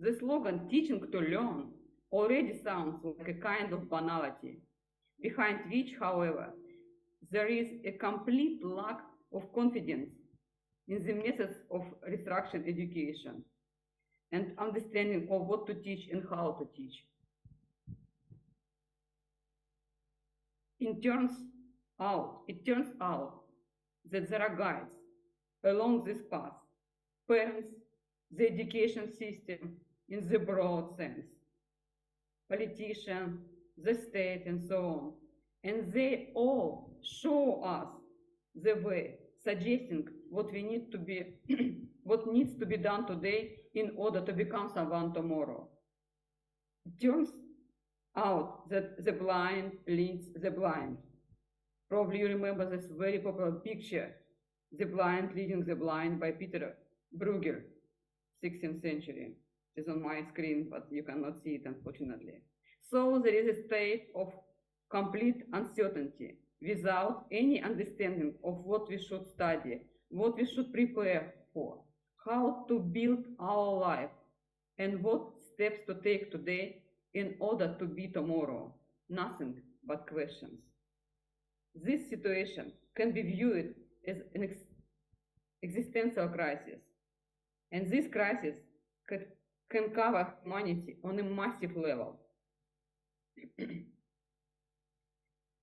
The slogan "teaching to learn" already sounds like a kind of banality, behind which, however, there is a complete lack of confidence in the methods of restructured education and understanding of what to teach and how to teach. It turns out that there are guides along this path, parents, the education system in the broad sense, politicians, the state, and so on. And they all show us the way, suggesting what we need to be, what needs to be done today in order to become someone tomorrow. It turns out that the blind leads the blind. Probably you remember this very popular picture, The Blind Leading the Blind by Peter Bruegel, 16th century. It's on my screen, but you cannot see it, unfortunately. So there is a state of complete uncertainty without any understanding of what we should study, what we should prepare for, how to build our life, and what steps to take today in order to be tomorrow. Nothing but questions. This situation can be viewed as an existential crisis. And this crisis can cover humanity on a massive level.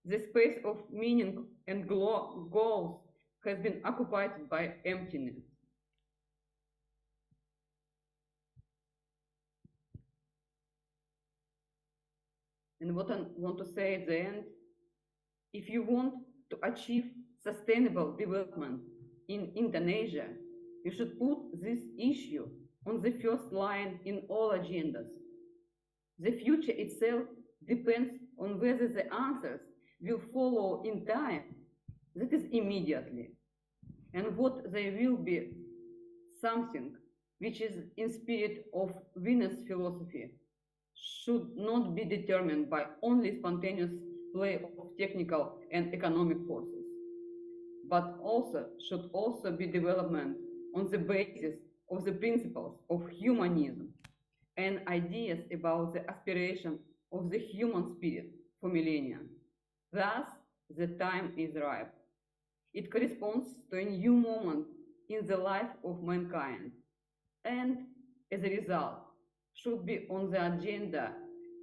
The space of meaning and goals has been occupied by emptiness. And what I want to say at the end, if you want to achieve sustainable development in Indonesia, you should put this issue on the first line in all agendas. The future itself depends on whether the answers will follow in time, that is immediately, and what they will be something which is in spirit of Venus philosophy, should not be determined by only spontaneous play of technical and economic forces, but should also be development on the basis of the principles of humanism and ideas about the aspiration of the human spirit for millennia. Thus, the time is ripe. It corresponds to a new moment in the life of mankind, and as a result, should be on the agenda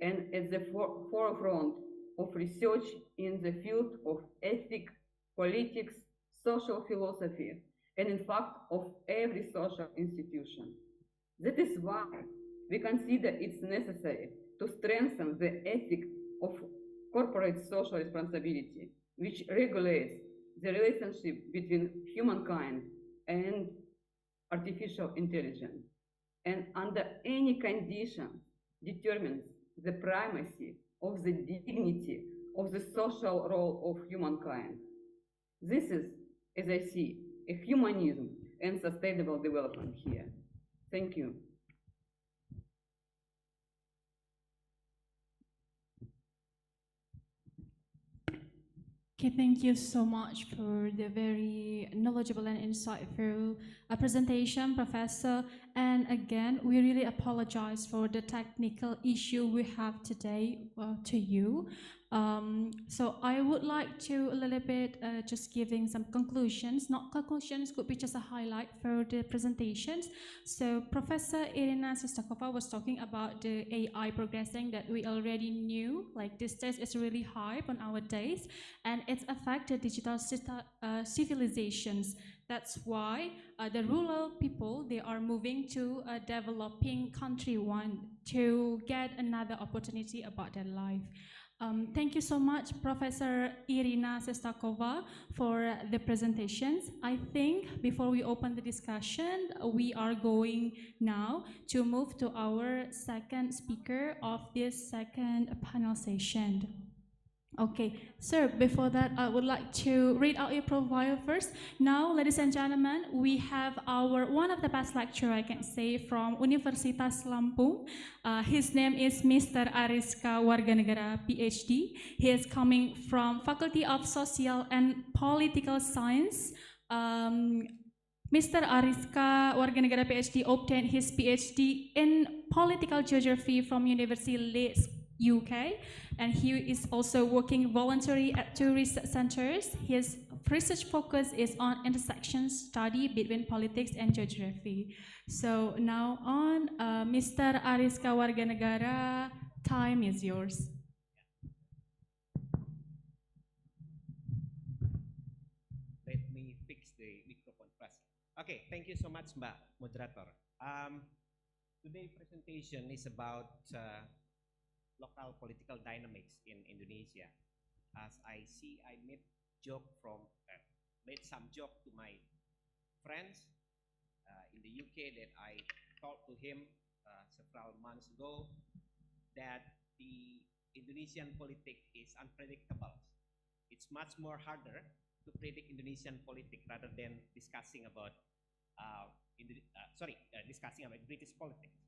and at the forefront of research in the field of ethics, politics, social philosophy, and in fact of every social institution. That is why we consider it necessary to strengthen the ethic of corporate social responsibility, which regulates the relationship between humankind and artificial intelligence, and under any condition determines the primacy of the dignity of the social role of humankind. This is, as I see, a humanism and sustainable development here. Thank you. Okay, thank you so much for the very knowledgeable and insightful presentation, Professor. And again, we really apologize for the technical issue we have today to you. So I would like to a little bit just giving some conclusions, not conclusions, could be just a highlight for the presentations. So Professor Irina Sestakova was talking about the AI progressing that we already knew, like this test is really hype on our days, and it's affected digital civilizations. That's why the rural people, they are moving to a developing country one to get another opportunity about their life. Thank you so much, Professor Irina Sestakova, for the presentations. I think before we open the discussion, we are going now to move to our second speaker of this second panel session. Okay, sir, before that, I would like to read out your profile first. Now, ladies and gentlemen, we have our one of the best lecturer, I can say, from Universitas Lampung. His name is Mr. Ariska Warganegara, PhD. He is coming from Faculty of Social and Political Science. Mr. Ariska Warganegara, PhD, obtained his PhD in Political Geography from University Leeds, UK, and he is also working voluntarily at 2 research centers. His research focus is on intersection study between politics and geography. So now on, Mr. Ariska Warganegara, time is yours. Let me fix the microphone first. Okay, thank you so much, Mbak Moderator. Today's presentation is about local political dynamics in Indonesia. As I see, I made some joke to my friends in the UK that I talked to him several months ago that the Indonesian politics is unpredictable. It's much more harder to predict Indonesian politics rather than discussing about discussing about British politics.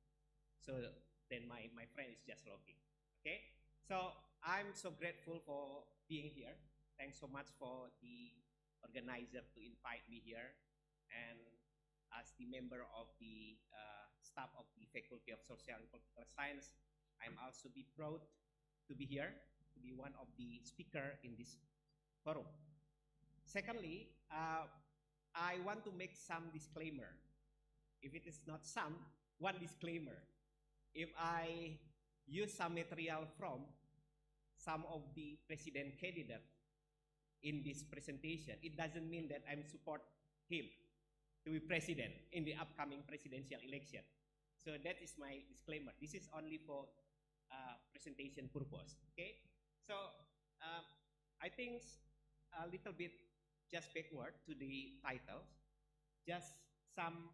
So then my friend is just laughing. Okay, so I'm so grateful for being here. Thanks so much for the organizer to invite me here. And as the member of the staff of the Faculty of Social and Political Science, I'm also be proud to be here, to be one of the speakers in this forum. Secondly, I want to make some disclaimer. If it is not some, one disclaimer. If I use some material from some of the president candidate in this presentation, it doesn't mean that I'm support him to be president in the upcoming presidential election. So that is my disclaimer. This is only for presentation purpose. Okay. So I think a little bit just backward to the titles, just some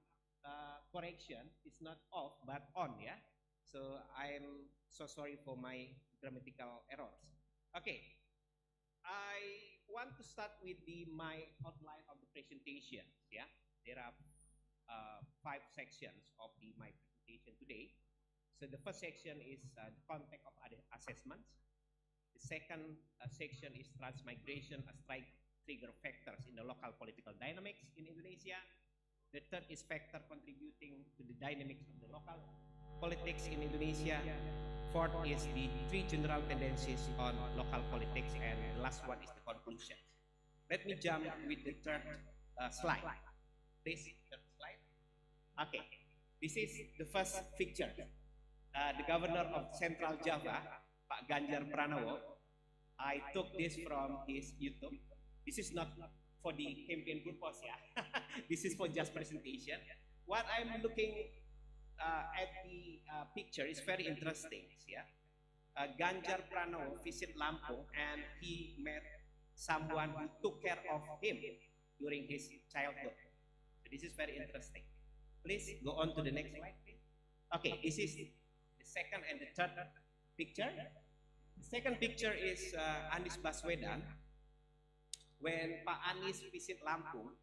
correction. It's not off but on, yeah. So I'm so sorry for my grammatical errors. Okay, I want to start with my outline of the presentation. Yeah, there are 5 sections of my presentation today. So the first section is the context of assessments. The second section is transmigration as trigger factors in the local political dynamics in Indonesia. The third is factor contributing to the dynamics of the local politics in Indonesia. Fourth is the 3 general tendencies on local politics, and the last one is the conclusion. Let me jump with the third slide. Please, third slide. Okay, this is the first picture. The governor of Central Java, Pak Ganjar Pranowo. I took this from his YouTube. This is not for the campaign purpose, yeah. This is for just presentation. What I'm looking at the picture is very interesting, yeah. Ganjar Pranowo visit Lampung and he met someone who took care of him during his childhood. So this is very interesting. Please go on to the next slide, please. Okay, this is the second and the third picture. The second picture is Anies Baswedan. When Pak Anies visit Lampung,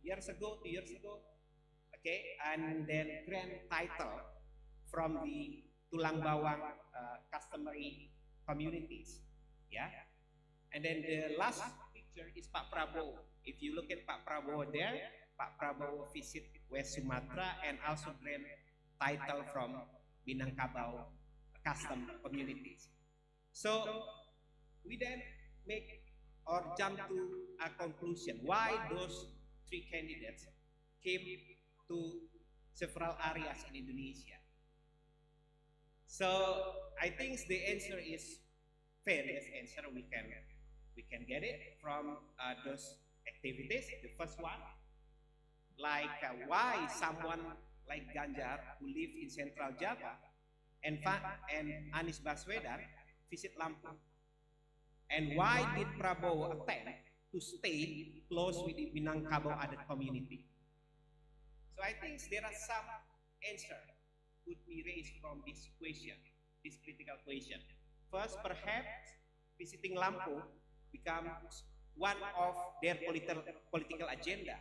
years ago, 2 years ago, okay, and then grand title from the Tulang Bawang customary communities, yeah. And then the last picture is Pak Prabowo. If you look at Pak Prabowo there, Pak Prabowo visit West Sumatra and also grand title from Minangkabau custom communities. So we then make or jump to a conclusion why those 3 candidates came to several areas in Indonesia. So I think the answer is various answer. We can get it from those activities. The first one, like why someone like Ganjar who live in Central Java and Anies Baswedan visit Lampung. And why did Prabowo attempt to stay close with the Minangkabau other community? So I think there are some answers could be raised from this question, this critical question. First, perhaps visiting Lampung becomes one of their political agenda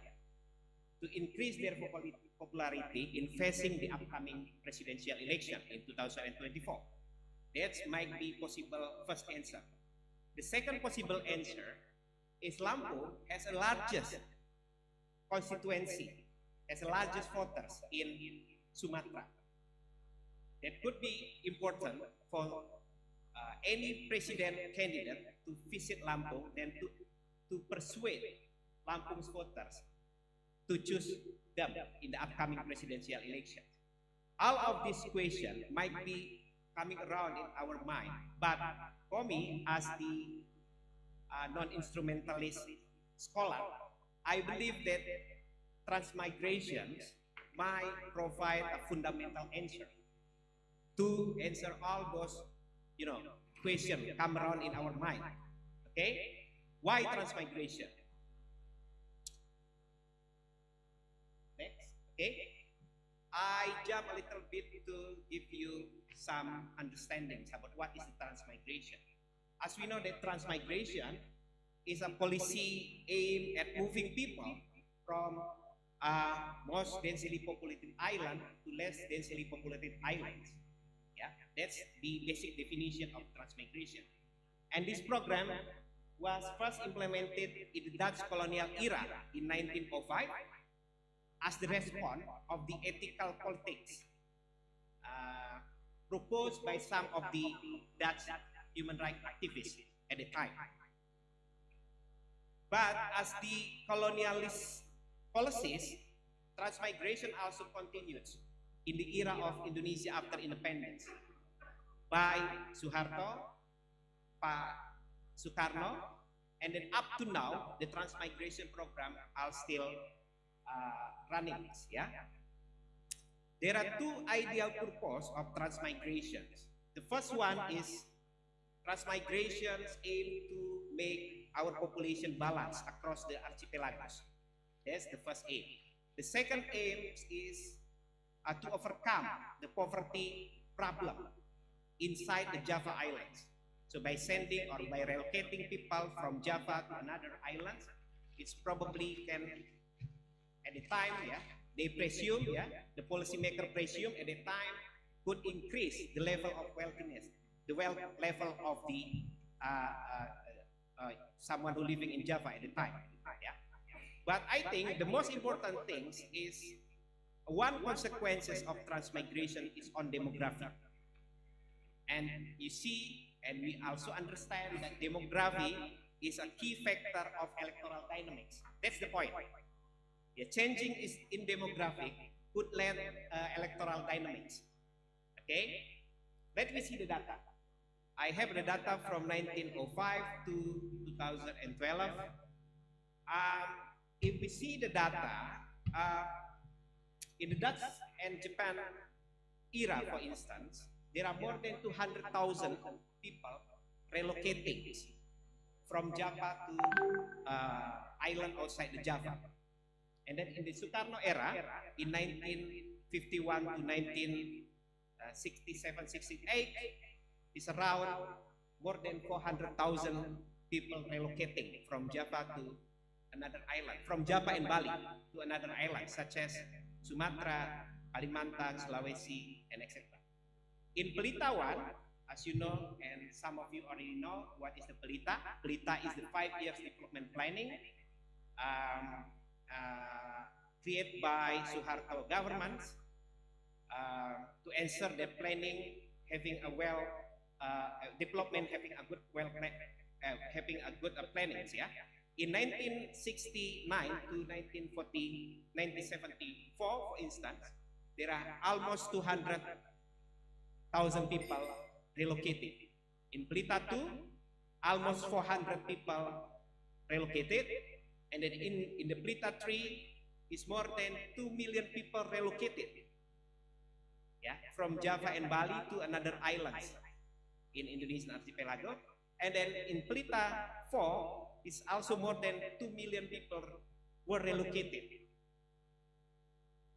to increase their popularity in facing the upcoming presidential election in 2024. That might be possible first answer. The second possible answer is Lampung has the largest constituency, has the largest voters in Sumatra. That could be important for any president candidate to visit Lampung and to persuade Lampung's voters to choose them in the upcoming presidential election. All of these questions might be coming around in our mind, but for me, as the non-instrumentalist scholar, I believe that transmigration might provide a fundamental answer to answer all those, questions come around in our mind. Okay, why transmigration? Next, okay. I jump a little bit to give you some understandings about what is the transmigration. As we know that transmigration is a policy aimed at moving people from most densely populated island to less densely populated islands. Yeah, that's the basic definition of transmigration. And this program was first implemented in the Dutch colonial era in 1905 as the response of the ethical politics proposed by some of the Dutch human rights activists at the time. But as the colonialist policies, transmigration also continues in the era of Indonesia after independence by Suharto, Pak Sukarno, and then up to now, the transmigration program are still running. Yeah, there are two ideal purposes of transmigrations. The first one is transmigrations aim to make our population balance across the archipelagos. That's the first aim. The second aim is to overcome the poverty problem inside the Java Islands. So by sending or by relocating people from Java to another islands, it's probably can, at the time, they presume, the policymaker presume at the time could increase the level of wealthiness, the wealth level of the someone who living in Java at the time. But I think the most important thing is one consequences of transmigration is on demography. And you see, and we also understand that demography is a key factor of electoral dynamics. That's the point. The changing is in demographic could lead electoral dynamics. Okay, let me see the data. I have the data from 1905 to 2012. If we see the data, in the Dutch and Japan era, for instance, there are more than 200,000 people relocating from Java to island outside the Java. And then in the Sukarno era, in 1951 to 1967, 68, is around more than 400,000 people relocating from Java to another island, from Java and Bali to another island, such as Sumatra, Kalimantan, Sulawesi, and etc. In Pelita 1, as you know, and some of you already know, what is the Pelita? Pelita is the 5 years development planning created by Suharto government to ensure that planning having a development having a good having a good plannings. Yeah. In 1969 to 1974, for instance, there are almost 200,000 people relocated. In Pelita 2, almost 400 people relocated. And then in the Pelita 3, is more than 2 million people relocated. Yeah, from Java and Bali to another islands in Indonesian archipelago. And then in Pelita 4, is also more than 2 million people were relocated.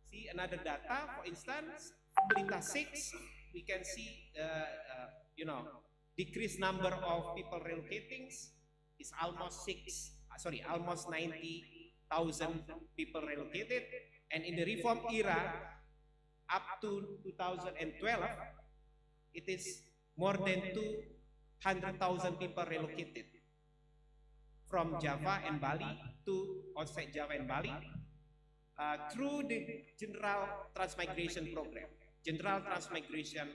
See another data, for instance, Pelita 6, we can see, decreased number of people relocating is almost 90,000 people relocated. And in the reform era, up to 2012, it is more than 200,000 people relocated from Java and Bali to outside Java and Bali through the General Transmigration Program. General Transmigration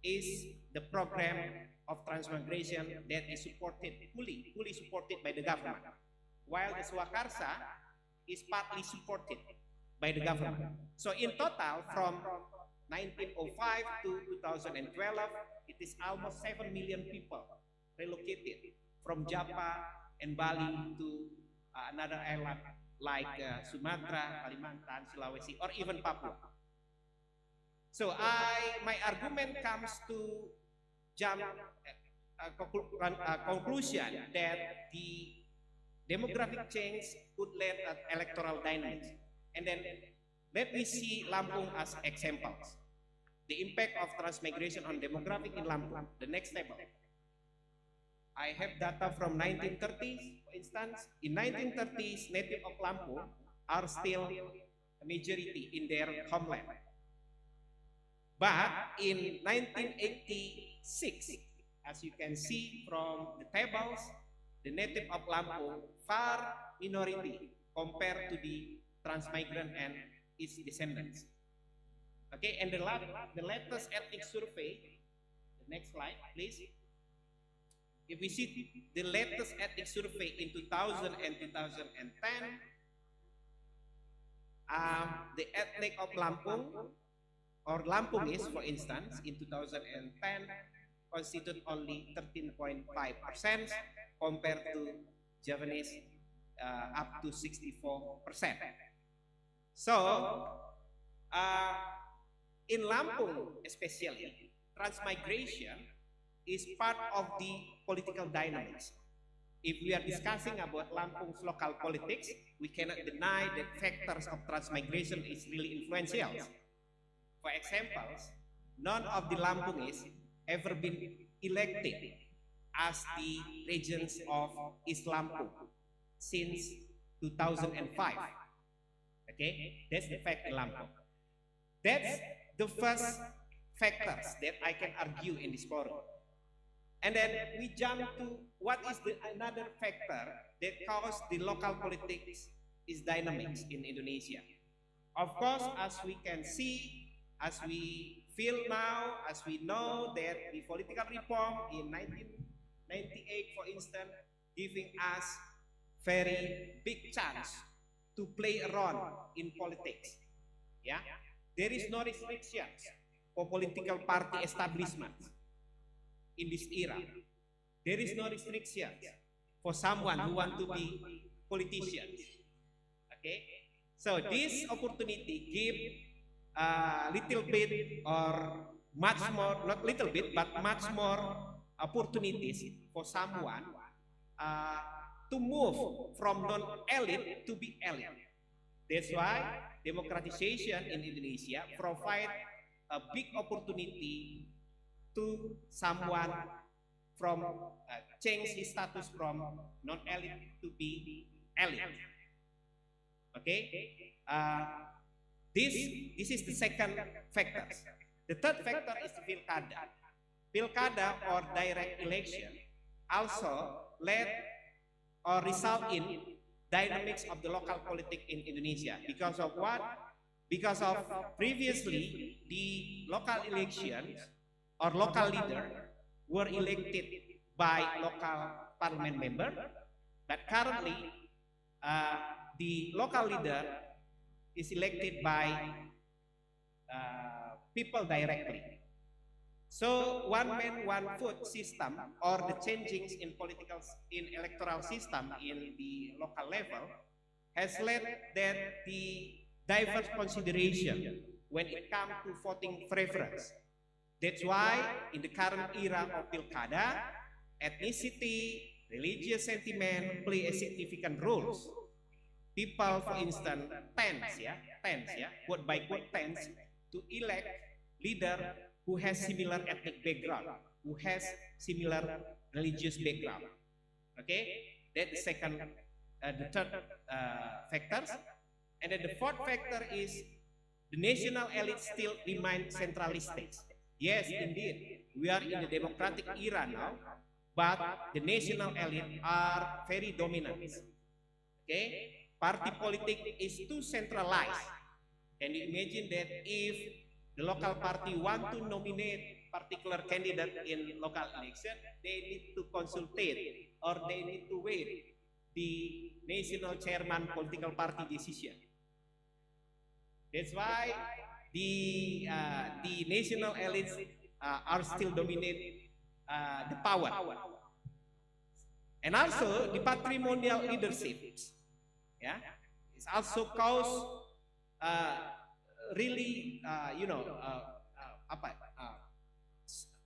is the program of transmigration that is supported, fully supported by the government, while the Swakarsa is partly supported by the government. So in total, from 1905 to 2012, it is almost 7 million people relocated from Java and Bali to another island like Sumatra, Kalimantan, Sulawesi, or even Papua. So my argument comes to jump conclusion that the demographic change could lead to electoral dynamics. And then let me see Lampung as examples. The impact of transmigration on demographic in Lampung. The next table. I have data from 1930s, for instance. In 1930s, native of Lampung are still a majority in their homeland. But in 1986, as you can see from the tables, the native of Lampung far minority compared to the transmigrant and its descendants. Okay, and the latest ethnic survey, the next slide, please. if we see the latest ethnic survey in 2000 and 2010, the ethnic of Lampung, or Lampungese, for instance, in 2010, constitute only 13.5% compared to Javanese up to 64%. So, in Lampung especially, transmigration is part of the political dynamics. If we are discussing about Lampung's local politics, we cannot deny that factors of transmigration is really influential. For example, none of the Lampungese ever been elected as the regents of East Lampung since 2005. Okay, that's the fact in Lampung. That's the first factors that I can argue in this forum. And then we jump to what is the another factor that causes the local politics is dynamics in Indonesia. Of course, as we can see, as we feel now, as we know that the political reform in 1998, for instance, giving us very big chance to play a role in politics. Yeah, there is no restrictions for political party establishment in this era. There is no restrictions for someone who want to be politicians. Okay, so this opportunity give a little bit or much more, not little bit, but much more opportunities for someone to move from non-elite to be elite. That's why democratization in Indonesia provide a big opportunity to someone from change his status from non-elite to be elite. Okay, this is the second factor. The third factor is pilkada. Pilkada or direct election also led or result in dynamics of the local politics in Indonesia. Because of what? Because of previously the local elections or local leader were elected by local parliament member, but currently the local leader is elected by people directly. So one man, one vote system, or the changings in electoral system in the local level has led that the diverse consideration when it comes to voting preference. That's why in the current era of pilkada, ethnicity, religious sentiment play a significant role. People, for instance, tends, quote by quote, tends to elect leader who has similar ethnic background, who has similar religious background. Okay, that's the second, the third factors. And then the fourth factor is the national elite still remain centralistic. Yes, indeed, we are in the democratic era now, but the national elite are very dominant. Okay, party politics is too centralized. Can you imagine that if the local party want to nominate particular candidate in local election, they need to consultate or they need to wait the national chairman political party decision. That's why the national elites are still dominate the power. And also the patrimonial leaderships, it's also cause really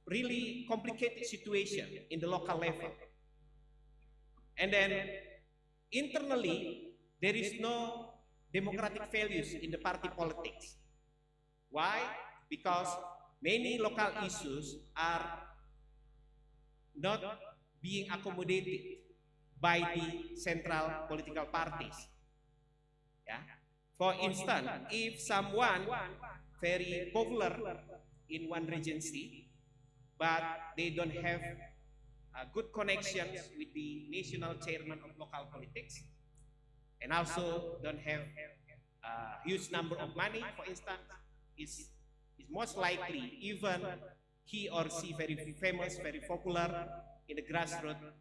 really complicated situation in the local level. And then internally there is no democratic values in the party politics. Why? Because many local issues are not being accommodated by the central political parties. For instance, if someone very popular in one regency, but they don't have good connections with the national chairman of local politics, and also don't have a huge number of money, for instance, is most likely, even he or she very famous, very popular, in the grassroots,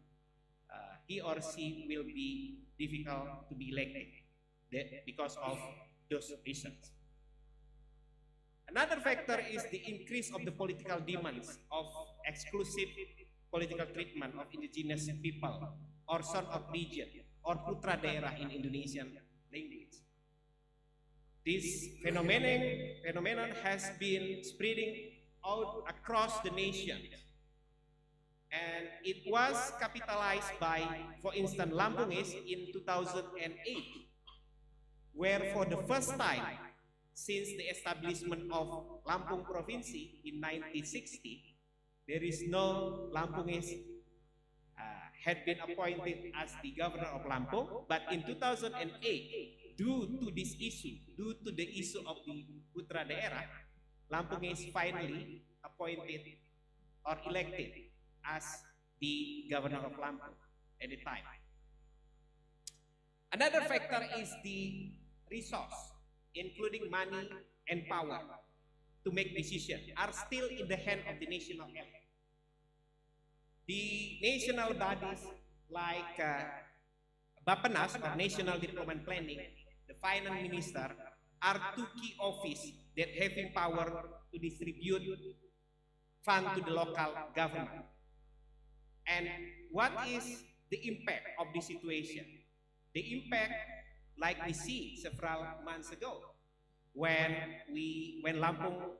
he or she will be difficult to be elected because of those reasons. Another factor is the increase of the political demands of exclusive political treatment of indigenous people or sort of region or putra daerah in Indonesian language. This phenomenon has been spreading out across the nation, and it was capitalized by, for instance, Lampungese in 2008, where for the first time since the establishment of Lampung Provinsi in 1960, there is no Lampungese had been appointed as the governor of Lampung, but in 2008, due to this issue, due to the issue of the putra daerah, Lampungese finally appointed or elected as the governor of Lampung at the time. Another factor is the resource, including money and power to make decisions, are still in the hand of the national elite. The national bodies like Bappenas, or National Development Planning, the finance minister, are two key offices that having power to distribute funds to the local government. And what is the impact of this situation? The impact, like we see several months ago, when Lampung,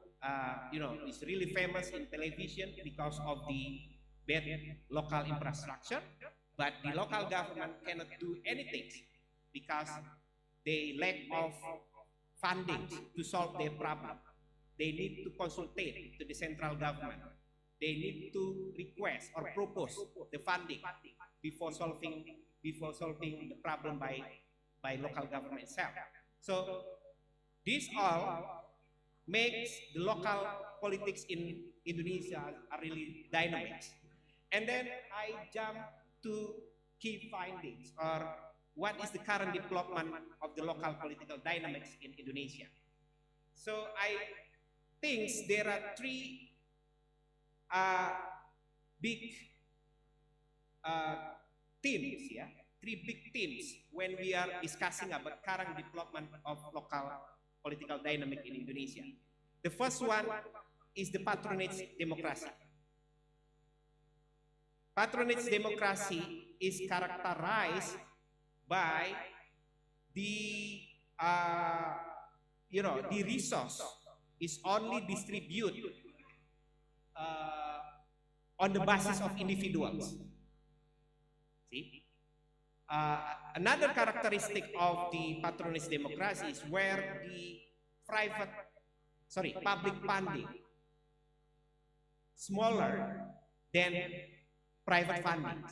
is really famous in television because of the bad local infrastructure, but the local government cannot do anything because they lack of funding to solve their problem. They need to consultate to the central government. They need to request or propose the funding before solving the problem by local government itself. So this all makes the local politics in Indonesia are really dynamic. And then I jump to key findings, or what is the current development of the local political dynamics in Indonesia. So I think there are three big themes, three big themes when we are discussing about current development of local political dynamic in Indonesia. The first one is the patronage democracy. Patronage democracy is characterized by the the resource is only distributed on the basis of individuals. See, another characteristic of the patronage democracy is where the public funding smaller than private funding,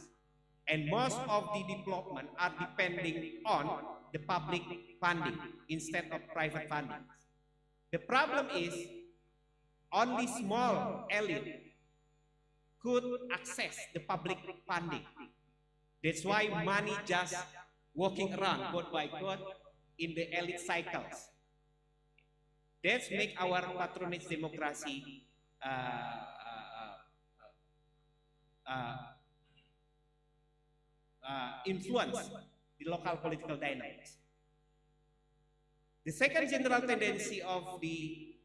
and most of the development are depending on the public funding instead of private funding. The problem is only small elite could access the public funding. That's why money just walking around God by God in the elite cycles. That's make our patronage democracy influence the local political dynamics. The second general tendency of the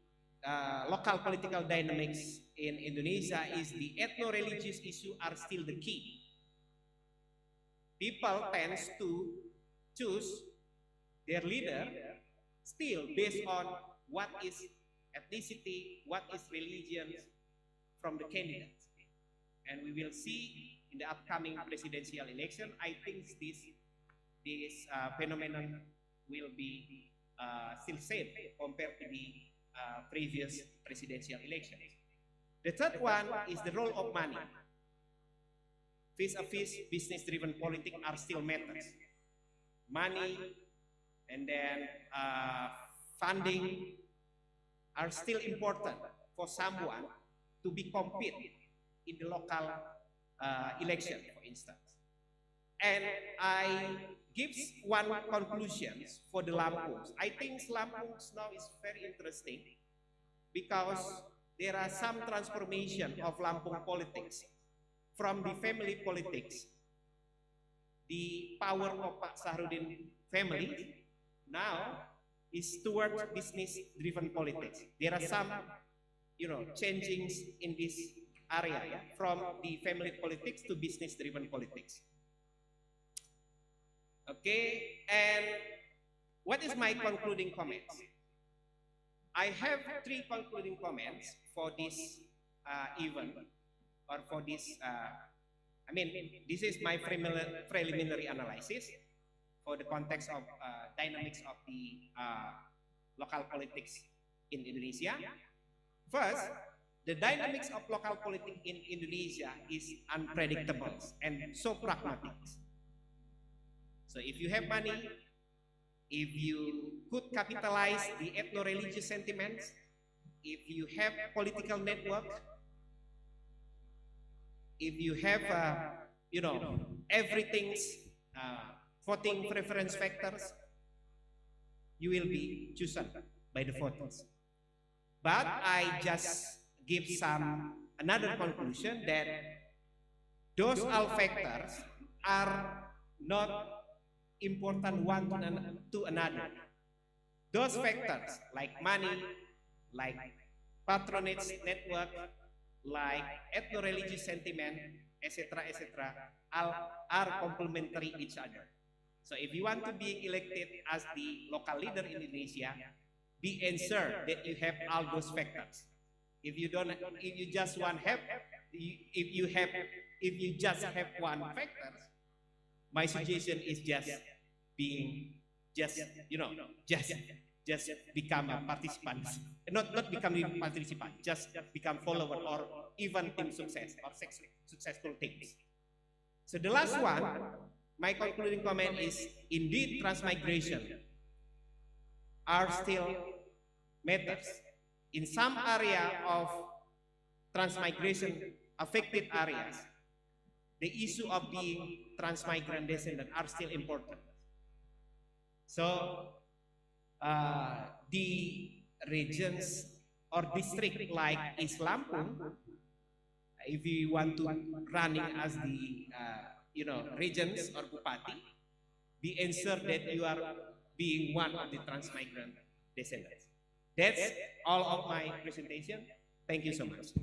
local political dynamics in Indonesia is the ethno-religious issue are still the key. People tend to choose their leader still based on what is ethnicity, what is religion from the candidates. And we will see in the upcoming presidential election, I think this phenomenon will be still same compared to the previous presidential elections. The third one is the role of money. Vis-a-vis business-driven politics are still matters. Money and then funding are still important for someone to be compete in the local election, for instance. And I give one conclusion for the Lampungs. I think Lampungs now is very interesting because there are some transformation of Lampung politics from the family politics, the power of Pak Sahrudin family now is towards business-driven politics. There are some, changings in this area, from the family politics to business-driven politics. Okay, and what is my concluding comments? I have 3 concluding comments for this event, or for this, this is my preliminary analysis for the context of dynamics of the local politics in Indonesia. First, the dynamics of local politics in Indonesia is unpredictable and so pragmatic. So if you have money, if you could capitalize the ethno-religious sentiments, if you have political network, if you have, everything's voting preference factors, you will be chosen by the voters. But I just give another conclusion that those all factors are not important one to another. Those factors like money, like patronage network, like ethno-religious sentiment, etc., are complementary each other. So if you want to be elected as the local leader in Indonesia, be ensured that you have all those factors. If you just have one factor, my suggestion is just become a participant, not becoming a participant, just become follower or even team success or successful teams. So the last one, my concluding comment is indeed transmigration are still matters. In some area of transmigration affected areas, the issue of being transmigrant descendant are still important. So the regions or district like East Lampung, if you want to running as the regions or bupati, be ensured that you are being one of the transmigrant descendants. That's all of my presentation. Thank you so much.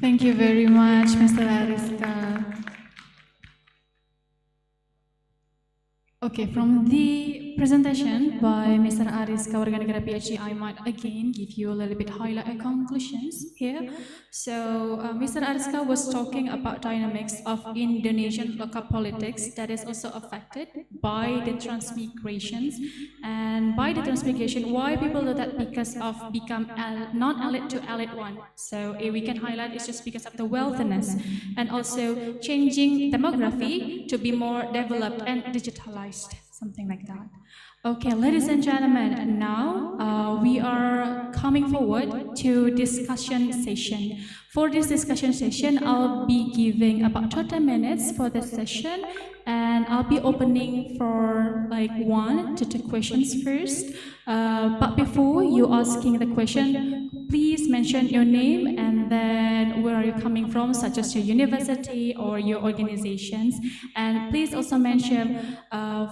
Thank you very much, Mr. Ariska. Okay, from the presentation by Mr. Ariska Warganegara PhD, I might again give you a little bit highlight conclusions here. So, Mr. Ariska was talking about dynamics of Indonesian local politics that is also affected by the transmigrations, and by the transmigration, why people do that? Because of become non-elite to elite one. So, if we can highlight, it's just because of the wealthiness and also changing demography to be more developed and digitalized. Something like that. Okay, ladies and gentlemen, now we are coming forward to discussion session. For this discussion session, I'll be giving about 30 minutes for this session, and I'll be opening for like 1 to 2 questions first. But before you asking the question, please mention your name and then where are you coming from, such as your university or your organizations. And please also mention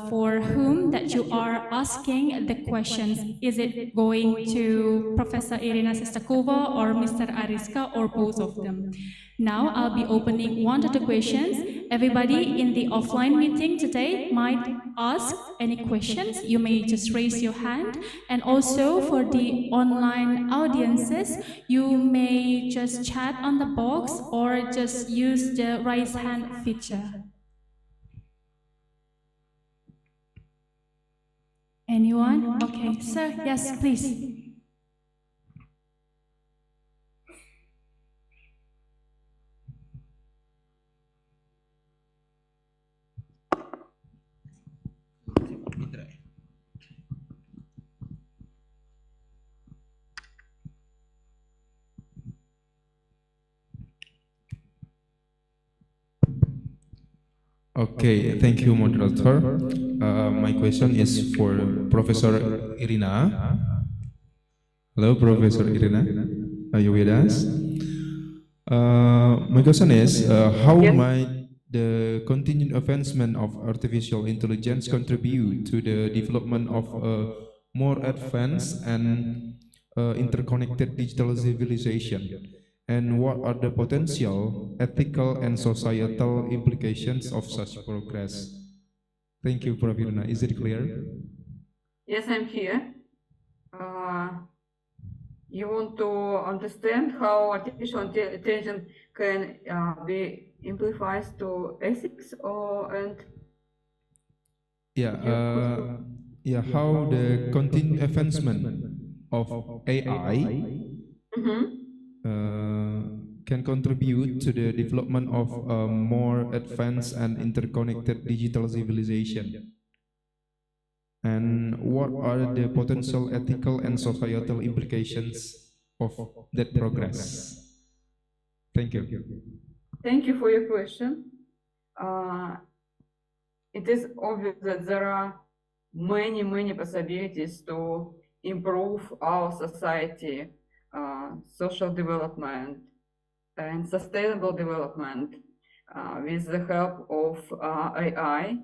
for whom that you are asking the questions. Is it going to Professor Irina Sestakova or Mr. Ariska or both of them? Now I'll be opening 1 to 2 questions. Everybody in the offline meeting today might ask any questions. You may just raise your hand. And also for the online audiences, you may just chat on the box or just use the raise hand feature. Anyone? Okay, sir, yes, please. Okay, thank you, moderator. My question is for Professor Irina. Hello, Professor Irina. Are you with us? My question is, how Yes. might the continued advancement of artificial intelligence contribute to the development of a more advanced and interconnected digital civilization? And what are the potential ethical and societal implications of such progress? Thank you, Pravirna. Is it clear? Yes, I'm here. You want to understand how artificial intelligence can be amplified to ethics, or and how the continued advancement of AI can contribute to the development of a more advanced and interconnected digital civilization. And what are the potential ethical and societal implications of that progress? Thank you. Thank you for your question. It is obvious that there are many possibilities to improve our society, social development, and sustainable development with the help of AI.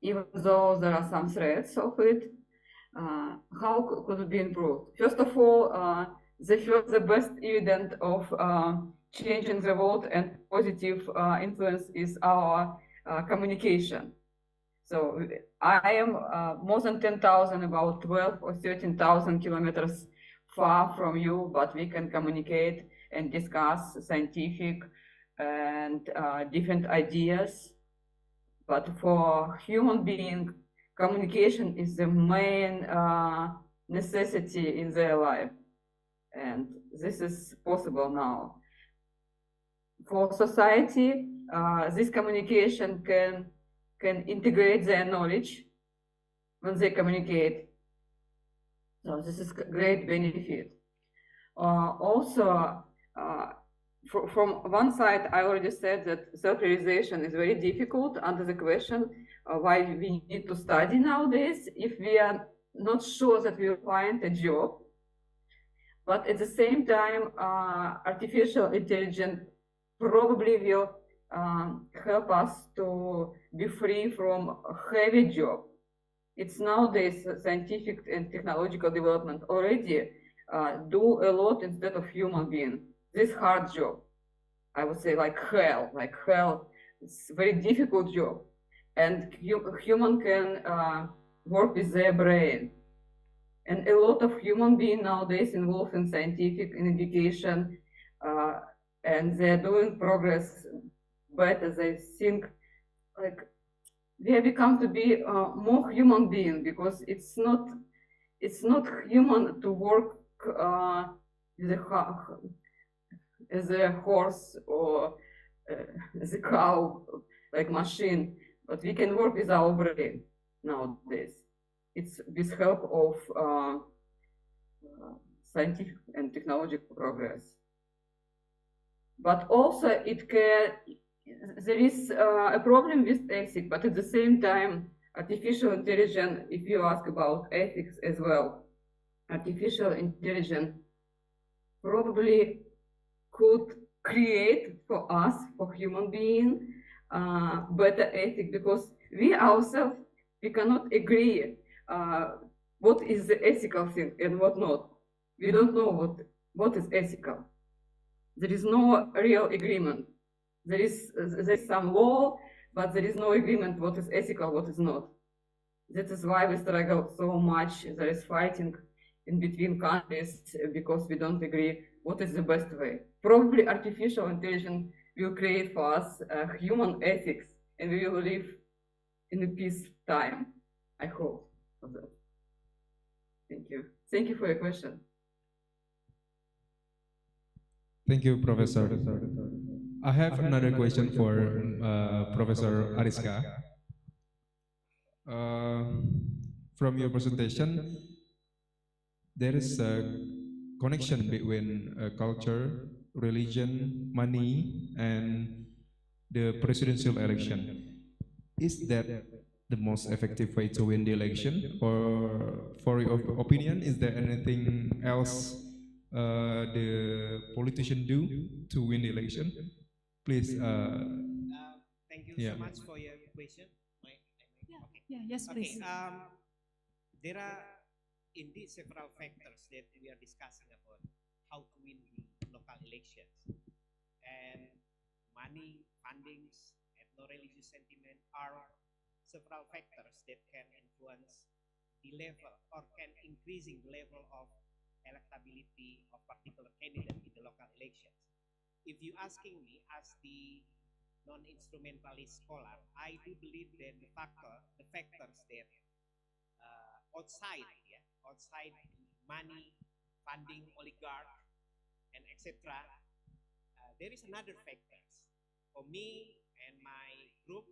Even though there are some threats of it, how could it be improved? First of all, the best evidence of changing the world and positive influence is our communication. So I am more than 10,000, about 12 or 13,000 kilometers far from you, but we can communicate and discuss scientific and different ideas. But for human being, communication is the main necessity in their life. And this is possible now. For society, this communication can integrate their knowledge when they communicate. So this is great benefit. Also, from one side, I already said that self-realization is very difficult under the question why we need to study nowadays if we are not sure that we will find a job. But at the same time, artificial intelligence probably will help us to be free from a heavy job. It's nowadays scientific and technological development already do a lot instead of human being. This hard job, I would say like hell, it's a very difficult job. And human can work with their brain. And a lot of human beings nowadays involved in scientific and education, and they're doing progress better. They think like we have become to be more human being, because it's not human to work as a horse or as a cow, like machine, but we can work with our brain nowadays. It's with help of scientific and technological progress. But also there is a problem with ethics, but at the same time, artificial intelligence, if you ask about ethics as well, artificial intelligence probably could create for us, for human beings, better ethics, because we ourselves, we cannot agree what is the ethical thing and what not. We don't know what is ethical. There is no real agreement. There is some law, but there is no agreement what is ethical, what is not. That is why we struggle so much. There is fighting in between countries because we don't agree what is the best way. Probably artificial intelligence will create for us human ethics, and we will live in a peace time, I hope. For that. Thank you. Thank you for your question. Thank you, Professor. I have another question for Professor Ariska. From your presentation, there is a connection between culture, religion, money, and the presidential election. Is that the most effective way to win the election? Or for your opinion, is there anything else the politician do to win the election? Please. Thank you Yeah. so much for your question. Okay. Yeah, yes, please. Okay. There are indeed several factors that we are discussing about how to win the local elections, and money, fundings, ethno-religious sentiment are several factors that can influence the level or can increasing the level of electability of particular candidate in the local elections. If you asking me as the non-instrumentalist scholar, I do believe that the factors that outside the money, funding, oligarch, and etc. There is another factors. For me and my group,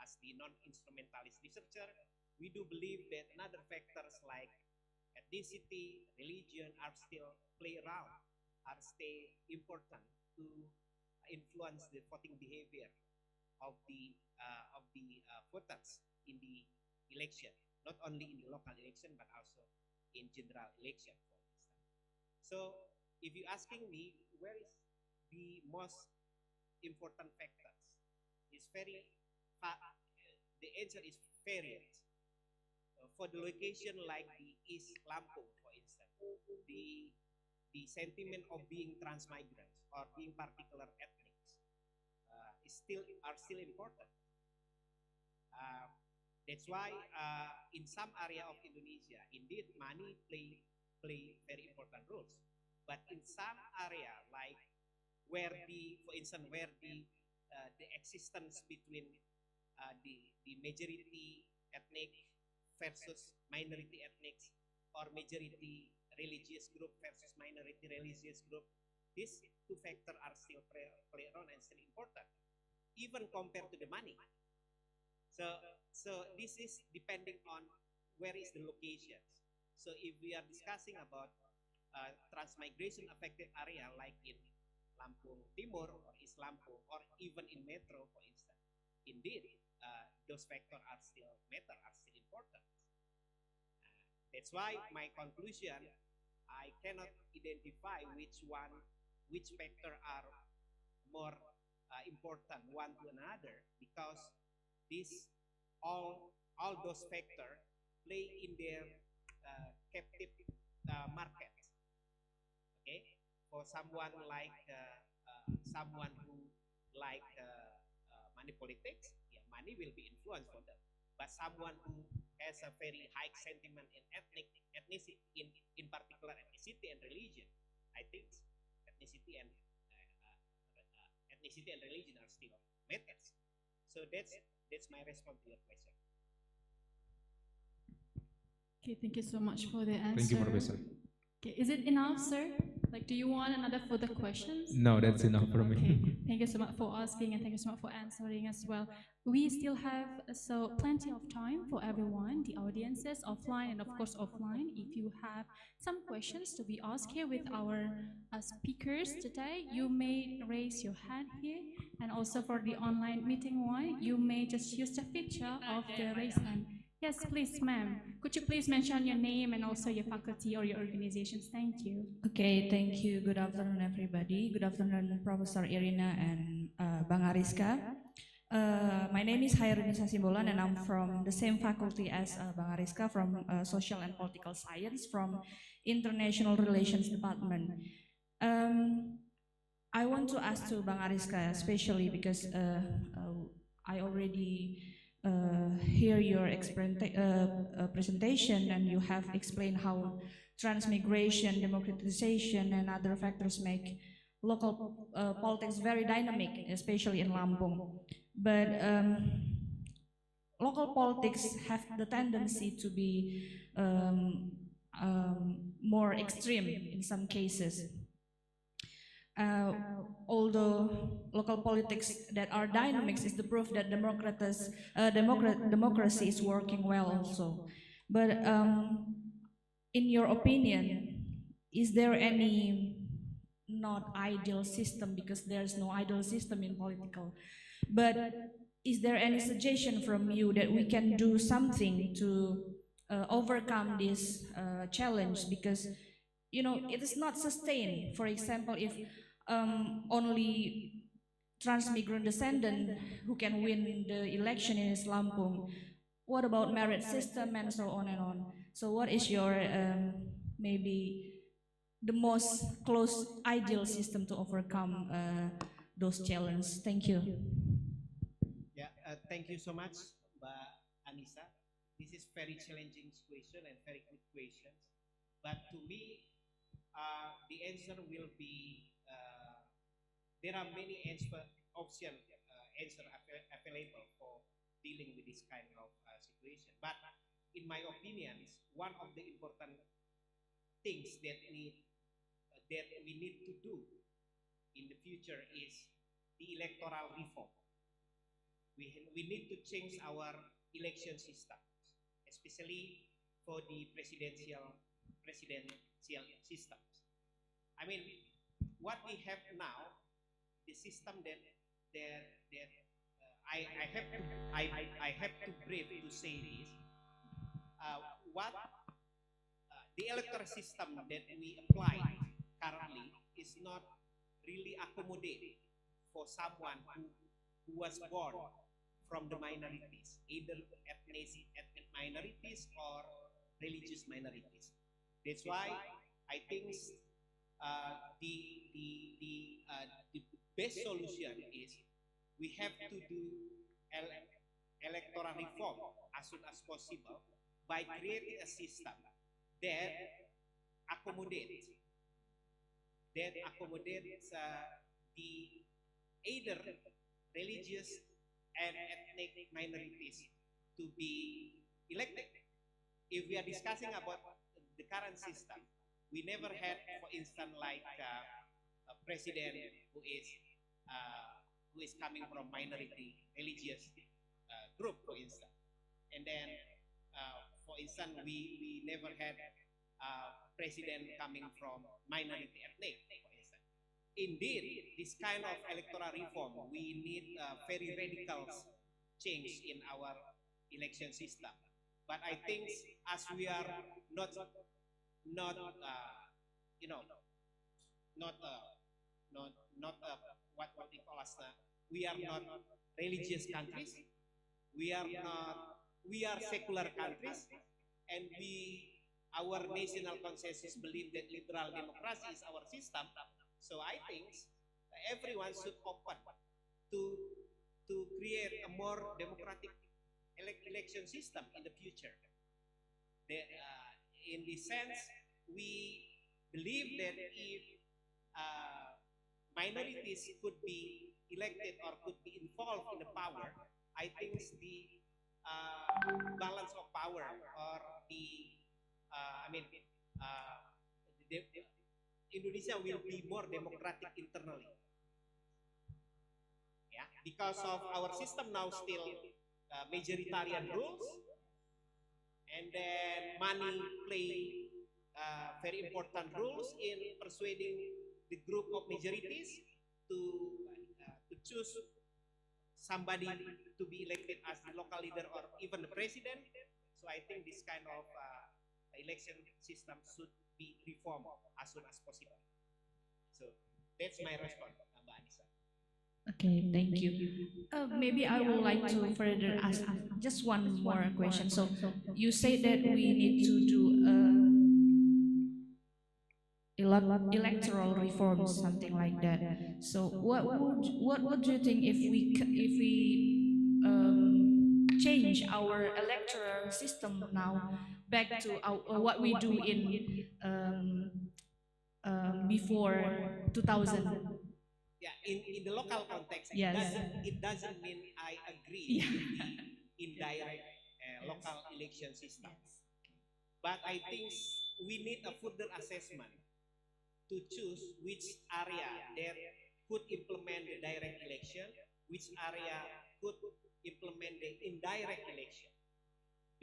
as the non-instrumentalist researcher, we do believe that another factors like ethnicity, religion are still play around, are still important to influence the voting behavior of the voters in the election, not only in the local election but also in general election, for instance. So, if you're asking me where is the most important factors, it's the answer is varied. For the location like the East Lampung, for instance, the sentiment of being transmigrants or being particular ethnics are still important. That's why in some area of Indonesia, indeed money play very important roles. But in some area like for instance, where the existence between the majority ethnic versus minority ethnics, or majority religious group versus minority religious group, these two factors are still play around and still important, even compared to the money. So this is depending on where is the location. So if we are discussing about transmigration affected area like in Lampung Timur or East Lampung or even in Metro, for instance, indeed those factors are still important. That's why my conclusion, I cannot identify which factor are more important one to another, because all those factors play in their captive market. Okay, for someone like someone who like money politics, yeah, money will be influenced for them. But someone who has a very high sentiment in ethnicity, in particular ethnicity and religion, I think ethnicity and religion are still matters. So that's my response to your question. Okay, thank you so much for the answer. Thank you, Professor. Okay, is it enough, sir? Like, do you want another further questions? No, that's enough for me. Okay, thank you so much for asking, and thank you so much for answering as well. We still have plenty of time for everyone, the audiences offline and of course offline. If you have some questions to be asked here with our speakers today, you may raise your hand here, and also for the online meeting one, you may just use the feature of the raise hand. Yes, please, ma'am. Could you please mention your name and also your faculty or your organizations? Thank you. Okay, thank you. Good afternoon, everybody. Good afternoon, Professor Irina and Bang Ariska. My name is Hairudin Sasimbolan, and I'm from the same faculty as Bang Ariska, from Social and Political Science, from International Relations Department. I want to ask to Bang Ariska, especially because I already hear your presentation, and you have explained how transmigration, democratization, and other factors make local politics very dynamic, especially in Lampung. But local politics have the tendency to be more extreme in some cases. Although local politics that are dynamics is the proof that democracy is working well also. But in your opinion, is there any not ideal system, because there's no ideal system in political, but is there any suggestion from you that we can do something to overcome this challenge? Because it is not sustained. For example, if only transmigrant descendant who can win the election in Lampung, what about merit system and so on and on? So what is your maybe the most close ideal system to overcome those challenges? Thank you. Yeah, thank you so much, Mbak Anissa. This is very challenging question and very good questions. But to me, the answer will be there are many options answer available for dealing with this kind of situation. But in my opinion, one of the important things that we need to do in the future is the electoral reform. We need to change our election system, especially for the presidential systems. I mean, what we have now, the system that I have to brave to say this. What the electoral system that we apply currently is not really accommodate for someone who was born from the minorities, either ethnic minorities or religious minorities. That's why I think the best solution is we have to do electoral reform as soon as possible by creating a system that accommodates the either religious and ethnic minorities to be elected. If we are discussing about the current system, we never had, for instance, like a president who is coming from minority religious group, for instance, and then, for instance, we never had president coming from minority ethnic, for instance. Indeed, this kind of electoral reform, we need very radical change in our election system. But I think as we are not what we call as we are not religious countries, we are secular countries, and our national consensus believe that liberal democracy is our system. So I think everyone should open to create a more democratic election system in the future. In this sense, we believe that if minorities could be elected or could be involved in the power, I think the balance of power or Indonesia will be more democratic internally. Yeah, because of our system now still majoritarian rules, and then money play very important roles in persuading the group of majorities to choose somebody to be elected as the local leader or even the president. So I think this kind of election system should be reformed as soon as possible. So that's my response, Mbak Anissa. Okay, thank you. Maybe I would like to further ask just one more question. So you say that we need to do electoral reforms, something like that. So what would you think if we change our electoral system now back to what we do in before 2000? Yeah, in the local context, Yes. it doesn't mean I agree with the indirect local election system. But I think we need a further assessment to choose which area that could implement the direct election, which area could implement the indirect election.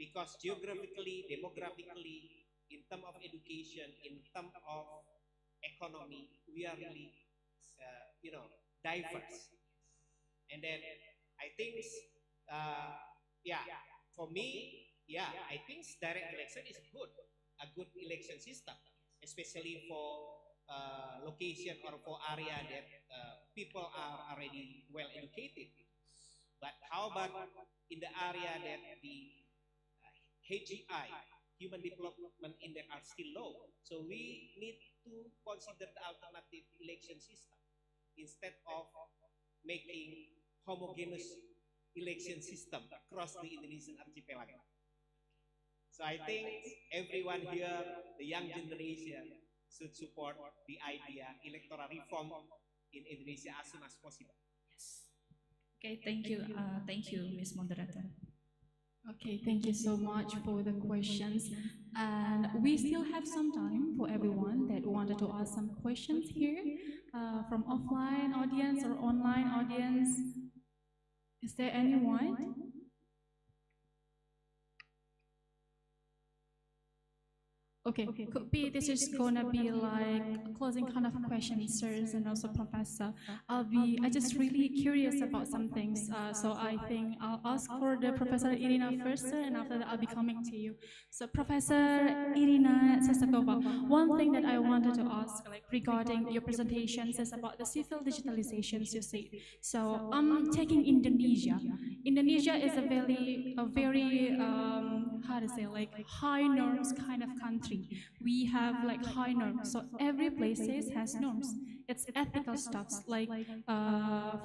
Because geographically, demographically, in terms of education, in terms of economy, we are really diverse. And then I think, for me, I think direct election is good, a good election system. especially for location or for area that people are already well educated. But how about in the area that the HGI, Human Development Index, are still low? So we need to consider the alternative election system instead of making homogeneous election system across the Indonesian archipelago. So I think everyone here, the young generation, should support the idea electoral reform in Indonesia as soon as possible. Yes. Okay, thank you. Thank you, Ms. Moderator. Okay, thank you so much for the questions. And we still have some time for everyone that wanted to ask some questions here from offline audience or online audience. Is there anyone? Okay, could be this is gonna be like closing kind of question, sirs, and also Professor. I just really curious about some things. So I think I'll ask for the Professor Irina first, sir, and after that I'll be coming to you. So Professor Irina Sestakova, one thing that I wanted to ask, like regarding your presentations, is about the civil digitalizations you said. So I'm taking Indonesia. Indonesia is a very how to say, like high norms kind of country. We have like high norms, so every places has norms. It's ethical stuffs. Like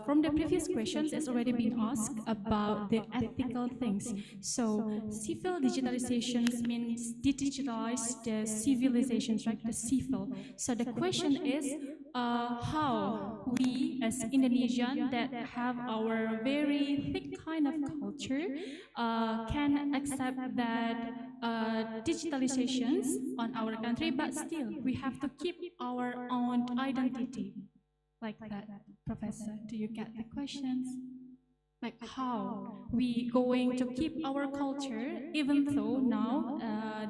from the previous questions, it's already been asked about the ethical things. So civil digitalizations means digitalize the civilizations, right? The civil. So the question is how we as Indonesian that have our very thick kind of culture can accept that digitalizations on our country, but still we have to keep our own identity like that. Professor, do you get the questions? Like how we going to keep our culture even though now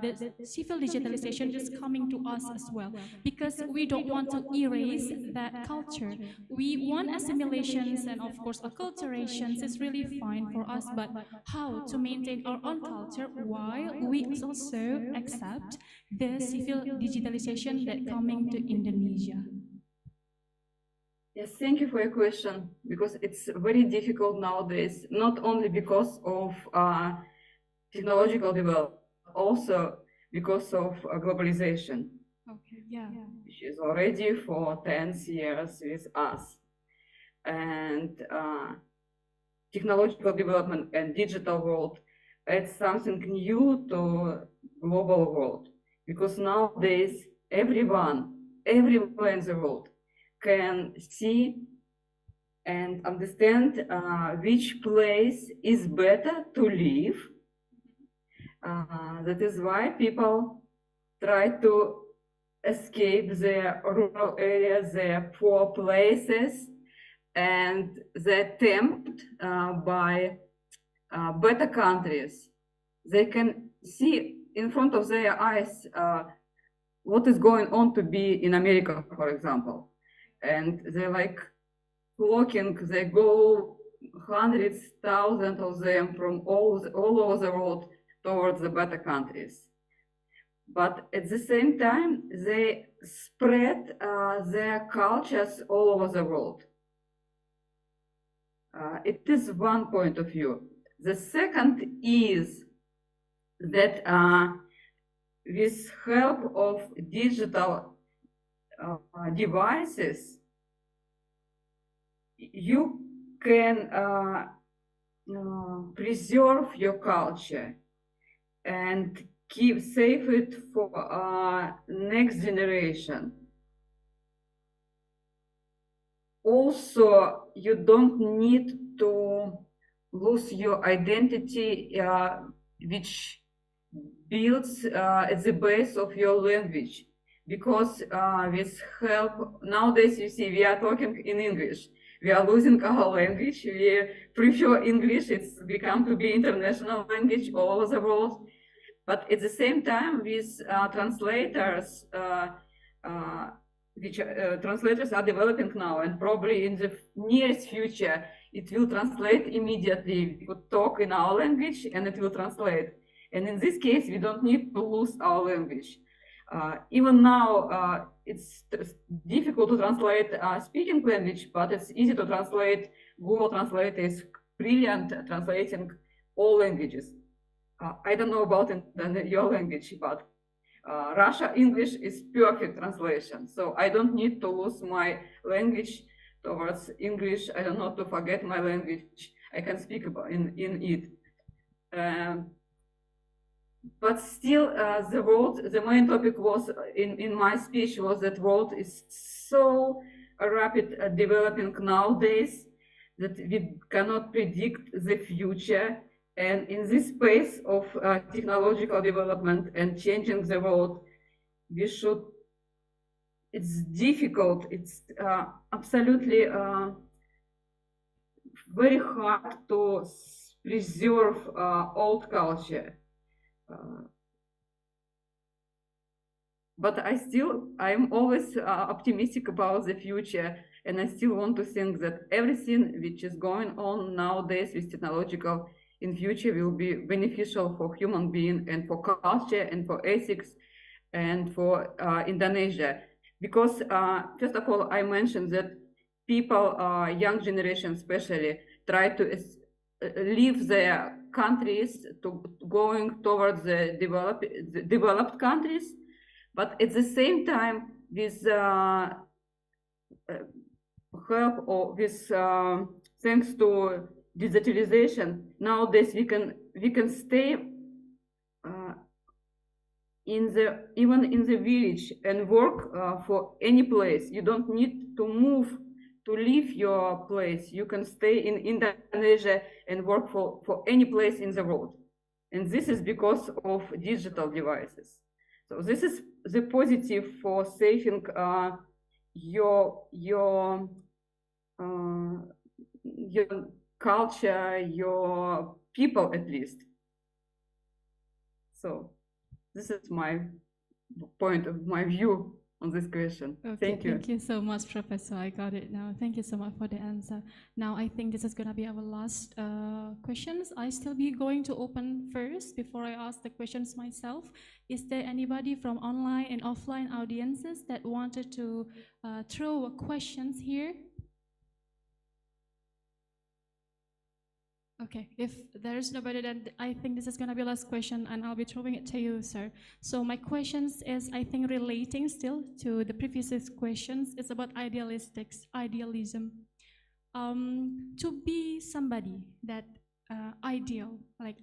the civil digitalization is coming to us as well, because we don't want to erase that culture. We want assimilations and of course acculturations is really fine for us, but how to maintain our own culture while we also accept the civil digitalization that coming to Indonesia? Yes, thank you for your question, because it's very difficult nowadays, not only because of technological development, also because of globalization, okay, yeah, which is already for 10 years with us. And technological development and digital world, it's something new to global world, because nowadays everyone in the world can see and understand which place is better to live. That is why people try to escape their rural areas, their poor places, and they're tempted by better countries. They can see in front of their eyes what is going on to be in America, for example. And they're like flocking, they go hundreds, thousands of them from all over the world towards the better countries. But at the same time, they spread their cultures all over the world. It is one point of view. The second is that with help of digital devices, you can preserve your culture and save it for next generation. Also, you don't need to lose your identity, which builds at the base of your language. Because with help, nowadays you see we are talking in English. We are losing our language. We prefer English. It's become to be international language all over the world. But at the same time, with translators, translators are developing now, and probably in the nearest future, it will translate immediately. We could talk in our language and it will translate. And in this case, we don't need to lose our language. Even now, it's difficult to translate speaking language, but it's easy to translate. Google Translate is brilliant at translating all languages. I don't know about your language, but Russia English is perfect translation. So I don't need to lose my language towards English. I don't know to forget my language. I can speak about in it. But still, the main topic was in my speech was that world is so rapid developing nowadays that we cannot predict the future. And in this space of technological development and changing the world, we should, it's difficult, it's absolutely very hard to preserve old culture. But I'm always optimistic about the future, and I still want to think that everything which is going on nowadays with technological in future will be beneficial for human being and for culture and for ethics and for Indonesia. Because first of all, I mentioned that people, young generation especially, try to leave their countries to going towards the developed countries, but at the same time, with help or with thanks to digitalization, nowadays we can stay even in the village and work for any place. You don't need to move to leave your place. You can stay in Indonesia and work for any place in the world. And this is because of digital devices. So this is the positive for saving your culture, your people at least. So this is my point of my view on this question. Okay, thank you. Thank you so much, Professor. I got it now. Thank you so much for the answer. Now I think this is going to be our last questions. I still be going to open first before I ask the questions myself. Is there anybody from online and offline audiences that wanted to throw questions here? Okay, if there's nobody, then I think this is going to be the last question, and I'll be throwing it to you, sir. So my questions is, I think, relating still to the previous questions. It's about idealism. To be somebody that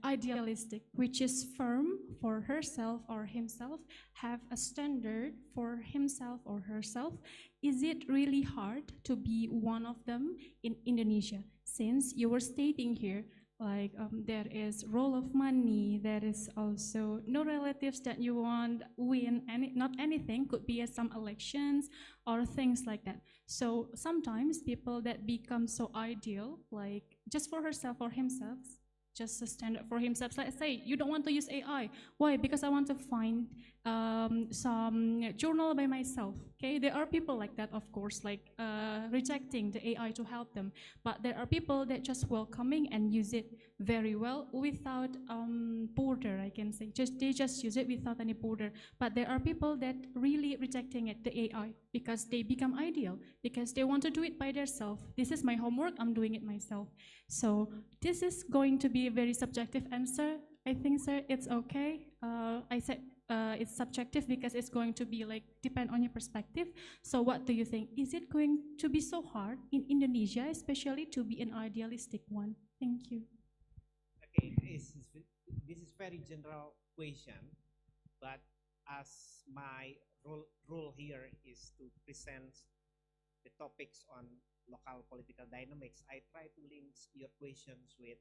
idealistic, which is firm for herself or himself, have a standard for himself or herself. Is it really hard to be one of them in Indonesia? Since you were stating here, like there is role of money, there is also no relatives that you want win, not anything, could be some elections or things like that. So sometimes people that become so ideal, like just for herself or himself, just a standard for himself. Let's say you don't want to use AI. Why? Because I want to find some journal by myself. Okay, there are people like that, of course, like rejecting the AI to help them. But there are people that just welcoming and use it very well without border, I can say. They just use it without any border. But there are people that really rejecting it, the AI, because they become ideal, because they want to do it by themselves. This is my homework, I'm doing it myself. So this is going to be a very subjective answer. I think, sir, it's okay. I said it's subjective because it's going to be like depend on your perspective. So what do you think? Is it going to be so hard in Indonesia, especially to be an idealistic one? Thank you. Okay, this is very general question, but as my role here is to present the topics on local political dynamics, I try to link your questions with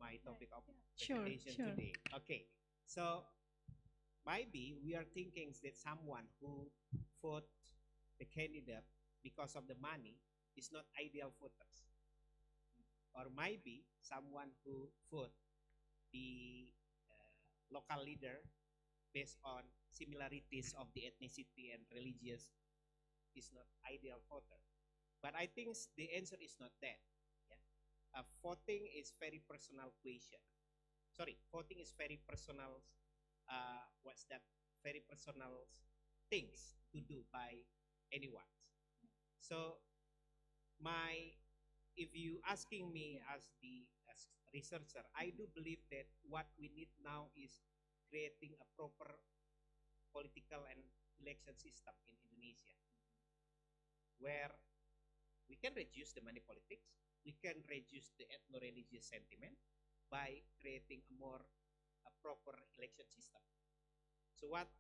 my topic of presentation today. Okay, so maybe we are thinking that someone who vote the candidate because of the money is not ideal voters, or maybe someone who vote the local leader based on similarities of the ethnicity and religious is not ideal voter. But I think the answer is not that. Yeah? Voting is very personal question. Sorry, voting is very personal. What's that? Very personal things to do by anyone. So if you asking me as researcher, I do believe that what we need now is creating a proper political and election system in Indonesia, where we can reduce the money politics, we can reduce the ethno-religious sentiment by creating a proper election system. So what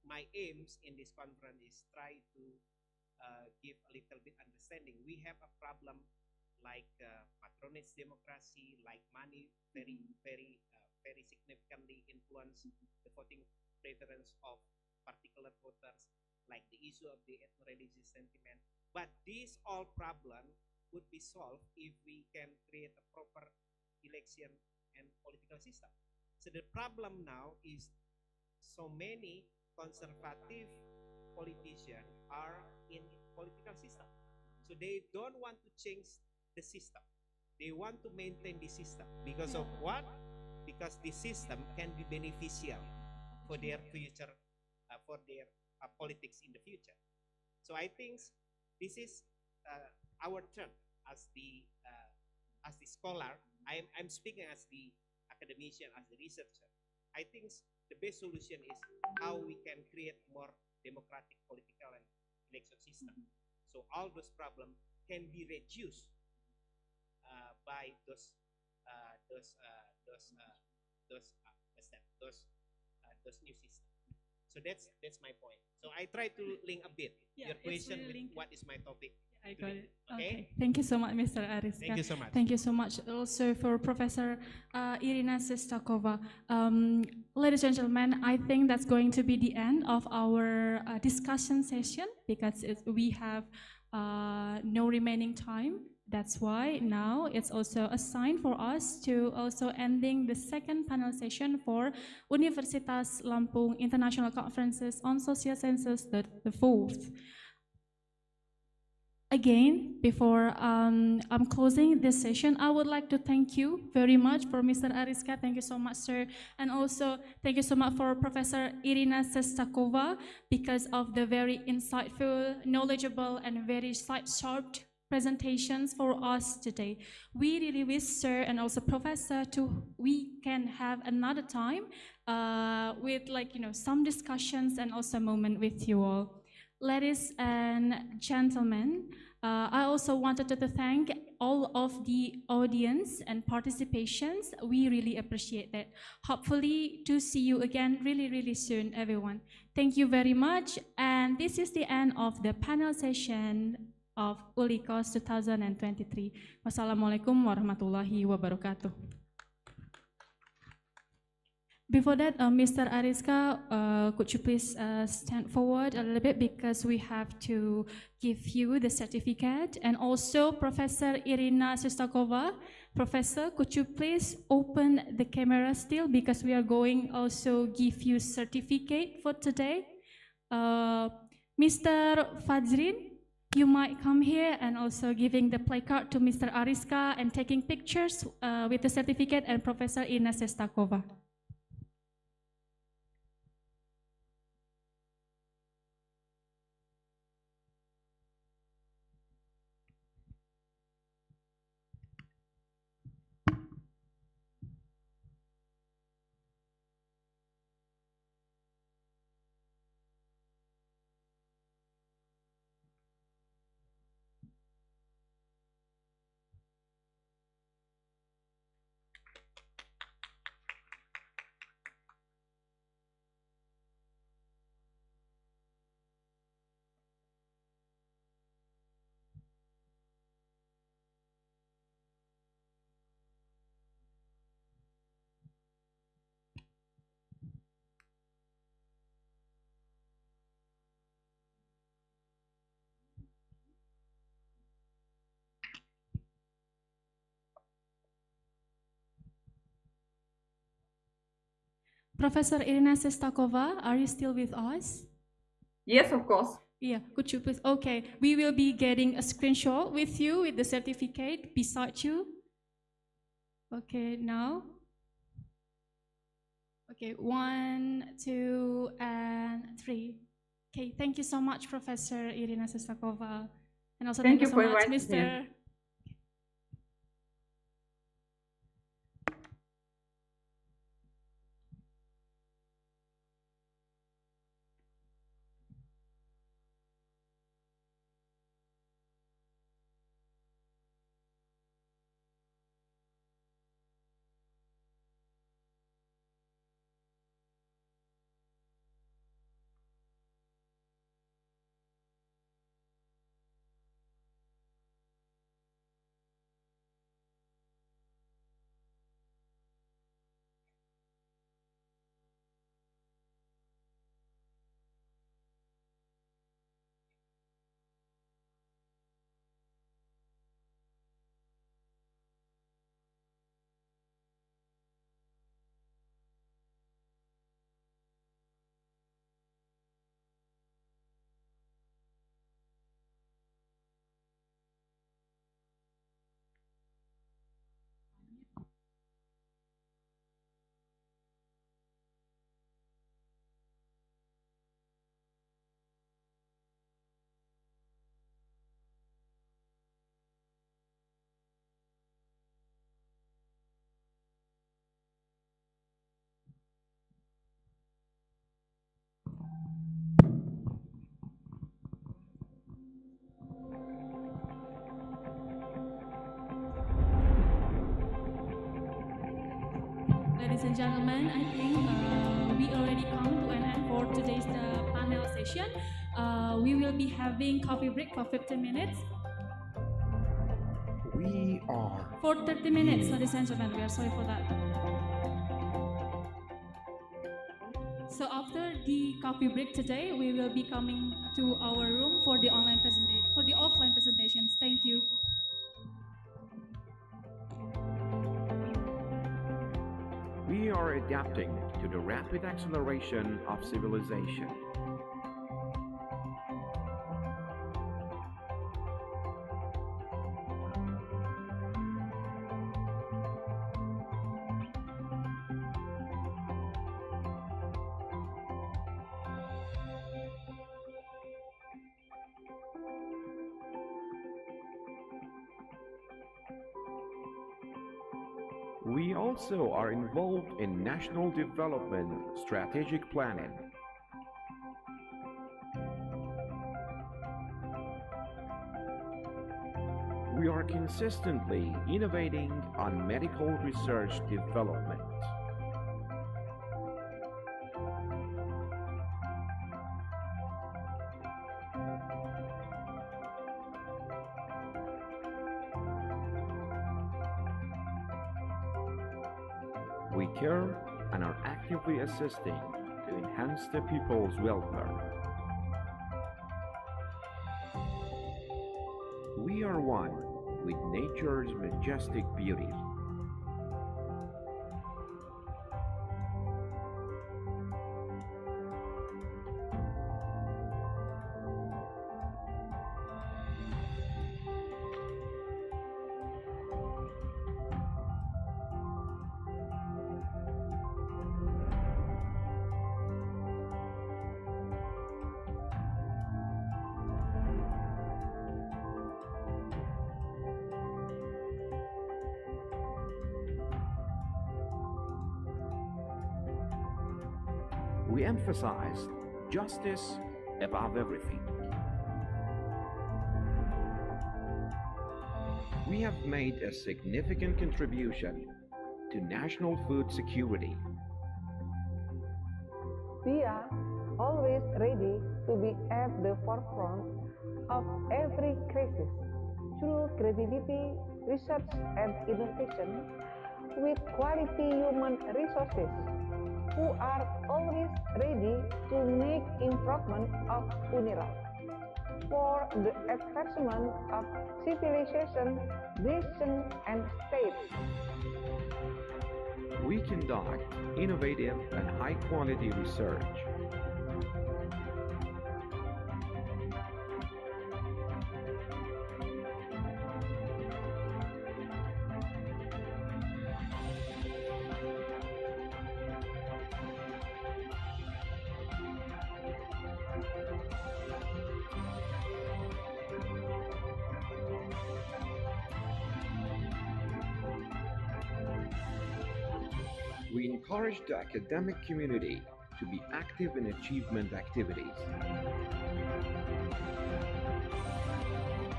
my aims in this conference is try to give a little bit understanding. We have a problem like patronage democracy, like money very significantly influence the voting preference of particular voters, like the issue of the ethno-religious sentiment. But this all problem would be solved if we can create a proper election and political system. So the problem now is so many conservative politicians are in political system. So they don't want to change the system. They want to maintain the system. Because of what? Because the system can be beneficial for their future, for their politics in the future. So I think this is our turn as the scholar. I'm speaking as the academician, as the researcher. I think the best solution is how we can create more democratic political and election system. So all those problems can be reduced by those new systems. So that's my point. So I try to link a bit your question with what is my topic. I got it. Okay. Thank you so much, Mr. Ariska. Thank you so much. Thank you so much also for Professor Irina Sestakova. Ladies and gentlemen, I think that's going to be the end of our discussion session because we have no remaining time. That's why now it's also a sign for us to also ending the second panel session for Universitas Lampung International Conferences on Social Sciences, the fourth. Again, before I'm closing this session, I would like to thank you very much for Mr. Ariska. Thank you so much, sir. And also, thank you so much for Professor Irina Sestakova because of the very insightful, knowledgeable, and very sharp presentations for us today. We really wish, sir, and also Professor, we can have another time with some discussions and also moment with you all. Ladies and gentlemen, I also wanted to thank all of the audience and participations. We really appreciate that. Hopefully to see you again really soon, everyone. Thank you very much. And this is the end of the panel session of ULICoSS 2023. Wassalamualaikum warahmatullahi wabarakatuh. Before that, Mr. Ariska, could you please stand forward a little bit because we have to give you the certificate. And also Professor Irina Sestakova. Professor, could you please open the camera still because we are going also give you certificate for today. Mr. Fadzrin, you might come here and also giving the placard to Mr. Ariska and taking pictures with the certificate and Professor Irina Sestakova. Professor Irina Sestakova, are you still with us? Yes, of course. Yeah, could you please? Okay, we will be getting a screenshot with you with the certificate beside you. Okay, now. Okay, 1, 2, and 3. Okay, thank you so much, Professor Irina Sestakova. And also Thank thank you you so for much, inviting me. Mr. Ladies and gentlemen, I think we already come to an end for today's panel session. We will be having coffee break for 15 minutes. We are For 30 minutes, ladies and gentlemen, we are sorry for that. So after the coffee break today, we will be coming to our room for the offline presentations. Thank you. We are adapting to the rapid acceleration of civilization. We also are involved in national development strategic planning. We are consistently innovating on medical research development. We care and are actively assisting to enhance the people's welfare. We are one with nature's majestic beauty. We emphasize justice above everything. We have made a significant contribution to national food security. We are always ready to be at the forefront of every crisis through creativity, research, and innovation with quality human resources who are always ready to make improvement of UNIRAL for the advancement of civilization, nation, and state. We conduct innovative and high-quality research. We encourage the academic community to be active in achievement activities.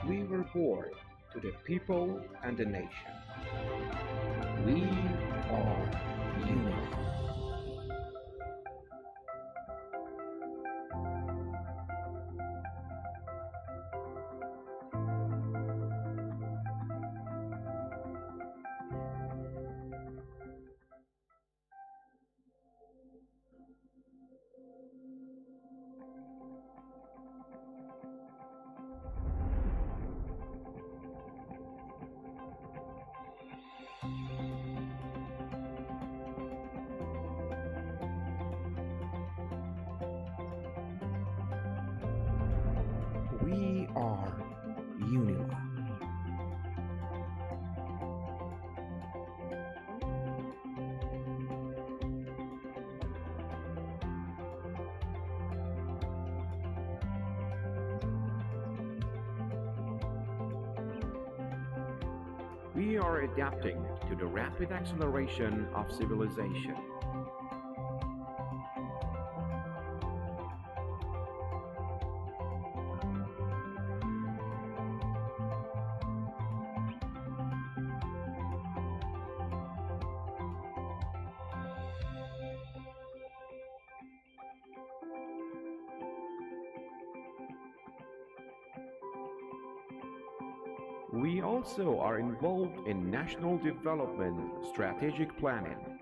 We were born to the people and the nation. We are ULICoSS. We are ULICoSS. We are adapting to the rapid acceleration of civilization. We also are involved in national development strategic planning.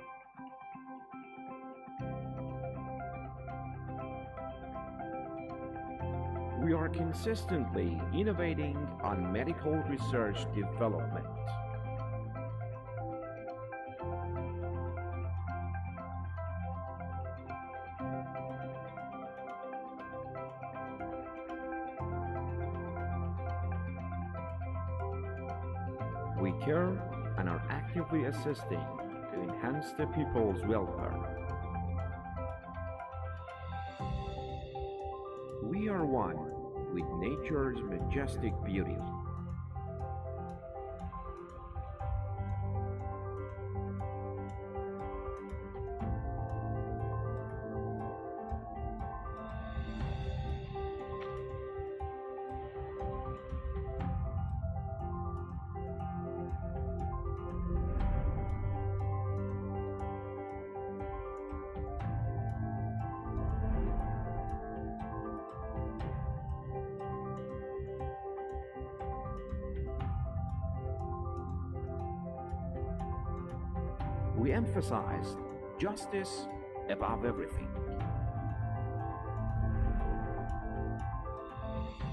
We are consistently innovating on medical research development. We care and are actively assisting to enhance the people's welfare. We are one with nature's majestic beauty. We emphasize justice above everything.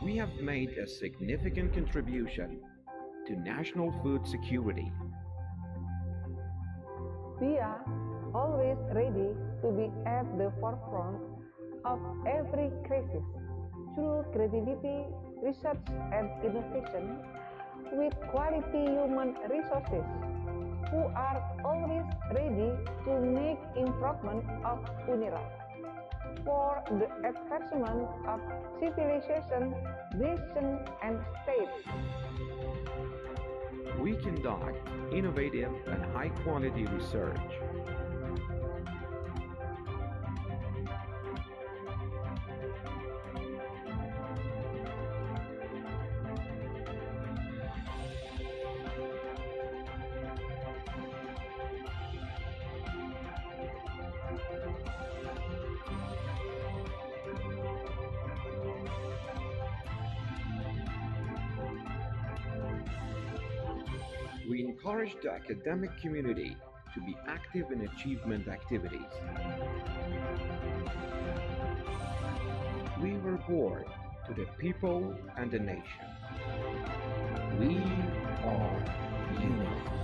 We have made a significant contribution to national food security. We are always ready to be at the forefront of every crisis through creativity, research, and innovation with quality human resources who are always ready to make improvement of UNIRAL for the advancement of civilization, nation, and state. We conduct innovative and high-quality research. We encourage the academic community to be active in achievement activities. We were born to the people and the nation. We are ULICoSS.